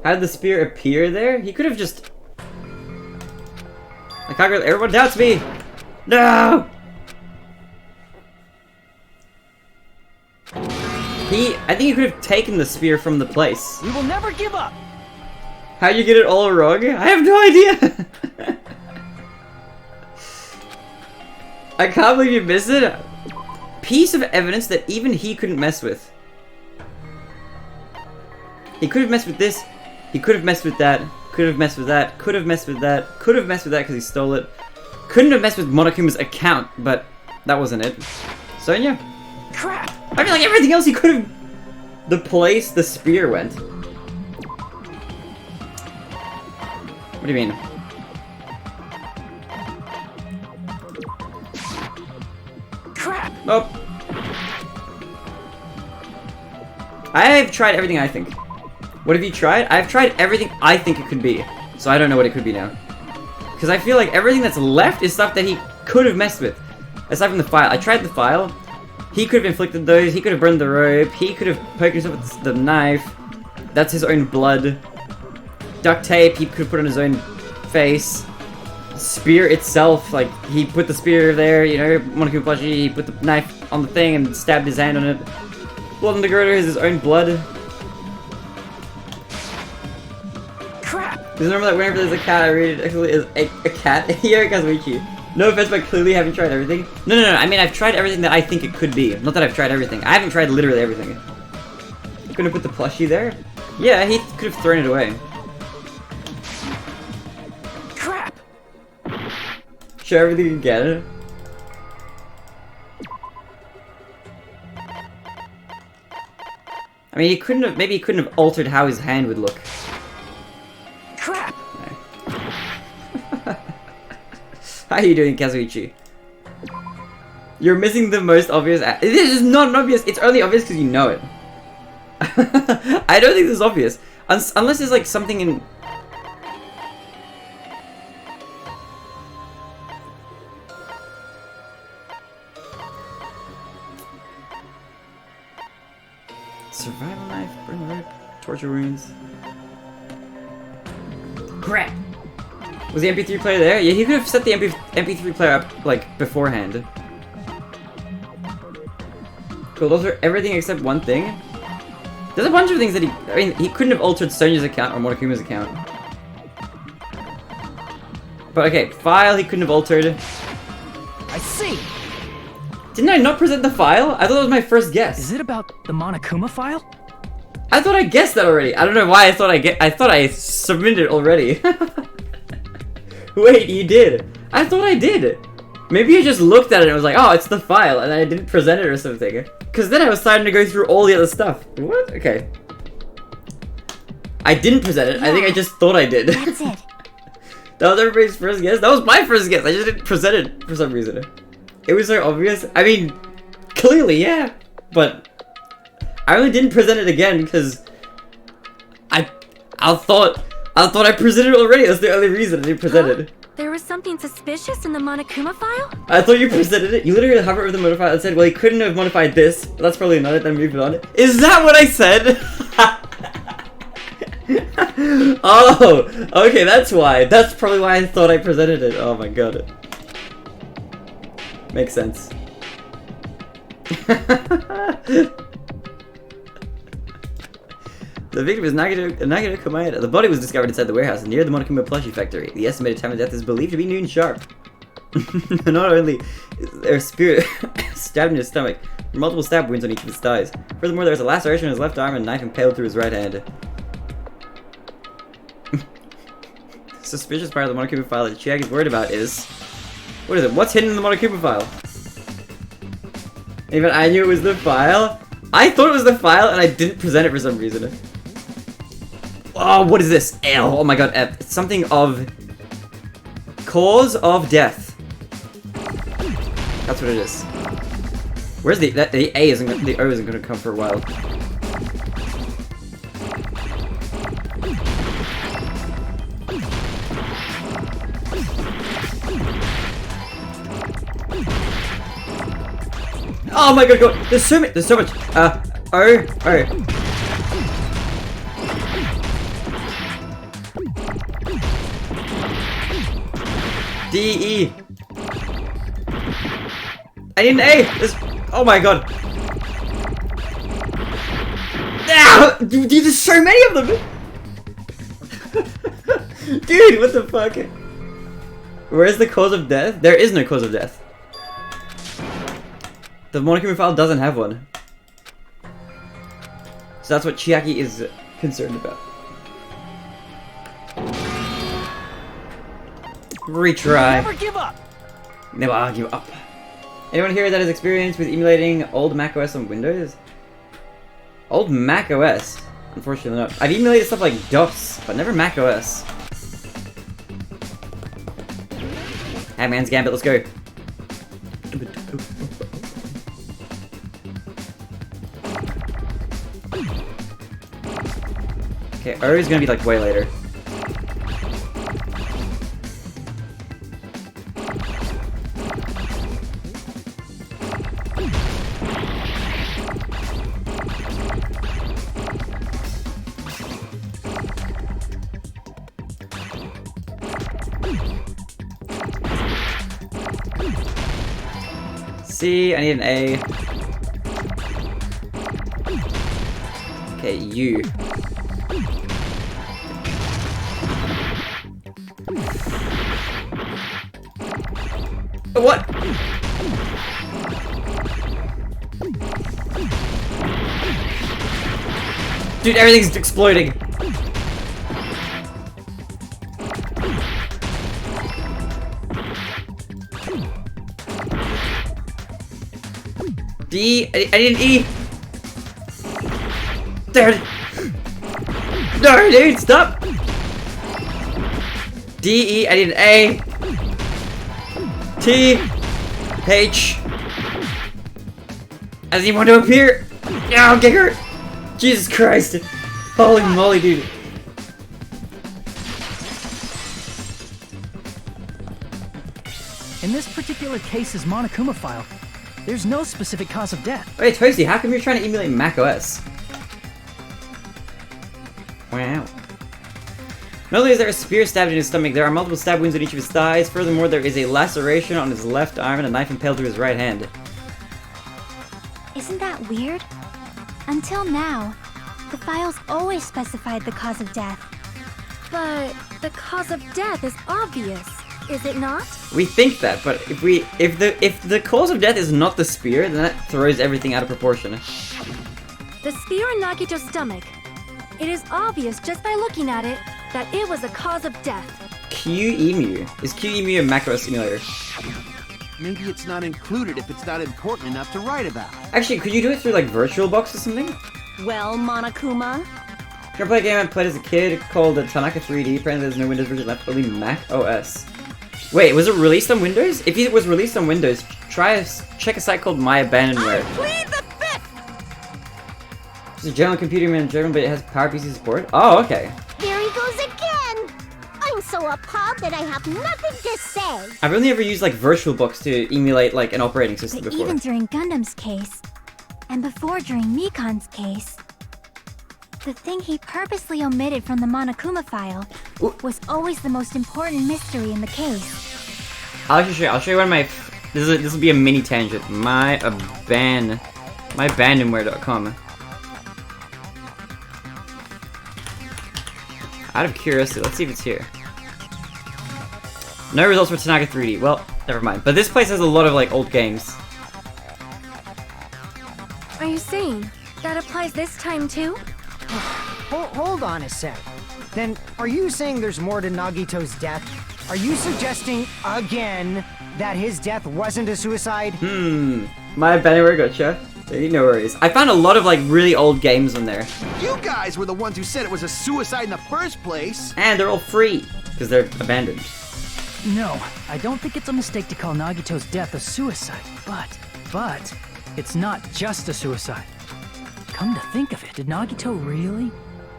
How did the spear appear there? He could have just... I can't really... Everyone doubts me! No! I think he could have taken the spear from the place. We will never give up! How'd you get it all wrong? I have no idea! I can't believe you missed it. Piece of evidence that even he couldn't mess with. He could have messed with this. He could have messed with that. Could have messed with that. Could have messed with that. Could have messed with that because he stole it. Couldn't have messed with Monokuma's account, but that wasn't it. Sonya? Crap! I mean, like everything else he could have... The place the spear went. What do you mean? Crap! Oh. I've tried everything I think. What have you tried? I've tried everything I think it could be. So I don't know what it could be now. Because I feel like everything that's left is stuff that he could have messed with. Aside from the file. I tried the file. He could have inflicted those. He could have burned the rope. He could have poked himself with the knife. That's his own blood. Duct tape. He could have put on his own face. Spear itself. Like, he put the spear there, you know. Monokuma plushie. He put the knife on the thing and stabbed his hand on it. Blood on the girder is his own blood. Crap! Because remember that whenever there's a cat, I read it actually as a cat. Here, Kazuichi. No offense, but clearly haven't tried everything. No. I mean, I've tried everything that I think it could be. Not that I've tried everything. I haven't tried literally everything. Couldn't put the plushie there? Yeah, he could have thrown it away. Crap! Show everything again. I mean, he couldn't have. Maybe he couldn't have altered how his hand would look. Crap! How are you doing, Kazuichi? You're missing the most obvious. This is not obvious. It's only obvious because you know it. I don't think this is obvious, unless there's like something in. Survival knife, burn rope, torture wounds. Crap! Was the MP3 player there? Yeah, he could have set the MP3 player up, like, beforehand. Cool, those are everything except one thing. There's a bunch of things that I mean, he couldn't have altered Sonya's account or Monokuma's account. But okay, file he couldn't have altered. I see! Didn't I not present the file? I thought that was my first guess. Is it about the Monokuma file? I thought I guessed that already. I don't know why I thought I submitted it already. Wait, you did? I thought I did. Maybe I just looked at it and was like, oh, it's the file, and I didn't present it or something. Because then I was starting to go through all the other stuff. What? Okay. I didn't present it. I think I just thought I did. That's it. That was everybody's first guess? That was my first guess. I just didn't present it for some reason. It was so obvious. I mean, clearly, yeah. But I only didn't present it again because I thought I presented it already. That's the only reason I didn't present it. There was something suspicious in the Monokuma file? I thought you presented it. You literally hovered over the modifier and said, well, he couldn't have modified this. But that's probably not it, then moved on. Is that what I said? Oh, okay, that's why. That's probably why I thought I presented it. Oh my god. Makes sense. The victim is Nagito Komaeda. The body was discovered inside the warehouse near the Monokuma plushie factory. The estimated time of death is believed to be noon sharp. Not only is there a spirit stabbed in his stomach, there are multiple stab wounds on each of his thighs. Furthermore, there is a laceration in his left arm and a knife impaled through his right hand. Suspicious part of the Monokuma file that Chiaki is worried about is... What is it? What's hidden in the Monokuma file? Even I knew it was the file. I thought it was the file and I didn't present it for some reason. Oh, what is this? L. Oh my god, F. It's something of... Cause of death. That's what it is. Where's the... the A isn't gonna... The O isn't gonna come for a while. Oh my god, there's so much, O. D, E. I need an A! Oh my god. Ah! Dude, there's so many of them! Dude, what the fuck? Where's the cause of death? There is no cause of death. The Monokuma file doesn't have one. So that's what Chiaki is concerned about. Retry. Never give up! Never I'll give up. Anyone here that has experience with emulating old macOS on Windows? Old macOS? Unfortunately not. I've emulated stuff like DOS, but never macOS. Hatman's Gambit, let's go. Okay, O is gonna be like way later. C, I need an A. Okay, U. What? Dude, everything's exploding. D, I need an E. There. No, dude, stop. D, E, I need an A. T, H. Doesn't even want to appear. No, get hurt. Jesus Christ. Holy moly, dude. In this particular case's Monokuma file, there's no specific cause of death. Wait, Toasty, how come you're trying to emulate macOS? Wow. Not only is there a spear stabbed in his stomach, there are multiple stab wounds on each of his thighs. Furthermore, there is a laceration on his left arm and a knife impaled through his right hand. Isn't that weird? Until now, the files always specified the cause of death. But the cause of death is obvious, is it not? We think that, but if the cause of death is not the spear, then that throws everything out of proportion. The spear in Nagito's stomach. It is obvious just by looking at it that it was a cause of death. QEMU. Is QEMU a macOS simulator? maybe it's not included if it's not important enough to write about. Actually, could you do it through like VirtualBox or something? Well, Monokuma? Can I play a game I played as a kid called Tanaka 3D? Apparently there's no Windows version left, only Mac OS. Wait, was it released on Windows? If it was released on Windows, check a site called My Abandonware. Plead the fifth! It's a general computer man German, but it has PowerPC support? Oh, okay. There he goes again! I'm so appalled that I have nothing to say. I've only ever used like VirtualBox to emulate like an operating system But before. even during Gundam's case, and before during Mikan's case, the thing he purposely omitted from the Monokuma file was always the most important mystery in the case. I'll show you one of my. This will be a mini tangent. myabandonware.com. Out of curiosity, let's see if it's here. No results for Tanaka 3D. Well, never mind. But this place has a lot of like old games. Are you saying that applies this time too? Hold on a sec. Then, are you saying there's more to Nagito's death? Are you suggesting, again, that his death wasn't a suicide? My Abandonware gotcha. No worries. I found a lot of like really old games on there. You guys were the ones who said it was a suicide in the first place. And they're all free, because they're abandoned. No, I don't think it's a mistake to call Nagito's death a suicide, but it's not just a suicide. Come to think of it, did Nagito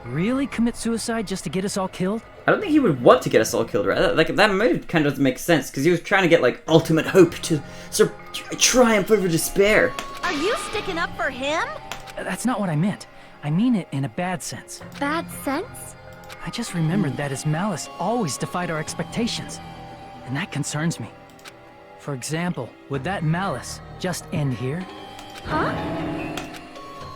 really commit suicide just to get us all killed? I don't think he would want to get us all killed, right? Like, that motive kind of doesn't make sense, because he was trying to get, like, ultimate hope to triumph over despair. Are you sticking up for him? That's not what I meant. I mean it in a bad sense. Bad sense? I just remembered that his malice always defied our expectations, and that concerns me. For example, would that malice just end here? Huh?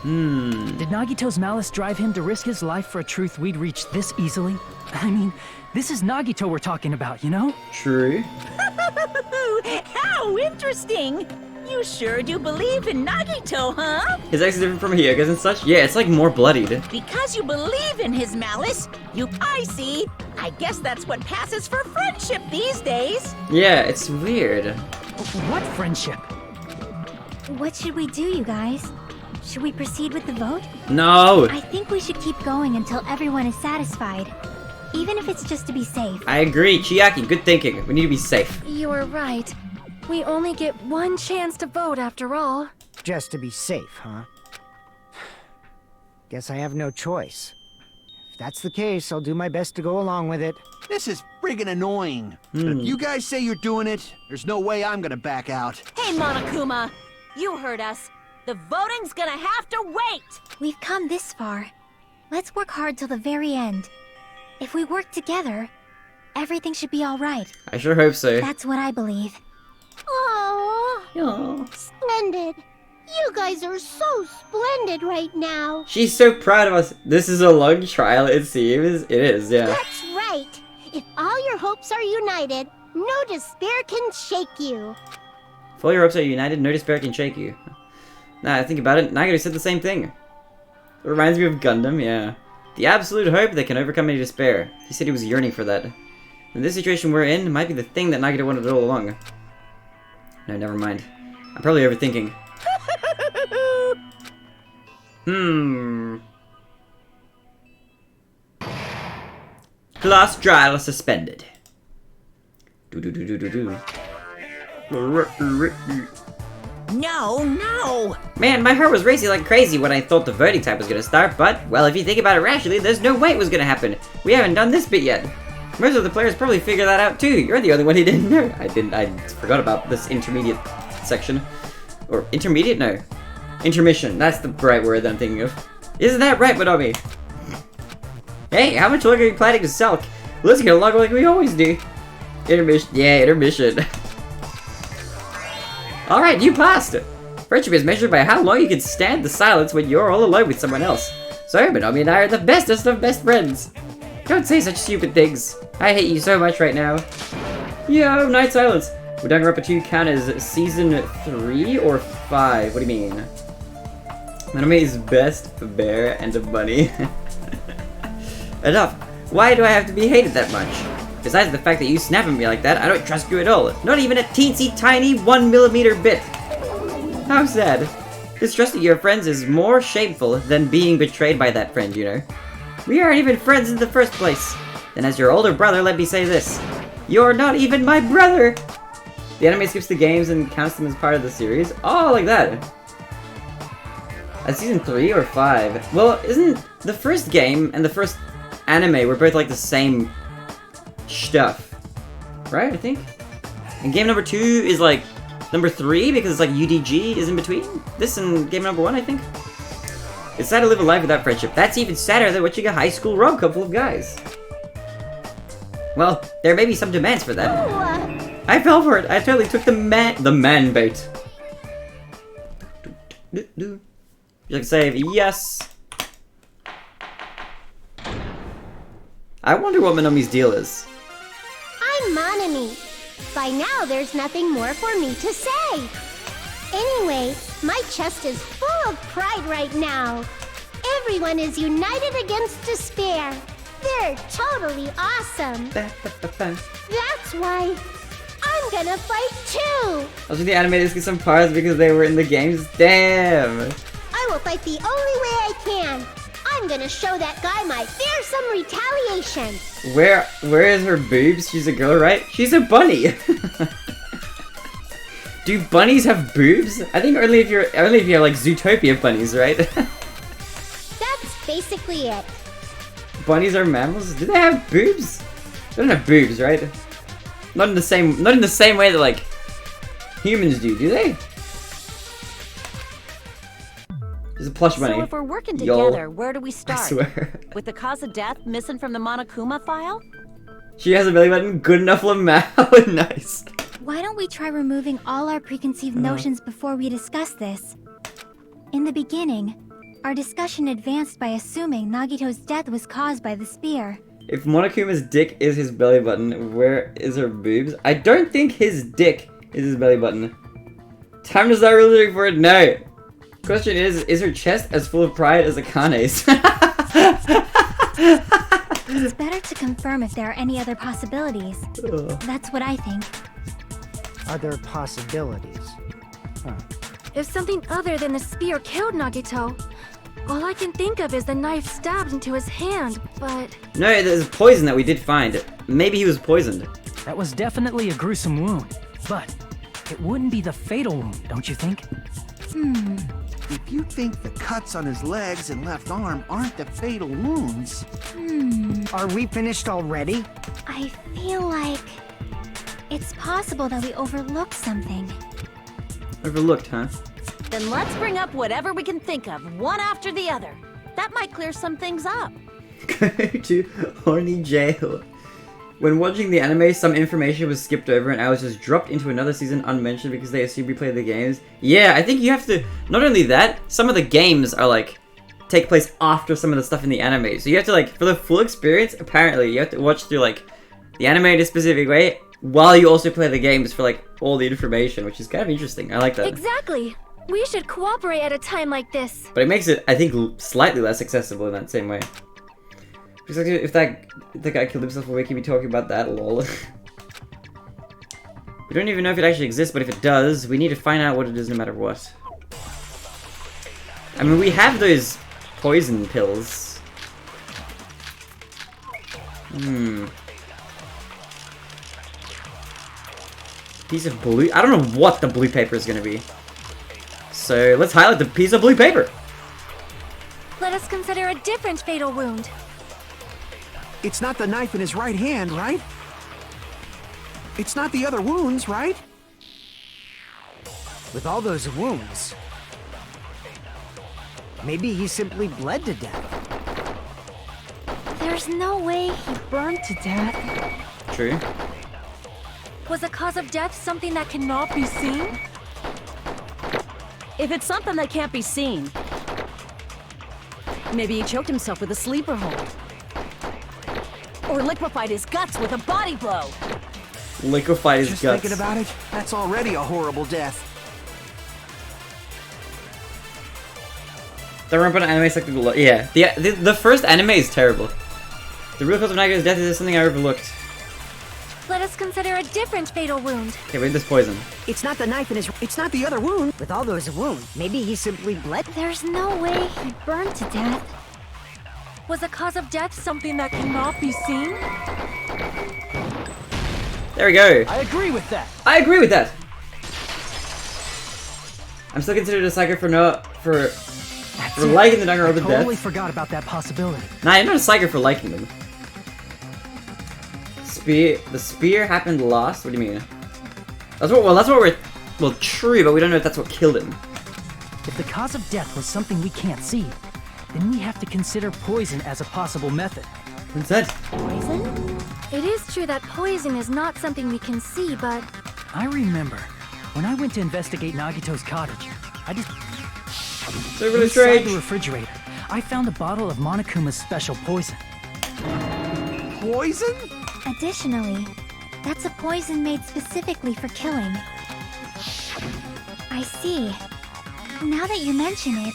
Did Nagito's malice drive him to risk his life for a truth we'd reach this easily? I mean, this is Nagito we're talking about, you know? True. How interesting! You sure do believe in Nagito, huh? His ex is different from Hyoga's and such? Yeah, it's like more bloodied. Because you believe in his malice, I see. I guess that's what passes for friendship these days. Yeah, it's weird. What friendship? What should we do, you guys? Should we proceed with the vote? No! I think we should keep going until everyone is satisfied. Even if it's just to be safe. I agree. Chiaki, good thinking. We need to be safe. You are right. We only get one chance to vote after all. Just to be safe, huh? Guess I have no choice. If that's the case, I'll do my best to go along with it. This is friggin' annoying. But if you guys say you're doing it, there's no way I'm gonna back out. Hey, Monokuma! You heard us. The voting's gonna have to wait! We've come this far. Let's work hard till the very end. If we work together, everything should be alright. I sure hope so. That's what I believe. Oh, splendid. You guys are so splendid right now. She's so proud of us. This is a long trial, it seems. It is, yeah. That's right. If all your hopes are united, no despair can shake you. If all your hopes are united, no despair can shake you. Nah, I think about it, Nagito said the same thing. It reminds me of Gundam, yeah. The absolute hope that can overcome any despair. He said he was yearning for that. And this situation we're in might be the thing that Nagito wanted all along. No, never mind. I'm probably overthinking. Class trial suspended. No! Man, my heart was racing like crazy when I thought the voting time was gonna start, but, well, if you think about it rationally, there's no way it was gonna happen. We haven't done this bit yet. Most of the players probably figured that out too. You're the only one who didn't know. I forgot about this intermediate section. Or, intermediate? No. Intermission. That's the right word that I'm thinking of. Isn't that right, Manomi? Hey, how much longer are you planning to sulk? Let's get along like we always do. Intermission. Yeah, intermission. Alright, you passed! Friendship is measured by how long you can stand the silence when you're all alone with someone else. So, Manomi and I are the bestest of best friends. Don't say such stupid things. I hate you so much right now. Yo, night silence. Would Danganronpa 2 count as season 3 or 5? What do you mean? Manomi is best for bear and a bunny. Enough. Why do I have to be hated that much? Besides the fact that you snap at me like that, I don't trust you at all. Not even a teensy tiny 1mm bit. How sad. Distrusting your friends is more shameful than being betrayed by that friend, you know. We aren't even friends in the first place. Then as your older brother, let me say this. You're not even my brother! The anime skips the games and counts them as part of the series. Oh, like that. Season 3 or 5? Well, isn't the first game and the first anime were both like the same stuff? Right, I think? And game number 2 is like number 3 because it's like UDG is in between this and game number 1, I think. It's sad to live a life without friendship. That's even sadder than watching a high school rom-com full of guys. Well, there may be some demands for that. I fell for it. I totally took the man bait. You can save yes. I wonder what Monomi's deal is. I'm Monami. By now, there's nothing more for me to say. Anyway, my chest is full of pride right now. Everyone is united against despair. They're totally awesome. That's why I'm gonna fight too. Also, the animators get some parts because they were in the games. Damn. I will fight the only way I can. I'm gonna show that guy my fearsome retaliation. Where is her boobs? She's a girl, right? She's a bunny. Do bunnies have boobs? I think only if you're like Zootopia bunnies, right? That's basically it. Bunnies are mammals? Do they have boobs? They don't have boobs, right? Not in the same way that like humans do they? There's a plush bunny. So if we're working Y'all. together, where do we start? I swear. With the cause of death missing from the Monokuma file? She has a belly button good enough for a mouth. Nice. Why don't we try removing all our preconceived notions before we discuss this? In the beginning, our discussion advanced by assuming Nagito's death was caused by the spear. If Monokuma's dick is his belly button, where is her boobs? I don't think his dick is his belly button. Time to start rooting for it now. Question is her chest as full of pride as Akane's? It's better to confirm if there are any other possibilities. That's what I think. Other possibilities. Huh. If something other than the spear killed Nagito, all I can think of is the knife stabbed into his hand, but... No, there's poison that we did find. Maybe he was poisoned. That was definitely a gruesome wound, but it wouldn't be the fatal wound, don't you think? If you think the cuts on his legs and left arm aren't the fatal wounds... Are we finished already? I feel like... it's possible that we overlooked something. Overlooked, huh? Then let's bring up whatever we can think of, one after the other. That might clear some things up. Go to horny jail. When watching the anime, some information was skipped over and I was just dropped into another season unmentioned because they assume we play the games. Yeah, I think you have to... Not only that, some of the games are like... take place after some of the stuff in the anime. So you have to like... For the full experience, apparently, you have to watch through like... the anime in a specific way, while you also play the games for like all the information, which is kind of interesting. I like that. Exactly! We should cooperate at a time like this. But it makes it, I think, slightly less accessible in that same way. Because like, if that guy killed himself, we're making me talking about that, lol. We don't even know if it actually exists, but if it does, we need to find out what it is no matter what. I mean, we have those poison pills. Piece of blue... I don't know what the blue paper is going to be. So, let's highlight the piece of blue paper. Let us consider a different fatal wound. It's not the knife in his right hand, right? It's not the other wounds, right? With all those wounds, maybe he simply bled to death. There's no way he burned to death. True. Was the cause of death something that cannot be seen? If it's something that can't be seen, maybe he choked himself with a sleeper hold. Or liquefied his guts with a body blow. Liquefied his Just guts. thinking about it, that's already a horrible death. The Danganronpa anime sector. Yeah, the first anime is terrible. The real cause of Nagito's death is something I overlooked. Let us consider a different fatal wound. Okay, read this poison. It's not the knife in his... It's not the other wound. With all those wounds, maybe he simply bled. There's no way he burned to death. Was the cause of death something that cannot be seen? There we go. I agree with that. I agree with that. I'm still considered a psyker for liking the Danganronpa death. Totally forgot about that possibility. Nah, you're not a psyker for liking them. The spear happened last? What do you mean? That's what we're... Well, true, but we don't know if that's what killed him. If the cause of death was something we can't see, then we have to consider poison as a possible method. What's that? Poison? It is true that poison is not something we can see, but... I remember, when I went to investigate Nagito's cottage, I just... So really Inside strange. the refrigerator, I found a bottle of Monokuma's special poison. Poison? Additionally, that's a poison made specifically for killing. I see. Now that you mention it,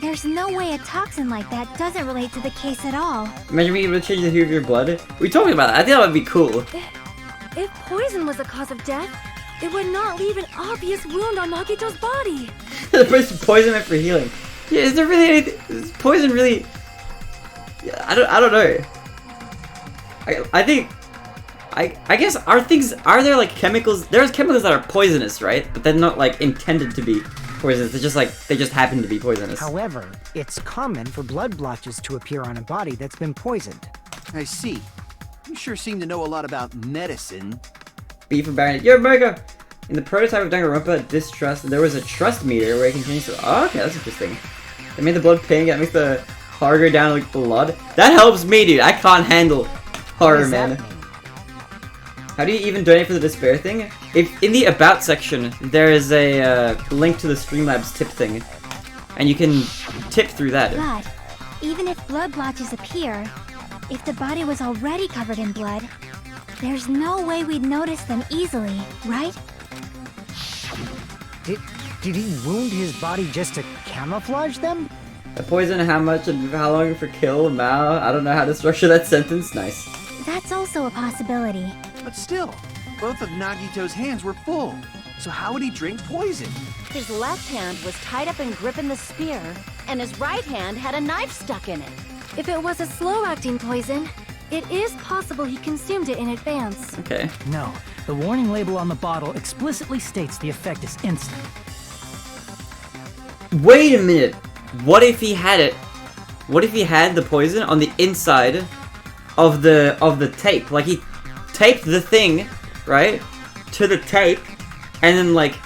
there's no way a toxin like that doesn't relate to the case at all. Imagine being able to change the hue of your blood. We talked about that. I think that would be cool. If poison was the cause of death, it would not leave an obvious wound on Nagito's body. The poison meant for healing. Yeah, is there really anything? Is poison really? Yeah, I don't know. I think. I guess are there like chemicals? There's chemicals that are poisonous, right? But they're not like intended to be poisonous. They're just like they just happen to be poisonous. However, it's common for blood blotches to appear on a body that's been poisoned. I see. You sure seem to know a lot about medicine. B for Baronet. Yo, Mega! In the prototype of Danganronpa Distrust, there was a trust meter where it continues to... Oh, okay, that's interesting. They made the blood pink, that makes the horror go down like blood. That helps me, dude. I can't handle horror, man. How do you even donate for the despair thing? If in the About section, there is a link to the Streamlabs tip thing. And you can tip through that. But, even if blood blotches appear, if the body was already covered in blood, there's no way we'd notice them easily, right? Did he wound his body just to camouflage them? A poison, how much and how long for kill, Mao? I don't know how to structure that sentence. Nice. That's also a possibility. But still, both of Nagito's hands were full. So how would he drink poison? His left hand was tied up and gripping the spear, and his right hand had a knife stuck in it. If it was a slow-acting poison, it is possible he consumed it in advance. Okay. No, the warning label on the bottle explicitly states the effect is instant. Wait a minute. What if he had it? What if he had the poison on the inside of the tape? Like he taped the thing, right, to the tape, and then like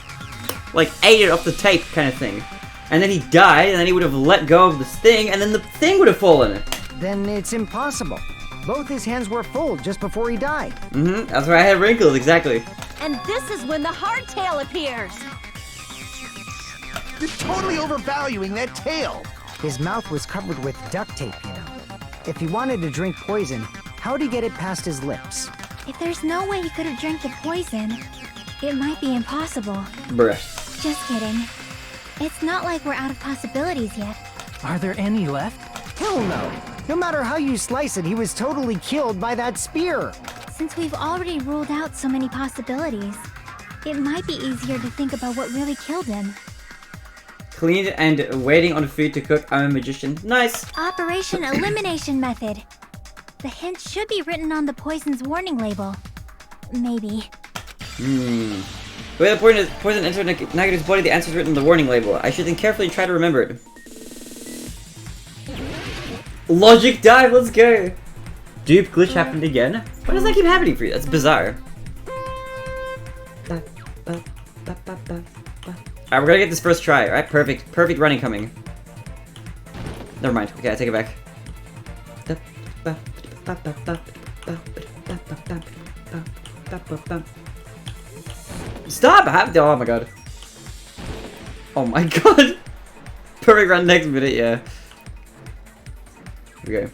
ate it off the tape kind of thing. And then he died, and then he would have let go of this thing, and then the thing would have fallen. Then it's impossible. Both his hands were full just before he died. Mm-hmm. That's why I had wrinkles, exactly. And this is when the hardtail appears. You're totally overvaluing that tail. His mouth was covered with duct tape, you know. If he wanted to drink poison, how'd he get it past his lips? If there's no way he could have drank the poison, it might be impossible. Bruh. Just kidding. It's not like we're out of possibilities yet. Are there any left? Hell no. No matter how you slice it, he was totally killed by that spear. Since we've already ruled out so many possibilities, it might be easier to think about what really killed him. Cleaned and waiting on food to cook. I'm a magician. Nice. Operation Elimination Method. The hint should be written on the poison's warning label. Maybe. The way the poison entered Nagito's body, the answer is written on the warning label. I should think carefully and try to remember it. Logic dive, let's go! Dupe glitch happened again? Why does that keep happening for you? That's bizarre. Alright, we're gonna get this first try, alright? Perfect. Perfect running coming. Never mind. Okay, I take it back. Stop! Oh my god. Oh my god! Perfect run next minute, yeah. Here we go.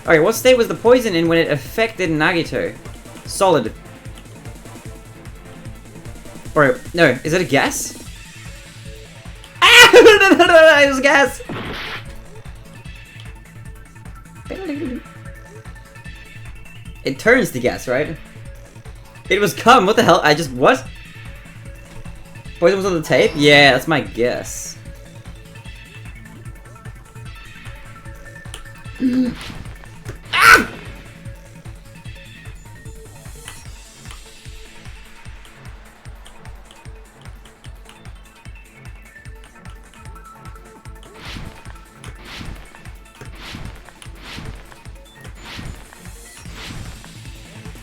Alright, what state was the poison in when it affected Nagito? Solid. Or, no, is it a gas? I was gas. It turns to gas, right? It was cum. What the hell? I just what? Poison was on the tape? Yeah, that's my guess. Ah!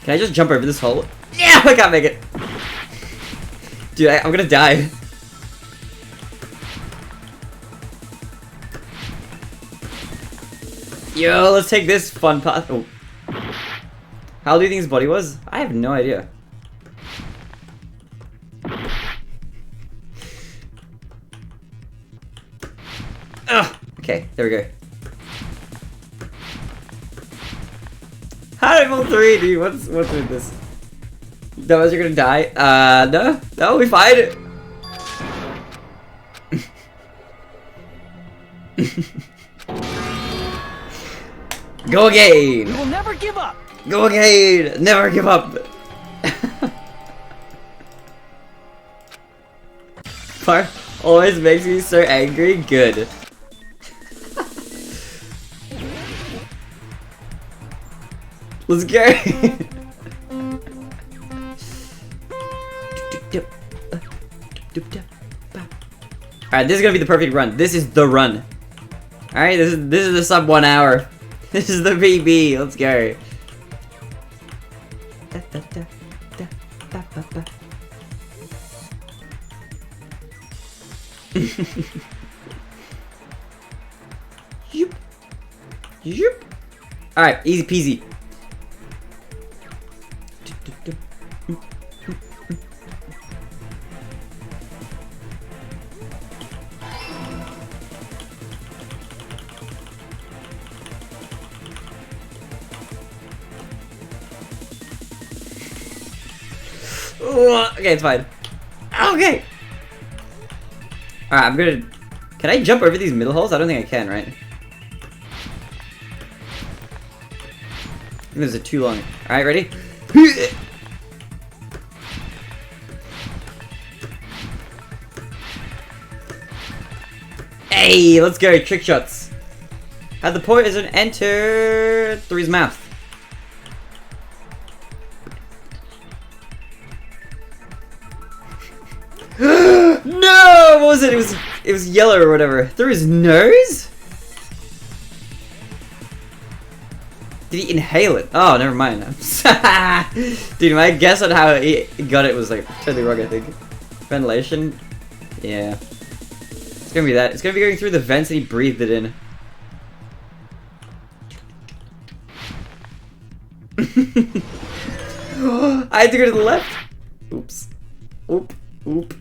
Can I just jump over this hole? Yeah, I can't make it. Dude, I'm gonna die. Yo, let's take this fun path. Oh. How do you think his body was? I have no idea. Ugh. Okay, there we go. How did I roll 3, dude? What's with this? That was you're gonna die? No, we fine. Go again! We will never give up! Go again! Never give up! Part always makes me so angry. Good. Let's go! Alright, this is gonna be the perfect run. This is the run. Alright, this is the sub 1 hour. This is the PB. Let's go. Yoop. Yoop. Alright, easy peasy. Okay, it's fine. Okay. Alright, I'm gonna... Can I jump over these middle holes? I don't think I can, right? I think those are too long. Alright, ready? Hey, let's go. Trick shots. Had the poison enter through his mouth. No! What was it? It was yellow or whatever. Through his nose? Did he inhale it? Oh, never mind. Dude, my guess on how he got it was like totally wrong, I think. Ventilation? Yeah. It's gonna be that. It's gonna be going through the vents and he breathed it in. I had to go to the left. Oops. Oop. Oop.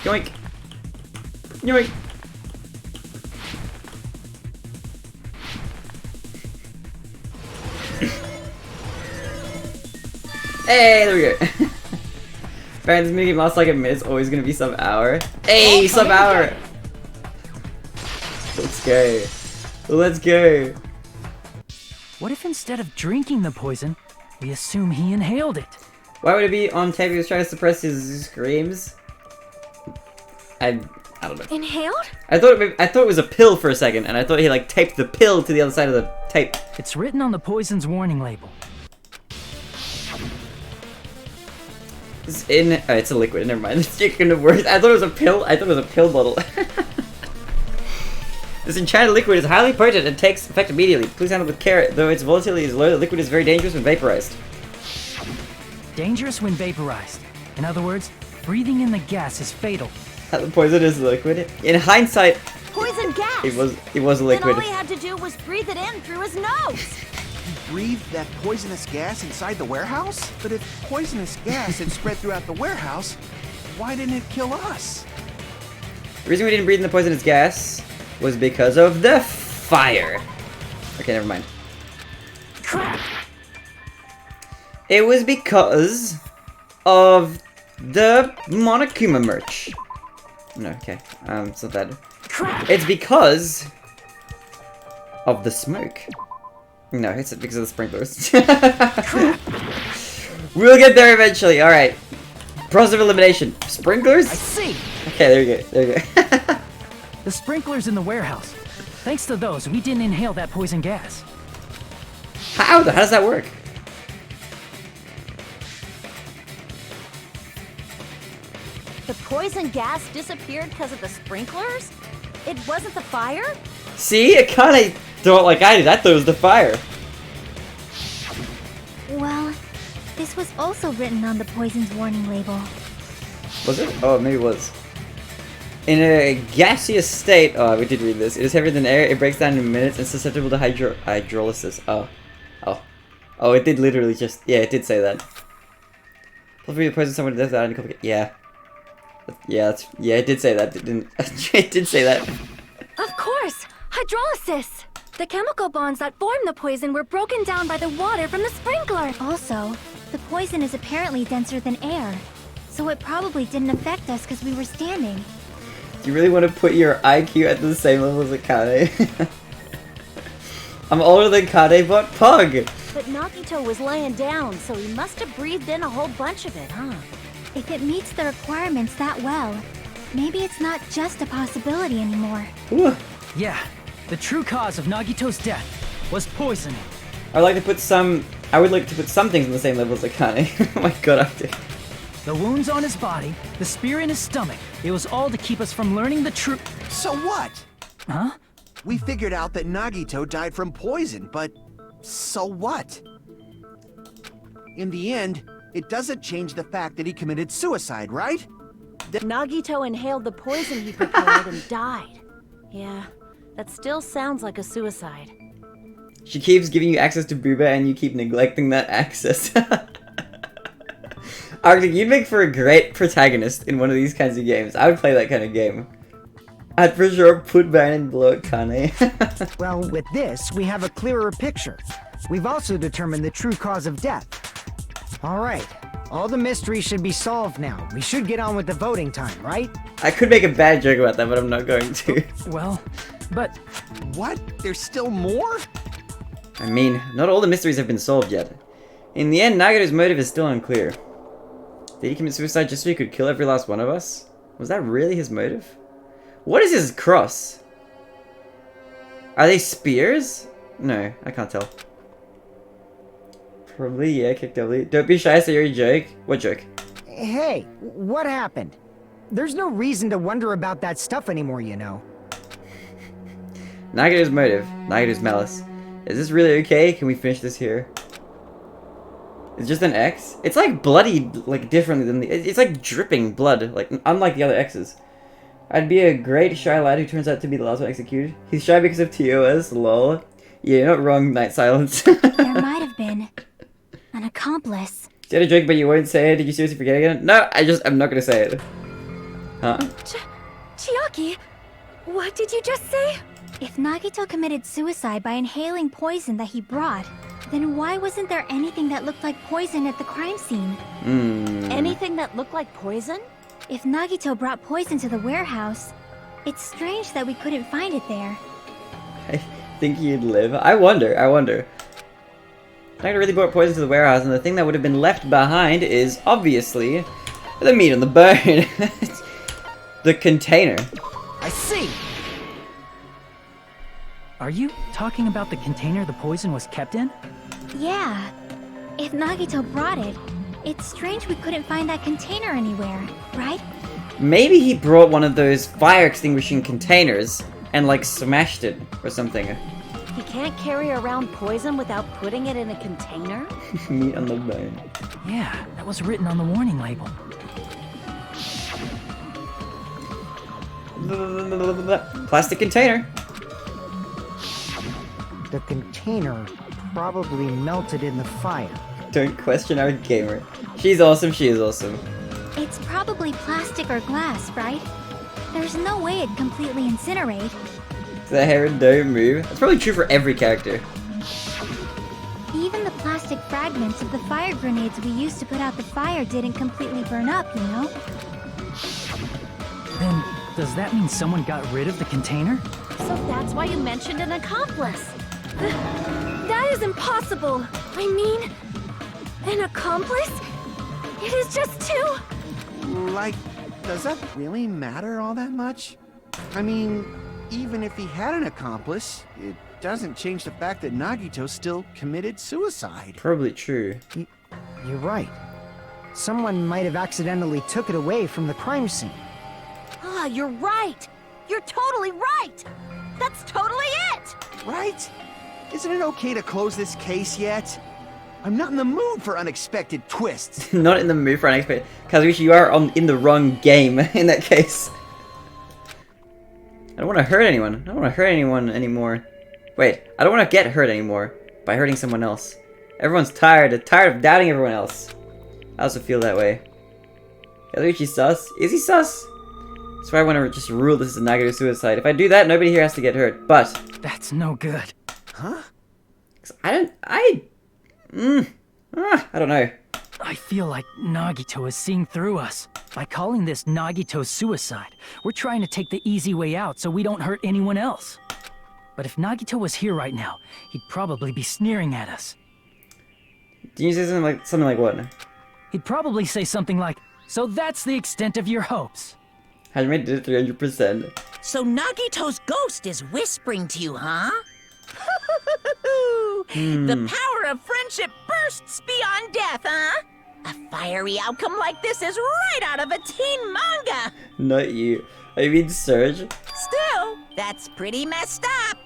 Yoink. Yoink. Hey, there we go. Apparently this minigame lasts like a minute. It's always gonna be some hour. Hey, some hour. Let's go. Let's go. What if instead of drinking the poison, we assume he inhaled it? Why would it be on tape? He was trying to suppress his screams. I don't know. Inhaled? I thought it was a pill for a second, and I thought he like taped the pill to the other side of the tape. It's written on the poison's warning label. It's in. Oh, it's a liquid. Never mind. It's gonna worse. I thought it was a pill. I thought it was a pill bottle. This enchanted liquid is highly potent and takes effect immediately. Please handle it with care. Though its volatility is low, the liquid is very dangerous when vaporized. Dangerous when vaporized. In other words, breathing in the gas is fatal. The poison is liquid. In hindsight, Poison gas! it was a liquid. Then all he had to do was breathe it in through his nose. He breathed that poisonous gas inside the warehouse? But if poisonous gas had spread throughout the warehouse, why didn't it kill us? The reason we didn't breathe in the poisonous gas was because of the fire. Okay, never mind. Crap! It was because of the Monokuma merch. No, okay. It's not that. It's because of the smoke. No, it's because of the sprinklers. We'll get there eventually. All right. Process of elimination. Sprinklers? I see. Okay, there you go. There you go. The sprinklers in the warehouse. Thanks to those, we didn't inhale that poison gas. How does that work? The poison gas disappeared because of the sprinklers? It wasn't the fire? See, it kind of thought like I did. I thought it was the fire. Well, this was also written on the poison's warning label. Was it? Oh, maybe it was. In a gaseous state, oh, we did read this. It is heavier than air. It breaks down in minutes and susceptible to hydrolysis. Oh, it did literally just. Yeah, it did say that. Hopefully, the poison someone to death without any complication. Yeah, it did say that. It didn't. It did say that. Of course! Hydrolysis! The chemical bonds that form the poison were broken down by the water from the sprinkler! Also, the poison is apparently denser than air, so it probably didn't affect us because we were standing. Do you really want to put your IQ at the same level as Akane? I'm older than Kane, but Pug! But Nagito was laying down, so he must have breathed in a whole bunch of it, huh? If it meets the requirements that well, maybe it's not just a possibility anymore. Ooh. Yeah, the true cause of Nagito's death was poisoning. I would like to put some things on the same level as Akane. Oh my god, I did. The wounds on his body, the spear in his stomach, it was all to keep us from learning the truth. So what? Huh? We figured out that Nagito died from poison, but so what? In the end, it doesn't change the fact that he committed suicide, right? Nagito inhaled the poison he prepared and died. Yeah, that still sounds like a suicide. She keeps giving you access to Booba and you keep neglecting that access. Arctic, you'd make for a great protagonist in one of these kinds of games. I would play that kind of game. I'd for sure put Baron and blow at Kane. Well, with this, we have a clearer picture. We've also determined the true cause of death. All right, all the mysteries should be solved now. We should get on with the voting time, right? I could make a bad joke about that, but I'm not going to. Well, but... What? There's still more? I mean, not all the mysteries have been solved yet. In the end, Nagito's motive is still unclear. Did he commit suicide just so he could kill every last one of us? Was that really his motive? What is his cross? Are they spears? No, I can't tell. Probably, yeah, kick W. Don't be shy, say you're a joke. What joke? Hey, what happened? There's no reason to wonder about that stuff anymore, you know. Nagito's motive. Nagito's malice. Is this really okay? Can we finish this here? It's just an X? It's like bloody, like differently than the... It's like dripping blood, like unlike the other X's. I'd be a great shy lad who turns out to be the last one executed. He's shy because of TOS, lol. Yeah, you're not wrong, Night Silence. There might have been an accomplice. You had a joke, but you won't say it. Did you seriously forget again? No, I'm not gonna say it. Huh? Chiaki, what did you just say? If Nagito committed suicide by inhaling poison that he brought, then why wasn't there anything that looked like poison at the crime scene? Anything that looked like poison? If Nagito brought poison to the warehouse, it's strange that we couldn't find it there. I think he'd live. I wonder. Nagito really brought poison to the warehouse, and the thing that would have been left behind is, obviously, the meat on the bone. The container. I see! Are you talking about the container the poison was kept in? Yeah. If Nagito brought it, it's strange we couldn't find that container anywhere, right? Maybe he brought one of those fire extinguishing containers and like smashed it or something. He can't carry around poison without putting it in a container? Meat on the bone. Yeah, that was written on the warning label. Plastic container. The container probably melted in the fire. Don't question our gamer. She's awesome, she is awesome. It's probably plastic or glass, right? There's no way it'd completely incinerate. The hair don't move. That's probably true for every character. Even the plastic fragments of the fire grenades we used to put out the fire didn't completely burn up, you know? Then Does that mean someone got rid of the container? So that's why you mentioned an accomplice. That is impossible. I mean, an accomplice? It is just two. Like, does that really matter all that much? I mean, even if he had an accomplice, it doesn't change the fact that Nagito still committed suicide. Probably true. You're right. Someone might have accidentally took it away from the crime scene. Ah, you're right. You're totally right. That's totally it. Right? Isn't it okay to close this case yet? I'm not in the mood for unexpected twists. Not in the mood for unexpected. Kazuichi, you are in the wrong game in that case. I don't want to hurt anyone. I don't want to hurt anyone anymore. Wait, I don't want to get hurt anymore by hurting someone else. Everyone's tired of doubting everyone else. I also feel that way. Kazuichi sus? Is he sus? That's why I want to just rule this as a Nagito suicide. If I do that, nobody here has to get hurt. But That's no good. Huh? I don't know. I feel like Nagito is seeing through us. By calling this Nagito suicide, we're trying to take the easy way out so we don't hurt anyone else. But if Nagito was here right now, he'd probably be sneering at us. Did you say something like what? He'd probably say something like, "So that's the extent of your hopes." Hajime did it 300%. So Nagito's ghost is whispering to you, huh? The power of friendship bursts beyond death, huh? A fiery outcome like this is right out of a teen manga. Not you. I mean Surge. Still, that's pretty messed up.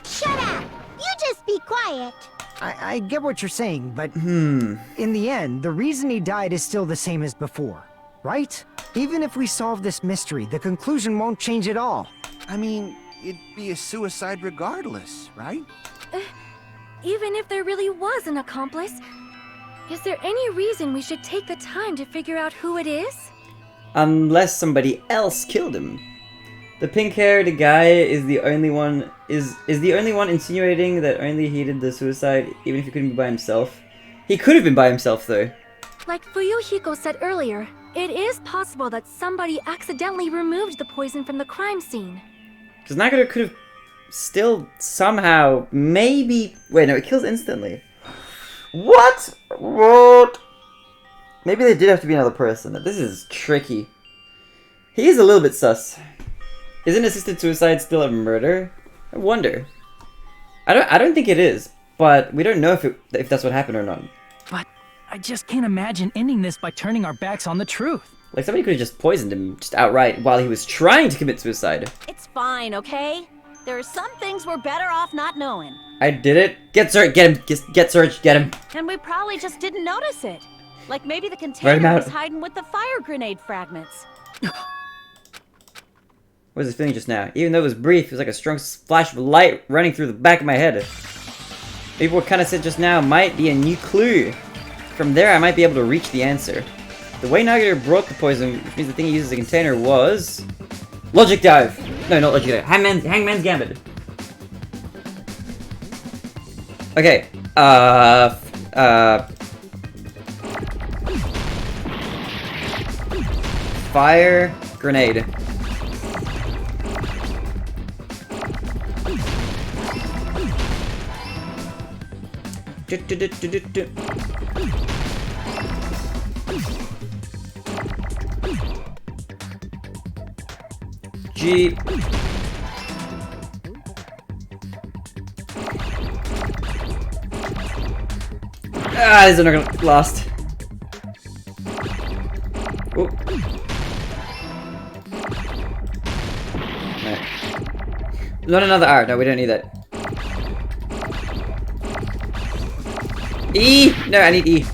Shut up! You just be quiet. I get what you're saying, but in the end, the reason he died is still the same as before, right? Even if we solve this mystery, the conclusion won't change at all. I mean, it'd be a suicide regardless, right? Even if there really was an accomplice, is there any reason we should take the time to figure out who it is? Unless somebody else killed him. The pink-haired guy is the only one insinuating that only he did the suicide, even if he couldn't be by himself. He could have been by himself, though. Like Fuyuhiko said earlier, it is possible that somebody accidentally removed the poison from the crime scene. Because Nagito could have still somehow, maybe... Wait, no, it kills instantly. What? What? Maybe there did have to be another person. This is tricky. He is a little bit sus. Isn't assisted suicide still a murder? I wonder. I don't think it is, but we don't know if that's what happened or not. But I just can't imagine ending this by turning our backs on the truth. Like somebody could have just poisoned him just outright while he was trying to commit suicide. It's fine, okay? There are some things we're better off not knowing. I did it. Get Surge, get him. Get Surge, get him. And we probably just didn't notice it. Like maybe the Right him container out. was hiding with the fire grenade fragments. What was his feeling just now? Even though it was brief, it was like a strong flash of light running through the back of my head. Maybe what Kana said just now might be a new clue. From there, I might be able to reach the answer. The way Nagito brought the poison, which means the thing he used as a container, was... Logic Dive! No, not Logic Dive. Hangman's Gambit. Okay. Fire grenade. G. Ah, this is not gonna last. Oh. No. Not another R. No, we don't need that. E! No, I need E.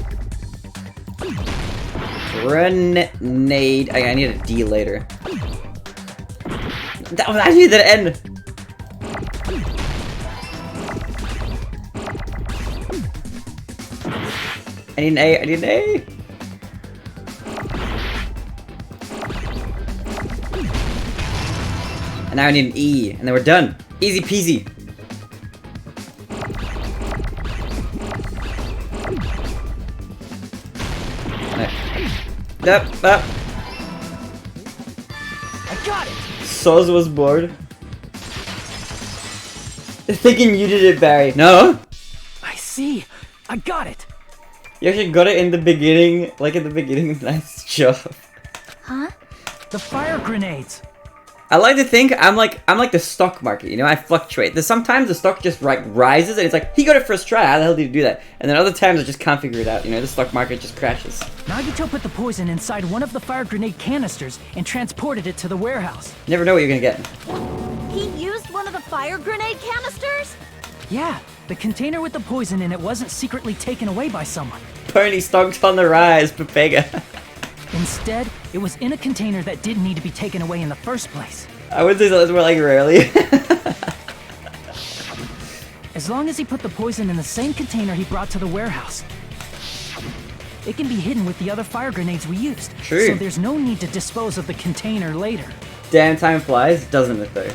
Grenade. I need a D later. I need that N. I need an A. I need an A. And now I need an E. And then we're done. Easy peasy. I got it! Soz was bored. Thinking you did it, Barry. No? I see. I got it. You actually got it in the beginning. Like in the beginning. Nice job. Huh? The fire grenades. I like to think I'm like the stock market, you know, I fluctuate. There's sometimes the stock just like rises and it's like, he got it first try, how the hell did he do that? And then other times I just can't figure it out, you know, the stock market just crashes. Nagito put the poison inside one of the fire grenade canisters and transported it to the warehouse. Never know what you're gonna get. He used one of the fire grenade canisters? Yeah, the container with the poison in it wasn't secretly taken away by someone. Pony stock's on the rise, Pepega. Instead, it was in a container that didn't need to be taken away in the first place. I would say that's more like rarely. As long as he put the poison in the same container he brought to the warehouse, it can be hidden with the other fire grenades we used. True. So there's no need to dispose of the container later. Damn time flies, doesn't it though?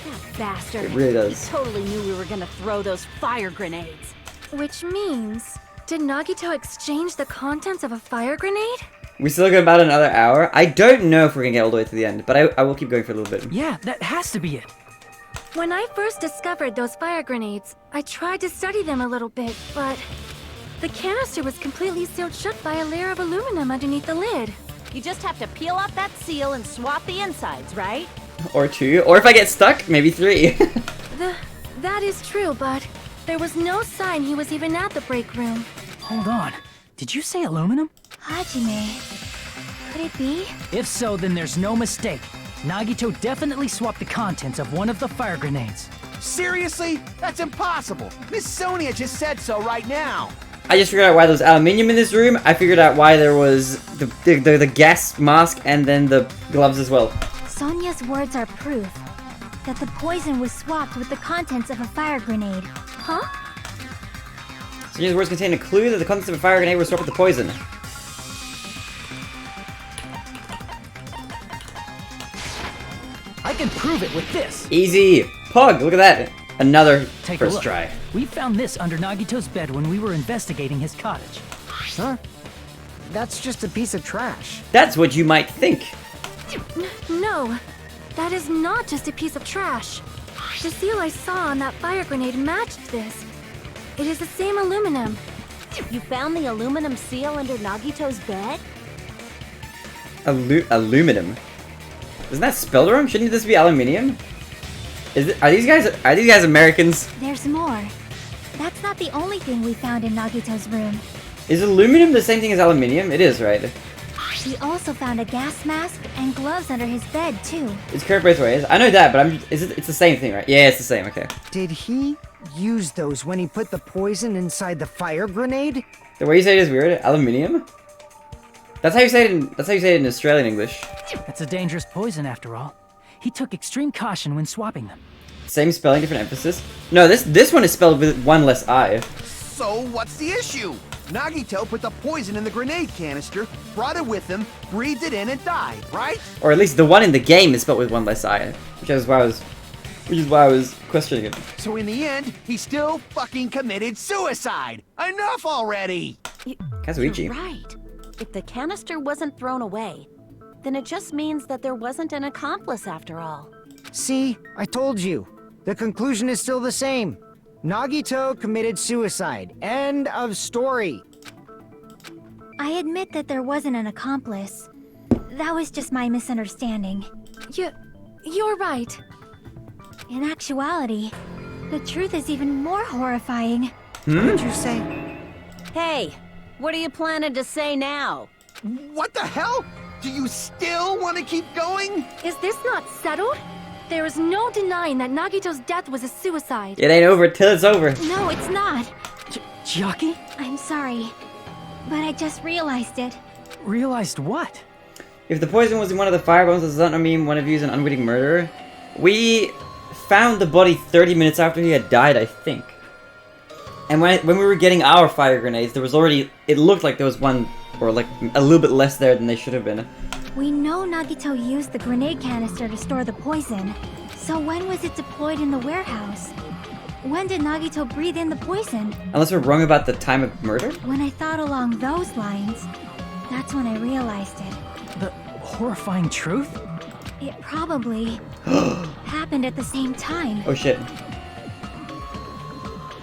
That bastard. It really does. He totally knew we were gonna throw those fire grenades. Which means, did Nagito exchange the contents of a fire grenade? We still got about another hour. I don't know if we're gonna get all the way to the end, but I will keep going for a little bit. Yeah, that has to be it. When I first discovered those fire grenades, I tried to study them a little bit, but the canister was completely sealed shut by a layer of aluminum underneath the lid. You just have to peel off that seal and swap the insides, right? Or 2, or if I get stuck, maybe 3. That is true, but there was no sign he was even at the break room. Hold on. Did you say aluminum? Hajime. Could it be? If so, then there's no mistake. Nagito definitely swapped the contents of one of the fire grenades. Seriously? That's impossible. Miss Sonia just said so right now. I just figured out why there was aluminium in this room. I figured out why there was the gas mask and then the gloves as well. Sonia's words are proof that the poison was swapped with the contents of a fire grenade. Huh? Sonia's words contain a clue that the contents of a fire grenade were swapped with the poison. I can prove it with this. Easy. Pug, look at that. Another Take a first look. try. We found this under Nagito's bed when we were investigating his cottage. Huh? That's just a piece of trash. That's what you might think. No, that is not just a piece of trash. The seal I saw on that fire grenade matched this. It is the same aluminum. You found the aluminum seal under Nagito's bed? Aluminum. Isn't that spelled wrong? Shouldn't this be aluminium? Are these guys Americans? There's more. That's not the only thing we found in Nagito's room. Is aluminum the same thing as aluminium? It is, right? We also found a gas mask and gloves under his bed, too. It's curved both ways. I know that, but it's the same thing, right? Yeah, it's the same, okay. Did he use those when he put the poison inside the fire grenade? The way you say it is weird. Aluminium? That's how you say it in Australian English. It's a dangerous poison after all. He took extreme caution when swapping them. Same spelling, different emphasis. No, this one is spelled with one less I. So what's the issue? Nagito put the poison in the grenade canister, brought it with him, breathed it in and died, right? Or at least the one in the game is spelled with one less I, which is why I was questioning it. So in the end, he still fucking committed suicide. Enough already! Kazuichi. You're right. If the canister wasn't thrown away, then it just means that there wasn't an accomplice after all. See, I told you. The conclusion is still the same. Nagito committed suicide. End of story. I admit that there wasn't an accomplice. That was just my misunderstanding. You're right. In actuality, the truth is even more horrifying. What did you say? Hey, what are you planning to say now? What the hell? Do you still want to keep going? Is this not settled? There is no denying that Nagito's death was a suicide. It ain't over till it's over. No, it's not. Chiaki? I'm sorry, but I just realized it. Realized what? If the poison was in one of the fire bombs, does that not mean one of you is an unwitting murderer? We found the body 30 minutes after he had died, I think. And when we were getting our fire grenades, there was already... It looked like there was one, or like a little bit less there than they should have been. We know Nagito used the grenade canister to store the poison. So when was it deployed in the warehouse? When did Nagito breathe in the poison? Unless we're wrong about the time of murder? When I thought along those lines, that's when I realized it. horrifying truth? It probably happened at the same time. Oh shit.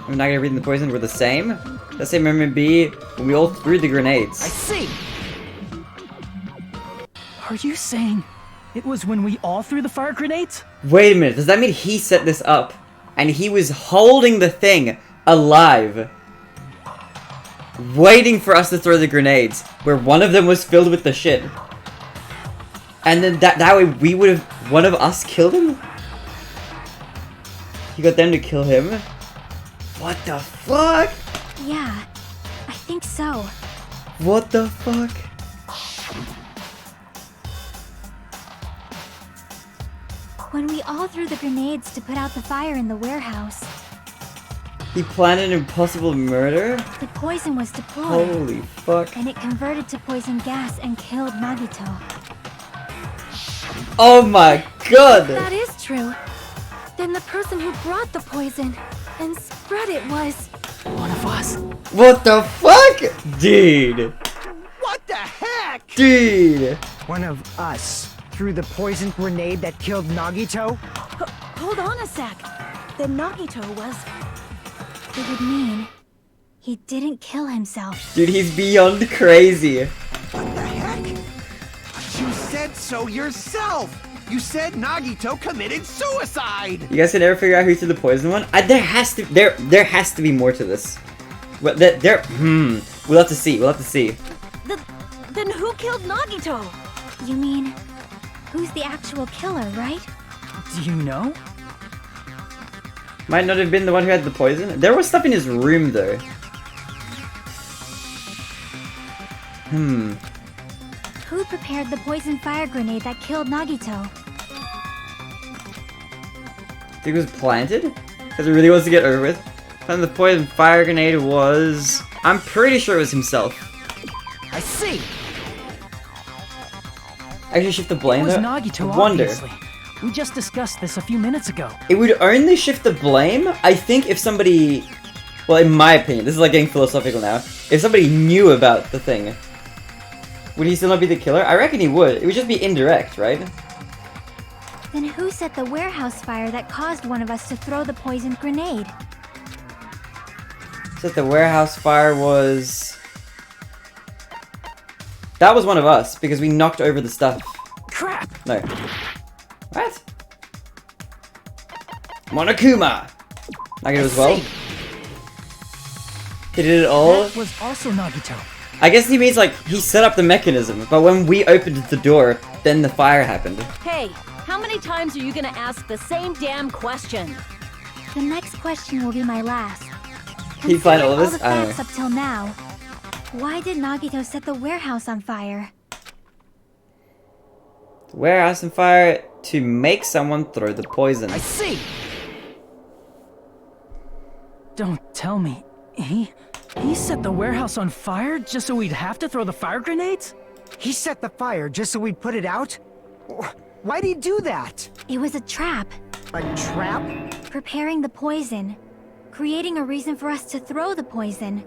I'm not gonna read the poison, we're the same? The same moment be when we all threw the grenades. I see. Are you saying it was when we all threw the fire grenades? Wait a minute, does that mean he set this up? And he was holding the thing alive, waiting for us to throw the grenades, where one of them was filled with the shit. And then that way we would have, one of us killed him? He got them to kill him? What the fuck? Yeah, I think so. What the fuck? When we all threw the grenades to put out the fire in the warehouse, He planned an impossible murder? the poison was deployed. Holy fuck. And it converted to poison gas and killed Nagito. Oh my god! That is true. Then the person who brought the poison and spread it was... One of us. What the fuck? Dude. What the heck? Dude. One of us threw the poison grenade that killed Nagito? Hold on a sec. Then Nagito was... It would mean he didn't kill himself. Dude, he's beyond crazy. What the heck? You said so yourself! You said Nagito committed suicide! You guys can never figure out who threw the poison one? There has to be more to this. Well, we'll have to see, we'll have to see. Then who killed Nagito? You mean, who's the actual killer, right? Do you know? Might not have been the one who had the poison. There was stuff in his room though. Who prepared the poison fire grenade that killed Nagito? Think it was planted? Because he really wants to get over with. And the poison fire grenade was... I'm pretty sure it was himself. I see. Actually shift the blame It was though? Nagito, I wonder. obviously. We just discussed this a few minutes ago. It would only shift the blame, I think, if somebody... Well, in my opinion, this is like getting philosophical now. If somebody knew about the thing, would he still not be the killer? I reckon he would. It would just be indirect, right? Then who set the warehouse fire that caused one of us to throw the poisoned grenade? So the warehouse fire was... That was one of us, because we knocked over the stuff. Crap! No. What? Monokuma! Nagito as well? He did it all? That was also Nagito. I guess he means like, he set up the mechanism, but when we opened the door, then the fire happened. Hey, how many times are you gonna ask the same damn question? The next question will be my last. Can you find all of Considering this? I the don't facts up till now, why did Nagito set the warehouse on fire? Warehouse on fire to make someone throw the poison. I see. Don't tell me. He set the warehouse on fire just so we'd have to throw the fire grenades? He set the fire just so we'd put it out? Why'd he do that? It was a trap. A trap? Preparing the poison. Creating a reason for us to throw the poison.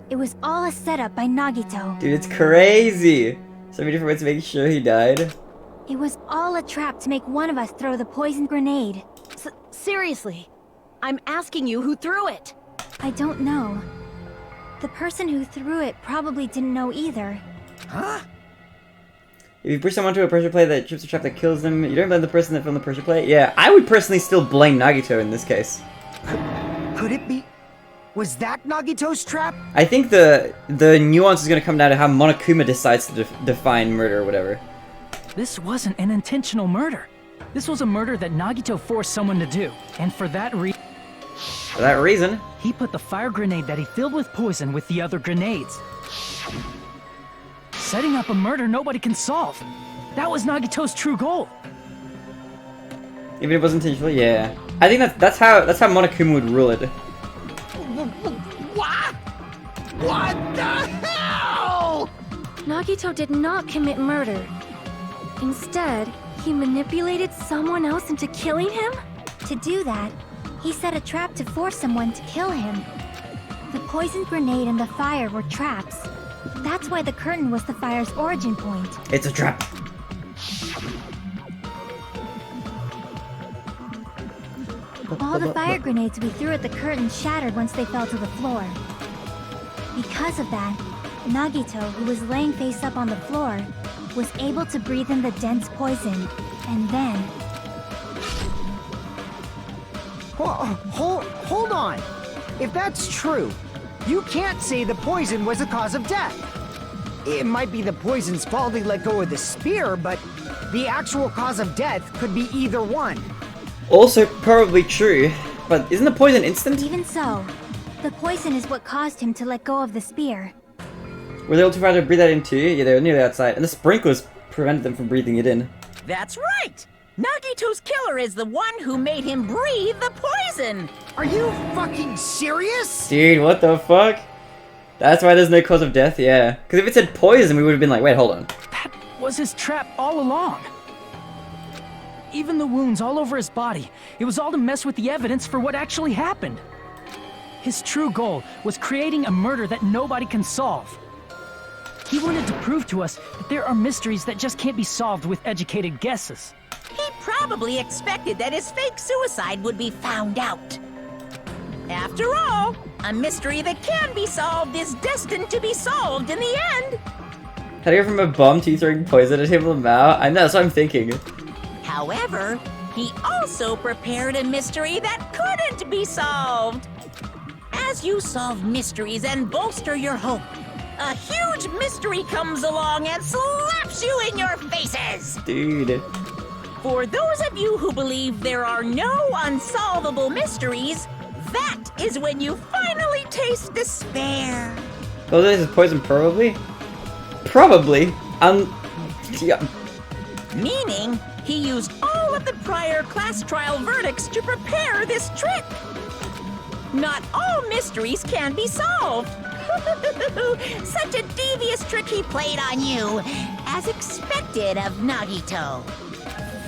It was all a setup by Nagito. Dude, it's crazy! So many different ways to make sure he died. It was all a trap to make one of us throw the poisoned grenade. Seriously, I'm asking you who threw it. I don't know. The person who threw it probably didn't know either. Huh? If you push someone to a pressure plate that trips a trap that kills them, you don't blame the person that filmed the pressure plate? Yeah, I would personally still blame Nagito in this case. Could it be... Was that Nagito's trap? I think the nuance is going to come down to how Monokuma decides to define murder or whatever. This wasn't an intentional murder. This was a murder that Nagito forced someone to do. And for that reason... For that reason, he put the fire grenade that he filled with poison with the other grenades. Setting up a murder nobody can solve. That was Nagito's true goal. even if it wasn't intentional, yeah. I think that's how Monokuma would rule it. What? What the hell? Nagito did not commit murder. Instead, he manipulated someone else into killing him? To do that, he set a trap to force someone to kill him. The poisoned grenade and the fire were traps. That's why the curtain was the fire's origin point. It's a trap. All the fire grenades we threw at the curtain shattered once they fell to the floor. Because of that, Nagito, who was laying face up on the floor, was able to breathe in the dense poison, and then... Hold on! If that's true, you can't say the poison was the cause of death. It might be the poison's fault he let go of the spear, but the actual cause of death could be either one. Also, probably true. But isn't the poison instant? Even so, the poison is what caused him to let go of the spear. Were they able to try to breathe that in too? Yeah, they were nearly outside. And the sprinklers prevented them from breathing it in. That's right! Nagito's killer is the one who made him breathe the poison! Are you fucking serious? Dude, what the fuck? That's why there's no cause of death? Yeah. Because if it said poison, we would have been like, wait, hold on. That was his trap all along. Even the wounds all over his body, it was all to mess with the evidence for what actually happened. His true goal was creating a murder that nobody can solve. He wanted to prove to us that there are mysteries that just can't be solved with educated guesses. He probably expected that his fake suicide would be found out. After all, a mystery that can be solved is destined to be solved in the end. How do you go from a bomb to you throwing poison at him in the mouth? I know, that's what I'm thinking. However, he also prepared a mystery that couldn't be solved. As you solve mysteries and bolster your hope, a huge mystery comes along and slaps you in your faces! Dude. For those of you who believe there are no unsolvable mysteries, that is when you finally taste despair. Oh, this is poison, probably? Probably. Yeah. Meaning, he used all of the prior class trial verdicts to prepare this trick. Not all mysteries can be solved. Such a devious trick he played on you, as expected of Nagito.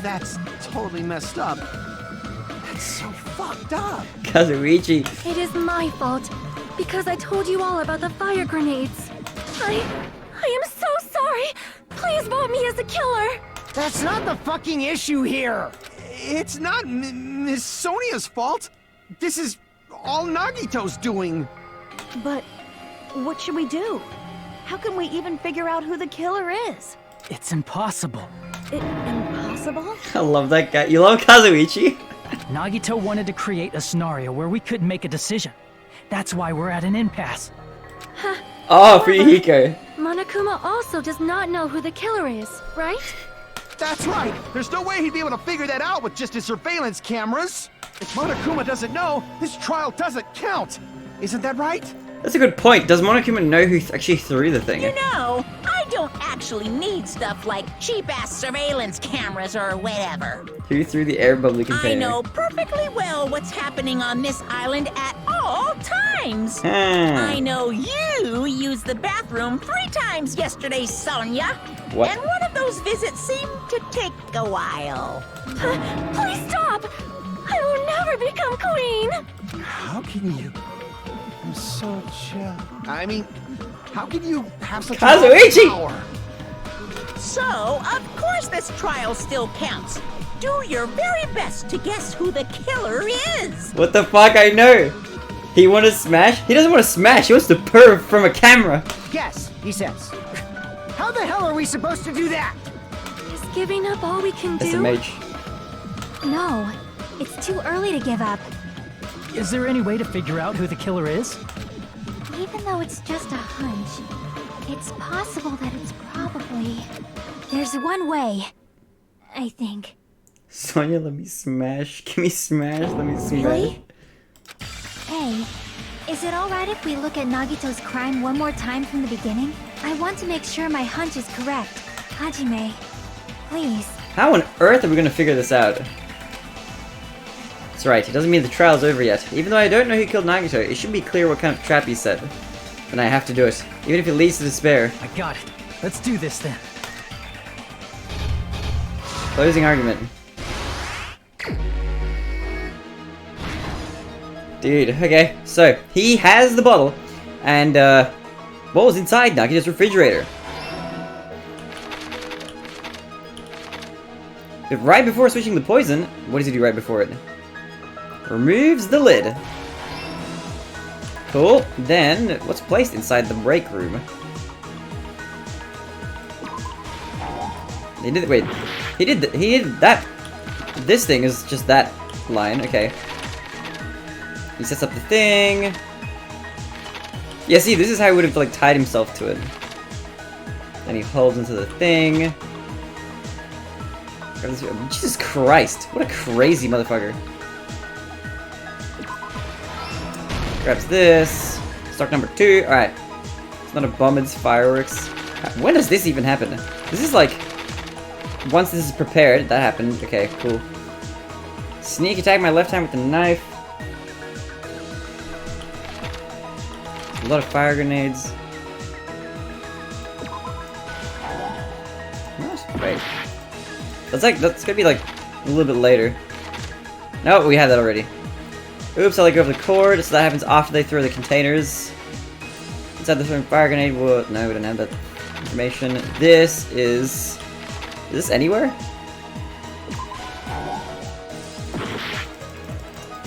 That's totally messed up. That's so fucked up. Kazuichi. It is my fault, because I told you all about the fire grenades. I am so sorry. Please vote me as the killer. That's not the fucking issue here. It's not Miss Sonia's fault. This is all Nagito's doing. But what should we do? How can we even figure out who the killer is? It's impossible. Impossible? I love that guy. You love Kazuichi? Nagito wanted to create a scenario where we couldn't make a decision. That's why we're at an impasse. Oh, for Hiko. Monokuma also does not know who the killer is, right? That's right. There's no way he'd be able to figure that out with just his surveillance cameras. If Monokuma doesn't know, his trial doesn't count. Isn't that right? That's a good point. Does Monokuma know who actually threw the thing? You know, I don't actually need stuff like cheap-ass surveillance cameras or whatever. Who threw the air bubbly container? I know perfectly well what's happening on this island at all times. I know you used the bathroom 3 times yesterday, Sonia. What? And one of those visits seemed to take a while. Please stop! I will never become queen! How can you? I'm so chill. I mean, how can you have such Kazuichi! power? So, of course this trial still counts. Do your very best to guess who the killer is. What the fuck? I know. He want to smash? He doesn't want to smash. He wants to perv from a camera. Yes, he says. How the hell are we supposed to do that? Is giving up all we can do? SMH. No, it's too early to give up. Is there any way to figure out who the killer is? Even though it's just a hunch, it's possible that it's probably... There's one way, I think. Sonia, let me smash. Give me smash. Let me smash. Really? Hey, is it alright if we look at Nagito's crime one more time from the beginning? I want to make sure my hunch is correct. Hajime, please. How on earth are we gonna figure this out? That's right, it doesn't mean the trial's over yet. Even though I don't know who killed Nagito, it should be clear what kind of trap he set. And I have to do it, even if it leads to despair. I got it. Let's do this then. Closing argument. Dude, okay, so he has the bottle, and what was inside Nagito's refrigerator? But right before switching the poison, what does he do right before it? Removes the lid. Cool. Then, what's placed inside the break room? He did that. This thing is just that line. Okay. He sets up the thing. Yeah, see, this is how he would have like tied himself to it. Then he holds into the thing. Jesus Christ! What a crazy motherfucker. Grabs this. Stock number 2. Alright. It's not a bomb, it's fireworks. When does this even happen? This is like... Once this is prepared, that happened. Okay, cool. Sneak attack my left hand with the knife. A lot of fire grenades. Wait. That's gonna be like a little bit later. No, we had that already. Oops, I let go of the cord, so that happens after they throw the containers. Inside the throwing fire grenade, no, we don't have that information. This is... Is this anywhere?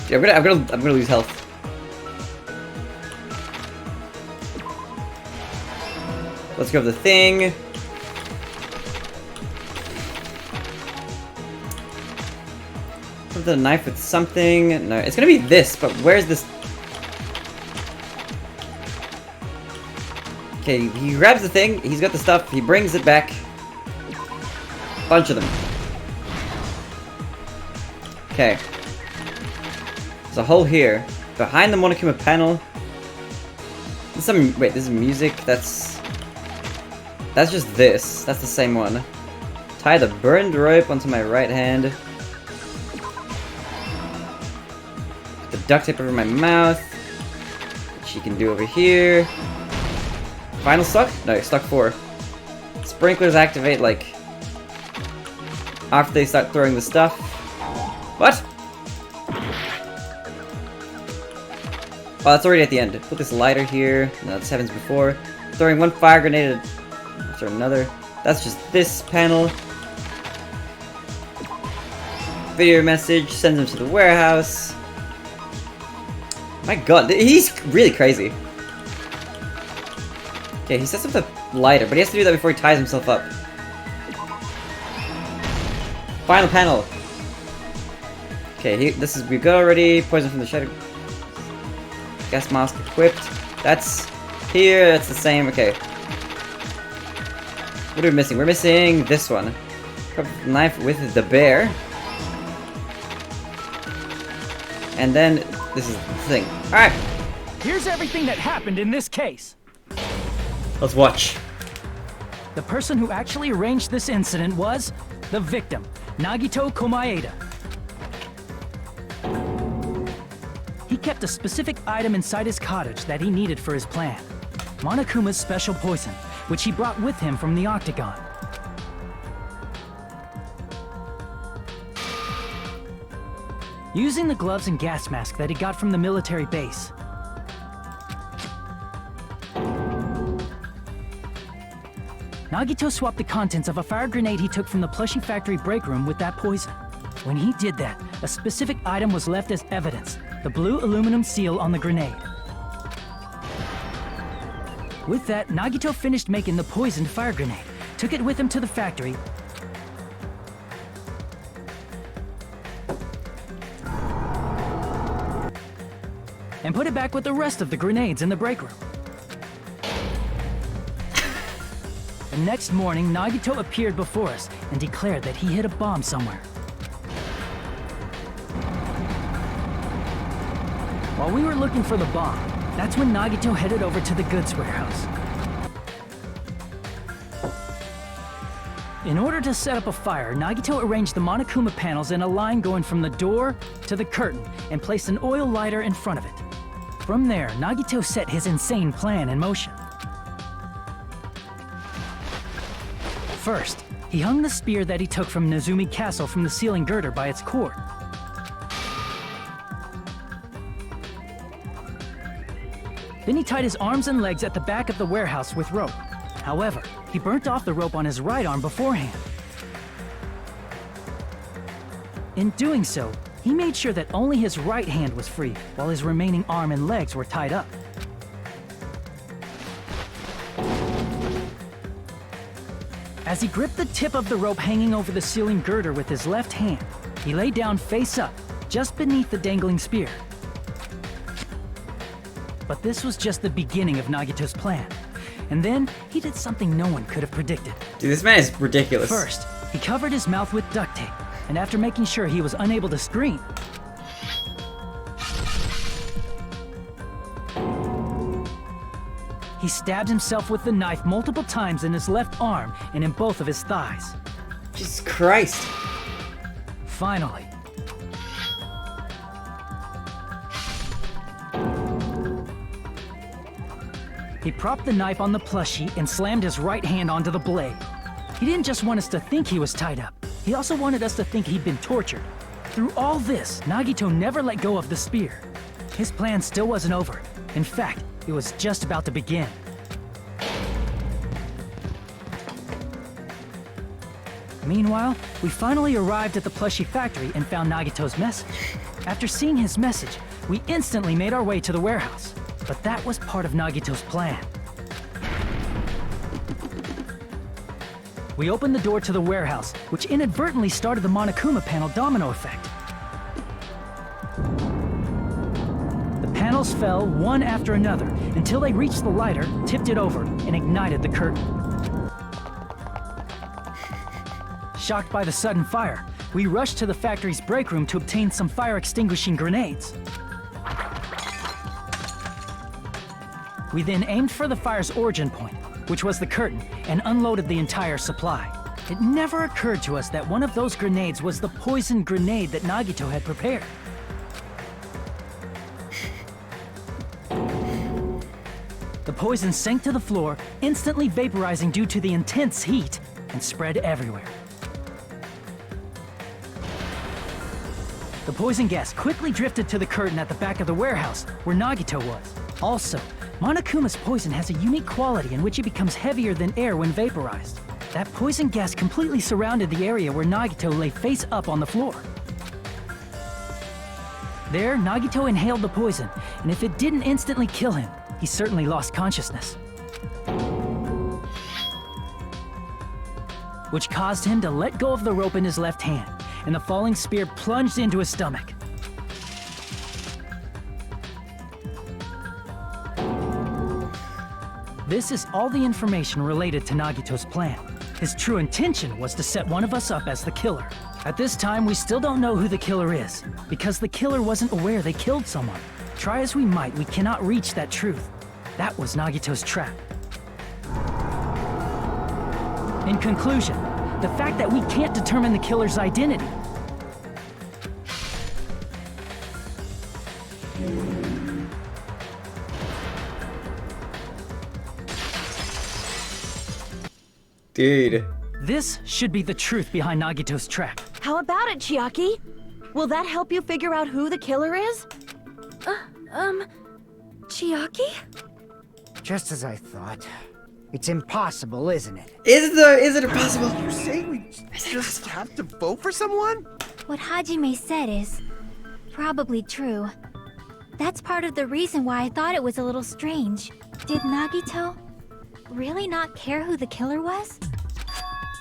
Dude, I'm gonna lose health. Let's go of the thing. Put the knife with something. No, it's gonna be this, but where's this? Okay, he grabs the thing, he's got the stuff, he brings it back. Bunch of them. Okay. There's a hole here. Behind the Monokuma panel. There's some... Wait, this is music? That's just this. That's the same one. Tie the burned rope onto my right hand. Put the duct tape over my mouth. Which you can do over here. Final stock? No, stock 4. Sprinklers activate, like... after they start throwing the stuff. What? Oh, that's already at the end. Put this lighter here. No, this happens before. Throwing one fire grenade after another. That's just this panel. Video message sends him to the warehouse. My god, he's really crazy. Okay, he sets up the lighter, but he has to do that before he ties himself up. Final panel. Okay, we've got already. Poison from the shadow. Gas mask equipped. That's here. That's the same. Okay. What are we missing? We're missing this one. Knife with the bear. And then this is the thing. All right. Here's everything that happened in this case. Let's watch. The person who actually arranged this incident was the victim, Nagito Komaeda. He kept a specific item inside his cottage that he needed for his plan. Monokuma's special poison, which he brought with him from the Octagon. Using the gloves and gas mask that he got from the military base, Nagito swapped the contents of a fire grenade he took from the plushie factory break room with that poison. When he did that, a specific item was left as evidence, the blue aluminum seal on the grenade. With that, Nagito finished making the poisoned fire grenade, took it with him to the factory, and put it back with the rest of the grenades in the break room. The next morning, Nagito appeared before us and declared that he hid a bomb somewhere. While we were looking for the bomb, that's when Nagito headed over to the goods warehouse. In order to set up a fire, Nagito arranged the Monokuma panels in a line going from the door to the curtain and placed an oil lighter in front of it. From there, Nagito set his insane plan in motion. First, he hung the spear that he took from Nezumi Castle from the ceiling girder by its cord. Then he tied his arms and legs at the back of the warehouse with rope. However, he burnt off the rope on his right arm beforehand. In doing so, He made sure that only his right hand was free, while his remaining arm and legs were tied up. As he gripped the tip of the rope hanging over the ceiling girder with his left hand, he lay down face up, just beneath the dangling spear. But this was just the beginning of Nagito's plan. And then, he did something no one could have predicted. Dude, this man is ridiculous. First, he covered his mouth with duct tape, and after making sure he was unable to scream, he stabbed himself with the knife multiple times in his left arm and in both of his thighs. Jesus Christ. Finally, he propped the knife on the plushie and slammed his right hand onto the blade. He didn't just want us to think he was tied up. He also wanted us to think he'd been tortured. Through all this, Nagito never let go of the spear. His plan still wasn't over. In fact, it was just about to begin. Meanwhile, we finally arrived at the plushie factory and found Nagito's message. After seeing his message, we instantly made our way to the warehouse. But that was part of Nagito's plan. We opened the door to the warehouse, which inadvertently started the Monokuma panel domino effect. The panels fell one after another until they reached the lighter, tipped it over, and ignited the curtain. Shocked by the sudden fire, we rushed to the factory's break room to obtain some fire-extinguishing grenades. We then aimed for the fire's origin point, which was the curtain, and unloaded the entire supply. It never occurred to us that one of those grenades was the poison grenade that Nagito had prepared. The poison sank to the floor, instantly vaporizing due to the intense heat, and spread everywhere. The poison gas quickly drifted to the curtain at the back of the warehouse, where Nagito was. Also, Monokuma's poison has a unique quality in which it becomes heavier than air when vaporized. That poison gas completely surrounded the area where Nagito lay face up on the floor. There, Nagito inhaled the poison, and if it didn't instantly kill him, he certainly lost consciousness. Which caused him to let go of the rope in his left hand, and the falling spear plunged into his stomach. This is all the information related to Nagito's plan. His true intention was to set one of us up as the killer. At this time, we still don't know who the killer is, because the killer wasn't aware they killed someone. Try as we might, we cannot reach that truth. That was Nagito's trap. In conclusion, the fact that we can't determine the killer's identity Dude. This should be the truth behind Nagito's trap. How about it, Chiaki? Will that help you figure out who the killer is? Chiaki? Just as I thought. It's impossible, isn't it? Is it impossible? You say we just have to vote for someone? What Hajime said is probably true. That's part of the reason why I thought it was a little strange. Did Nagito really not care who the killer was?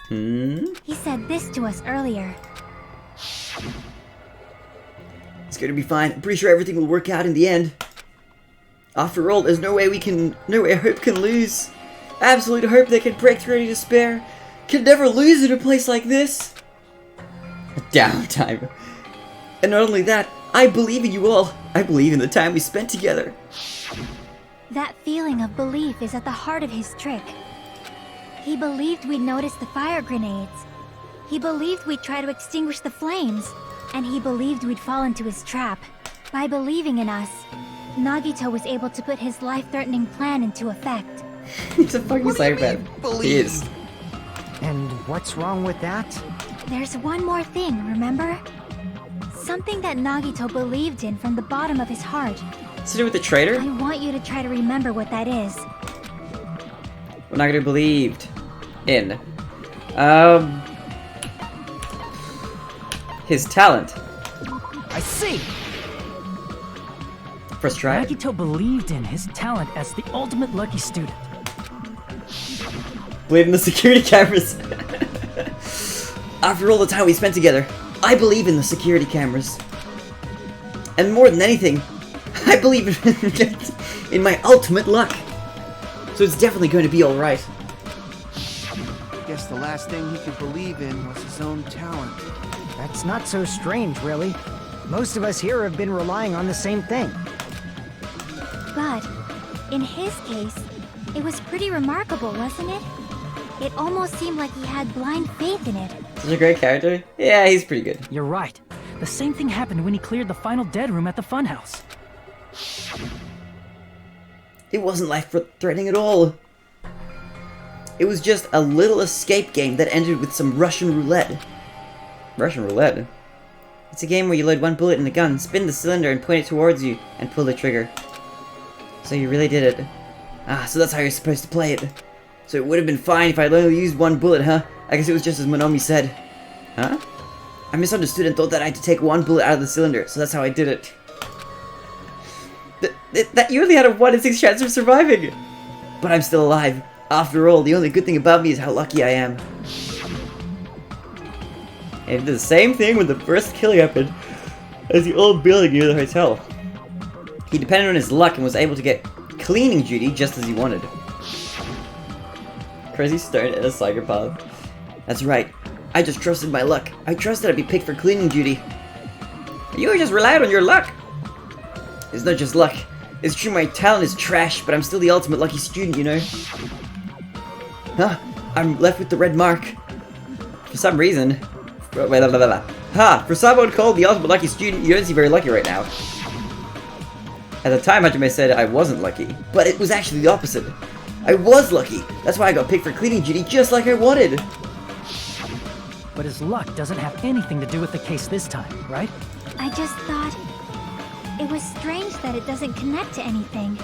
He said this to us earlier. It's gonna be fine. I'm pretty sure everything will work out in the end. After all, there's no way hope can lose. Absolute hope that can break through any despair. Can never lose in a place like this. Downtime. And not only that, I believe in you all. I believe in the time we spent together. That feeling of belief is at the heart of his trick. He believed we'd notice the fire grenades. He believed we'd try to extinguish the flames. And he believed we'd fall into his trap. By believing in us, Nagito was able to put his life-threatening plan into effect. He's a fucking psychopath. He is. And what's wrong with that? There's one more thing, remember? Something that Nagito believed in from the bottom of his heart. What's to do with the traitor? I want you to try to remember what that is. What Nagito believed in. His talent. I see! First try. Nagito believed in his talent as the ultimate lucky student. Believe in the security cameras. After all the time we spent together, I believe in the security cameras. And more than anything, I believe in my ultimate luck. So it's definitely going to be alright. Guess the last thing he could believe in was his own talent. That's not so strange, really. Most of us here have been relying on the same thing. But, in his case, it was pretty remarkable, wasn't it? It almost seemed like he had blind faith in it. Such a great character. Yeah, he's pretty good. You're right. The same thing happened when he cleared the final dead room at the funhouse. It wasn't life-threatening at all. It was just a little escape game that ended with some Russian roulette. Russian roulette? It's a game where you load one bullet in the gun, spin the cylinder and point it towards you, and pull the trigger. So you really did it. Ah, so that's how you're supposed to play it. So it would have been fine if I'd only used one bullet, huh? I guess it was just as Monomi said. Huh? I misunderstood and thought that I had to take one bullet out of the cylinder, so that's how I did it. That you only had a 1 in 6 chance of surviving! But I'm still alive. After all, the only good thing about me is how lucky I am. And he did the same thing when the first killing happened as the old building near the hotel. He depended on his luck and was able to get cleaning duty just as he wanted. Crazy stone and a psychopath. That's right. I just trusted my luck. I trusted I'd be picked for cleaning duty. You just relied on your luck. It's not just luck. It's true my talent is trash, but I'm still the ultimate lucky student, you know? Huh? I'm left with the red mark. For some reason. For someone called the ultimate lucky student, you don't seem very lucky right now. At the time, Hajime said I wasn't lucky, but it was actually the opposite. I was lucky. That's why I got picked for cleaning duty just like I wanted. But his luck doesn't have anything to do with the case this time, right? I just thought it was strange that it doesn't connect to anything.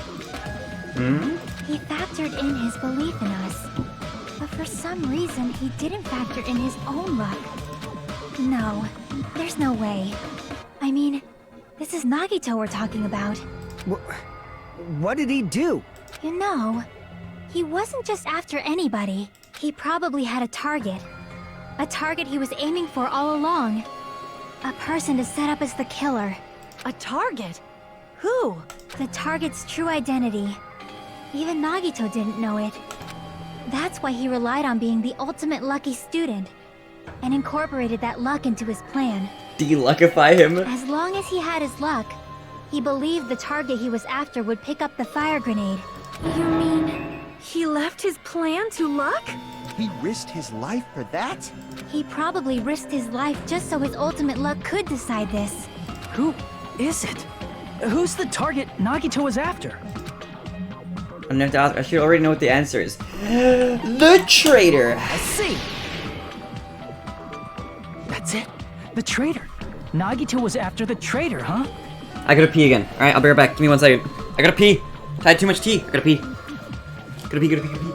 He factored in his belief in us, but for some reason he didn't factor in his own luck. No, there's no way. I mean, this is Nagito we're talking about. What did he do? You know, he wasn't just after anybody. He probably had a target. A target he was aiming for all along. A person to set up as the killer. A target? Who? The target's true identity. Even Nagito didn't know it. That's why he relied on being the ultimate lucky student, and incorporated that luck into his plan. De-luckify him? As long as he had his luck, he believed the target he was after would pick up the fire grenade. You mean he left his plan to luck? He risked his life for that? He probably risked his life just so his ultimate luck could decide this. Who is it? Who's the target Nagito was after? I don't have to ask. I should already know what the answer is. The traitor! I see! That's it. The traitor. Nagito was after the traitor, huh? I gotta pee again. Alright, I'll be right back. Give me 1 second. I gotta pee. I had too much tea. I gotta pee. Gotta pee, gotta pee, gotta pee.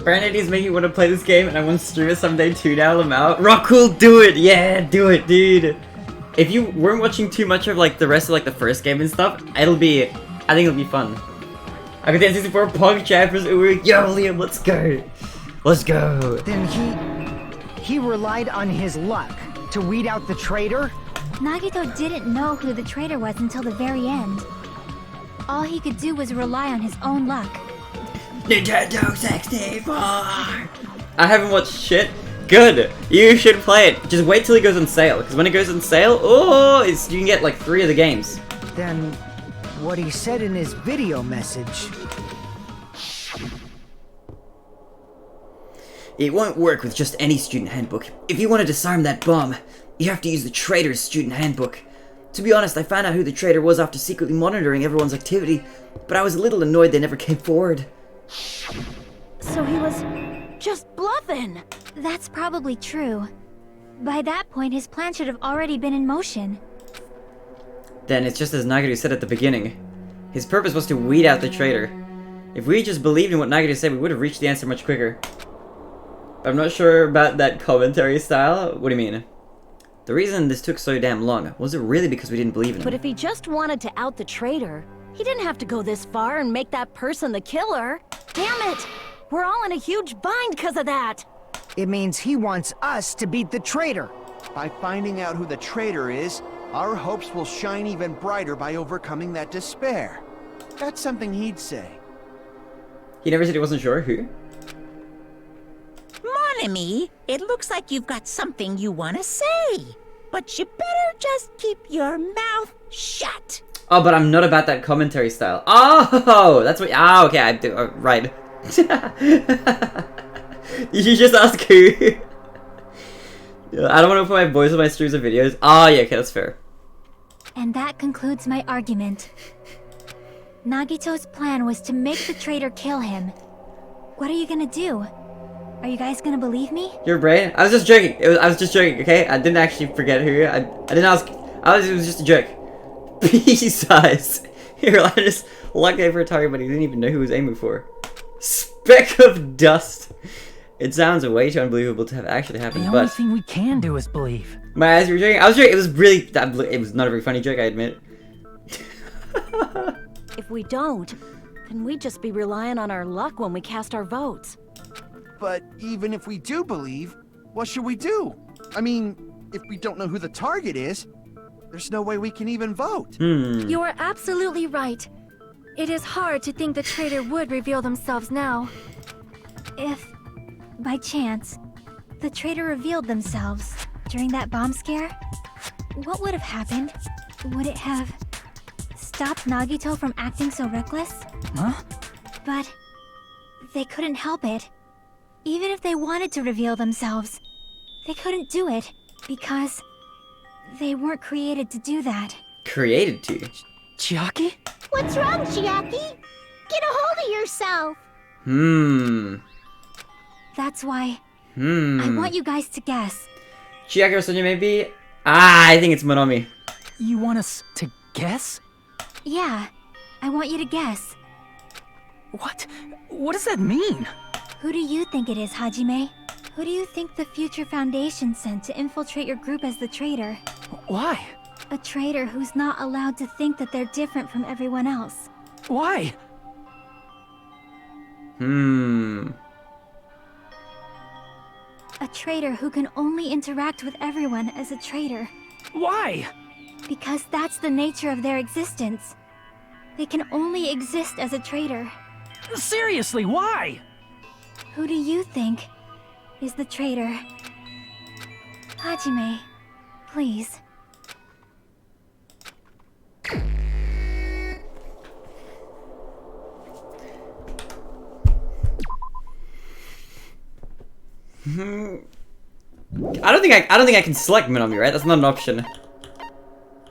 Brandon making me want to play this game, and I want to stream it someday too now, Lamau. Rockwool, do it! Yeah, do it, dude! If you weren't watching too much of, like, the rest of, like, the first game and stuff, I think it'll be fun. I got the N64 Pong Champions, yo, Liam, let's go! Let's go! Then he relied on his luck to weed out the traitor? Nagito didn't know who the traitor was until the very end. All he could do was rely on his own luck. Nintendo 64! I haven't watched shit. Good! You should play it. Just wait till it goes on sale, because when it goes on sale, you can get like 3 of the games. Then what he said in his video message... It won't work with just any student handbook. If you want to disarm that bomb, you have to use the traitor's student handbook. To be honest, I found out who the traitor was after secretly monitoring everyone's activity, but I was a little annoyed they never came forward. So he was just bluffing. That's probably true. By that point, his plan should have already been in motion. Then it's just as Nagito said at the beginning. His purpose was to weed out the traitor. If we just believed in what Nagito said, we would have reached the answer much quicker. But I'm not sure about that commentary style. What do you mean? The reason this took so damn long, was it really because we didn't believe in him? But if he just wanted to out the traitor, he didn't have to go this far and make that person the killer. Damn it! We're all in a huge bind because of that! It means he wants us to beat the traitor. By finding out who the traitor is, our hopes will shine even brighter by overcoming that despair. That's something he'd say. He never said he wasn't sure who? Monami, it looks like you've got something you want to say. But you better just keep your mouth shut. Oh, but I'm not about that commentary style. Oh, that's what. Ah, okay, I do. Right. You just ask who. I don't want to put my voice on my streams or videos. Oh, yeah, okay, that's fair. And that concludes my argument. Nagito's plan was to make the traitor kill him. What are you gonna do? Are you guys gonna believe me? Your brain? I was just joking. I was just joking, okay? I didn't actually forget who. I didn't ask. It was just a joke. Pea-size. Here, I just lucky for a target, but he didn't even know who he was aiming for. Speck of dust. It sounds way too unbelievable to have actually happened, The only thing we can do is believe. My eyes were joking. I was joking. It was really. It was not a very funny joke, I admit. If we don't, then we'd just be relying on our luck when we cast our votes. But even if we do believe, what should we do? I mean, if we don't know who the target is, there's no way we can even vote. You are absolutely right. It is hard to think the traitor would reveal themselves now. If, by chance, the traitor revealed themselves during that bomb scare, what would have happened? Would it have stopped Nagito from acting so reckless? Huh? But they couldn't help it. Even if they wanted to reveal themselves, they couldn't do it because they weren't created to do that. Created to? Chiaki? What's wrong, Chiaki? Get a hold of yourself. That's why I want you guys to guess. Chiaki or Sonia maybe? I think it's Monomi. You want us to guess? Yeah, I want you to guess. What? What does that mean? Who do you think it is, Hajime? Who do you think the future Foundation sent to infiltrate your group as the traitor? Why? A traitor who's not allowed to think that they're different from everyone else. Why? A traitor who can only interact with everyone as a traitor. Why? Because that's the nature of their existence. They can only exist as a traitor. Seriously, why? Who do you think is the traitor? Hajime, please. I don't think I can select Monomi, right? That's not an option.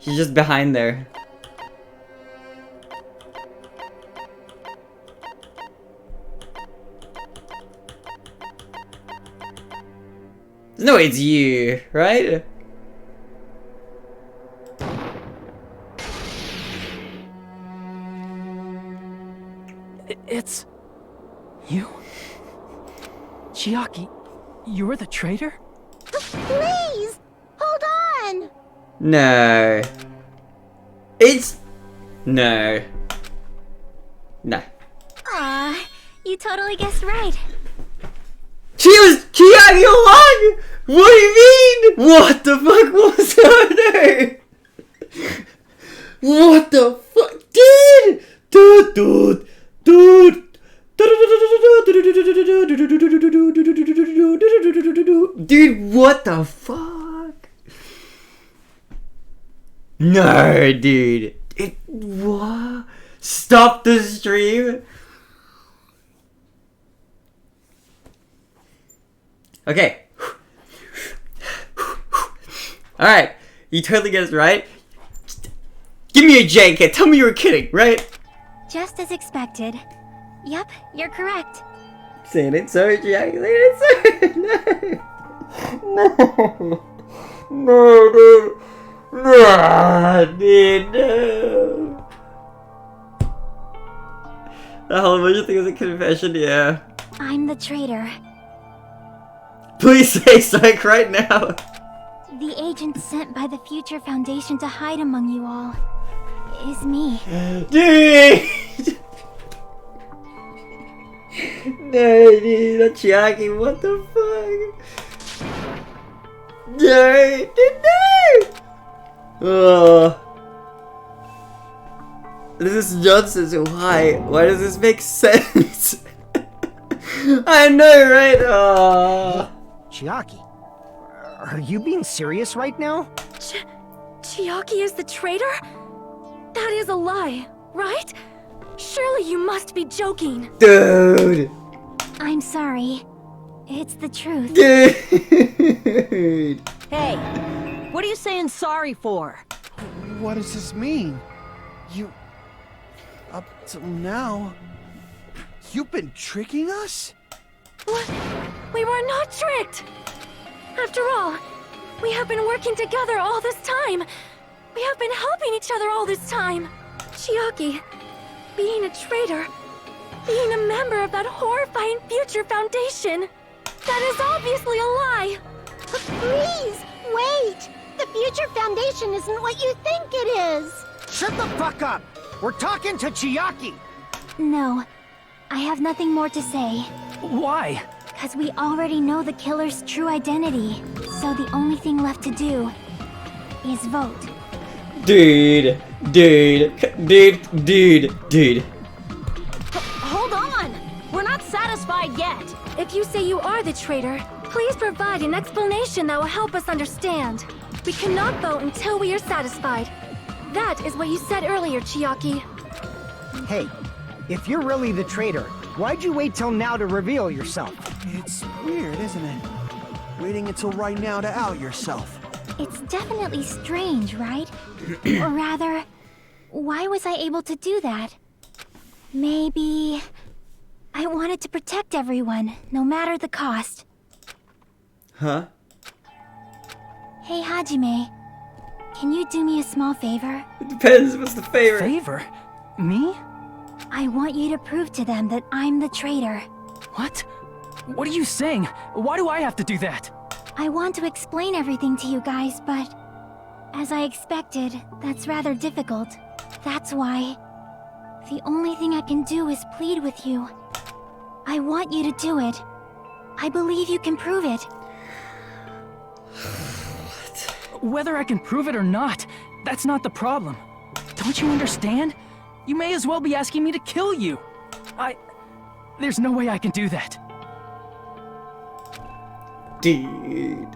She's just behind there. No, it's you, right? It's... you? Chiaki, you're the traitor? Please! Hold on! No. It's... No. No. Aw, you totally guessed right. She was Chiaki along! What do you mean? What the fuck was that? What the fuck? Dude! Dude! Dude, what the fuck? No, dude. What? Stop the stream. Okay. Alright. You totally guessed right. Give me a J, kid. Tell me you were kidding, right? Just as expected. Yep, you're correct. Saying it, sorry, Chiaki. Saying it, sorry. No. No, dude. No, dude, no. The whole emotion thing is a confession, yeah. I'm the traitor. Please say psych right now. The agent sent by the Future Foundation to hide among you all is me. Dude! No, dude, that's Chiaki, what the fuck? No, dude, no! This is nonsense, why? Why does this make sense? I know, right? Chiaki, are you being serious right now? Chiaki is the traitor? That is a lie, right? Surely you must be joking. Dude! I'm sorry. It's the truth. Dude! Hey, what are you saying sorry for? What does this mean? Up till now, you've been tricking us? What? We were not tricked! After all, we have been working together all this time. We have been helping each other all this time. Chiaki, being a traitor, being a member of that horrifying Future Foundation, that is obviously a lie. Please, wait! The Future Foundation isn't what you think it is! Shut the fuck up! We're talking to Chiaki! No, I have nothing more to say. Why? Because we already know the killer's true identity. So the only thing left to do is vote. Dude. Hold on! We're not satisfied yet. If you say you are the traitor, please provide an explanation that will help us understand. We cannot vote until we are satisfied. That is what you said earlier, Chiaki. Hey, if you're really the traitor, why'd you wait till now to reveal yourself? It's weird, isn't it? Waiting until right now to out yourself. It's definitely strange, right? Or rather, why was I able to do that? Maybe... I wanted to protect everyone, no matter the cost. Huh? Hey, Hajime. Can you do me a small favor? It depends, what's the favor? Favor? Me? I want you to prove to them that I'm the traitor. What? What are you saying? Why do I have to do that? I want to explain everything to you guys, but... as I expected, that's rather difficult. That's why... the only thing I can do is plead with you. I want you to do it. I believe you can prove it. Whether I can prove it or not, that's not the problem. Don't you understand? You may as well be asking me to kill you. There's no way I can do that. Dude.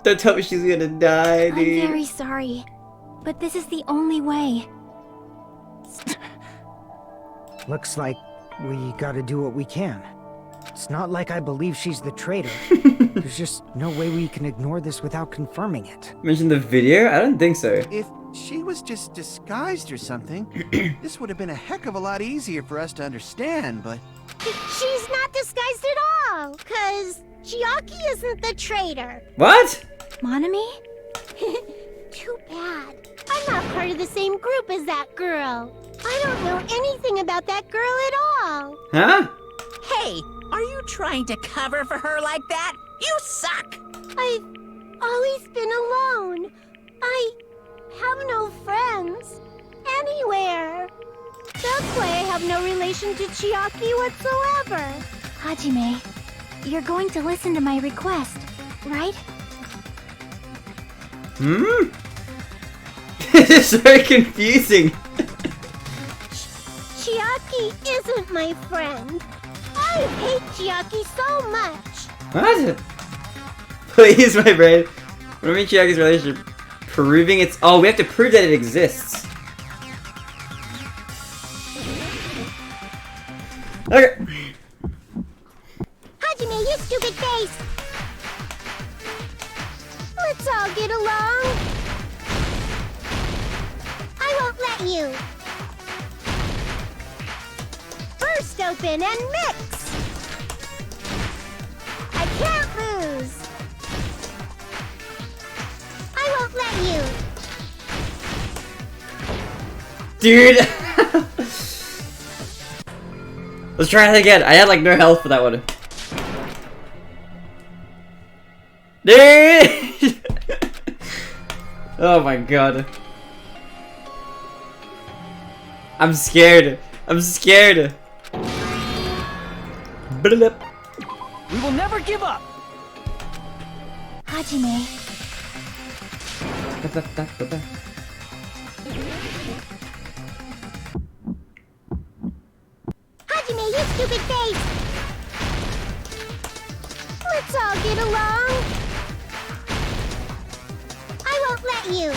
Don't tell me she's gonna die, dude. I'm very sorry, but this is the only way. Looks like we gotta do what we can. It's not like I believe she's the traitor. There's just no way we can ignore this without confirming it. Mention the video? I don't think so. If she was just disguised or something, this would have been a heck of a lot easier for us to understand, but... She's not disguised at all, cause Chiaki isn't the traitor. What? Monami? Too bad. I'm not part of the same group as that girl. I don't know anything about that girl at all. Huh? Hey, are you trying to cover for her like that? You suck! I've always been alone. I have no friends anywhere. That's why I have no relation to Chiaki whatsoever. Hajime, you're going to listen to my request, right? Hmm? This is very confusing. Chiaki isn't my friend. I hate Chiaki so much. What? Please, my brain. What do you mean Chiaki's relationship? Proving it's... Oh, we have to prove that it exists. Okay. Hajime, you stupid face! Let's all get along. I won't let you. Burst open and mix. I can't lose. I won't let you. Dude! Let's try that again. I had like no health for that one. Dude! Oh my god. I'm scared. I'm scared. Blip. We will never give up! Hajime, Hajime, you stupid face! Let's all get along. I won't let you.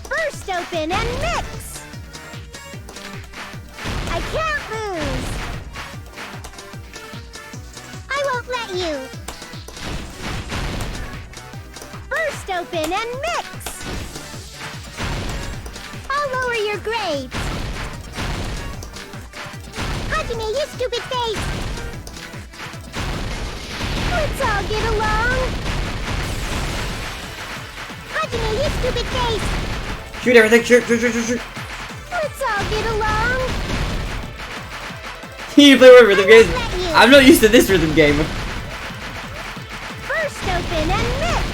Burst open and mix. I can't lose. I won't let you. Burst open and mix. I'll lower your grades. Hajime, you stupid face! Let's all get along. Hajime, you stupid face! Shoot everything, shoot, shoot, shoot, shoot, shoot. Let's all get along. You play more rhythm games? I'm not used to this rhythm game. Burst open and mix.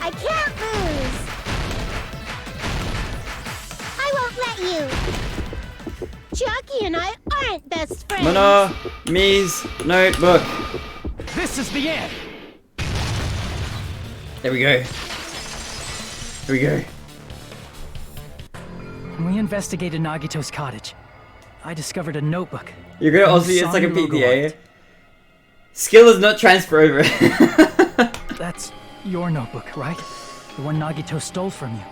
I can't lose. I won't let you. Chiaki and I aren't best friends. Monomi's notebook. This is the end! There we go. Here we go. When we investigated Nagito's cottage, I discovered a notebook. You're gonna also use like a PDA. Skill does not transfer over. That's your notebook, right? The one Nagito stole from you.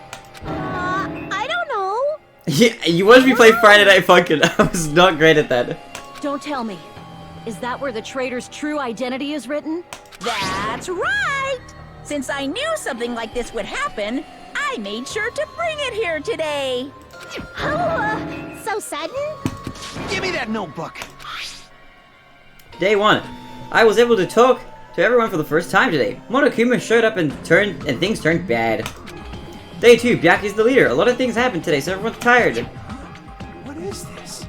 I don't know. Yeah, you watched me play Friday Night Funkin'. I was not great at that. Don't tell me. Is that where the traitor's true identity is written? That's right! Since I knew something like this would happen, I made sure to bring it here today. Oh, so sudden? Give me that notebook. Day 1. I was able to talk to everyone for the first time today. Monokuma showed up and things turned bad. Day 2. Byaku's the leader. A lot of things happened today, so everyone's tired. What is this?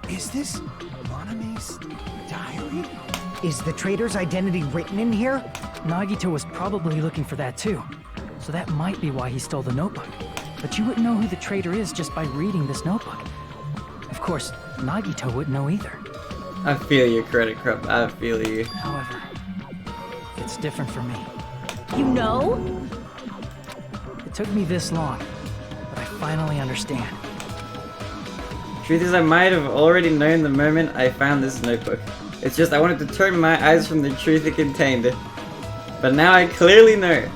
Is this Monami's diary? Is the traitor's identity written in here? Nagito was probably looking for that too. So that might be why he stole the notebook. But you wouldn't know who the traitor is just by reading this notebook. Of course, Nagito wouldn't know either. I feel you, Credit Crumb. I feel you. However, it's different for me. You know? It took me this long, but I finally understand. Truth is, I might have already known the moment I found this notebook. It's just I wanted to turn my eyes from the truth it contained. But now I clearly know.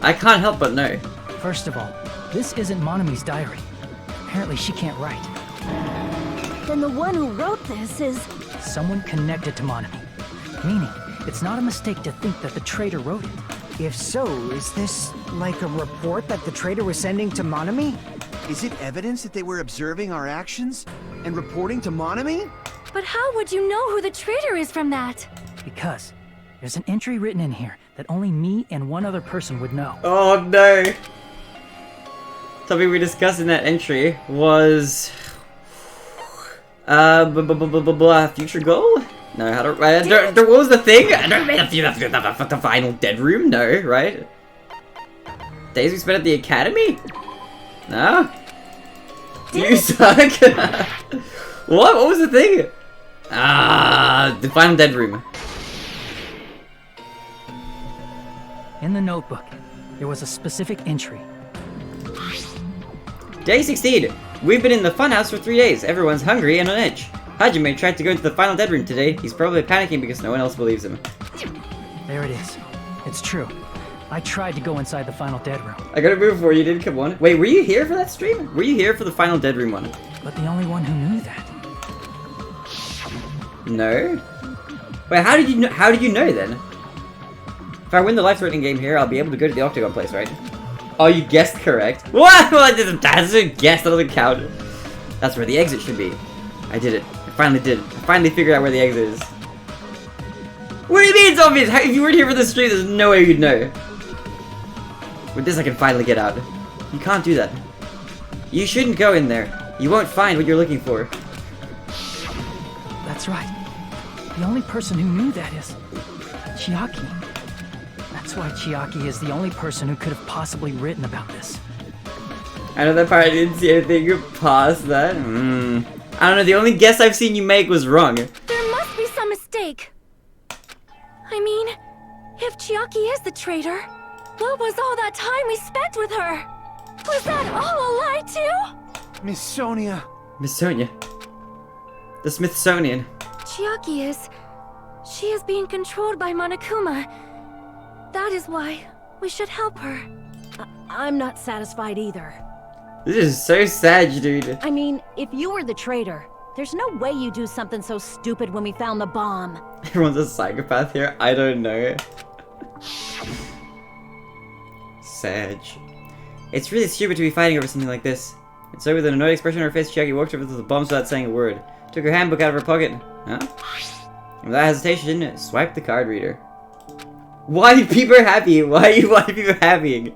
I can't help but know. First of all, this isn't Monami's diary. Apparently she can't write. Then the one who wrote this is... Someone connected to Monami. Meaning, it's not a mistake to think that the traitor wrote it. If so, is this like a report that the traitor was sending to Monami? Is it evidence that they were observing our actions and reporting to Monami? But how would you know who the traitor is from that? Because there's an entry written in here that only me and one other person would know. Oh no! Something we discussed in that entry was... Future goal? No, how do what was the thing? I don't mean the final dead room. No, right? Days we spent at the academy? No. You suck. What? What was the thing? The final dead room. In the notebook, there was a specific entry. Day 16. We've been in the funhouse for 3 days. Everyone's hungry and on edge. Hajime tried to go into the final dead room today. He's probably panicking because no one else believes him. There it is. It's true. I tried to go inside the final dead room. I got a move for you, didn't come on. Wait, were you here for that stream? Were you here for the final dead room one? But the only one who knew that. No? Wait, how did you know then? If I win the life-threatening game here, I'll be able to go to the Octagon place, right? Oh, you guessed correct. What? Well, that's a guess, that doesn't count. That's where the exit should be. I did it. I finally did. I finally figured out where the exit is. What do you mean it's obvious? If you weren't here for the stream, there's no way you'd know. With this, I can finally get out. You can't do that. You shouldn't go in there. You won't find what you're looking for. That's right. The only person who knew that is Chiaki. That's why Chiaki is the only person who could have possibly written about this. I know that part I didn't see anything past that. I don't know, the only guess I've seen you make was wrong. There must be some mistake. I mean, if Chiaki is the traitor, what was all that time we spent with her? Was that all a lie too? Miss Sonia. Miss Sonia. The Smithsonian. Chiaki is... She is being controlled by Monokuma. That is why we should help her. I'm not satisfied either. This is so sad, dude. I mean, if you were the traitor, there's no way you do something so stupid when we found the bomb. Everyone's a psychopath here? I don't know. Sag. It's really stupid to be fighting over something like this. And so with an annoyed expression on her face, Chiaki walked over to the bombs without saying a word. Took her handbook out of her pocket. Huh? And without hesitation, swiped the card reader. Why do people happy? Why are people happy?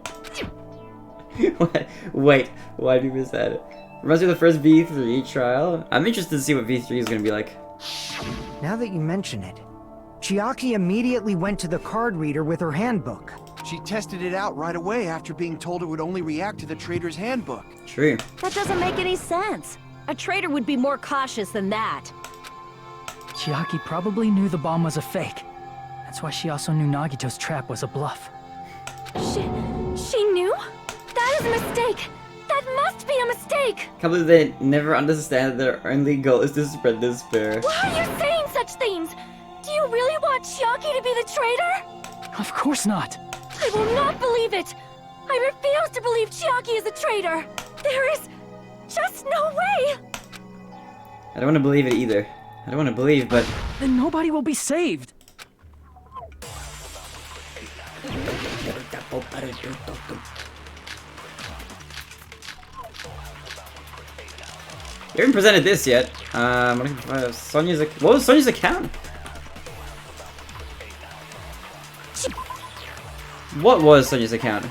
Wait, why do people sad? Reminds me of the first V3 trial. I'm interested to see what V3 is gonna be like. Now that you mention it, Chiaki immediately went to the card reader with her handbook. She tested it out right away after being told it would only react to the traitor's handbook. True. That doesn't make any sense. A traitor would be more cautious than that. Chiaki probably knew the bomb was a fake. That's why she also knew Nagito's trap was a bluff. She knew? That is a mistake! That must be a mistake! Can't believe they never understand that their only goal is to spread despair. Why are you saying such things? Do you really want Chiaki to be the traitor? Of course not. I will not believe it! I refuse to believe Chiaki is a traitor! There is just no way! I don't want to believe it either. I don't want to believe, but... Then nobody will be saved. You haven't presented this yet. Sonia's... What was Sonia's account? What was Sonia's account?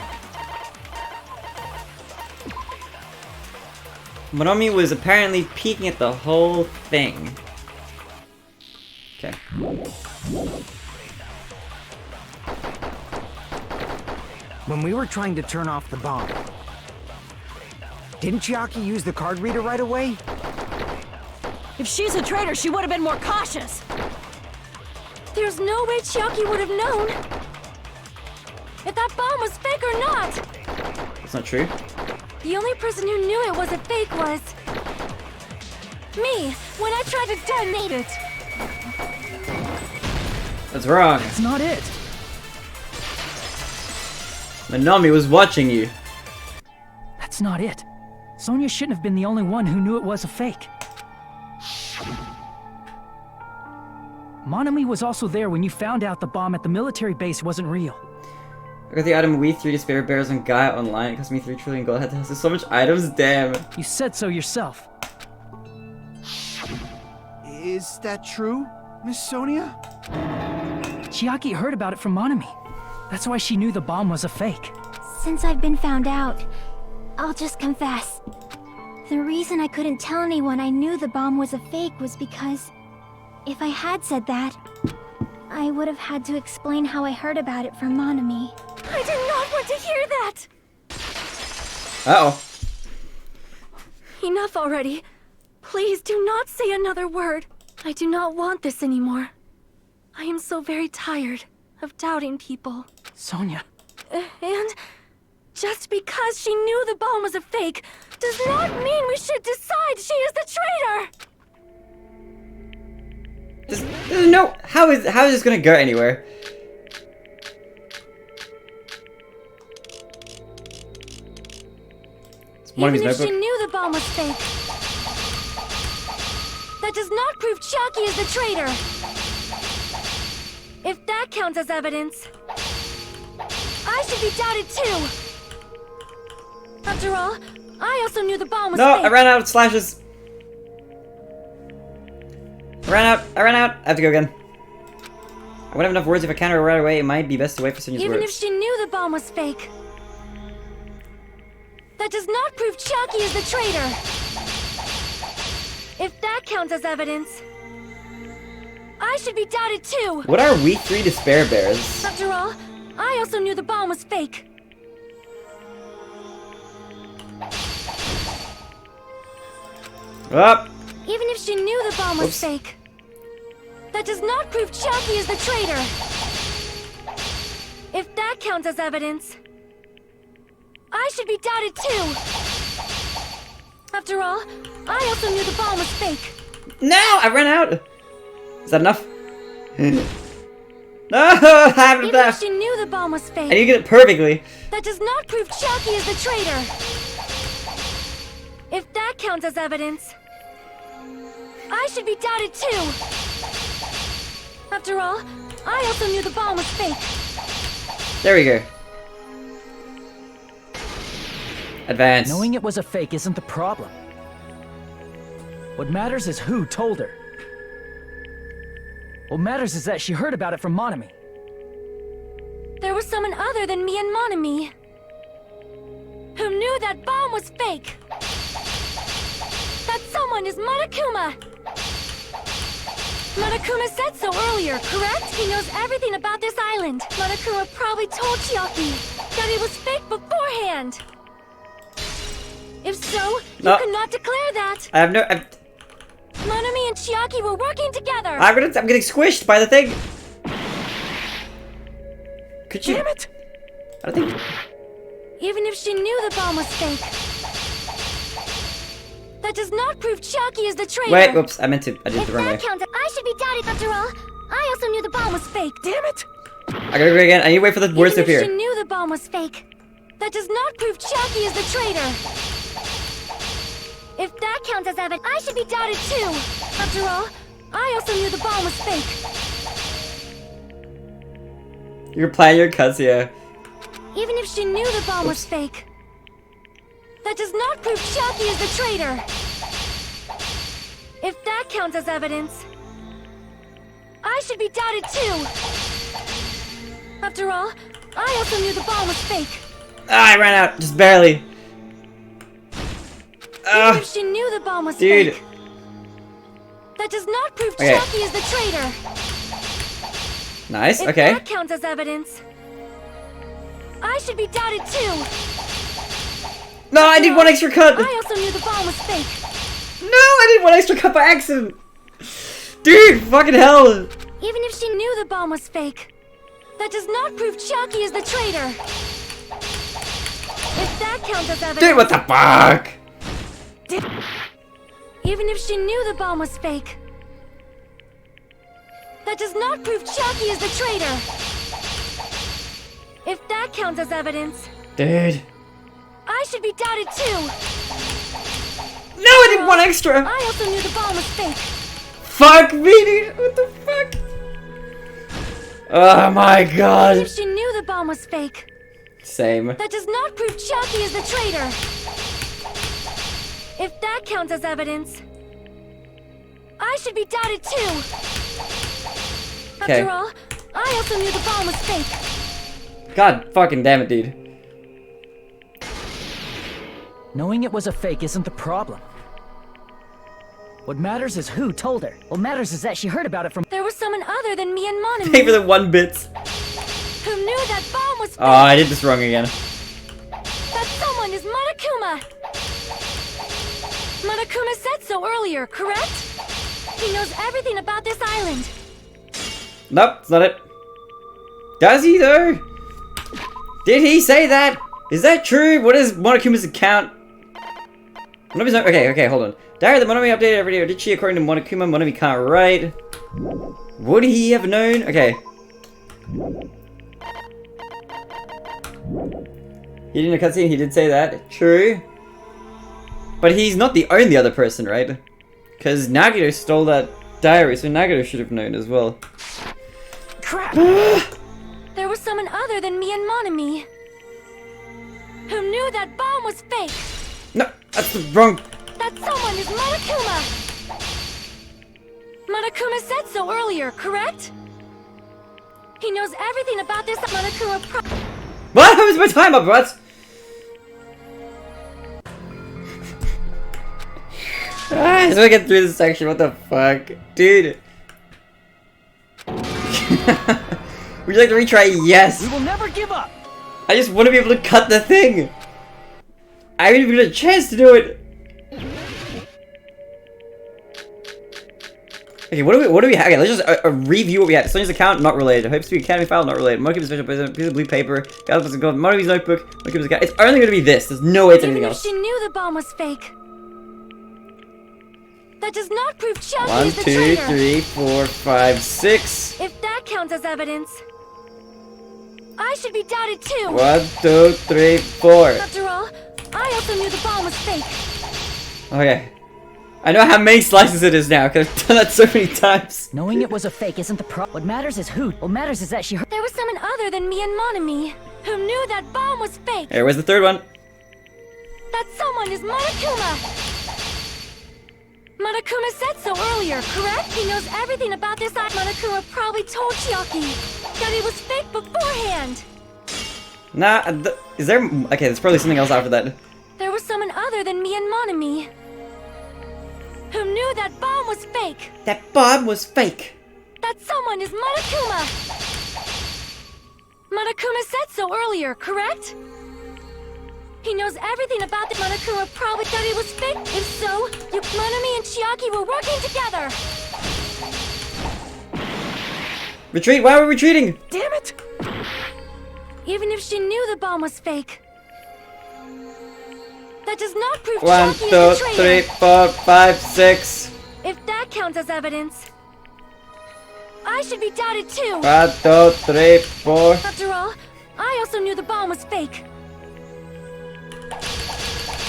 Monomi was apparently peeking at the whole thing. Okay. When we were trying to turn off the bomb, didn't Chiaki use the card reader right away? If she's a traitor, she would have been more cautious. There's no way Chiaki would have known if that bomb was fake or not. That's not true. The only person who knew it was a fake was me, when I tried to detonate it. That's wrong. That's not it. Monomi was watching you. That's not it. Sonia shouldn't have been the only one who knew it was a fake. Monomi was also there when you found out the bomb at the military base wasn't real. I got the item We 3 Despair Bears on Gaia online. It cost me 3 trillion gold. I had to have so much items, damn. You said so yourself. Is that true, Miss Sonia? Chiaki heard about it from Monomi. That's why she knew the bomb was a fake. Since I've been found out, I'll just confess. The reason I couldn't tell anyone I knew the bomb was a fake was because if I had said that, I would have had to explain how I heard about it from Monami. I did not want to hear that! Uh-oh. Enough already. Please do not say another word. I do not want this anymore. I am so very tired of doubting people. Sonia. And just because she knew the bomb was a fake does not mean we should decide she is the traitor! There's no... How is this gonna go anywhere? Even if she knew the bomb was fake, that does not prove Chiaki is the traitor. If that counts as evidence, I should be doubted too. After all, I also knew the bomb was fake. No, I ran out of slashes. I ran out. I have to go again. I won't have enough words if I counter her right away. It might be best to wait for Sonia's Even words. if she knew the bomb was fake, that does not prove Chiaki is the traitor. If that counts as evidence, I should be doubted too. What are we three despair bears? After all, I also knew the bomb was fake. Up. Even if she knew the bomb was fake, that does not prove Chiaki is the traitor. If that counts as evidence, I should be doubted too. After all, I also knew the bomb was fake. No, I ran out. Is that enough? No, I have Even enough. if she knew the bomb was fake, And you get it perfectly. that does not prove Chiaki is the traitor. If that counts as evidence, I should be doubted too. After all, I also knew the bomb was fake. There we go. Advance. Knowing it was a fake isn't the problem. What matters is who told her. What matters is that she heard about it from Monami. There was someone other than me and Monami who knew that bomb was fake. That someone is Monokuma. Monokuma said so earlier, correct? He knows everything about this island. Monokuma probably told Chiaki that it was fake beforehand. If so, No. you cannot declare that. I have no... Monami and Chiaki were working together. I'm getting squished by the thing. Could you... Damn it! I don't think... Even if she knew the bomb was fake, that does not prove Chiaki is the traitor. Wait, whoops, I did If the wrong way. that counts, I should be doubted. After all, I also knew the bomb was fake. Damn it! I gotta go again. I need to wait for the words to Even if appear. she knew the bomb was fake, that does not prove Chiaki is the traitor. If that counts as evidence, I should be doubted too. After all, I also knew the bomb was fake. You're playing your cuts, yeah. Even if she knew the bomb was fake, that does not prove Chiaki is the traitor. If that counts as evidence, I should be doubted too. After all, I also knew the bomb was fake. Ah, I ran out, just barely. Even if she knew the bomb was Dude. fake, that does not prove Okay. Chiaki is the traitor. Nice, If okay. that counts as evidence, I should be doubted too. No, I need one extra cut. I also knew the bomb was fake. No, I need one extra cut by accident. Dude, fucking hell. Even if she knew the bomb was fake, that does not prove Chiaki is the traitor. If that counts as evidence... Dude, what the fuck? Even if she knew the bomb was fake, that does not prove Chiaki is the traitor. If that counts as evidence, Dude. I should be doubted too. No, I need one extra. I also knew the bomb was fake. Fuck me, dude. What the fuck? Oh my Even god. if she knew the bomb was fake, Same. that does not prove Chiaki is the traitor. If that counts as evidence, I should be doubted too. Okay. After all, I also knew the bomb was fake. God fucking damn it, dude. Knowing it was a fake isn't the problem. What matters is who told her. What matters is that she heard about it from— There was someone other than me and Monokuma. Pay for the 1 bits. Who knew that bomb was fake. Oh, I did this wrong again. That someone is Monokuma. Monokuma said so earlier, correct? He knows everything about this island. Nope, it's not it. Does he though? Did he say that? Is that true? What is Monokuma's account? Monomi's not— okay, hold on. Diary, the Monomi updated every day. Or did she? According to Monokuma, Monomi can't write. Would he have known? Okay. He didn't cutscene, he did say that. True. But he's not the only other person, right? Because Nagito stole that diary, so Nagito should have known as well. Crap! There was someone other than me and Monomi. Who knew that bomb was fake. No, that's the wrong— That someone is Monokuma! Monokuma said so earlier, correct? He knows everything about this Monokuma What? How is my time up, what? I just wanna get through this section, what the fuck? Dude. Would you like to retry? Yes! We will never give up! I just want to be able to cut the thing! I haven't even got a chance to do it! Okay, what do we have? Okay, let's just review what we had. Sonya's account, not related. Hopes to be Academy file, not related. Monokuma's special president, piece of blue paper. Monokuma's notebook. Monokuma's account. It's only going to be this. There's no way it's anything else. She knew the bomb was fake. That does not prove Chiaki 1, is the 2, traitor. 3, 4, 5, 6. If that counts as evidence, I should be doubted too. 1, 2, 3, 4. After all, I also knew the bomb was fake. Okay. I know how many slices it is now, because I've done that so many times. Knowing it was a fake isn't the problem. What matters is who. What matters is that she heard— There was someone other than me and Monomi who knew that bomb was fake. Hey, where's the third one? That someone is Monokuma. Monokuma said so earlier, correct? He knows everything about this. Monokuma probably told Chiaki that it was fake beforehand. Nah, is there— okay, there's probably something else after that. There was someone other than me and Monomi who knew that bomb was fake. That bomb was fake. That someone is Monokuma. Monokuma said so earlier, correct? He knows everything about the Monokuma probably thought it was fake. If so, Monomi and Chiaki were working together. Retreat? Why are we retreating? Damn it! Even if she knew the bomb was fake, that does not prove 1, Chiaki 2, is the 3, traitor. 4, 5, 6. If that counts as evidence, I should be doubted too. 1, 2, 3, 4. After all, I also knew the bomb was fake.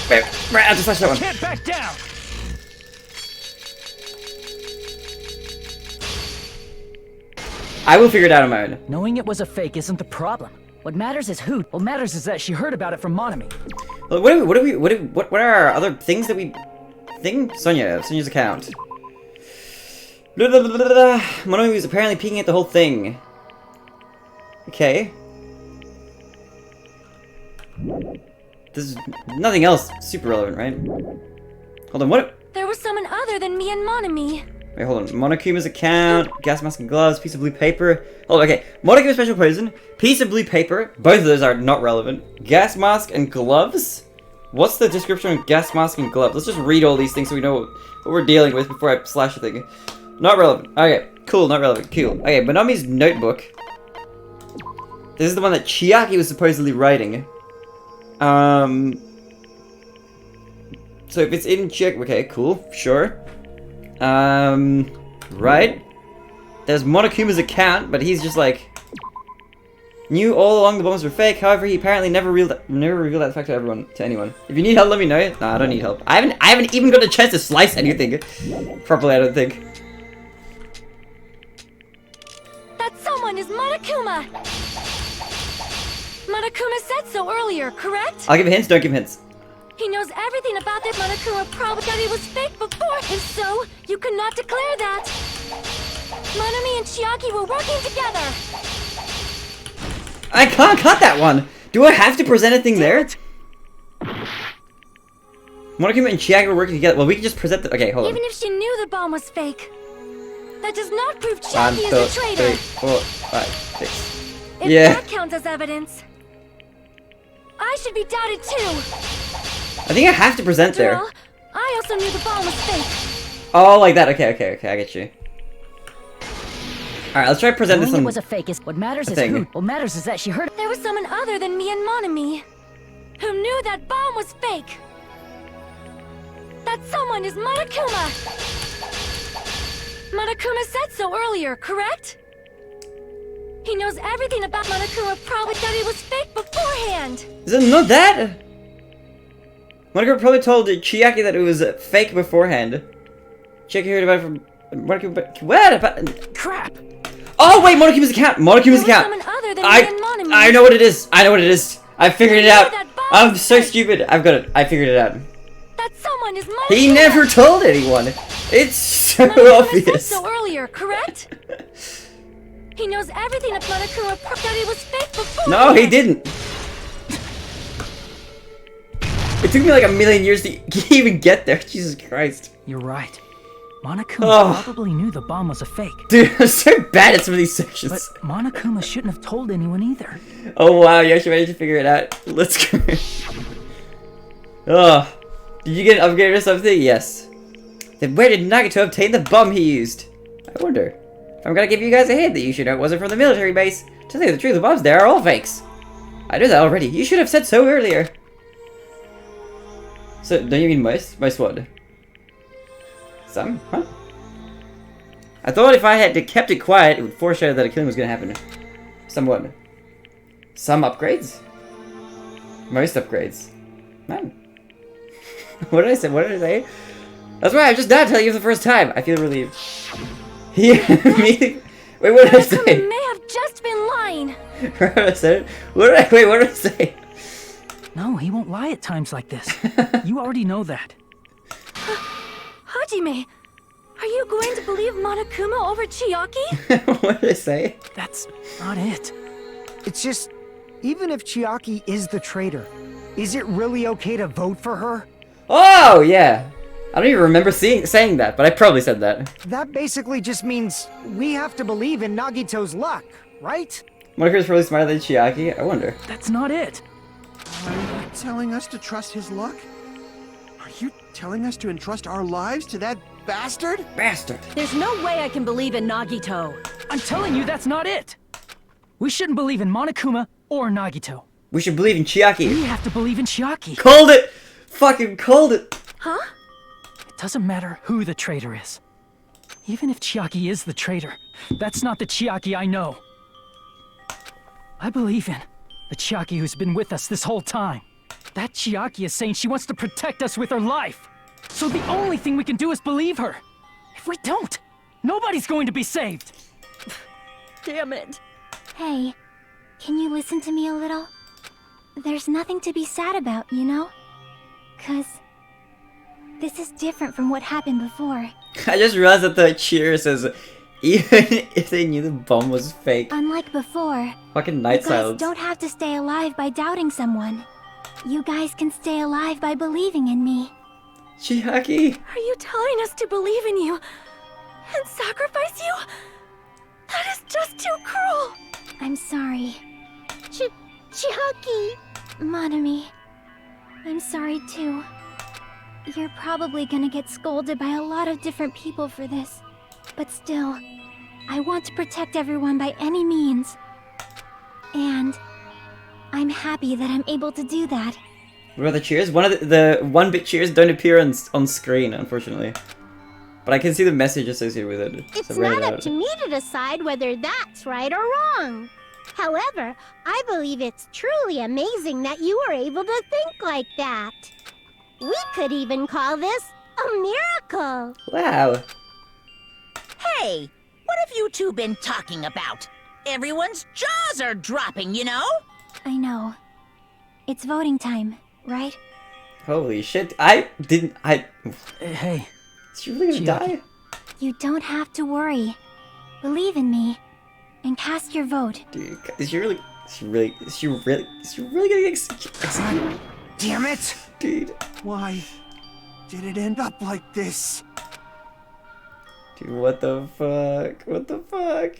Wait, right, I'll just slash that one. Can't back down! I will figure it out on my own. Knowing it was a fake isn't the problem. What matters is who. What matters is that she heard about it from Monomi. What are our other things that we... Sonya's account. Monomi was apparently peeking at the whole thing. Okay. This is nothing else super relevant, right? Hold on, what? There was someone other than me and Monomi. Wait, hold on. Monokuma's account, gas mask and gloves, piece of blue paper. Hold on, okay. Monokuma's special poison, piece of blue paper. Both of those are not relevant. Gas mask and gloves? What's the description of gas mask and gloves? Let's just read all these things so we know what we're dealing with before I slash the thing. Not relevant. Okay, cool, not relevant. Cool. Okay, Monomi's notebook. This is the one that Chiaki was supposedly writing. So if it's in Chiaki, okay, cool, sure. Right. There's Monokuma's account, but he's just like knew all along the bombs were fake. However, he apparently never revealed that fact to anyone. If you need help, let me know. Nah, I don't need help. I haven't even got a chance to slice anything properly, I don't think. That someone is Monokuma. Monokuma said so earlier, correct? I'll give hints, don't give hints. He knows everything about this. Monokuma probably thought it was fake before. If so, you could not declare that. Monomi and Chiaki were working together. I can't cut that one! Do I have to present a thing there? Monokuma and Chiaki were working together. Well, we can just present the. Okay, hold on. Even if she knew the bomb was fake, that does not prove 1, Chiaki 2, is a traitor. 3, 4, 5, 6. If Yeah. that counts as evidence, I should be doubted too. I think I have to present After there. all, I also knew the bomb was fake. Oh, like that. Okay, I get you. Alright, let's try to present this Knowing on. it was a fake is what matters is thing. who. What matters is that she heard. There was someone other than me and Monami who knew that bomb was fake. That someone is Monokuma. Monokuma said so earlier, correct? He knows everything about Monokuma, probably that it was fake beforehand. Is it not that? Monokuma probably told Chiaki that it was fake beforehand. Chiaki heard about it from Monokuma. What about? Crap! Oh wait, Monokuma's account. Monokuma's There was account. someone other than me and Monami. I know what it is. I know what it is. I figured it You know out. that bomb I'm was so fake. stupid. I've got it. I figured it out. That someone is Monokuma. He never told anyone. It's so Monokuma said obvious. so earlier, correct? He knows everything about Monokuma, that it was fake beforehand. No, he didn't. It took me like a million years to even get there. Jesus Christ. You're right. Monokuma Oh. probably knew the bomb was a fake. Dude, I'm so bad at some of these sections. But Monokuma shouldn't have told anyone either. Oh wow, you actually managed to figure it out. Let's go. Oh. Did you get an upgrade or something? Yes. Then where did Nagito obtain the bomb he used? I wonder. If I'm gonna give you guys a hint that you should know it wasn't from the military base. To tell you the truth, the bombs there are all fakes. I knew that already. You should have said so earlier. So, don't you mean most? Most what? Some? Huh? I thought if I had kept it quiet, it would foreshadow that a killing was gonna happen. Somewhat. Some upgrades? Most upgrades. Man. What did I say? What did I say? That's why I'm just now telling you for the first time. I feel relieved. Me? Wait, what did I say? Monokuma may have just been lying. What did I say? Wait, what did I say? No, he won't lie at times like this. You already know that. Hajime, are you going to believe Monokuma over Chiaki? What did I say? That's not it. It's just, even if Chiaki is the traitor, is it really okay to vote for her? Oh, yeah. I don't even remember saying that, but I probably said that. That basically just means we have to believe in Nagito's luck, right? Monokuma's probably smarter than Chiaki. I wonder. That's not it. Are you telling us to trust his luck? Are you telling us to entrust our lives to that bastard? Bastard. There's no way I can believe in Nagito. I'm telling you, that's not it. We shouldn't believe in Monokuma or Nagito. We should believe in Chiaki. We have to believe in Chiaki. Called it! Fucking called it! Huh? It doesn't matter who the traitor is. Even if Chiaki is the traitor, that's not the Chiaki I know. I believe in the Chiaki who's been with us this whole time. That Chiaki is saying she wants to protect us with her life. So the only thing we can do is believe her. If we don't, nobody's going to be saved. Damn it. Hey, can you listen to me a little? There's nothing to be sad about, you know? 'Cause this is different from what happened before. I just realized that the cheer says, even if they knew the bomb was fake. Unlike before, Fucking night you guys silence. don't have to stay alive by doubting someone. You guys can stay alive by believing in me. Chiaki. Are you telling us to believe in you and sacrifice you? That is just too cruel. I'm sorry. Chiaki! Monami, I'm sorry too. You're probably gonna get scolded by a lot of different people for this. But still, I want to protect everyone by any means. And I'm happy that I'm able to do that. What about the cheers? One of the one-bit cheers don't appear on screen, unfortunately. But I can see the message associated with it. It's so I read not it up out. to me to decide whether that's right or wrong. However, I believe it's truly amazing that you were able to think like that. We could even call this a miracle. Wow. Hey, what have you two been talking about? Everyone's jaws are dropping, you know? I know. It's voting time, right? Holy shit. Hey, Is she really gonna Chiaki. die? You don't have to worry. Believe in me. And cast your vote. Dude, is she really gonna get executed? Damn it! Dude. Why? did it end up like this? Dude, what the fuck? What the fuck?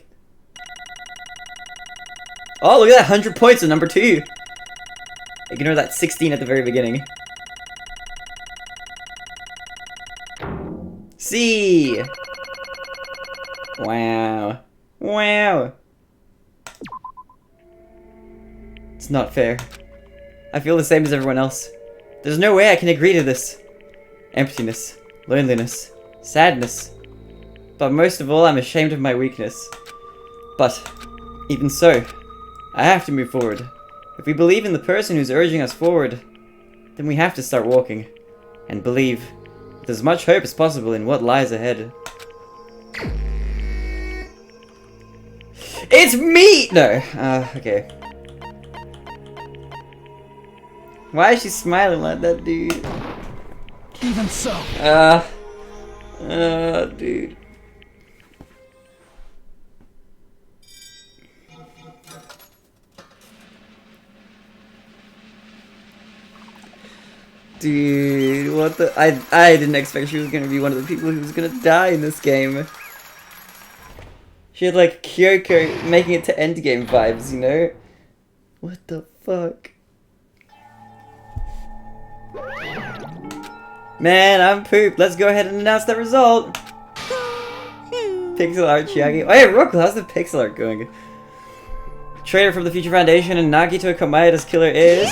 Oh, look at that, 100 points in number 2. Ignore that 16 at the very beginning. C. Wow. Wow. It's not fair. I feel the same as everyone else. There's no way I can agree to this. Emptiness, loneliness, sadness. But most of all, I'm ashamed of my weakness. But, even so, I have to move forward. If we believe in the person who's urging us forward, then we have to start walking. And believe with as much hope as possible in what lies ahead. It's me! No. Okay. Why is she smiling like that, dude? Even so. Dude. Dude, what the? I didn't expect she was gonna be one of the people who was gonna die in this game. She had like Kyoko making it to endgame vibes, you know? What the fuck? Man, I'm pooped. Let's go ahead and announce the result. Pixel art Chiaki. Oh yeah, Roku, how's the pixel art going? Traitor from the Future Foundation and Nagito Komaeda's killer is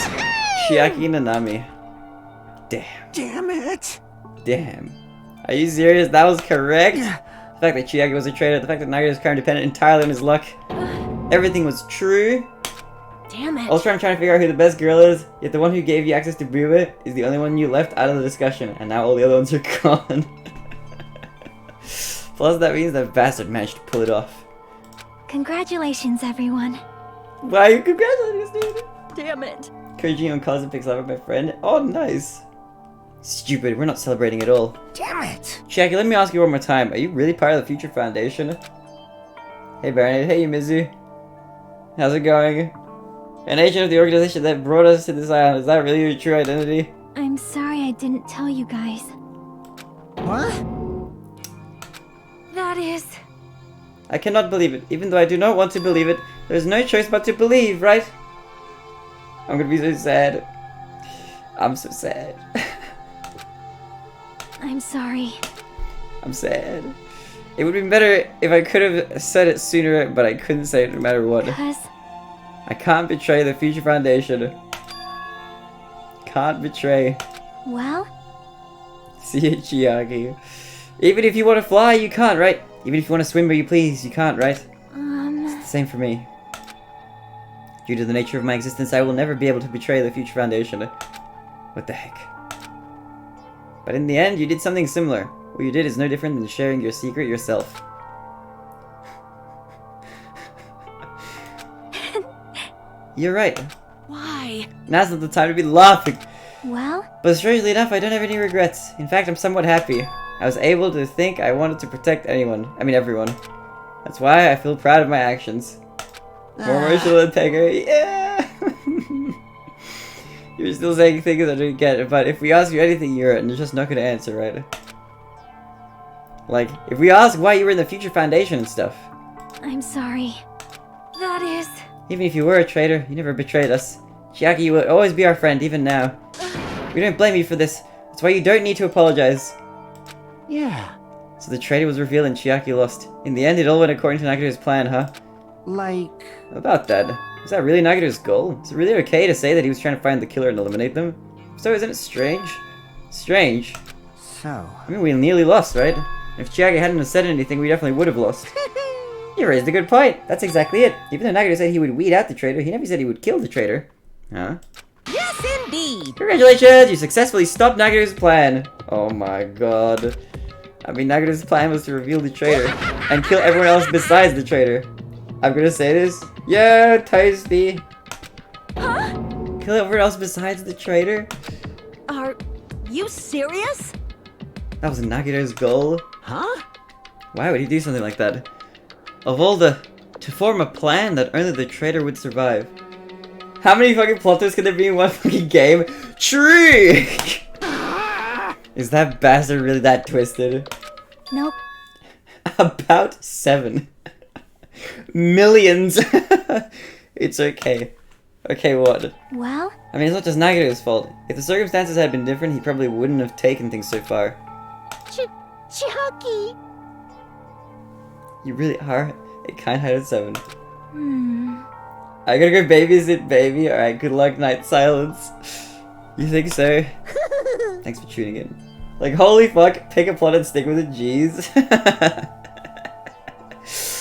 Chiaki Nanami. Damn. Damn it! Damn. Are you serious? That was correct? The fact that Chiaki was a traitor, the fact that Nagito was kind of dependent entirely on his luck. Everything was true. Damn it. Also, I'm trying to figure out who the best girl is, yet the one who gave you access to Booba is the only one you left out of the discussion, and now all the other ones are gone. Plus, that means that bastard managed to pull it off. Congratulations, everyone. Why are you congratulating us, dude? Damn it. Encouraging on cause and pixel art with my friend. Oh, nice. Stupid, we're not celebrating at all. Damn it! Chiaki, let me ask you one more time. Are you really part of the Future Foundation? Hey, Baron. Hey, Yumizu. How's it going? An agent of the organization that brought us to this island. Is that really your true identity? I'm sorry I didn't tell you guys. What? That is... I cannot believe it. Even though I do not want to believe it, there's no choice but to believe, right? I'm gonna be so sad. I'm so sad. I'm sorry. I'm sad. It would have been better if I could have said it sooner, but I couldn't say it no matter what. Because... I can't betray the Future Foundation. Can't betray. Well? See you, Chiaki. Even if you want to fly, you can't, right? Even if you want to swim where you please, you can't, right? It's the same for me. Due to the nature of my existence, I will never be able to betray the Future Foundation. What the heck? But in the end, you did something similar. What you did is no different than sharing your secret yourself. You're right. Why? Now's not the time to be laughing. Well? But strangely enough, I don't have any regrets. In fact, I'm somewhat happy. I was able to think I wanted to protect everyone. That's why I feel proud of my actions. More emotional than Pegger. Yeah! You're still saying things I don't get, but if we ask you anything, you're just not gonna answer, right? Like, if we ask why you were in the Future Foundation and stuff. I'm sorry. That is... Even if you were a traitor, you never betrayed us. Chiaki, you will always be our friend, even now. We don't blame you for this. That's why you don't need to apologize. Yeah. So the traitor was revealed and Chiaki lost. In the end, it all went according to Nagito's plan, huh? Like... About that. Was that really Nagito's goal? Is it really okay to say that he was trying to find the killer and eliminate them? So isn't it strange? Strange? So... I mean, we nearly lost, right? If Chiaki hadn't said anything, we definitely would have lost. You raised a good point. That's exactly it. Even though Nagito said he would weed out the traitor, he never said he would kill the traitor. Huh? Yes, indeed. Congratulations! You successfully stopped Nagito's plan. Oh my god. I mean, Nagito's plan was to reveal the traitor and kill everyone else besides the traitor. I'm gonna say this. Yeah, tasty. Huh? Kill everyone else besides the traitor? Are you serious? That was Nagito's goal? Huh? Why would he do something like that? Of all the... to form a plan that only the traitor would survive. How many fucking plot twists could there be in one fucking game? True! Is that bastard really that twisted? Nope. About 7 millions. It's okay. Okay, what? Well? I mean, it's not just Nagito's fault. If the circumstances had been different, he probably wouldn't have taken things so far. Chiaki. You really are a kind-hearted 7. I gotta go babysit baby. Alright, good luck, night silence. You think so? Thanks for tuning in. Like, holy fuck, pick a plot and stick with it, jeez.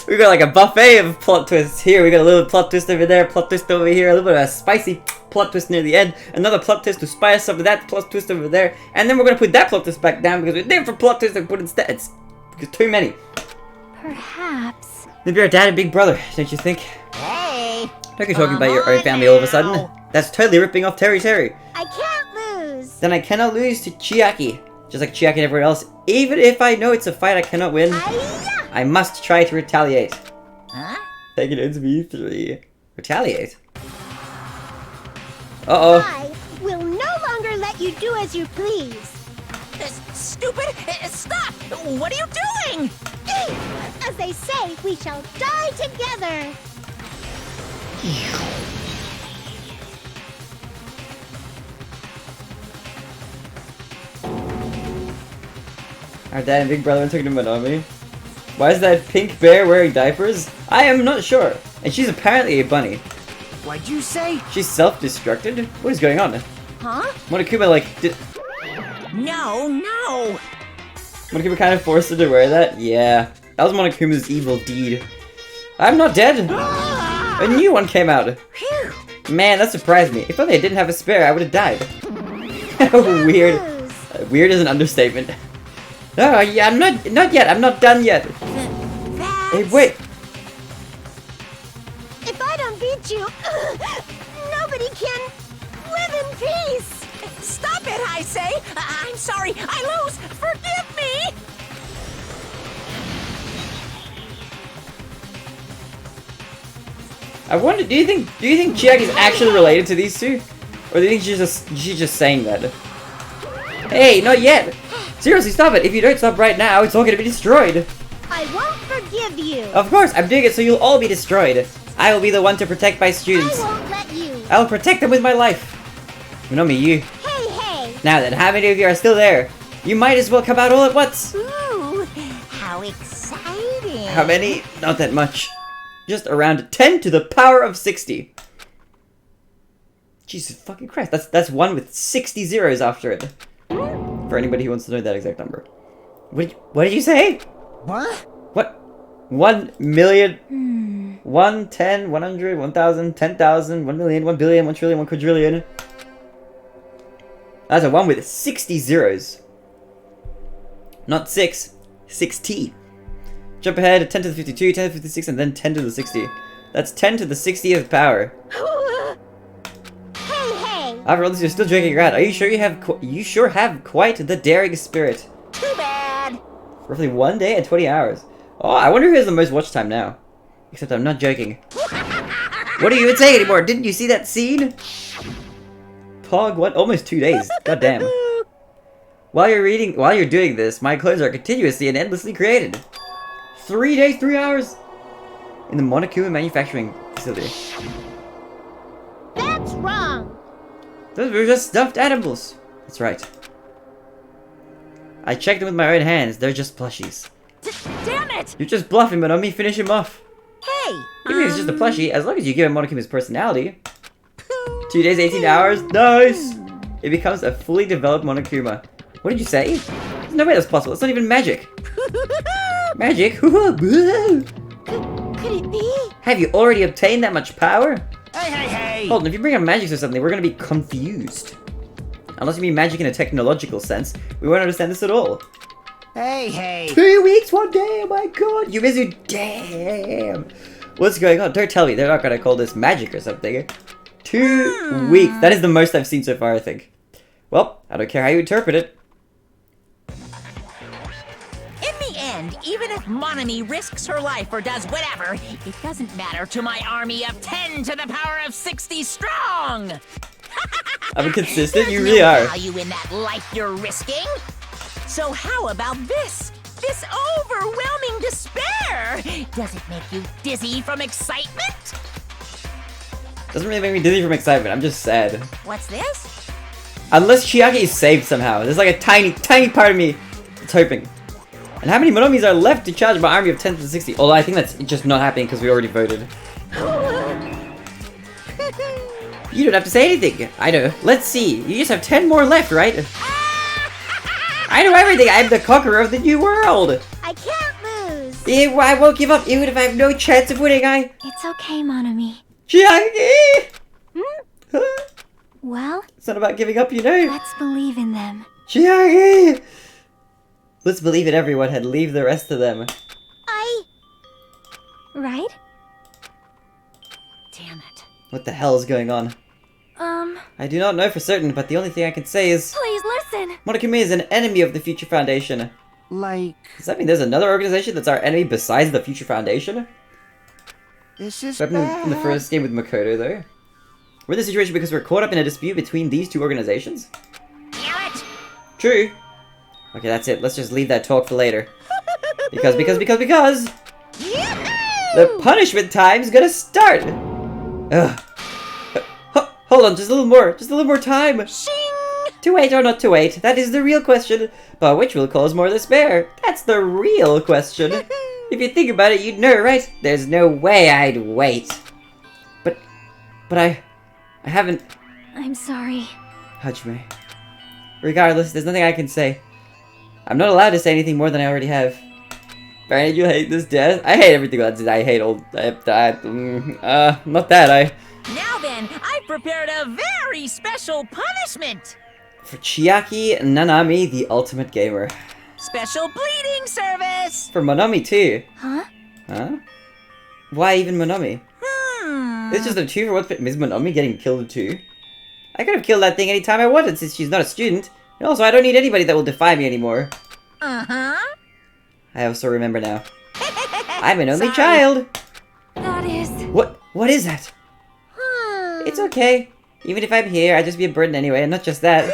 We got like a buffet of plot twists here. We got a little plot twist over there, plot twist over here, a little bit of a spicy plot twist near the end, another plot twist to spice up that plot twist over there, and then we're gonna put that plot twist back down because we're different plot twists to put instead. It's because too many. Perhaps. Maybe our dad and big brother, don't you think? Hey! Don't be talking about your own family all of a sudden. That's totally ripping off Terry. I can't lose. Then I cannot lose to Chiaki. Just like Chiaki and everyone else, even if I know it's a fight I cannot win, I must try to retaliate. Huh? Take it into V3. Retaliate? Uh-oh. I will no longer let you do as you please. Stupid! Stop! What are you doing? As they say, we shall die together. Our dad and big brother went to Monokuma. Why is that pink bear wearing diapers? I am not sure. And she's apparently a bunny. What'd you say? She's self-destructed? What is going on? Huh? Monokuma, like, No! Monokuma kind of forced her to wear that? Yeah. That was Monokuma's evil deed. I'm not dead! A new one came out. Man, that surprised me. If only I didn't have a spare, I would have died. Weird. Weird is an understatement. Oh, yeah, not yet. I'm not done yet. Hey, wait. If I don't beat you, nobody can live in peace. Stop it, I say! I'm sorry, I lose! Forgive me! I wonder, do you think Chiaki's actually related to these two? Or do you think she's just saying that? Hey, not yet! Seriously, stop it! If you don't stop right now, it's all gonna be destroyed! I won't forgive you. Of course, I'm doing it so you'll all be destroyed. I will be the one to protect my students. I won't let you. I will protect them with my life. You know me, you. Hey! Now then, how many of you are still there? You might as well come out all at once. Ooh, how exciting! How many? Not that much. Just around 10 to the power of 60. Jesus fucking Christ, that's one with 60 zeros after it. For anybody who wants to know that exact number. What did you say? What? What? 1 million? 1, 10, 100, 1,000, 10,000, 1 million, 1 billion, 1 trillion, 1 quadrillion. That's a one with 60 zeros. Not 6. 6T. Jump ahead, 10 to the 52, 10 to the 56, and then 10 to the 60. That's 10 to the 60th power. Hey! After all this, you're still drinking your out. Are you sure you sure have quite the daring spirit? Too bad! Roughly 1 day and 20 hours. Oh, I wonder who has the most watch time now. Except I'm not joking. What are you even saying anymore? Didn't you see that scene? Pog, what? Almost 2 days. God damn. While you're doing this, my clothes are continuously and endlessly created. 3 days, 3 hours? In the Monokuma manufacturing facility. That's wrong. Those were just stuffed animals. That's right. I checked them with my own hands. They're just plushies. Damn it! You're just bluffing, but let me finish him off. Hey! Even if it's just a plushie, as long as you give him Monokuma's personality. 2 days, 18 hours. Nice! It becomes a fully developed Monokuma. What did you say? There's no way that's possible. It's not even magic. Magic? Could it be? Have you already obtained that much power? Hey! Hold on, if you bring up magic or something, we're gonna be confused. Unless you mean magic in a technological sense, we won't understand this at all. Hey! 2 weeks, 1 day, oh my god, you busy, damn. What's going on? Don't tell me, they're not gonna call this magic or something. 2 weeks, that is the most I've seen so far, I think. Well, I don't care how you interpret it. Even if Monami risks her life or does whatever, it doesn't matter to my army of 10 to the power of 60 strong! I'm consistent, you There's really no are. value in that life you're risking. So how about this? This overwhelming despair! Does it make you dizzy from excitement? Doesn't really make me dizzy from excitement. I'm just sad. What's this? Unless Chiaki is saved somehow. There's like a tiny, tiny part of me that's hoping. And how many Monomis are left to charge my army of 10 to 60? Although I think that's just not happening because we already voted. You don't have to say anything. I know. Let's see. You just have 10 more left, right? I know everything. I'm the conqueror of the new world. I can't lose. I won't give up even if I have no chance of winning. It's okay, Monami. Chiaki! Well, It's not about giving up, you know. let's believe in them. Chiaki! Let's believe in everyone and leave the rest of them. Right? Damn it. What the hell is going on? I do not know for certain, but the only thing I can say is... Please listen. Monokuma is an enemy of the Future Foundation. Like, Does that mean there's another organization that's our enemy besides the Future Foundation? this is What happened in the bad. first game with Makoto, though? We're in this situation because we're caught up in a dispute between these two organizations? Damn it! True. Okay, that's it. Let's just leave that talk for later. Because... The punishment time's gonna start! Ugh. Hold on, just a little more time! Shing! To wait or not to wait, that is the real question. But which will cause more despair? That's the real question. If you think about it, you'd know, right? There's no way I'd wait. But I haven't... I'm sorry. Hajime. Regardless, there's nothing I can say. I'm not allowed to say anything more than I already have. Baron, you hate this death? I hate everything about this. I hate all... not that, Now then, I've prepared a very special punishment! For Chiaki Nanami, the ultimate gamer. Special bleeding service! For Monami, too. Huh? Huh? Why even Monami? Hmm. It's just a 2 for 1 fit. Is Monami getting killed too? I could have killed that thing anytime I wanted since she's not a student. And also, I don't need anybody that will defy me anymore. Uh-huh. I also remember now. I'm an only Sorry. child! That is... What is that? It's okay. Even if I'm here, I'd just be a burden anyway, and not just that.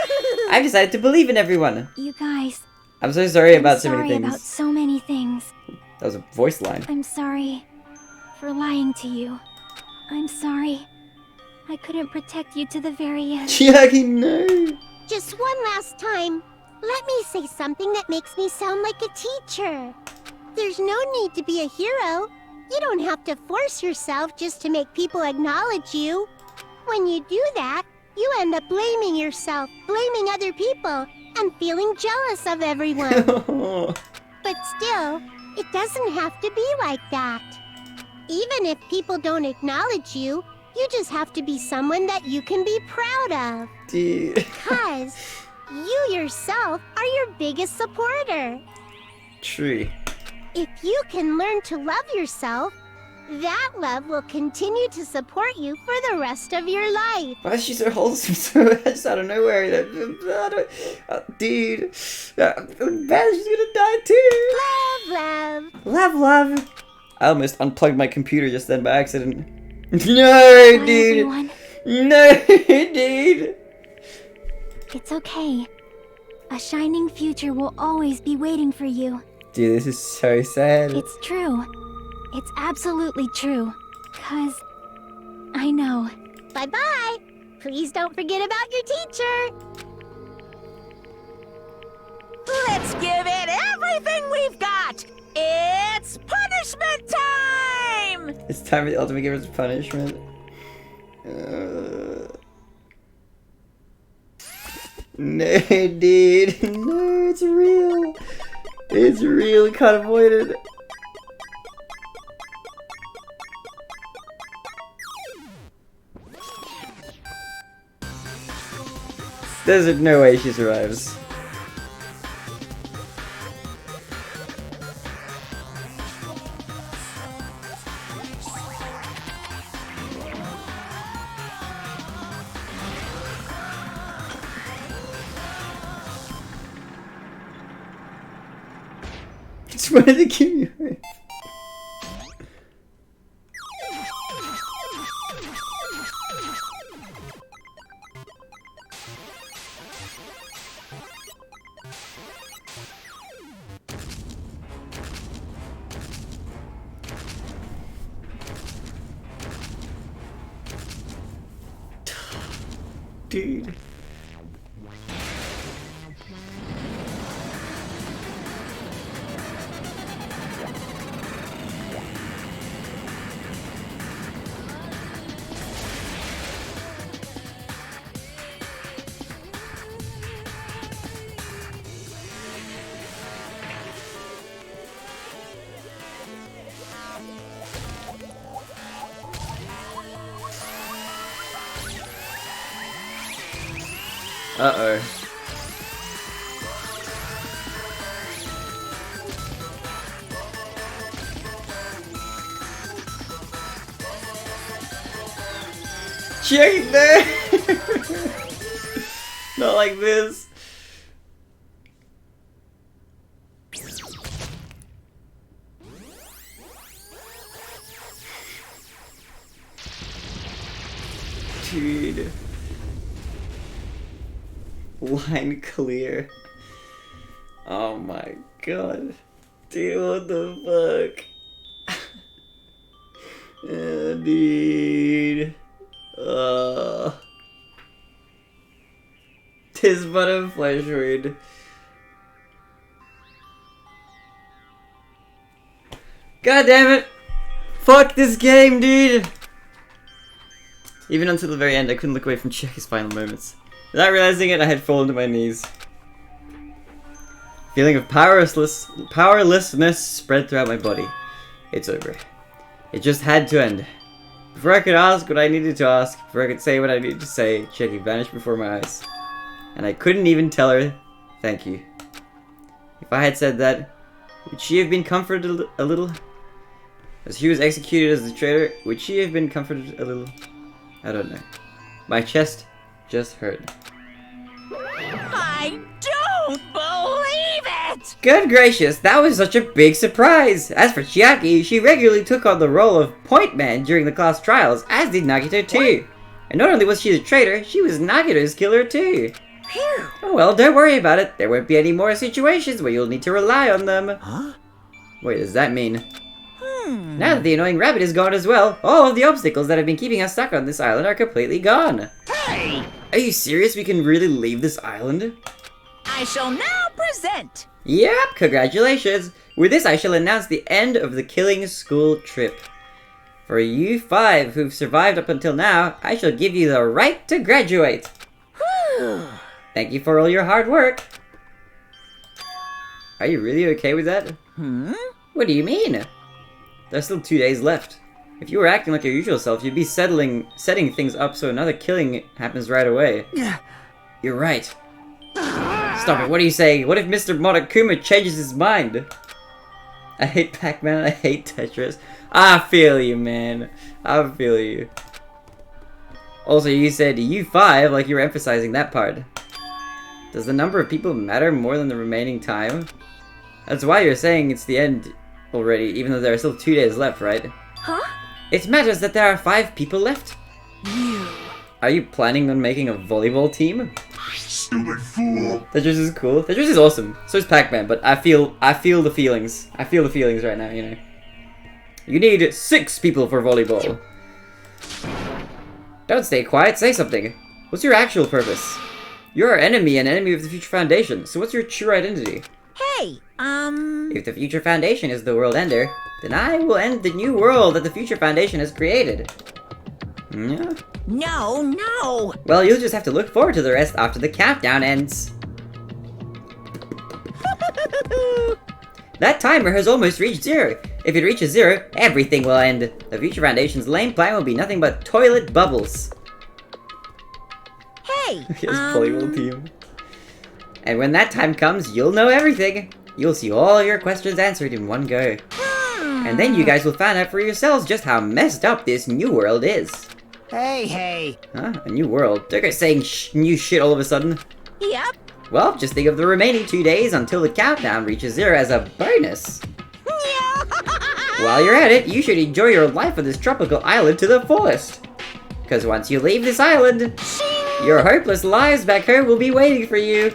I've decided to believe in everyone. You guys... I'm so sorry about so I'm many sorry things. about so many things. That was a voice line. I'm sorry for lying to you. I'm sorry. I couldn't protect you to the very end. Chiaki, no! Just one last time, let me say something that makes me sound like a teacher. There's no need to be a hero. You don't have to force yourself just to make people acknowledge you. When you do that, you end up blaming yourself, blaming other people, and feeling jealous of everyone. But still, it doesn't have to be like that. Even if people don't acknowledge you, you just have to be someone that you can be proud of. Dude. Because you yourself are your biggest supporter. True. If you can learn to love yourself, that love will continue to support you for the rest of your life. Why is she so wholesome so just out of nowhere? Dude. Bad, she's gonna die too. Love, love. Love. I almost unplugged my computer just then by accident. No, Bye, dude. everyone. No, dude. It's okay. A shining future will always be waiting for you. Dude, this is so sad. It's true. It's absolutely true. 'Cause I know. Bye-bye. Please don't forget about your teacher. Let's give it everything we've got! It's punishment time! It's time for the ultimate gamer's punishment. No, dude. No, it's real. It's real. Can't avoid it. There's no way she survives. Just wanted to give you. Dude. Uh-oh. Check there! Not like this. Dude. Line clear. Oh my god. Dude, what the fuck? Dude. Tis but a flesh wound. God damn it! Fuck this game, dude! Even until the very end, I couldn't look away from Chiaki's final moments. Without realizing it, I had fallen to my knees. Feeling of powerlessness spread throughout my body. It's over. It just had to end. Before I could ask what I needed to ask, before I could say what I needed to say, Chiaki vanished before my eyes. And I couldn't even tell her, thank you. If I had said that, would she have been comforted a little? As she was executed as the traitor, would she have been comforted a little? I don't know. My chest just hurt. I don't believe it! Good gracious, that was such a big surprise! As for Chiaki, she regularly took on the role of point man during the class trials, as did Nagito too. And not only was she the traitor, she was Nagito's killer too. Phew. Oh well, don't worry about it. There won't be any more situations where you'll need to rely on them. Huh? Wait, does that mean? Now that the annoying rabbit is gone as well, all of the obstacles that have been keeping us stuck on this island are completely gone. Hey! Are you serious? We can really leave this island? I shall now present. Yep, congratulations. With this, I shall announce the end of the killing school trip. For you 5 who've survived up until now, I shall give you the right to graduate. Thank you for all your hard work. Are you really okay with that? What do you mean? There's still 2 days left. If you were acting like your usual self, you'd be setting things up so another killing happens right away. You're right. Stop it, what are you saying? What if Mr. Monokuma changes his mind? I hate Pac-Man, I hate Tetris. I feel you, man. I feel you. Also, you said U5 like you were emphasizing that part. Does the number of people matter more than the remaining time? That's why you're saying it's the end already, even though there are still 2 days left, right? Huh? It matters that there are 5 people left. You. Are you planning on making a volleyball team? Stupid fool. Tetris is cool. Tetris is awesome. So is Pac-Man, but I feel the feelings. I feel the feelings right now, you know. You need 6 people for volleyball. Don't stay quiet, say something. What's your actual purpose? You're our enemy and enemy of the Future Foundation, so what's your true identity? Hey, If the Future Foundation is the world ender, then I will end the new world that the Future Foundation has created. Yeah? No. Well, you'll just have to look forward to the rest after the countdown ends. That timer has almost reached 0. If it reaches 0, everything will end. The Future Foundation's lame plan will be nothing but toilet bubbles. Hey, Yes, volleyball team. And when that time comes, you'll know everything. You'll see all your questions answered in one go. And then you guys will find out for yourselves just how messed up this new world is. Hey. Huh? A new world? They're saying new shit all of a sudden. Yep. Well, just think of the remaining 2 days until the countdown reaches 0 as a bonus. While you're at it, you should enjoy your life on this tropical island to the fullest. Because once you leave this island, your hopeless lives back home will be waiting for you.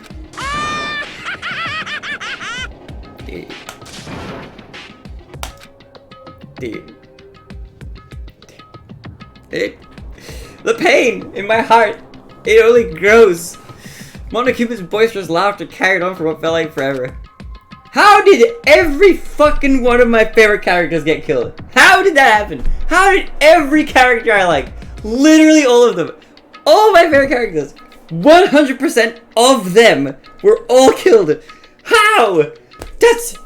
Dude. The pain in my heart. It only grows. Monokuma's boisterous laughter carried on for what felt like forever. How did every fucking one of my favorite characters get killed? How did that happen? How did every character I like, literally all of them, all of my favorite characters, 100% of them were all killed? How? That's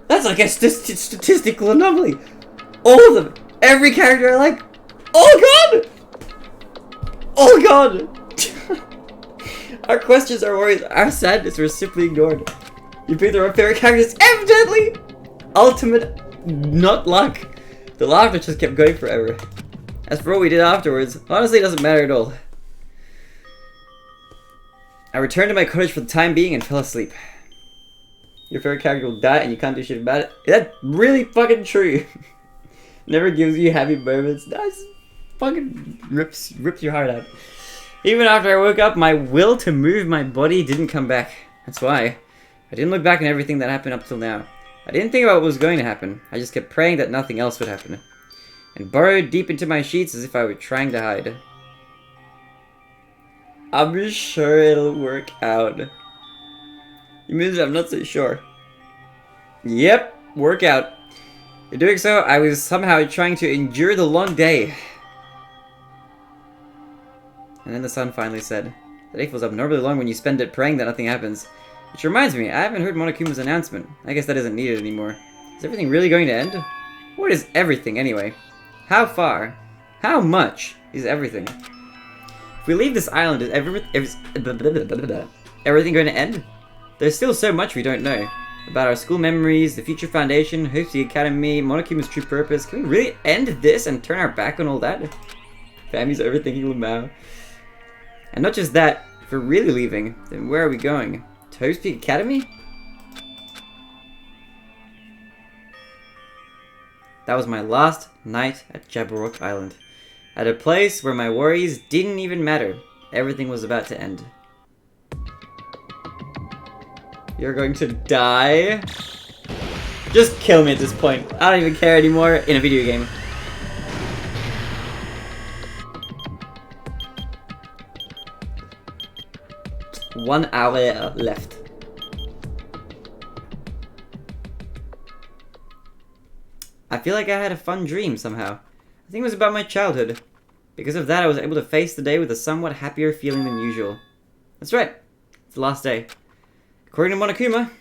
like a statistical anomaly. All of them, every character I like, all gone! All gone! Our questions, our worries, our sadness were simply ignored. You picked the wrong favorite characters, evidently! Ultimate not luck. The laughter just kept going forever. As for what we did afterwards, honestly it doesn't matter at all. I returned to my cottage for the time being and fell asleep. Your favorite character will die and you can't do shit about it. That's really fucking true. Never gives you happy moments. That's fucking rips your heart out. Even after I woke up, my will to move my body didn't come back. That's why. I didn't look back on everything that happened up till now. I didn't think about what was going to happen. I just kept praying that nothing else would happen. And burrowed deep into my sheets as if I were trying to hide. I'm sure it'll work out. You mean I'm not so sure? Yep, work out. In doing so, I was somehow trying to endure the long day. And then the sun finally set. The day feels abnormally long when you spend it praying that nothing happens. Which reminds me, I haven't heard Monokuma's announcement. I guess that isn't needed anymore. Is everything really going to end? What is everything, anyway? How far? How much is everything? If we leave this island, is everything going to end? There's still so much we don't know. About our school memories, the future foundation, hopes the academy, Monokuma's true purpose. Can we really end this and turn our back on all that? Family's overthinking Lamau. And not just that, if we're really leaving, then where are we going? To Hope's Peak Academy? That was my last night at Jabberwock Island. At a place where my worries didn't even matter. Everything was about to end. You're going to die? Just kill me at this point. I don't even care anymore in a video game. One hour left. I feel like I had a fun dream somehow. I think it was about my childhood. Because of that, I was able to face the day with a somewhat happier feeling than usual. That's right. It's the last day. According to Monokuma...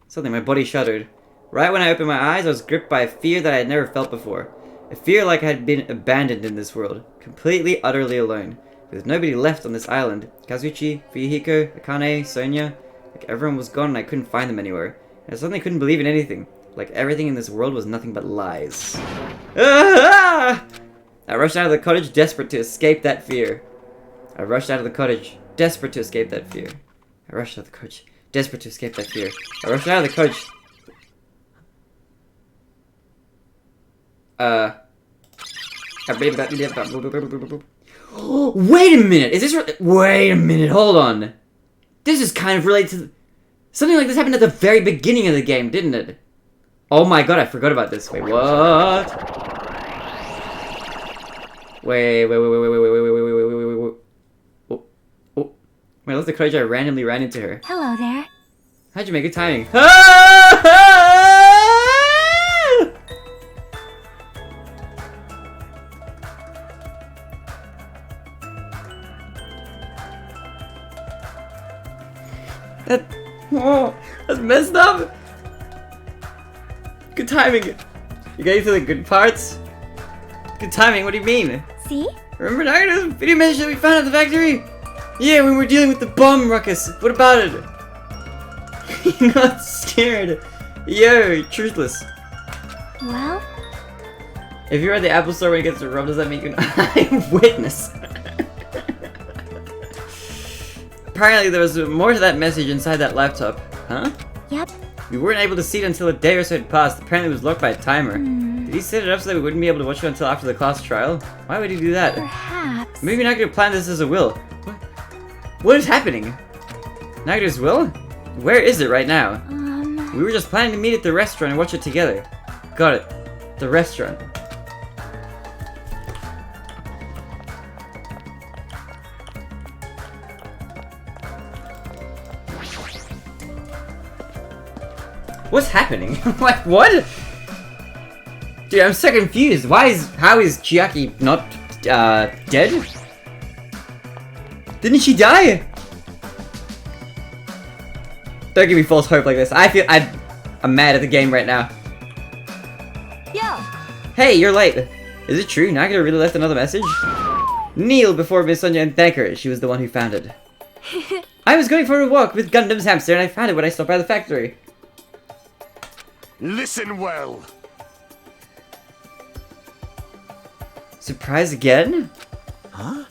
Suddenly my body shuddered. Right when I opened my eyes, I was gripped by a fear that I had never felt before. A fear like I had been abandoned in this world. Completely, utterly alone. With nobody left on this island. Kazuchi, Fuyuhiko, Akane, Sonia. Like everyone was gone and I couldn't find them anywhere. And I suddenly couldn't believe in anything. Like everything in this world was nothing but lies. Ah! I rushed out of the cottage, desperate to escape that fear. I rushed out of the cottage, desperate to escape that fear. I rushed out of the cottage, desperate to escape that fear. I rushed out of the cottage. Wait a minute! Is this wait a minute, hold on. This is kind of related to... Something like this happened at the very beginning of the game, didn't it? Oh my god, I forgot about this. Wait, what? Wait. Wait, that's the cottage I randomly ran into her. Hello there. How'd you make good timing? That's messed up. Good timing. You're getting to the good parts. Good timing. What do you mean? See? Remember Nagito's video message that we found at the factory? Yeah, when we were dealing with the bomb ruckus. What about it? You're not scared. Yo, truthless. Well? If you're at the Apple Store when it gets to rub, does that make you an eyewitness? Apparently there was more to that message inside that laptop. Huh? Yep. We weren't able to see it until a day or so had passed. Apparently it was locked by a timer. Did he set it up so that we wouldn't be able to watch it until after the class trial? Why would he do that? Perhaps. Maybe Nagito planned this as a will. What is happening? Nagito's will? Where is it right now? We were just planning to meet at the restaurant and watch it together. Got it. The restaurant. What's happening? Like, what? Dude, I'm so confused. How is Chiaki not, dead? Didn't she die? Don't give me false hope like this. I'm mad at the game right now. Yo! Hey, you're late. Is it true? Nagito really left another message? Kneel before Miss Sonia and thank her. She was the one who found it. I was going for a walk with Gundam's hamster and I found it when I stopped by the factory. Listen well. Surprise again? Huh?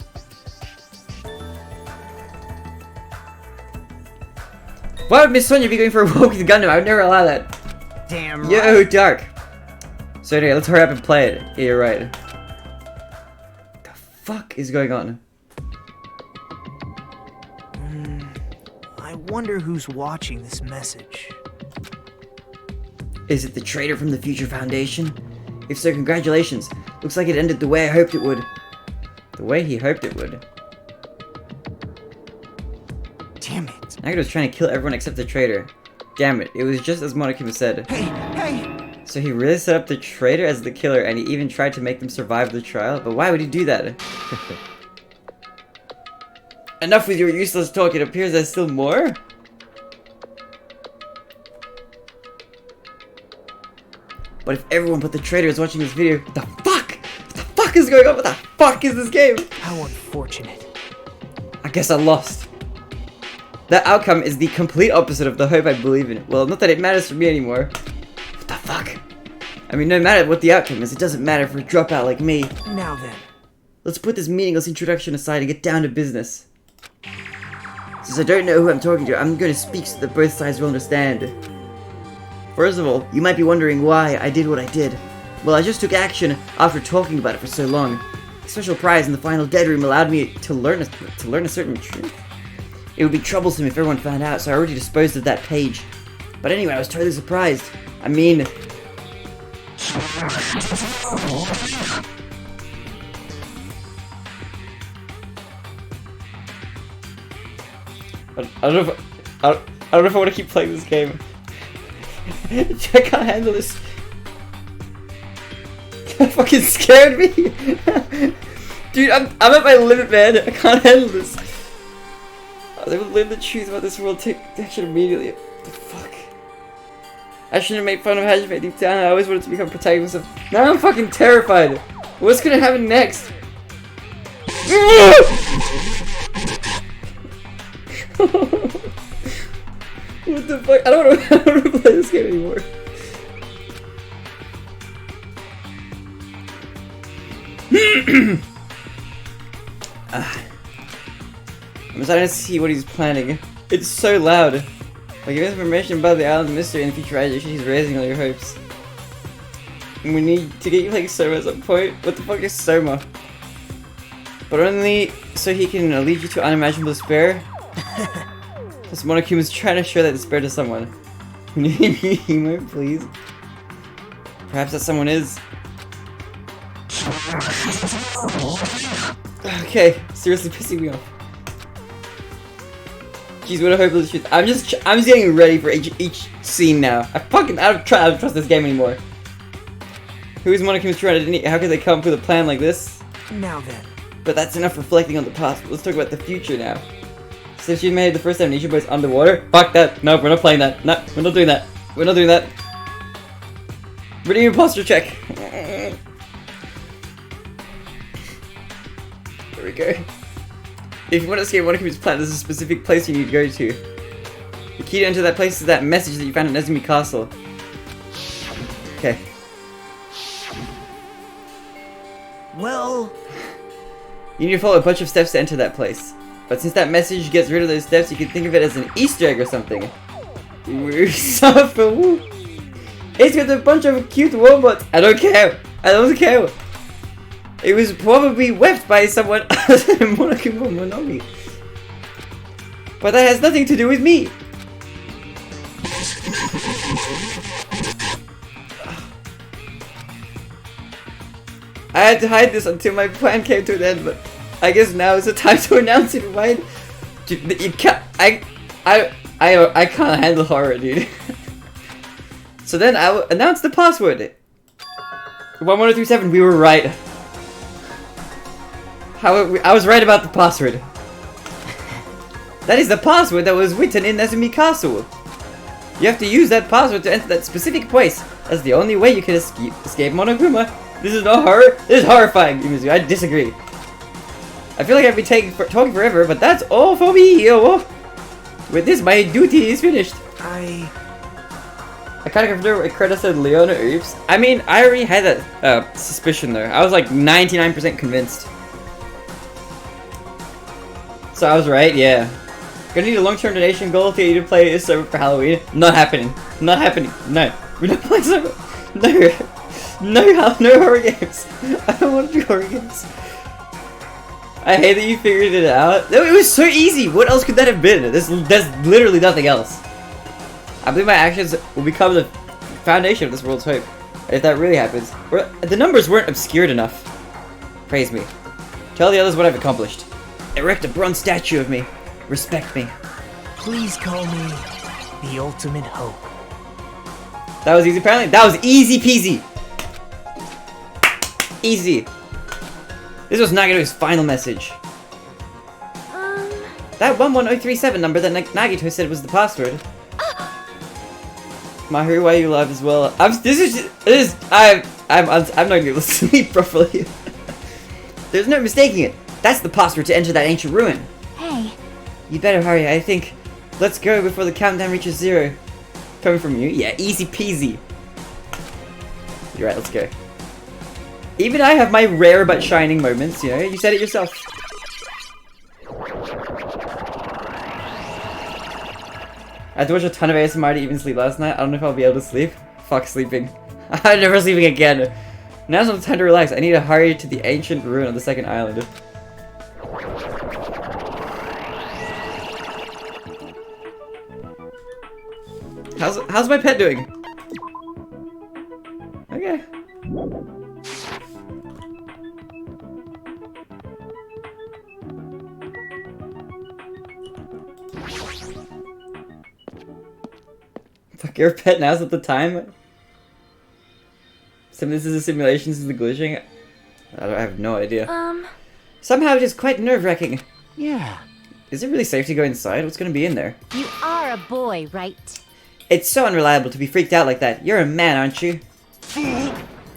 Why would Miss Sonia be going for a walk with Gundam? I would never allow that. Damn right. Yo, Dark. So anyway, let's hurry up and play it. Yeah, you're right. What the fuck is going on? I wonder who's watching this message. Is it the traitor from the Future Foundation? If so, congratulations. Looks like it ended the way I hoped it would. The way he hoped it would. Damn it. Nagito's trying to kill everyone except the traitor. Damn it, it was just as Monokuma said. Hey! So he really set up the traitor as the killer and he even tried to make them survive the trial? But why would he do that? Enough with your useless talk, it appears there's still more? But if everyone but the traitor is watching this video, what the fuck? What the fuck is going on? What the fuck is this game? How unfortunate. I guess I lost. That outcome is the complete opposite of the hope I believe in. Well, not that it matters for me anymore. What the fuck? I mean, no matter what the outcome is, it doesn't matter for a dropout like me. Now then. Let's put this meaningless introduction aside and get down to business. Since I don't know who I'm talking to, I'm going to speak so that both sides will understand. First of all, you might be wondering why I did what I did. Well, I just took action after talking about it for so long. The special prize in the final dead room allowed me to learn a certain truth. It would be troublesome if everyone found out, so I already disposed of that page. But anyway, I was totally surprised. I mean... I don't know if I want to keep playing this game. I can't handle this. That fucking scared me. Dude, I'm at my limit, man. I can't handle this. I was able to learn the truth about this world. Take action immediately. What the fuck? I shouldn't have made fun of Hajime deep down. I always wanted to become protagonist of. Now I'm fucking terrified. What's gonna happen next? What the fuck? I don't want to play this game anymore. I'm starting to see what he's planning. It's so loud. Like, give information about the island's mystery and futurization, he's raising all your hopes. And we need to get you like Soma at some point. What the fuck is Soma? But only so he can lead you to unimaginable despair. Plus Monokuma's trying to show that despair to someone. We need a new humor, please. Perhaps that someone is. Okay, seriously pissing me off. Jeez, what a hopeless truth. I'm just getting ready for each scene now. I don't trust this game anymore. Who is Monokuma's trying to? How could they come up with a plan like this? Now then. But that's enough reflecting on the past. Let's talk about the future now. So she made the first animation boys underwater? Fuck that. No, we're not playing that. No, we're not doing that. We're not doing that. Ready your posture check. There we go. If you want to escape Monokuma's planet, there's a specific place you need to go to. The key to enter that place is that message that you found at Nezumi Castle. Okay. Well... You need to follow a bunch of steps to enter that place. But since that message gets rid of those steps, you can think of it as an Easter egg or something. It's got a bunch of cute robots. I don't care. I don't care. It was probably wept by someone other than Monokuma Monomi. But that has nothing to do with me. I had to hide this until my plan came to an end, but I guess now is the time to announce it, right? Dude, you can't. I can't handle horror, dude. So then I announced the password. 11037, we were right. I was right about the password. That is the password that was written in Nezumi Castle. You have to use that password to enter that specific place. That's the only way you can escape Monokuma. This is not horror. This is horrifying. I disagree. I feel like I've been talking forever, but that's all for me. Oh. With this, my duty is finished. I kind of confirmed what Kreta said, Leona. Oops. I mean, I already had that suspicion there. I was like 99% convinced. So I was right, yeah. Gonna need a long-term donation goal to get you to play this server for Halloween. Not happening. Not happening. No. We're not playing server. No. No horror games. I don't want to do horror games. I hate that you figured it out. No, it was so easy. What else could that have been? There's literally nothing else. I believe my actions will become the foundation of this world's hope. If that really happens. The numbers weren't obscured enough. Praise me. Tell the others what I've accomplished. Erect a bronze statue of me. Respect me. Please call me the ultimate hope. That was easy, apparently. That was easy peasy. Easy. This was Nagito's final message. That 11037 number that Nagito said was the password. Mahiru, why you love as well. I'm not gonna be able to sleep properly. There's no mistaking it. That's the password to enter that ancient ruin. Hey. You better hurry, I think. Let's go before the countdown reaches 0. Coming from you? Yeah, easy peasy. You're right, let's go. Even I have my rare but shining moments, you know? You said it yourself. I had to watch a ton of ASMR to even sleep last night. I don't know if I'll be able to sleep. Fuck sleeping. I'm never sleeping again. Now's not the time to relax. I need to hurry to the ancient ruin on the second island. How's my pet doing? Okay. Fuck, your pet now's at the time? Some of this is a simulation, this is the glitching. I have no idea. Somehow it is quite nerve-wracking. Yeah. Is it really safe to go inside? What's gonna be in there? You are a boy, right? It's so unreliable to be freaked out like that. You're a man, aren't you?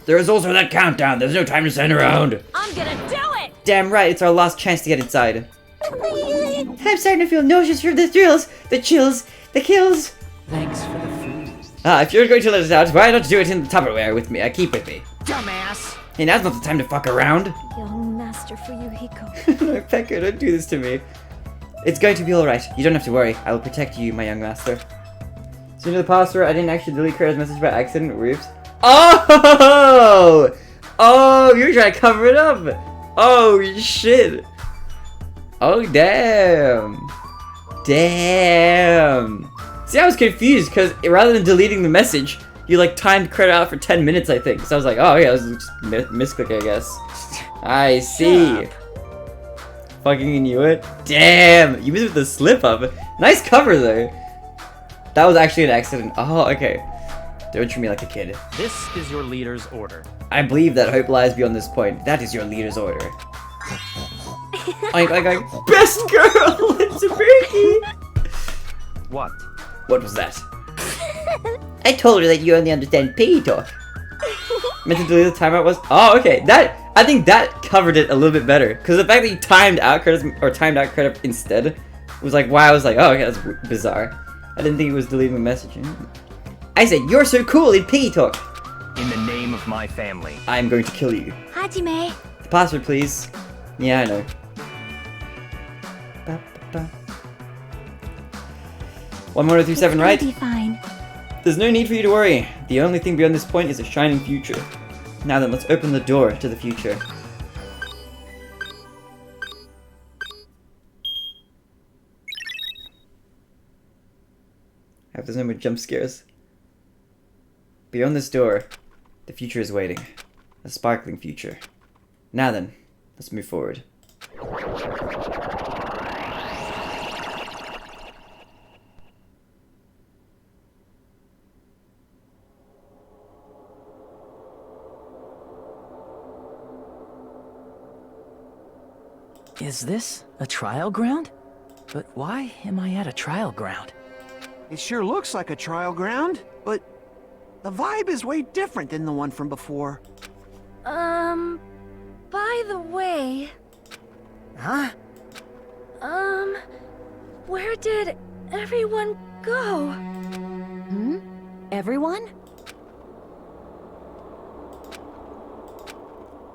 There is also that countdown. There's no time to stand around. I'm gonna do it! Damn right, it's our last chance to get inside. I'm starting to feel nauseous from the thrills, the chills, the kills. Thanks for the food. If you're going to let us out, why not do it in the Tupperware with me? I keep with me. Dumbass! Hey, now's not the time to fuck around. Young master for Yuhiko. No, Pekka, don't do this to me. It's going to be alright. You don't have to worry. I will protect you, my young master. So you know the password, I didn't actually delete Claire's message by accident. Whoops. Oh! Oh, you're trying to cover it up. Oh, shit. Oh, damn. Damn. See, I was confused because rather than deleting the message, you like timed credit out for 10 minutes, I think. So I was like, oh yeah, it was just misclick, I guess. I see. Fucking knew it. Damn, you missed with the slip up. Nice cover though. That was actually an accident. Oh, okay. Don't treat me like a kid. This is your leader's order. I believe that hope lies beyond this point. That is your leader's order. Oink, oink, oink. Best girl! It's a Berkey! What? What was that? I told her that you only understand piggy talk. Meant to delete the timeout was... Oh, okay. I think that covered it a little bit better. Because the fact that you timed out credits, or timed out credit instead, was like, why I was like, oh, okay, that's bizarre. I didn't think it was deleting the message. I said, you're so cool in piggy talk. In the name of my family. I'm going to kill you. Hajime. The password, please. Yeah, I know. 11037, right? It'll be fine. There's no need for you to worry. The only thing beyond this point is a shining future. Now then, let's open the door to the future. I hope there's no more jump scares. Beyond this door, the future is waiting. A sparkling future. Now then, let's move forward. Is this a trial ground? But why am I at a trial ground? It sure looks like a trial ground, but the vibe is way different than the one from before. By the way... Huh? Where did everyone go? Hmm? Everyone?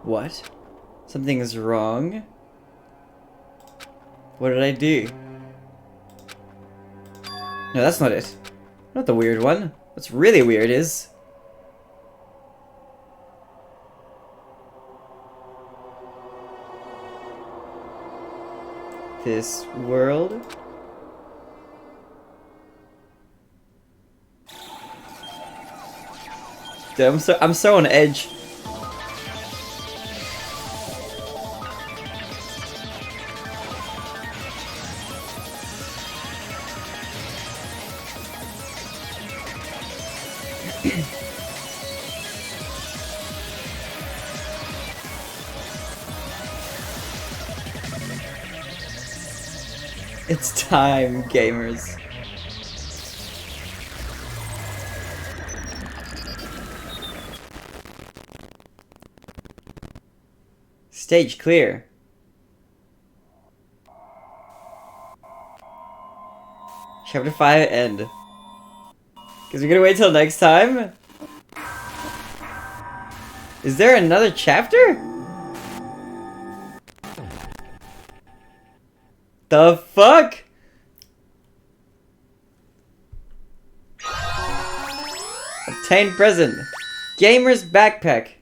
What? Something is wrong? What did I do? No, that's not it. Not the weird one. What's really weird is... this world? Dude, I'm so on edge. It's time, gamers. Stage clear. Chapter 5 end. Because we're gonna wait till next time? Is there another chapter? The fuck? Obtain present. Gamer's backpack.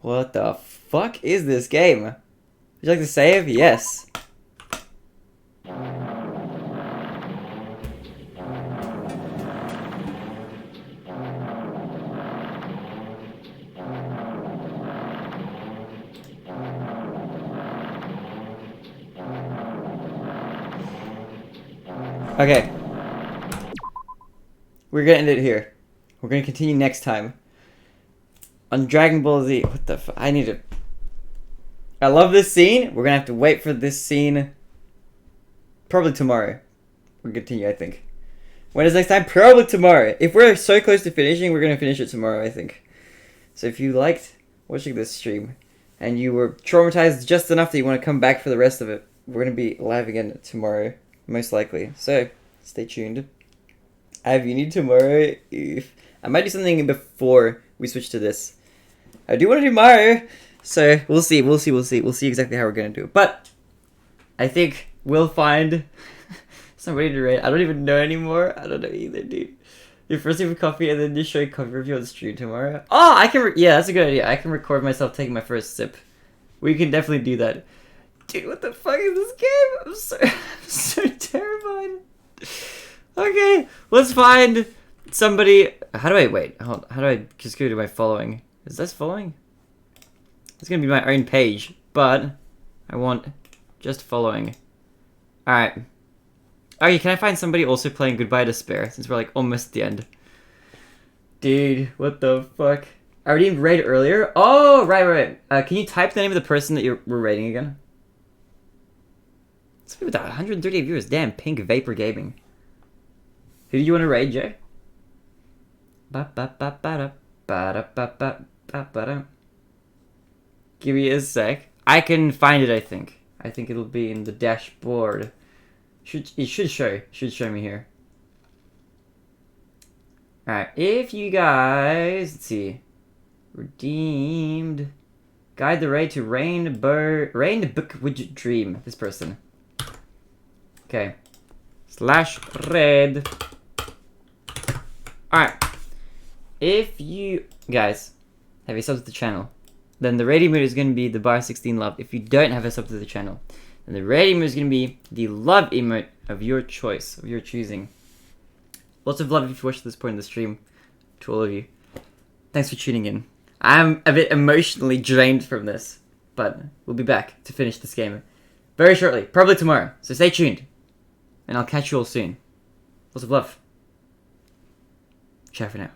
What the fuck is this game? Would you like to save? Yes. Okay. We're gonna end it here. We're gonna continue next time. On Dragon Ball Z. What the fuck? I need to... I love this scene. We're gonna have to wait for this scene. Probably tomorrow. We'll continue, I think. When is next time? Probably tomorrow. If we're so close to finishing, we're gonna finish it tomorrow, I think. So if you liked watching this stream, and you were traumatized just enough that you want to come back for the rest of it, we're gonna be live again tomorrow. Most likely. So, stay tuned. I have uni tomorrow. I might do something before we switch to this. I do want to do Mario. So, we'll see. We'll see exactly how we're going to do it. But, I think we'll find somebody to rate. I don't even know anymore. I don't know either, dude. You first have a coffee and then just show a coffee review on the stream tomorrow. Oh, I can... yeah, that's a good idea. I can record myself taking my first sip. We can definitely do that. Dude, what the fuck is this game? I'm so terrified. Okay, let's find somebody. How do I wait? Hold, how do I just go to my following? Is this following? It's gonna be my own page, but I want just following. Alright. Okay, can I find somebody also playing Goodbye Despair since we're like almost at the end? Dude, what the fuck? I already rated earlier? Oh, right. Can you type the name of the person that we're rating again? With 138 viewers, damn, Pink Vapor Gaming. Who do you want to raid, Jay? Give me a sec. I can find it, I think. I think it'll be in the dashboard. It should show me here. Alright, if you guys, let's see. Redeemed. Guide the raid to Rain Book Widget Dream. This person. Okay. /red. Alright. If you guys have a sub to the channel, then the rating mode is going to be the bar 16 love. If you don't have a sub to the channel, then the rating mode is going to be the love emote of your choice, of your choosing. Lots of love if you watched this point in the stream. To all of you. Thanks for tuning in. I'm a bit emotionally drained from this, but we'll be back to finish this game very shortly, probably tomorrow. So stay tuned. And I'll catch you all soon. Lots of love. Ciao for now.